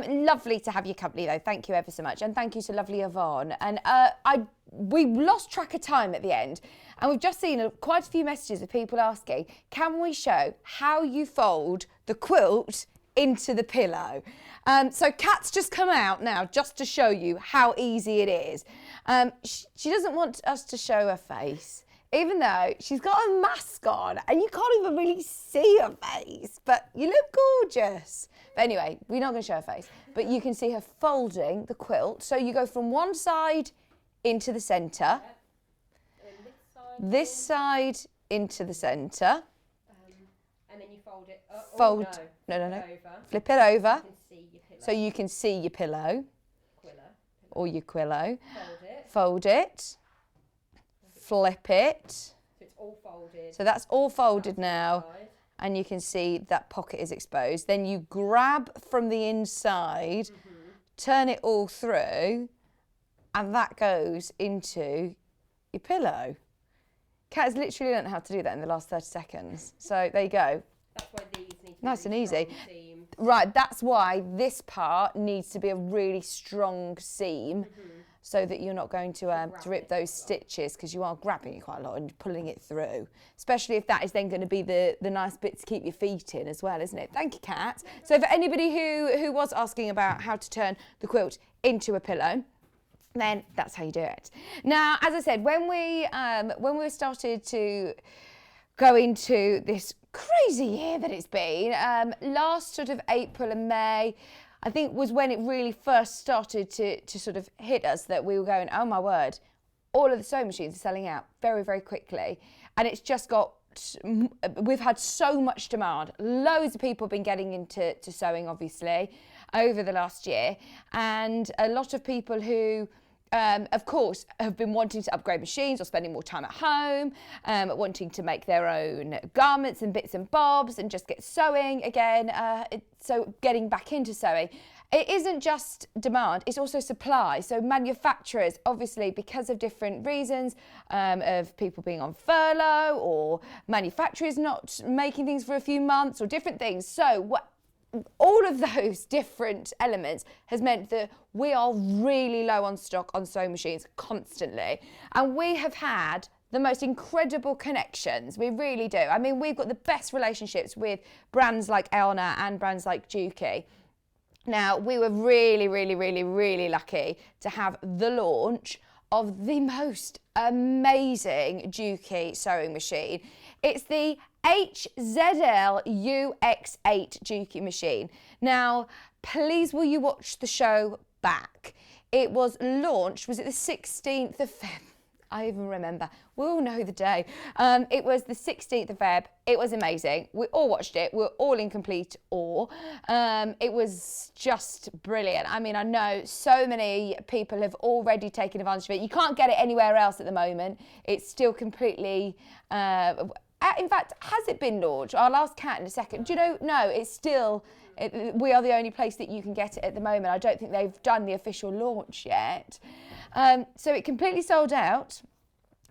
Lovely to have your company though. Thank you ever so much. And thank you to lovely Yvonne. And we lost track of time at the end. And we've just seen quite a few messages of people asking, can we show how you fold the quilt into the pillow? So Kat's just come out now just to show you how easy it is. She doesn't want us to show her face, even though she's got a mask on and you can't even really see her face, but you look gorgeous. But anyway, we're not going to show her face, but you can see her folding the quilt. So you go from one side into the centre, this side into the centre, and then you fold it. No. Flip it over so you can see your pillow. Or your Quillow. Fold it. Flip it. So it's all folded. So that's all folded now. And you can see that pocket is exposed. Then you grab from the inside, turn it all through, and that goes into your pillow. Kat has literally learned how to do that in the last 30 seconds. So there you go. That's why these need to Nice be and easy. strong seam. Right, that's why this part needs to be a really strong seam so that you're not going to rip those stitches, because you are grabbing it quite a lot and pulling it through, especially if that is then going to be the nice bit to keep your feet in as well, isn't it? Thank you, Kat. So for anybody who was asking about how to turn the quilt into a pillow, then that's how you do it. Now, as I said, when we started to go into this crazy year that it's been, last sort of April and May, I think was when it really first started to sort of hit us that we were going, oh my word, all of the sewing machines are selling out very, very quickly. And it's just got, we've had so much demand. Loads of people have been getting into sewing, obviously, over the last year. And a lot of people who, of course, have been wanting to upgrade machines or spending more time at home, wanting to make their own garments and bits and bobs and just get sewing again. So getting back into sewing. It isn't just demand, it's also supply. So manufacturers, obviously, because of different reasons, of people being on furlough or manufacturers not making things for a few months or different things. So all of those different elements has meant that we are really low on stock on sewing machines constantly. And we have had the most incredible connections. We really do. I mean, we've got the best relationships with brands like Elna and brands like Dukey. Now, we were really, really, really, really lucky to have the launch of the most amazing Dukey sewing machine. It's the HZL UX8 Dukey machine. Now, please will you watch the show back? It was launched, was it the 16th of Feb? I even remember. We all know the day. It was the 16th of Feb. It was amazing. We all watched it. We were all in complete awe. It was just brilliant. I mean, I know so many people have already taken advantage of it. You can't get it anywhere else at the moment. It's still completely... in fact, has it been launched? I'll ask Kat in a second. Do you know? No, it's still... we are the only place that you can get it at the moment. I don't think they've done the official launch yet. So it completely sold out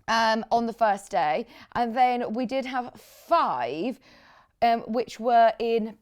on the first day, and then we did have 5 which were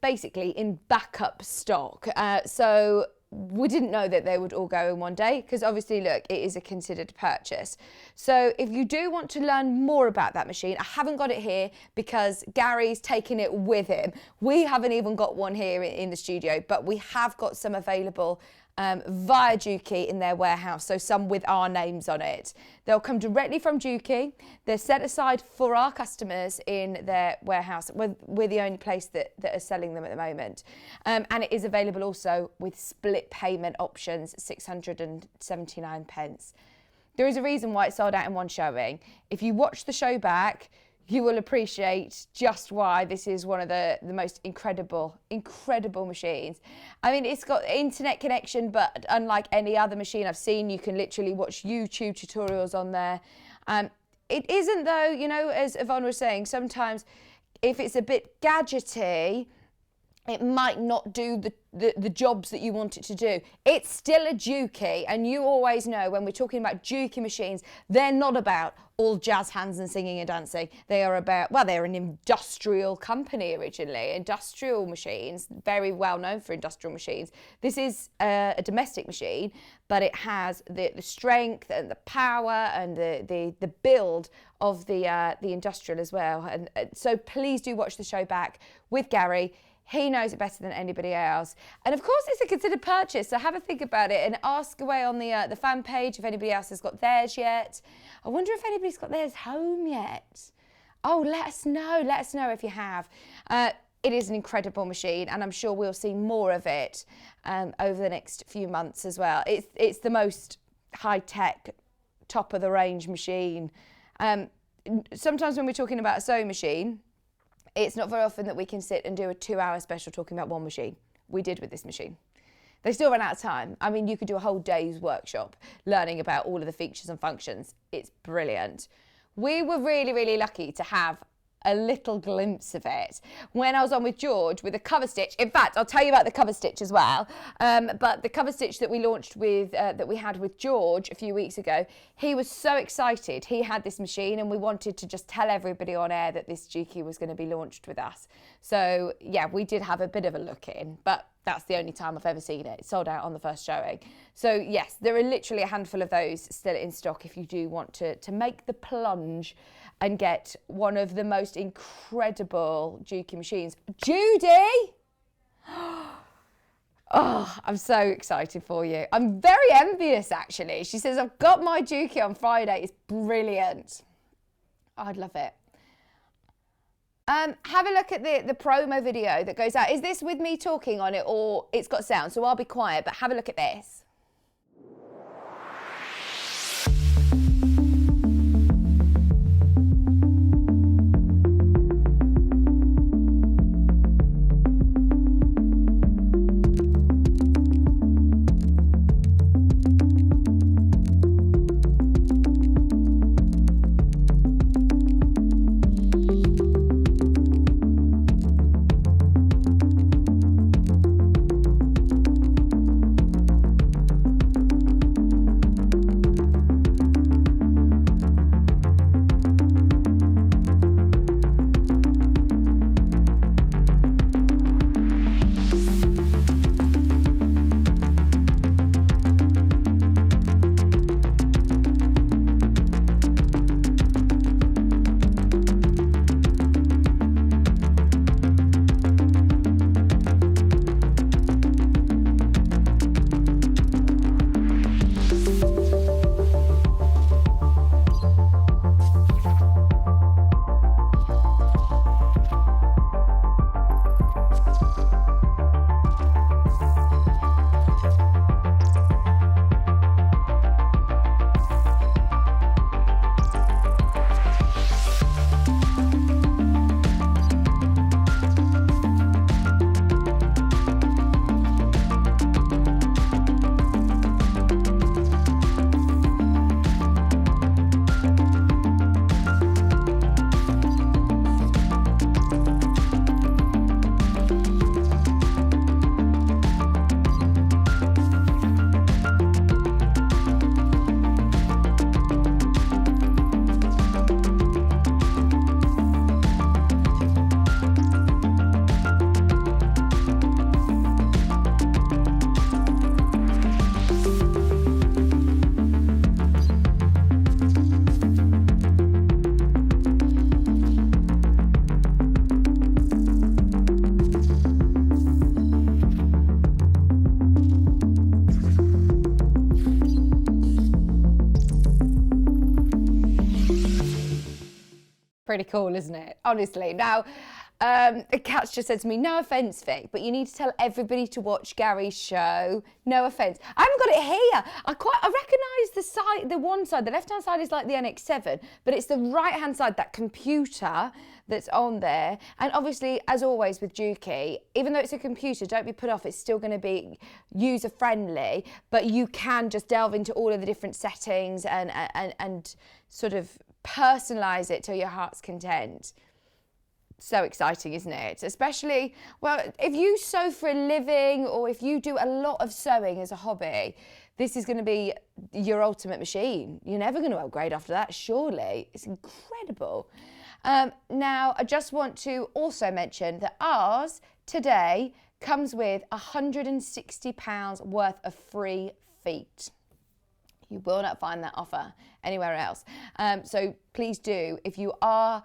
basically in backup stock. So we didn't know that they would all go in one day, because obviously, look, it is a considered purchase. So if you do want to learn more about that machine, I haven't got it here because Gary's taken it with him. We haven't even got one here in the studio, but we have got some available via Dukey in their warehouse, so some with our names on it. They'll come directly from Dukey. They're set aside for our customers in their warehouse. We're the only place that are selling them at the moment. And it is available also with split payment options, 679 pence. There is a reason why it sold out in one showing. If you watch the show back, you will appreciate just why this is one of the most incredible machines. I mean, it's got internet connection, but unlike any other machine I've seen, you can literally watch YouTube tutorials on there. It isn't, though, you know, as Yvonne was saying, sometimes if it's a bit gadgety, it might not do the jobs that you want it to do. It's still a Dukey, and you always know when we're talking about Dukey machines, they're not about all jazz hands and singing and dancing. They are about, well, they're an industrial company originally, industrial machines, very well known for industrial machines. This is a domestic machine, but it has the strength and the power and the build of the industrial as well. And so please do watch the show back with Gary. He knows it better than anybody else. And of course, it's a considered purchase, so have a think about it and ask away on the fan page if anybody else has got theirs yet. I wonder if anybody's got theirs home yet. Oh, let us know. Let us know if you have. It is an incredible machine, and I'm sure we'll see more of it over the next few months as well. It's the most high-tech, top-of-the-range machine. Sometimes when we're talking about a sewing machine, it's not very often that we can sit and do a 2-hour special talking about one machine. We did with this machine. They still run out of time. I mean, you could do a whole day's workshop learning about all of the features and functions. It's brilliant. We were really, really lucky to have a little glimpse of it when I was on with George with a cover stitch. In fact, I'll tell you about the cover stitch as well. But the cover stitch that we launched with, that we had with George a few weeks ago, he was so excited. He had this machine and we wanted to just tell everybody on air that this Juki was going to be launched with us. So yeah, we did have a bit of a look in, but that's the only time I've ever seen it. It sold out on the first showing. So yes, there are literally a handful of those still in stock if you do want to make the plunge and get one of the most incredible Juki machines. Judy! Oh, I'm so excited for you. I'm very envious, actually. She says, I've got my Juki on Friday. It's brilliant. Oh, I'd love it. Have a look at the promo video that goes out. Is this with me talking on it or it's got sound? So I'll be quiet, but have a look at this. Pretty cool, isn't it? Honestly. Now, Kat's just said to me, no offence, Vic, but you need to tell everybody to watch Gary's show. No offence. I haven't got it here. I recognise the side, the one side, the left-hand side is like the NX7, but it's the right-hand side, that computer that's on there. And obviously, as always with Juki, even though it's a computer, don't be put off, it's still going to be user-friendly, but you can just delve into all of the different settings and sort of personalise it till your heart's content. So exciting, isn't it? Especially, well, if you sew for a living or if you do a lot of sewing as a hobby, this is going to be your ultimate machine. You're never going to upgrade after that, surely. It's incredible. Now, I just want to also mention that ours today comes with £160 worth of free feet. You will not find that offer anywhere else. So please do, if you are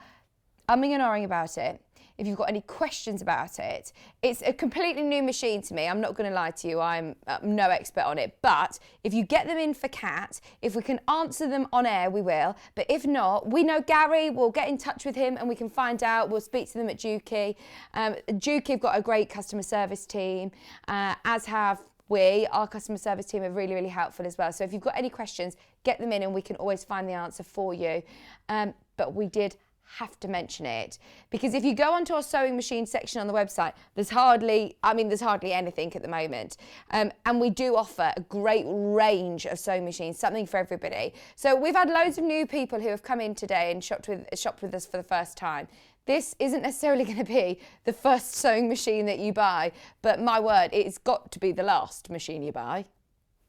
umming and ahhing about it, if you've got any questions about it, it's a completely new machine to me. I'm not going to lie to you, I'm no expert on it. But if you get them in for Kat, if we can answer them on air, we will. But if not, we know Gary, we'll get in touch with him and we can find out. We'll speak to them at Juki. Juki have got a great customer service team, as have we. Our customer service team are really, really helpful as well. So if you've got any questions, get them in and we can always find the answer for you. But we did have to mention it, because if you go onto our sewing machine section on the website, there's hardly anything at the moment. And we do offer a great range of sewing machines, something for everybody. So we've had loads of new people who have come in today and shopped with us for the first time. This isn't necessarily going to be the first sewing machine that you buy, but my word, it's got to be the last machine you buy.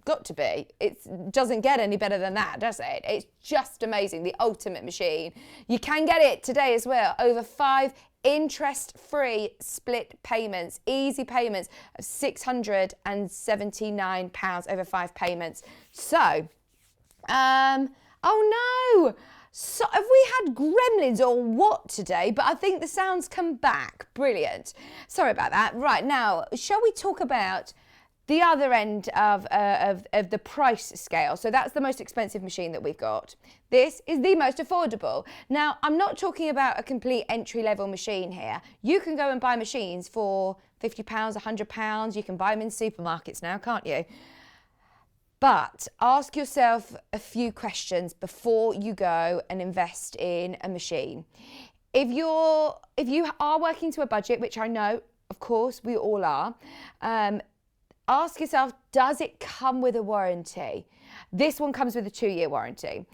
Got to be. It doesn't get any better than that, does it? It's just amazing, the ultimate machine. You can get it today as well, over 5 interest-free split payments, easy payments of £679 over 5 payments. So, oh no! So have we had gremlins or what today? But I think the sound's come back. Brilliant. Sorry about that. Right, now, shall we talk about the other end of the price scale? So that's the most expensive machine that we've got. This is the most affordable. Now, I'm not talking about a complete entry-level machine here. You can go and buy machines for £50, £100. You can buy them in supermarkets now, can't you? But ask yourself a few questions before you go and invest in a machine. If you are working to a budget, which I know, of course, we all are, ask yourself, does it come with a warranty? This one comes with a 2-year warranty.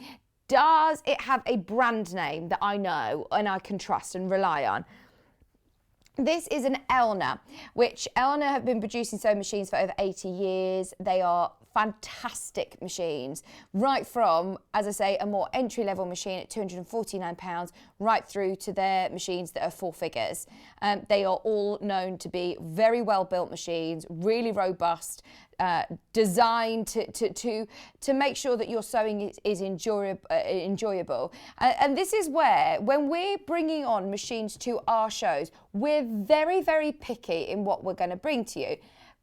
Does it have a brand name that I know and I can trust and rely on? This is an Elna, which Elna have been producing sewing machines for over 80 years. They are fantastic machines, right from, as I say, a more entry-level machine at £249, right through to their machines that are 4 figures. They are all known to be very well-built machines, really robust, designed to make sure that your sewing is enjoyable. And this is where, when we're bringing on machines to our shows, we're very, very picky in what we're going to bring to you.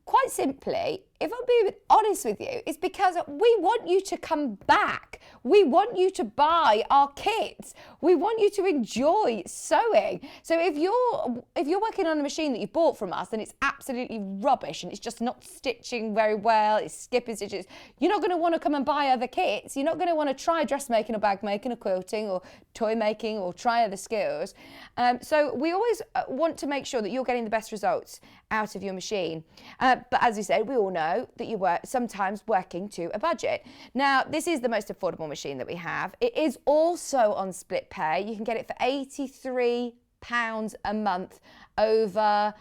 Quite simply, if I'm being honest with you, it's because we want you to come back. We want you to buy our kits. We want you to enjoy sewing. So if you're working on a machine that you bought from us and it's absolutely rubbish and it's just not stitching very well, it's skipping stitches, you're not going to want to come and buy other kits. You're not going to want to try dressmaking or bag making or quilting or toy making or try other skills. So we always want to make sure that you're getting the best results out of your machine. But as we said, we all know that you work sometimes working to a budget. Now, this is the most affordable machine that we have. It is also on split pay. You can get it for £83 a month over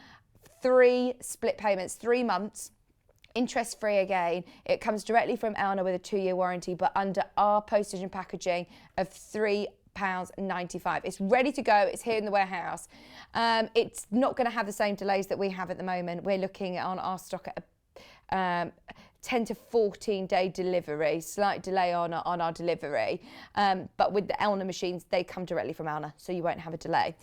3 split payments, 3 months. Interest free again. It comes directly from Elna with a 2-year warranty, but under our postage and packaging of £3.95. It's ready to go. It's here in the warehouse. It's not going to have the same delays that we have at the moment. We're looking on our stock at a 10 to 14 day delivery, slight delay on our delivery. But with the Elna machines, they come directly from Elna, so you won't have a delay.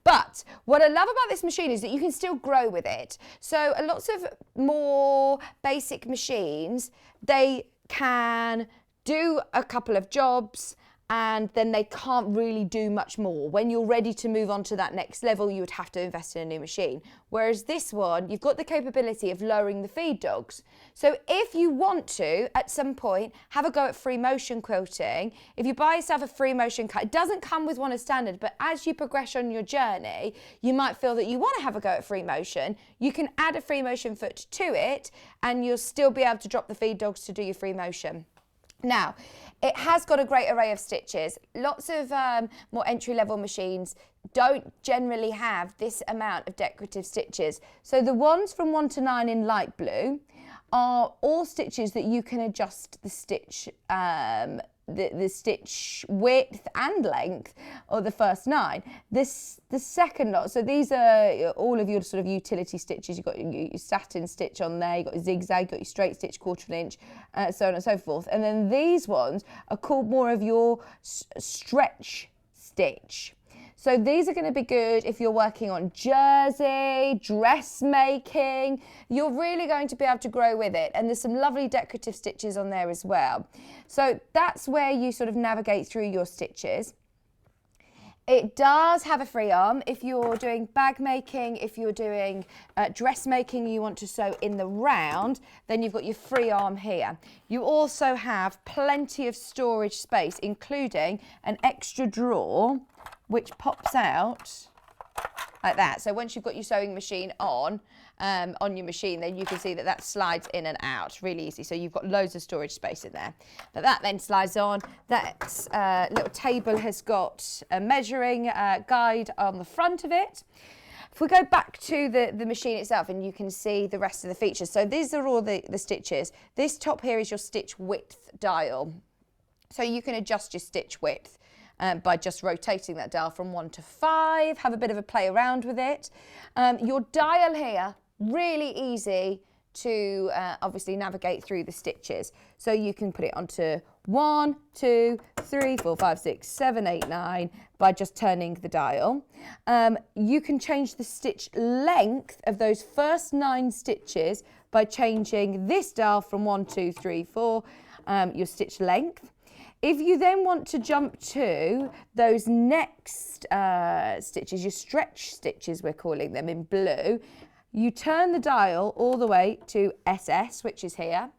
But what I love about this machine is that you can still grow with it. So lots of more basic machines, they can do a couple of jobs and then they can't really do much more. When you're ready to move on to that next level, you would have to invest in a new machine. Whereas this one, you've got the capability of lowering the feed dogs. So if you want to, at some point, have a go at free motion quilting, if you buy yourself a free motion cut, it doesn't come with one as standard, but as you progress on your journey, you might feel that you want to have a go at free motion. You can add a free motion foot to it, and you'll still be able to drop the feed dogs to do your free motion. Now, it has got a great array of stitches. Lots of more entry-level machines don't generally have this amount of decorative stitches. So the ones from 1 to 9 in light blue are all stitches that you can adjust the stitch the stitch width and length of the first 9. The second lot, so these are all of your sort of utility stitches. You've got your satin stitch on there, you've got your zigzag, you've got your straight stitch, 1/4 inch, so on and so forth. And then these ones are called more of your stretch stitch. So these are going to be good if you're working on jersey, dressmaking. You're really going to be able to grow with it. And there's some lovely decorative stitches on there as well. So that's where you sort of navigate through your stitches. It does have a free arm. If you're doing bag making, if you're doing dressmaking, you want to sew in the round, then you've got your free arm here. You also have plenty of storage space, including an extra drawer which pops out like that. So once you've got your sewing machine on your machine, then you can see that that slides in and out really easy. So you've got loads of storage space in there. But that then slides on. That little table has got a measuring guide on the front of it. If we go back to the machine itself, and you can see the rest of the features. So these are all the stitches. This top here is your stitch width dial. So you can adjust your stitch width by just rotating that dial from 1 to 5, have a bit of a play around with it. Your dial here, really easy to obviously navigate through the stitches. So you can put it onto 1, 2, 3, 4, 5, 6, 7, 8, 9 by just turning the dial. You can change the stitch length of those first 9 stitches by changing this dial from 1, 2, 3, 4, your stitch length. If you then want to jump to those next stitches, your stretch stitches we're calling them in blue, you turn the dial all the way to SS, which is here.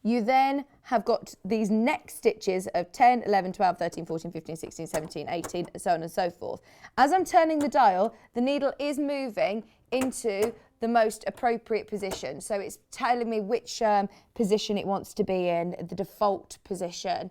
You then have got these next stitches of 10, 11, 12, 13, 14, 15, 16, 17, 18, and so on and so forth. As I'm turning the dial, the needle is moving into the most appropriate position. So it's telling me which position it wants to be in, the default position,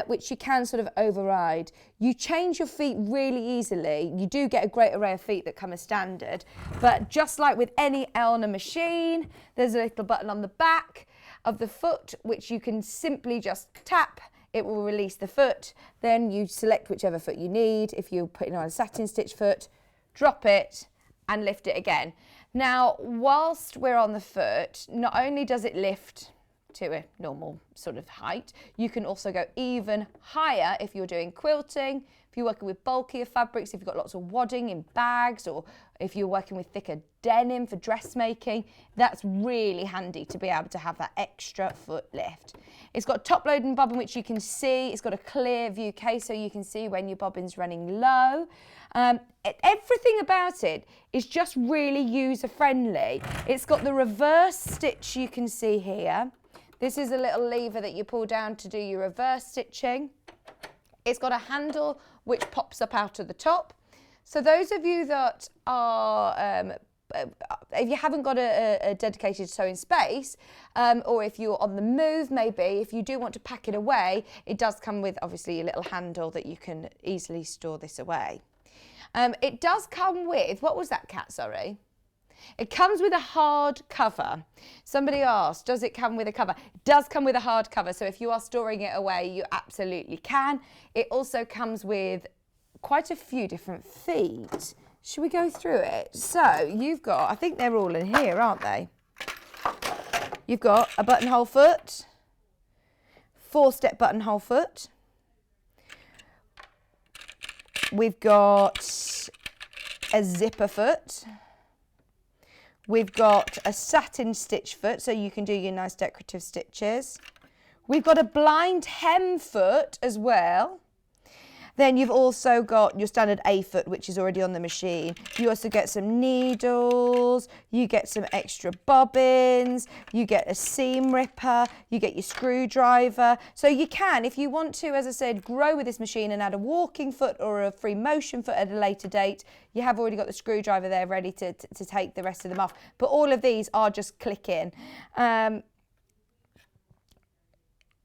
which you can sort of override. You change your feet really easily. You do get a great array of feet that come as standard, but just like with any Elna machine, there's a little button on the back of the foot, which you can simply just tap. It will release the foot. Then you select whichever foot you need. If you're putting on a satin stitch foot, drop it and lift it again. Now, whilst we're on the foot, not only does it lift to a normal sort of height, you can also go even higher if you're doing quilting, if you're working with bulkier fabrics, if you've got lots of wadding in bags, or if you're working with thicker denim for dressmaking. That's really handy to be able to have that extra foot lift. It's got top loading bobbin, which you can see. It's got a clear view case, so you can see when your bobbin's running low. Everything about it is just really user friendly. It's got the reverse stitch you can see here. This is a little lever that you pull down to do your reverse stitching. It's got a handle which pops up out of the top. So those of you that are, if you haven't got a dedicated sewing space, or if you're on the move maybe, if you do want to pack it away, it does come with obviously a little handle that you can easily store this away. It does come with, what was that, Kat, sorry? It comes with a hard cover. Somebody asked, does it come with a cover? It does come with a hard cover, so if you are storing it away, you absolutely can. It also comes with quite a few different feet. Should we go through it? So you've got, I think they're all in here, aren't they? You've got a buttonhole foot, 4-step buttonhole foot. We've got a zipper foot. We've got a satin stitch foot, so you can do your nice decorative stitches. We've got a blind hem foot as well. Then you've also got your standard A foot, which is already on the machine. You also get some needles, you get some extra bobbins, you get a seam ripper, you get your screwdriver. So you can, if you want to, as I said, grow with this machine and add a walking foot or a free motion foot at a later date, you have already got the screwdriver there ready to take the rest of them off. But all of these are just click in.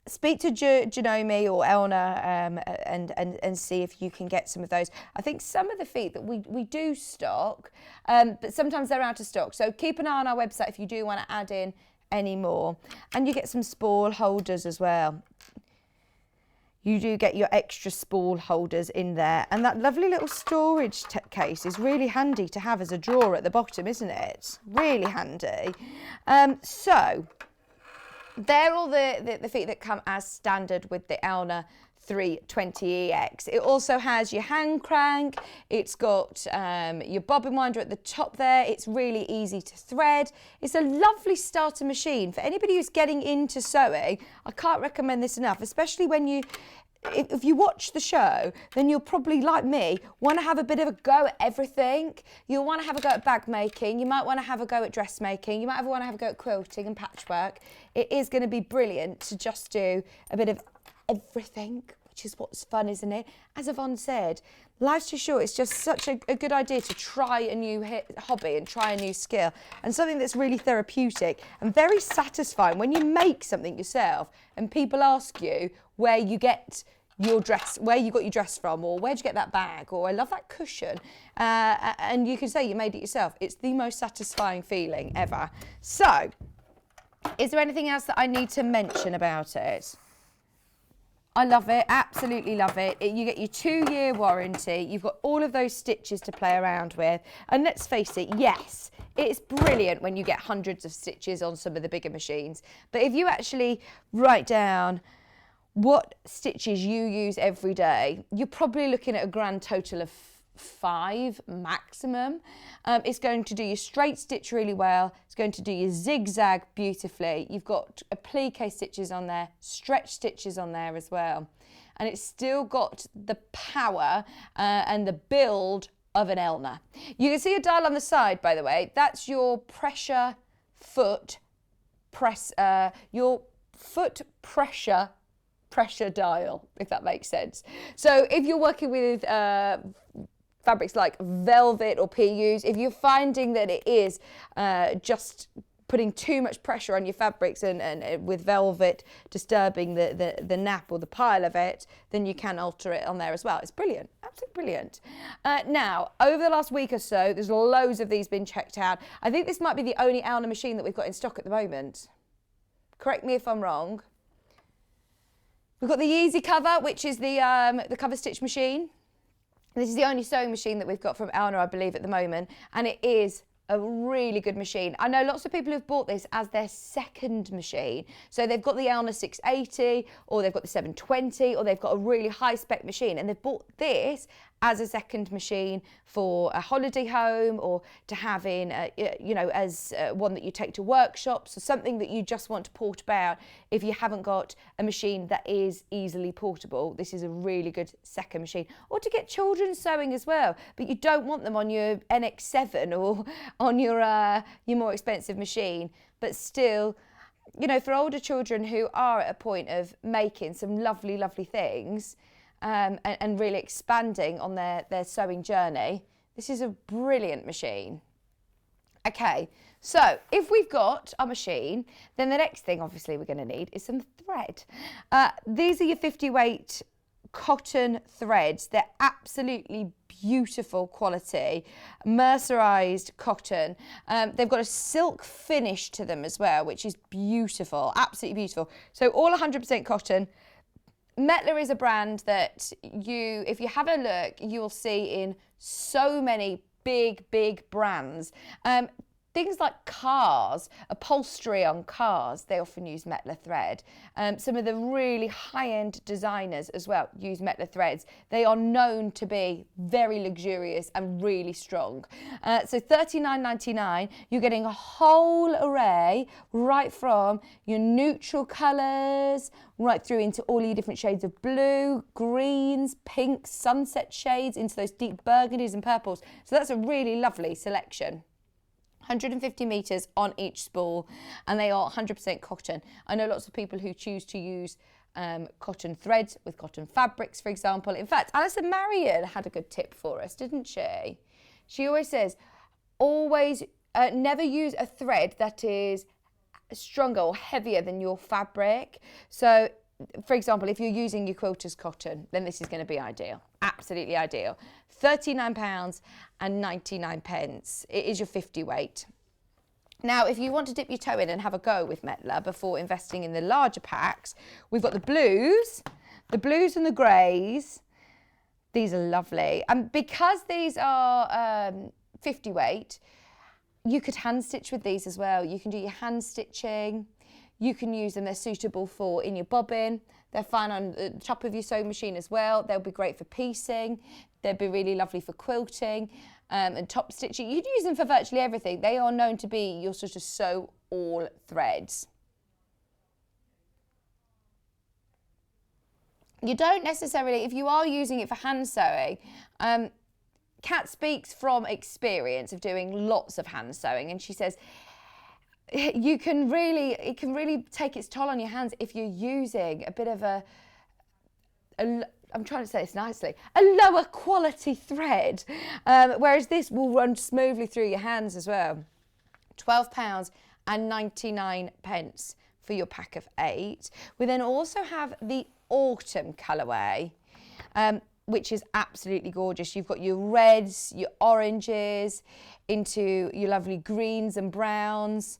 Speak to Janome or Elna and see if you can get some of those. I think some of the feet that we do stock, but sometimes they're out of stock. So keep an eye on our website if you do want to add in any more. And you get some spool holders as well. You do get your extra spool holders in there. And that lovely little storage case is really handy to have as a drawer at the bottom, isn't it? Really handy. So they're all the feet that come as standard with the Elna 320EX. It also has your hand crank. It's got your bobbin winder at the top there. It's really easy to thread. It's a lovely starter machine. For anybody who's getting into sewing, I can't recommend this enough, especially when if you watch the show, then you'll probably, like me, want to have a bit of a go at everything. You'll want to have a go at bag making. You might want to have a go at dressmaking. You might want to have a go at quilting and patchwork. It is going to be brilliant to just do a bit of everything. which is what's fun, isn't it? As Yvonne said, life's too short. It's just such a good idea to try a new hobby and try a new skill, and something that's really therapeutic and very satisfying when you make something yourself and people ask you where you get your dress, where you got your dress from, or where'd you get that bag, or I love that cushion, and you can say you made it yourself. It's the most satisfying feeling ever. So, is there anything else that I need to mention about it? I love it, absolutely love it. You get your 2-year warranty, you've got all of those stitches to play around with, and let's face it, yes, it's brilliant when you get hundreds of stitches on some of the bigger machines, but if you actually write down what stitches you use every day, you're probably looking at a grand total of 5 maximum. It's going to do your straight stitch really well. It's going to do your zigzag beautifully. You've got applique stitches on there, stretch stitches on there as well. And it's still got the power and the build of an Elna. You can see a dial on the side, by the way. That's your pressure foot press, your foot pressure dial, if that makes sense. So if you're working with fabrics like velvet or PUs, if you're finding that it is just putting too much pressure on your fabrics and with velvet disturbing the nap or the pile of it, then you can alter it on there as well. It's brilliant, absolutely brilliant. Now, over the last week or so, there's loads of these been checked out. I think this might be the only Elna machine that we've got in stock at the moment. Correct me if I'm wrong. We've got the Easy Cover, which is the cover stitch machine. This is the only sewing machine that we've got from Elna, I believe, at the moment, and it is a really good machine. I know lots of people who've bought this as their second machine. So they've got the Elna 680, or they've got the 720, or they've got a really high spec machine, and they've bought this as a second machine for a holiday home, or to have in, as one that you take to workshops, or something that you just want to port about. If you haven't got a machine that is easily portable, this is a really good second machine. Or to get children sewing as well, but you don't want them on your NX7 or on your more expensive machine, but still, for older children who are at a point of making some lovely, lovely things, and really expanding on their sewing journey, this is a brilliant machine. Okay, so if we've got our machine, then the next thing obviously we're going to need is some thread. These are your 50 weight cotton threads. They're absolutely beautiful quality, mercerized cotton. They've got a silk finish to them as well, which is beautiful, absolutely beautiful. So all 100% cotton. Metler is a brand that if you have a look, you'll see in so many big brands. Things like cars, upholstery on cars, they often use Metler thread. Some of the really high-end designers as well use Metler threads. They are known to be very luxurious and really strong. So $39.99, you're getting a whole array right from your neutral colours, right through into all your different shades of blue, greens, pinks, sunset shades, into those deep burgundies and purples. So that's a really lovely selection. 150 metres on each spool, and they are 100% cotton. I know lots of people who choose to use cotton threads with cotton fabrics, for example. In fact, Alison Marion had a good tip for us, didn't she? She always says, always never use a thread that is stronger or heavier than your fabric. So, for example, if you're using your quilter's cotton, then this is going to be ideal. Absolutely ideal. £39.99. It is your 50 weight. Now, if you want to dip your toe in and have a go with Metler before investing in the larger packs, we've got the blues and the greys. These are lovely. And because these are 50 weight, you could hand stitch with these as well. You can do your hand stitching. You can use them, they're suitable for in your bobbin. They're fine on the top of your sewing machine as well. They'll be great for piecing. They'd be really lovely for quilting and top stitching. You'd use them for virtually everything. They are known to be your sort of sew all threads. You don't necessarily, if you are using it for hand sewing, Kat speaks from experience of doing lots of hand sewing, and she says, it can really take its toll on your hands if you're using a bit of a I'm trying to say this nicely, a lower quality thread, whereas this will run smoothly through your hands as well. £12.99 for your pack of 8. We then also have the autumn colourway, which is absolutely gorgeous. You've got your reds, your oranges, into your lovely greens and browns.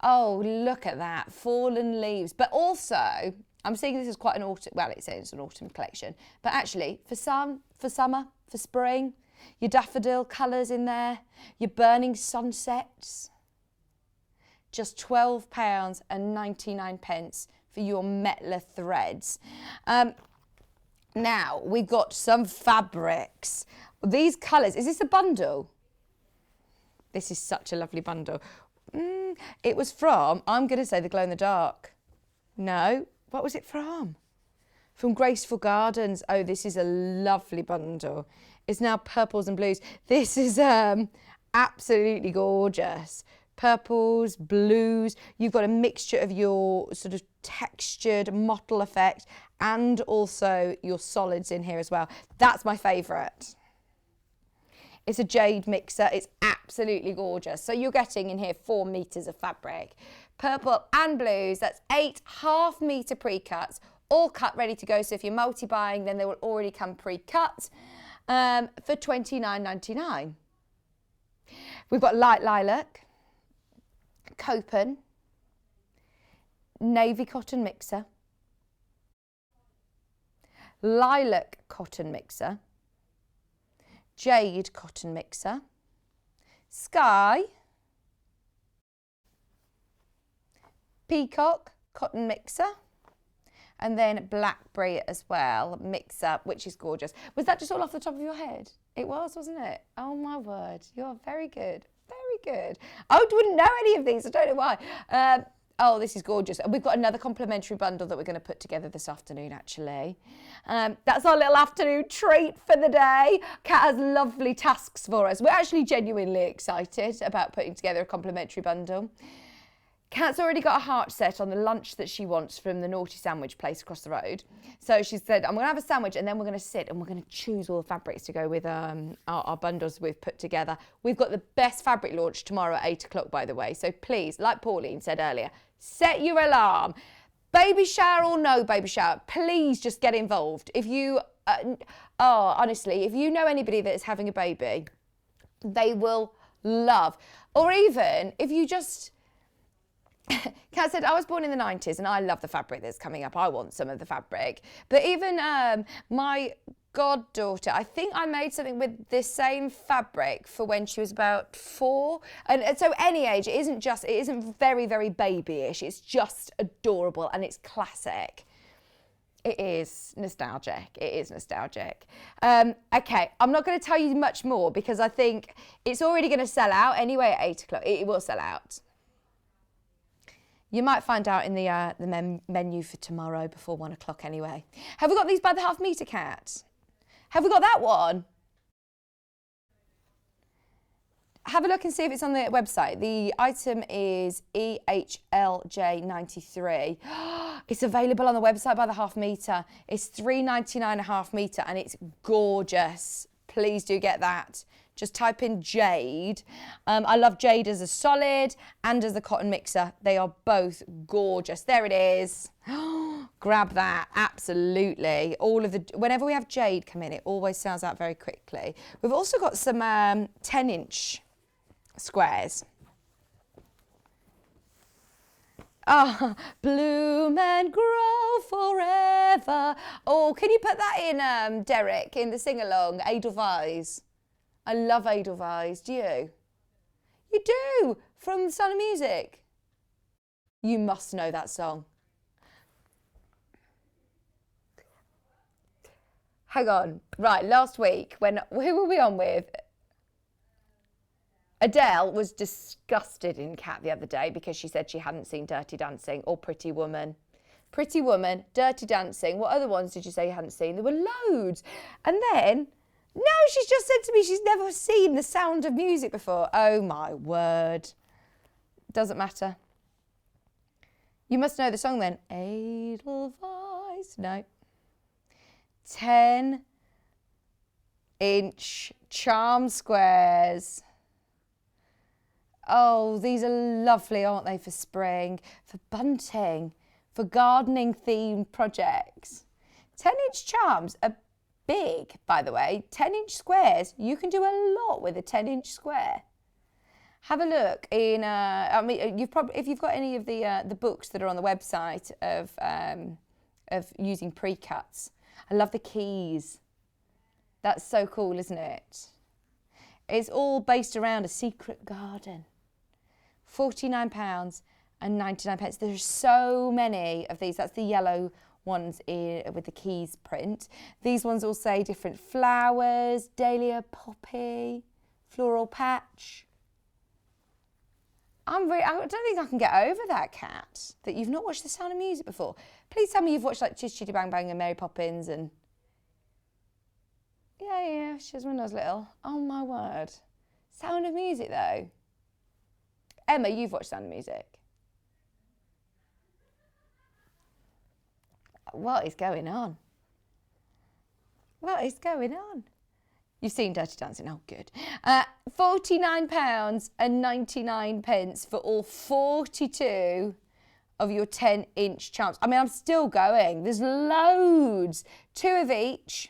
Oh, look at that, fallen leaves. But also, I'm seeing this as quite an autumn, well, it says an autumn collection, but actually for summer, for spring, your daffodil colours in there, your burning sunsets. Just £12.99 for your Metler threads. Now, we've got some fabrics. These colours, is this a bundle? This is such a lovely bundle. It was from, I'm going to say the Glow in the Dark. No, what was it from? From Graceful Gardens. Oh, this is a lovely bundle. It's now purples and blues. This is absolutely gorgeous. Purples, blues. You've got a mixture of your sort of textured mottle effect and also your solids in here as well. That's my favourite. It's a jade mixer. It's absolutely gorgeous. So you're getting in here 4 metres of fabric. Purple and blues, that's 8 half-metre pre-cuts, all cut ready to go. So if you're multi-buying, then they will already come pre-cut for £29.99. We've got light lilac, copen, navy cotton mixer, lilac cotton mixer, jade cotton mixer, sky, peacock cotton mixer, and then blackberry as well, mixer, which is gorgeous. Was that just all off the top of your head? It was, wasn't it? Oh my word, you're very good, very good. I wouldn't know any of these, I don't know why. Oh, this is gorgeous. And we've got another complimentary bundle that we're going to put together this afternoon, actually. That's our little afternoon treat for the day. Kat has lovely tasks for us. We're actually genuinely excited about putting together a complimentary bundle. Kat's already got a heart set on the lunch that she wants from the Naughty Sandwich place across the road. So she said, I'm going to have a sandwich and then we're going to sit and we're going to choose all the fabrics to go with our bundles we've put together. We've got the best fabric launch tomorrow at 8 o'clock, by the way. So please, like Pauline said earlier, set your alarm. Baby shower or no baby shower, please just get involved. If you, honestly, if you know anybody that is having a baby, they will love. Or even if you just... Kat said, I was born in the 90s and I love the fabric that's coming up. I want some of the fabric. But even my goddaughter, I think I made something with this same fabric for when she was about 4. And so any age, it isn't very, very babyish. It's just adorable and it's classic. It is nostalgic. It is nostalgic. Okay, I'm not going to tell you much more because I think it's already going to sell out anyway at 8 o'clock. It will sell out. You might find out in the menu for tomorrow before 1 o'clock anyway. Have we got these by the half metre, Kat? Have we got that one? Have a look and see if it's on the website. The item is EHLJ93. It's available on the website by the half metre. It's £3.99 a half metre and it's gorgeous. Please do get that. Just type in jade. I love jade as a solid and as the cotton mixer. They are both gorgeous. There it is. Grab that, absolutely. Whenever we have jade come in, it always sells out very quickly. We've also got some 10-inch squares. Oh, bloom and grow forever. Oh, can you put that in, Derek, in the sing-along, Edelweiss? I love Edelweiss. Do you? You do? From The Sound of Music? You must know that song. Hang on. Right, last week, who were we on with? Adele was disgusted in Kat the other day because she said she hadn't seen Dirty Dancing or Pretty Woman. Pretty Woman, Dirty Dancing. What other ones did you say you hadn't seen? There were loads. And then... no, she's just said to me she's never seen The Sound of Music before. Oh, my word. Doesn't matter. You must know the song then. Edelweiss. No. 10-inch charm squares. Oh, these are lovely, aren't they, for spring, for bunting, for gardening themed projects. 10-inch charms are big, by the way. 10-inch squares, you can do a lot with a 10-inch square. Have a look in, I mean, if you've got any of the books that are on the website of using pre-cuts. I love the keys. That's so cool, isn't it? It's all based around a secret garden. £49.99. There's so many of these. That's the yellow ones with the keys print. These ones all say different flowers, dahlia, poppy, floral patch. I don't think I can get over that, Kat, that you've not watched The Sound of Music before. Please tell me you've watched like Chitty Chitty Bang Bang and Mary Poppins and... Yeah, she was when I was little. Oh my word. Sound of Music though. Emma, you've watched Sound of Music. What is going on? What is going on? You've seen Dirty Dancing, oh good. £49.99 for all 42 of your 10-inch charms. I mean, I'm still going. There's loads. 2 of each,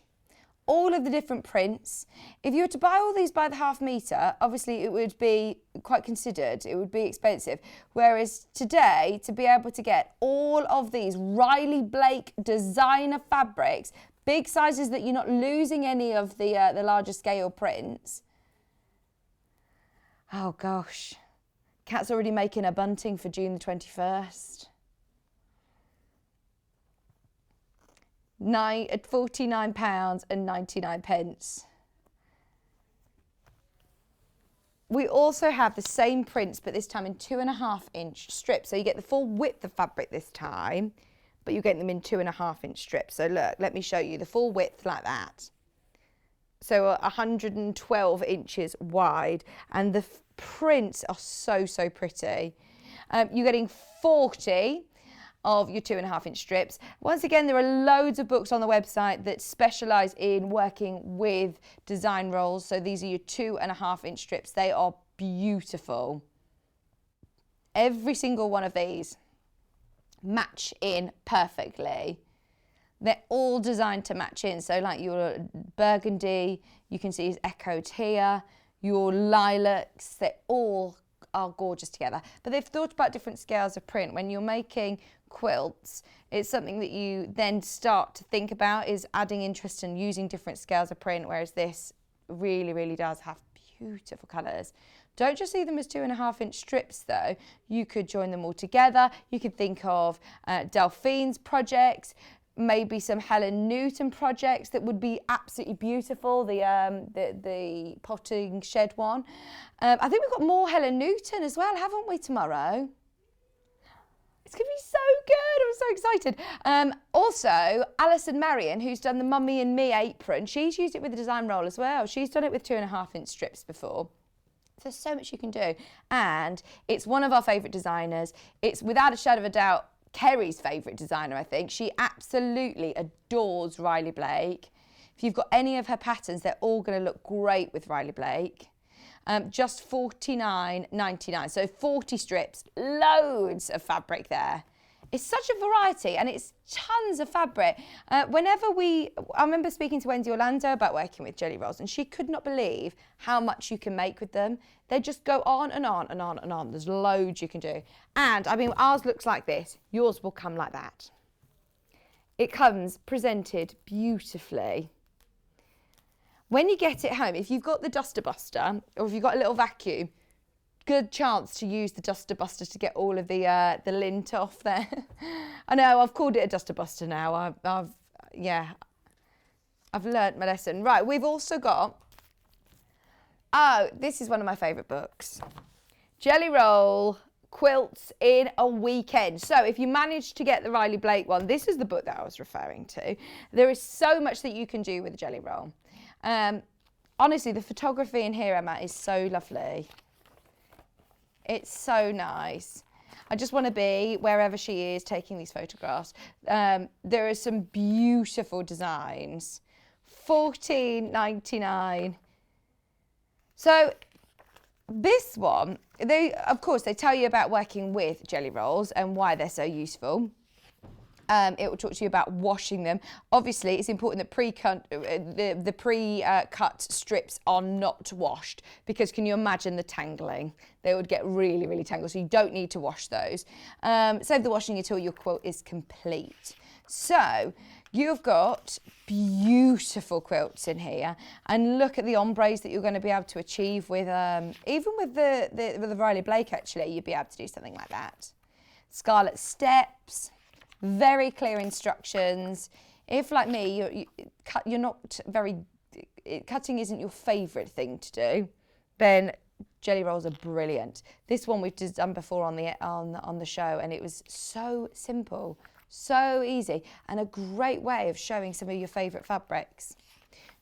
all of the different prints. If you were to buy all these by the half metre, obviously it would be quite considered. It would be expensive. Whereas today, to be able to get all of these Riley Blake designer fabrics, big sizes that you're not losing any of the larger scale prints. Oh gosh, Kat's already making a bunting for June the 21st. At £49.99. We also have the same prints, but this time in 2.5-inch strips. So you get the full width of fabric this time, but you're getting them in 2.5-inch strips. So look, let me show you the full width like that. So 112 inches wide, and the prints are so, so pretty. You're getting 40 of your 2.5-inch strips. Once again, there are loads of books on the website that specialise in working with design rolls. So these are your 2.5-inch strips. They are beautiful. Every single one of these match in perfectly. They're all designed to match in. So like your burgundy, you can see is echoed here. Your lilacs, they all are gorgeous together. But they've thought about different scales of print. When you're making quilts, it's something that you then start to think about is adding interest and using different scales of print, whereas this really, really does have beautiful colours. Don't just see them as 2.5-inch strips though. You could join them all together. You could think of Delphine's projects, maybe some Helen Newton projects that would be absolutely beautiful. The potting shed one. I think we've got more Helen Newton as well, haven't we, tomorrow? It's going to be so good. I'm so excited. Also, Alison Marion, who's done the Mummy and Me apron, she's used it with the design roll as well. She's done it with 2.5-inch strips before. There's so much you can do. And it's one of our favourite designers. It's without a shadow of a doubt Kerry's favourite designer, I think. She absolutely adores Riley Blake. If you've got any of her patterns, they're all going to look great with Riley Blake. Just £49.99. So 40 strips, loads of fabric there. It's such a variety and it's tons of fabric. I remember speaking to Wendy Orlando about working with jelly rolls and she could not believe how much you can make with them. They just go on and on and on and on. There's loads you can do. And I mean, ours looks like this. Yours will come like that. It comes presented beautifully. When you get it home, if you've got the duster buster or if you've got a little vacuum, good chance to use the duster buster to get all of the lint off there. I know, I've called it a duster buster now. I've learnt my lesson. Right, we've also got, this is one of my favourite books. Jelly Roll Quilts in a Weekend. So if you manage to get the Riley Blake one, this is the book that I was referring to. There is so much that you can do with a jelly roll. Honestly, the photography in here, Emma, is so lovely. It's so nice. I just want to be wherever she is taking these photographs. There are some beautiful designs. $14.99. So this one, of course, they tell you about working with jelly rolls and why they're so useful. It will talk to you about washing them. Obviously, it's important that the pre-cut strips are not washed, because can you imagine the tangling? They would get really, really tangled, so you don't need to wash those. Save the washing until your quilt is complete. So you've got beautiful quilts in here, and look at the ombres that you're going to be able to achieve with, even with the Riley Blake, actually, you'd be able to do something like that. Scarlet steps. Very clear instructions. If, like me, you're not cutting isn't your favourite thing to do, then jelly rolls are brilliant. This one we've just done before on the show, and it was so simple, so easy, and a great way of showing some of your favourite fabrics.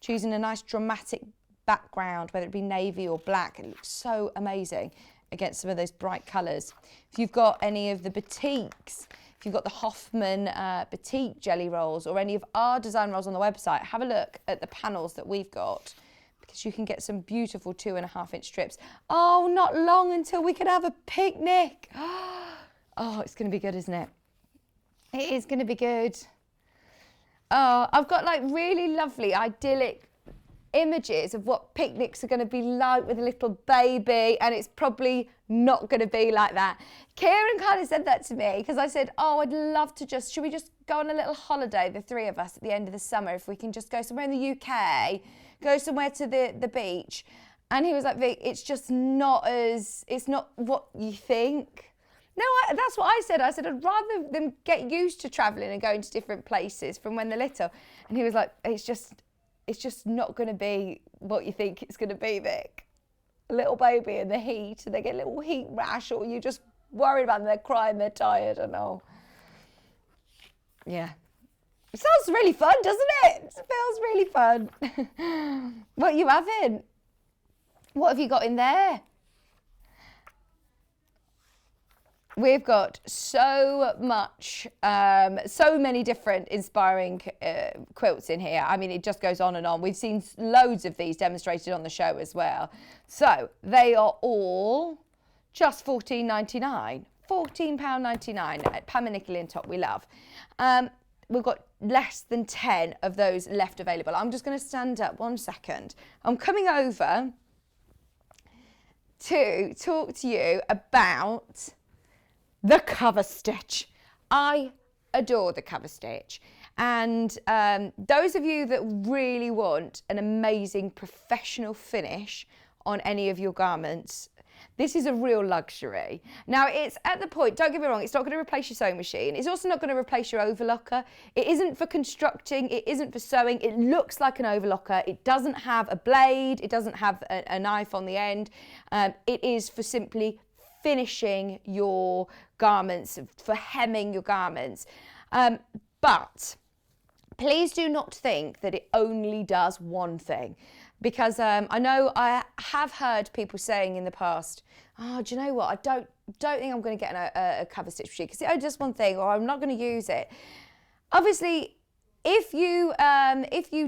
Choosing a nice dramatic background, whether it be navy or black, it looks so amazing against some of those bright colours. If you've got any of the batiks, if you've got the Hoffman batik jelly rolls or any of our design rolls on the website, have a look at the panels that we've got, because you can get some beautiful 2.5-inch strips. Oh, not long until we can have a picnic. Oh, it's going to be good, isn't it? It is going to be good. Oh, I've got like really lovely, idyllic images of what picnics are going to be like with a little baby, and it's probably not going to be like that. Kieran kind of said that to me, because I said, oh, I'd love to should we just go on a little holiday, the three of us, at the end of the summer, if we can just go somewhere in the UK, go somewhere to the beach. And he was like, Vic, it's not what you think. No, that's what I said. I said, I'd rather them get used to travelling and going to different places from when they're little. And he was like, it's just not going to be what you think it's going to be, Vic. A little baby in the heat, and they get a little heat rash, or you just worried about them, they're crying, they're tired, and all. Yeah. It sounds really fun, doesn't it? It feels really fun. What are you having? What have you got in there? We've got so many different inspiring quilts in here. I mean, it just goes on and on. We've seen loads of these demonstrated on the show as well. So they are all just £14.99. £14.99 permanickel top we love. We've got less than 10 of those left available. I'm just going to stand up 1 second. I'm coming over to talk to you about the cover stitch. I adore the cover stitch. And those of you that really want an amazing professional finish on any of your garments, this is a real luxury. Now, it's at the point, don't get me wrong, it's not going to replace your sewing machine. It's also not going to replace your overlocker. It isn't for constructing, it isn't for sewing. It looks like an overlocker. It doesn't have a blade. It doesn't have a knife on the end. It is for simply finishing your garments, for hemming your garments. But please do not think that it only does one thing, because I know I have heard people saying in the past, oh, do you know what, I don't think I'm going to get a cover stitch machine because it only does one thing, or I'm not going to use it. Obviously, if you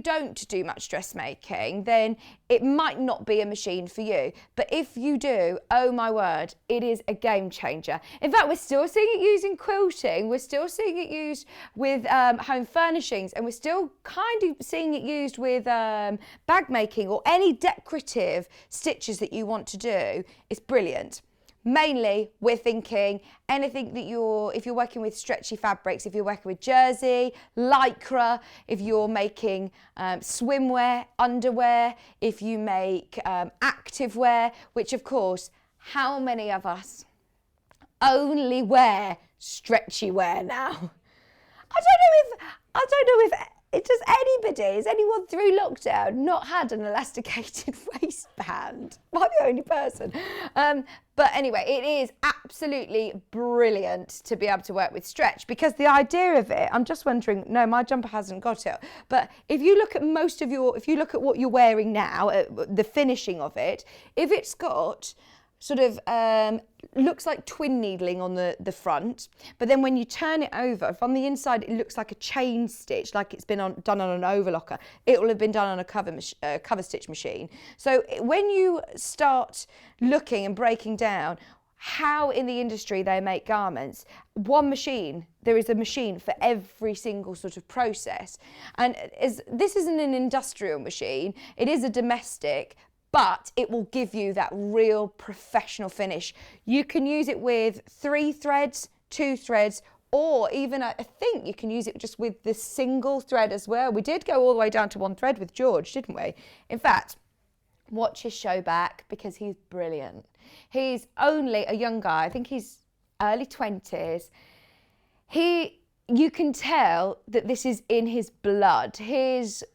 don't do much dressmaking, then it might not be a machine for you. But if you do, oh my word, it is a game changer. In fact, we're still seeing it used in quilting. We're still seeing it used with home furnishings, and we're still kind of seeing it used with bag making or any decorative stitches that you want to do. It's brilliant. Mainly, we're thinking anything that if you're working with stretchy fabrics, if you're working with jersey, lycra, if you're making swimwear, underwear, if you make activewear, which of course, how many of us only wear stretchy wear now? I don't know if has anyone through lockdown not had an elasticated waistband? Am I the only person? But anyway, it is absolutely brilliant to be able to work with stretch, because the idea of it, I'm just wondering, no, my jumper hasn't got it, but if you look at if you look at what you're wearing now, the finishing of it, if it's got sort of looks like twin needling on the front, but then when you turn it over, from the inside it looks like a chain stitch, like it's been done on an overlocker. It will have been done on a cover stitch machine. So when you start looking and breaking down how in the industry they make garments, there is a machine for every single sort of process. And this isn't an industrial machine, it is a domestic, but it will give you that real professional finish. You can use it with 3 threads, 2 threads, or even I think you can use it just with the single thread as well. We did go all the way down to 1 thread with George, didn't we? In fact, watch his show back because he's brilliant. He's only a young guy, I think he's early 20s. You can tell that this is in his blood. Here's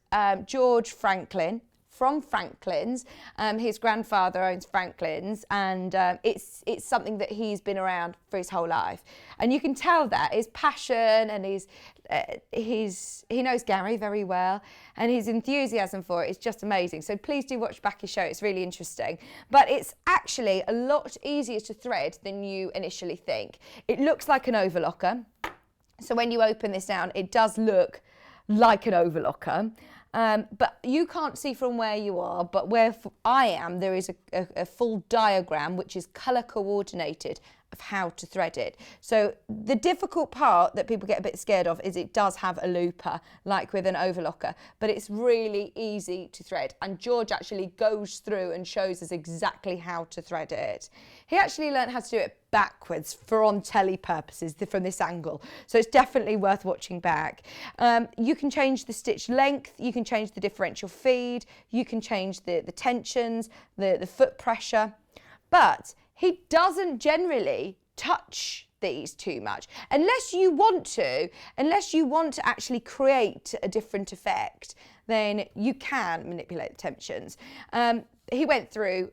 George Franklin from Franklin's. His grandfather owns Franklin's, and it's something that he's been around for his whole life. And you can tell that his passion and he knows Gary very well, and his enthusiasm for it is just amazing. So please do watch back his show, it's really interesting. But it's actually a lot easier to thread than you initially think. It looks like an overlocker. So when you open this down, it does look like an overlocker. But you can't see from where you are, but where I am, there is a full diagram which is colour coordinated of how to thread it. So the difficult part that people get a bit scared of is it does have a looper, like with an overlocker, but it's really easy to thread. And George actually goes through and shows us exactly how to thread it. He actually learned how to do it backwards for on telly purposes from this angle. So it's definitely worth watching back. You can change the stitch length, you can change the differential feed, you can change the tensions, the foot pressure, but he doesn't generally touch these too much unless you want to actually create a different effect. Then you can manipulate the tensions. He went through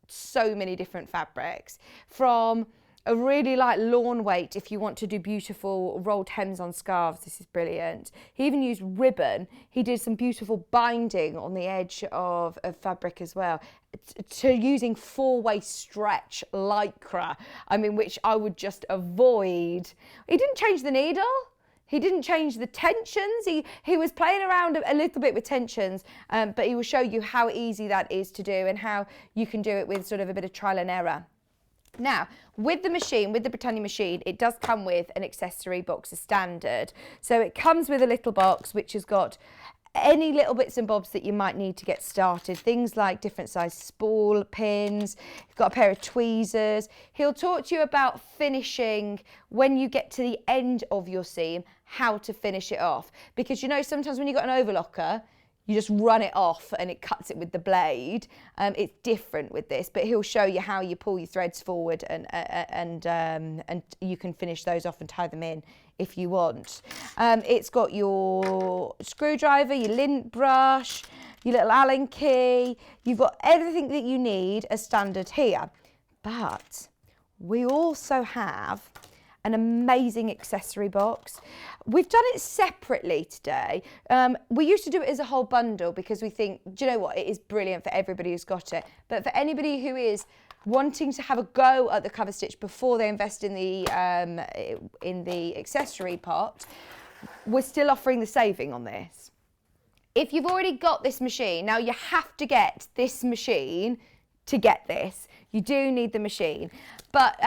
so many different fabrics, from a really light lawn weight if you want to do beautiful rolled hems on scarves. This is brilliant. He even used ribbon. He did some beautiful binding on the edge of fabric as well, to using 4-way stretch lycra, which I would just avoid. He didn't change the needle. He didn't change the tensions. He was playing around a little bit with tensions, but he will show you how easy that is to do and how you can do it with sort of a bit of trial and error. Now, with the machine, with the Britannia machine, it does come with an accessory box as standard. So it comes with a little box which has got any little bits and bobs that you might need to get started. Things like different size spool pins, you've got a pair of tweezers. He'll talk to you about finishing when you get to the end of your seam, how to finish it off. Because sometimes when you've got an overlocker, you just run it off and it cuts it with the blade. It's different with this, but he'll show you how you pull your threads forward and you can finish those off and tie them in if you want. It's got your screwdriver, your lint brush, your little Allen key. You've got everything that you need as standard here. But we also have an amazing accessory box. We've done it separately today. We used to do it as a whole bundle because we think, do you know what, it is brilliant for everybody who's got it. But for anybody who is wanting to have a go at the cover stitch before they invest in the accessory pot, we're still offering the saving on this. If you've already got this machine, now you have to get this machine to get this. You do need the machine. But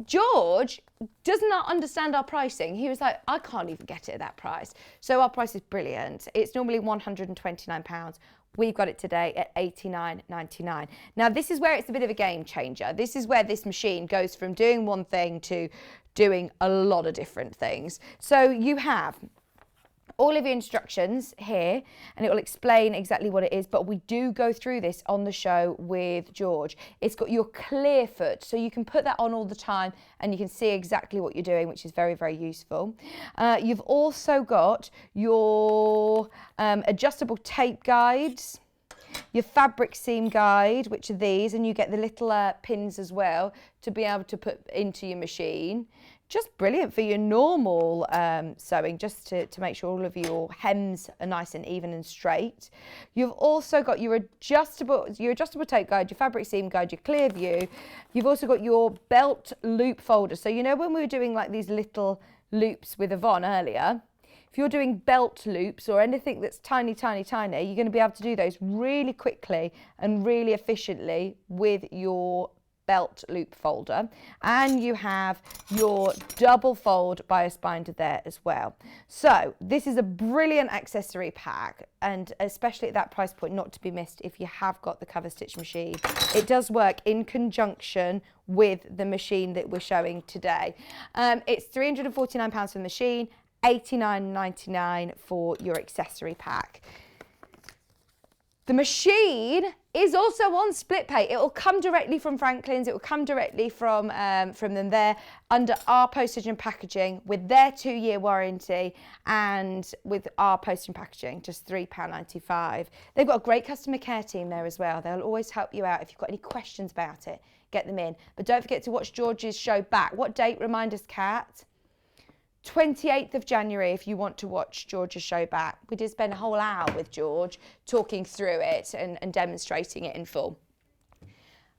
George does not understand our pricing. He was like, I can't even get it at that price. So our price is brilliant. It's normally £129. We've got it today at $89.99. Now, this is where it's a bit of a game changer. This is where this machine goes from doing one thing to doing a lot of different things. So you have all of your instructions here, and it will explain exactly what it is, but we do go through this on the show with George. It's got your clear foot, so you can put that on all the time and you can see exactly what you're doing, which is very, very useful. You've also got your adjustable tape guides, your fabric seam guide, which are these, and you get the little pins as well to be able to put into your machine. just brilliant for your normal sewing, just to make sure all of your hems are nice and even and straight. You've also got your adjustable tape guide, your fabric seam guide, your clear view. You've also got your belt loop folder. So you know when we were doing like these little loops with Yvonne earlier, if you're doing belt loops or anything that's tiny, tiny, tiny, you're going to be able to do those really quickly and really efficiently with your belt loop folder. And you have your double fold bias binder there as well. So this is a brilliant accessory pack, and especially at that price point, not to be missed if you have got the cover stitch machine. It does work in conjunction with the machine that we're showing today. It's £349 for the machine, $89.99 for your accessory pack. The machine is also on split pay. It will come directly from Franklin's. It will come directly from them there under our postage and packaging with their 2-year warranty and with our postage and packaging, just £3.95. They've got a great customer care team there as well. They'll always help you out. If you've got any questions about it, get them in. But don't forget to watch George's show back. What date? Remind us, Kat. 28th of January if you want to watch George's show back. We did spend a whole hour with George talking through it and demonstrating it in full.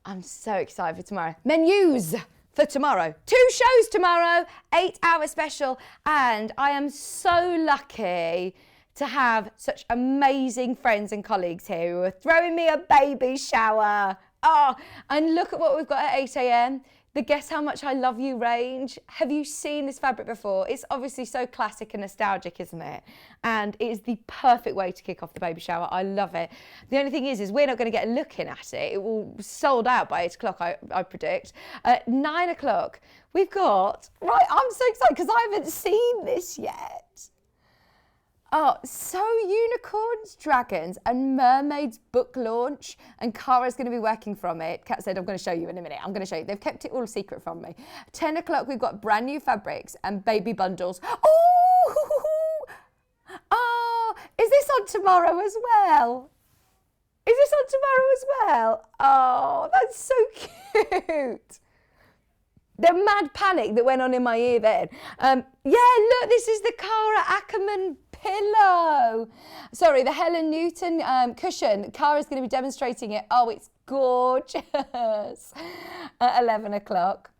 I'm so excited for tomorrow. Menus for tomorrow. 2 shows tomorrow, 8-hour special, and I am so lucky to have such amazing friends and colleagues here who are throwing me a baby shower. Oh, and look at what we've got at 8 a.m. The Guess How Much I Love You range. Have you seen this fabric before? It's obviously so classic and nostalgic, isn't it? And it is the perfect way to kick off the baby shower. I love it. The only thing is we're not going to get looking at it. It will be sold out by 8 o'clock, I predict. At 9 o'clock, we've got, right, I'm so excited because I haven't seen this yet. Oh, So Unicorns, Dragons and Mermaids book launch, and Cara's going to be working from it. Kat said, I'm going to show you in a minute. I'm going to show you. They've kept it all secret from me. 10 o'clock, we've got brand new fabrics and baby bundles. Oh, is this on tomorrow as well? Is this on tomorrow as well? Oh, that's so cute. The mad panic that went on in my ear then. Yeah, look, this is the Cara Ackerman pillow. Sorry, the Helen Newton cushion. Cara's going to be demonstrating it. Oh, it's gorgeous. At 11 o'clock.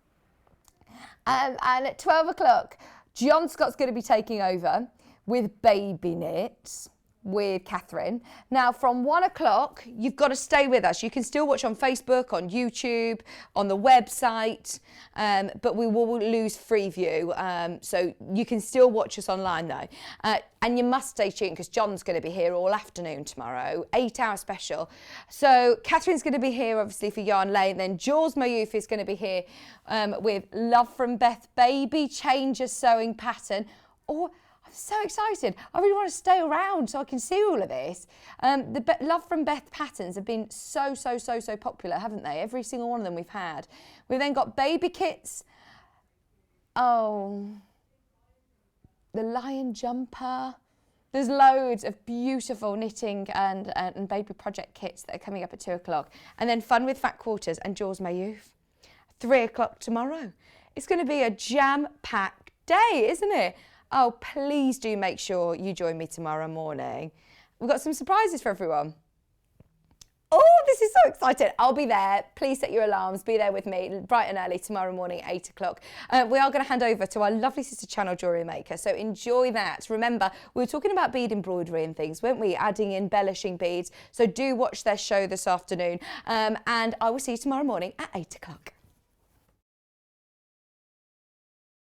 And at 12 o'clock, John Scott's going to be taking over with baby knits with Catherine. Now from 1 o'clock, you've got to stay with us. You can still watch on Facebook, on YouTube, on the website, but we will lose Freeview. So you can still watch us online though. And you must stay tuned because John's going to be here all afternoon tomorrow, 8-hour special. So Catherine's going to be here obviously for Yarn Lane. Then Jules Mayoof is going to be here with Love from Beth Baby Changer Sewing Pattern. I'm so excited. I really want to stay around so I can see all of this. The Love from Beth patterns have been so popular, haven't they? Every single one of them we've had. We've then got baby kits. Oh, the lion jumper. There's loads of beautiful knitting and baby project kits that are coming up at 2 o'clock. And then Fun with Fat Quarters and Jules Mayoof. 3 o'clock tomorrow. It's going to be a jam-packed day, isn't it? Oh, please do make sure you join me tomorrow morning. We've got some surprises for everyone. Oh, this is so exciting. I'll be there. Please set your alarms. Be there with me bright and early tomorrow morning, 8 o'clock. We are going to hand over to our lovely sister channel jewellery maker. So enjoy that. Remember, we were talking about bead embroidery and things, weren't we? Adding embellishing beads. So do watch their show this afternoon. And I will see you tomorrow morning at 8 o'clock.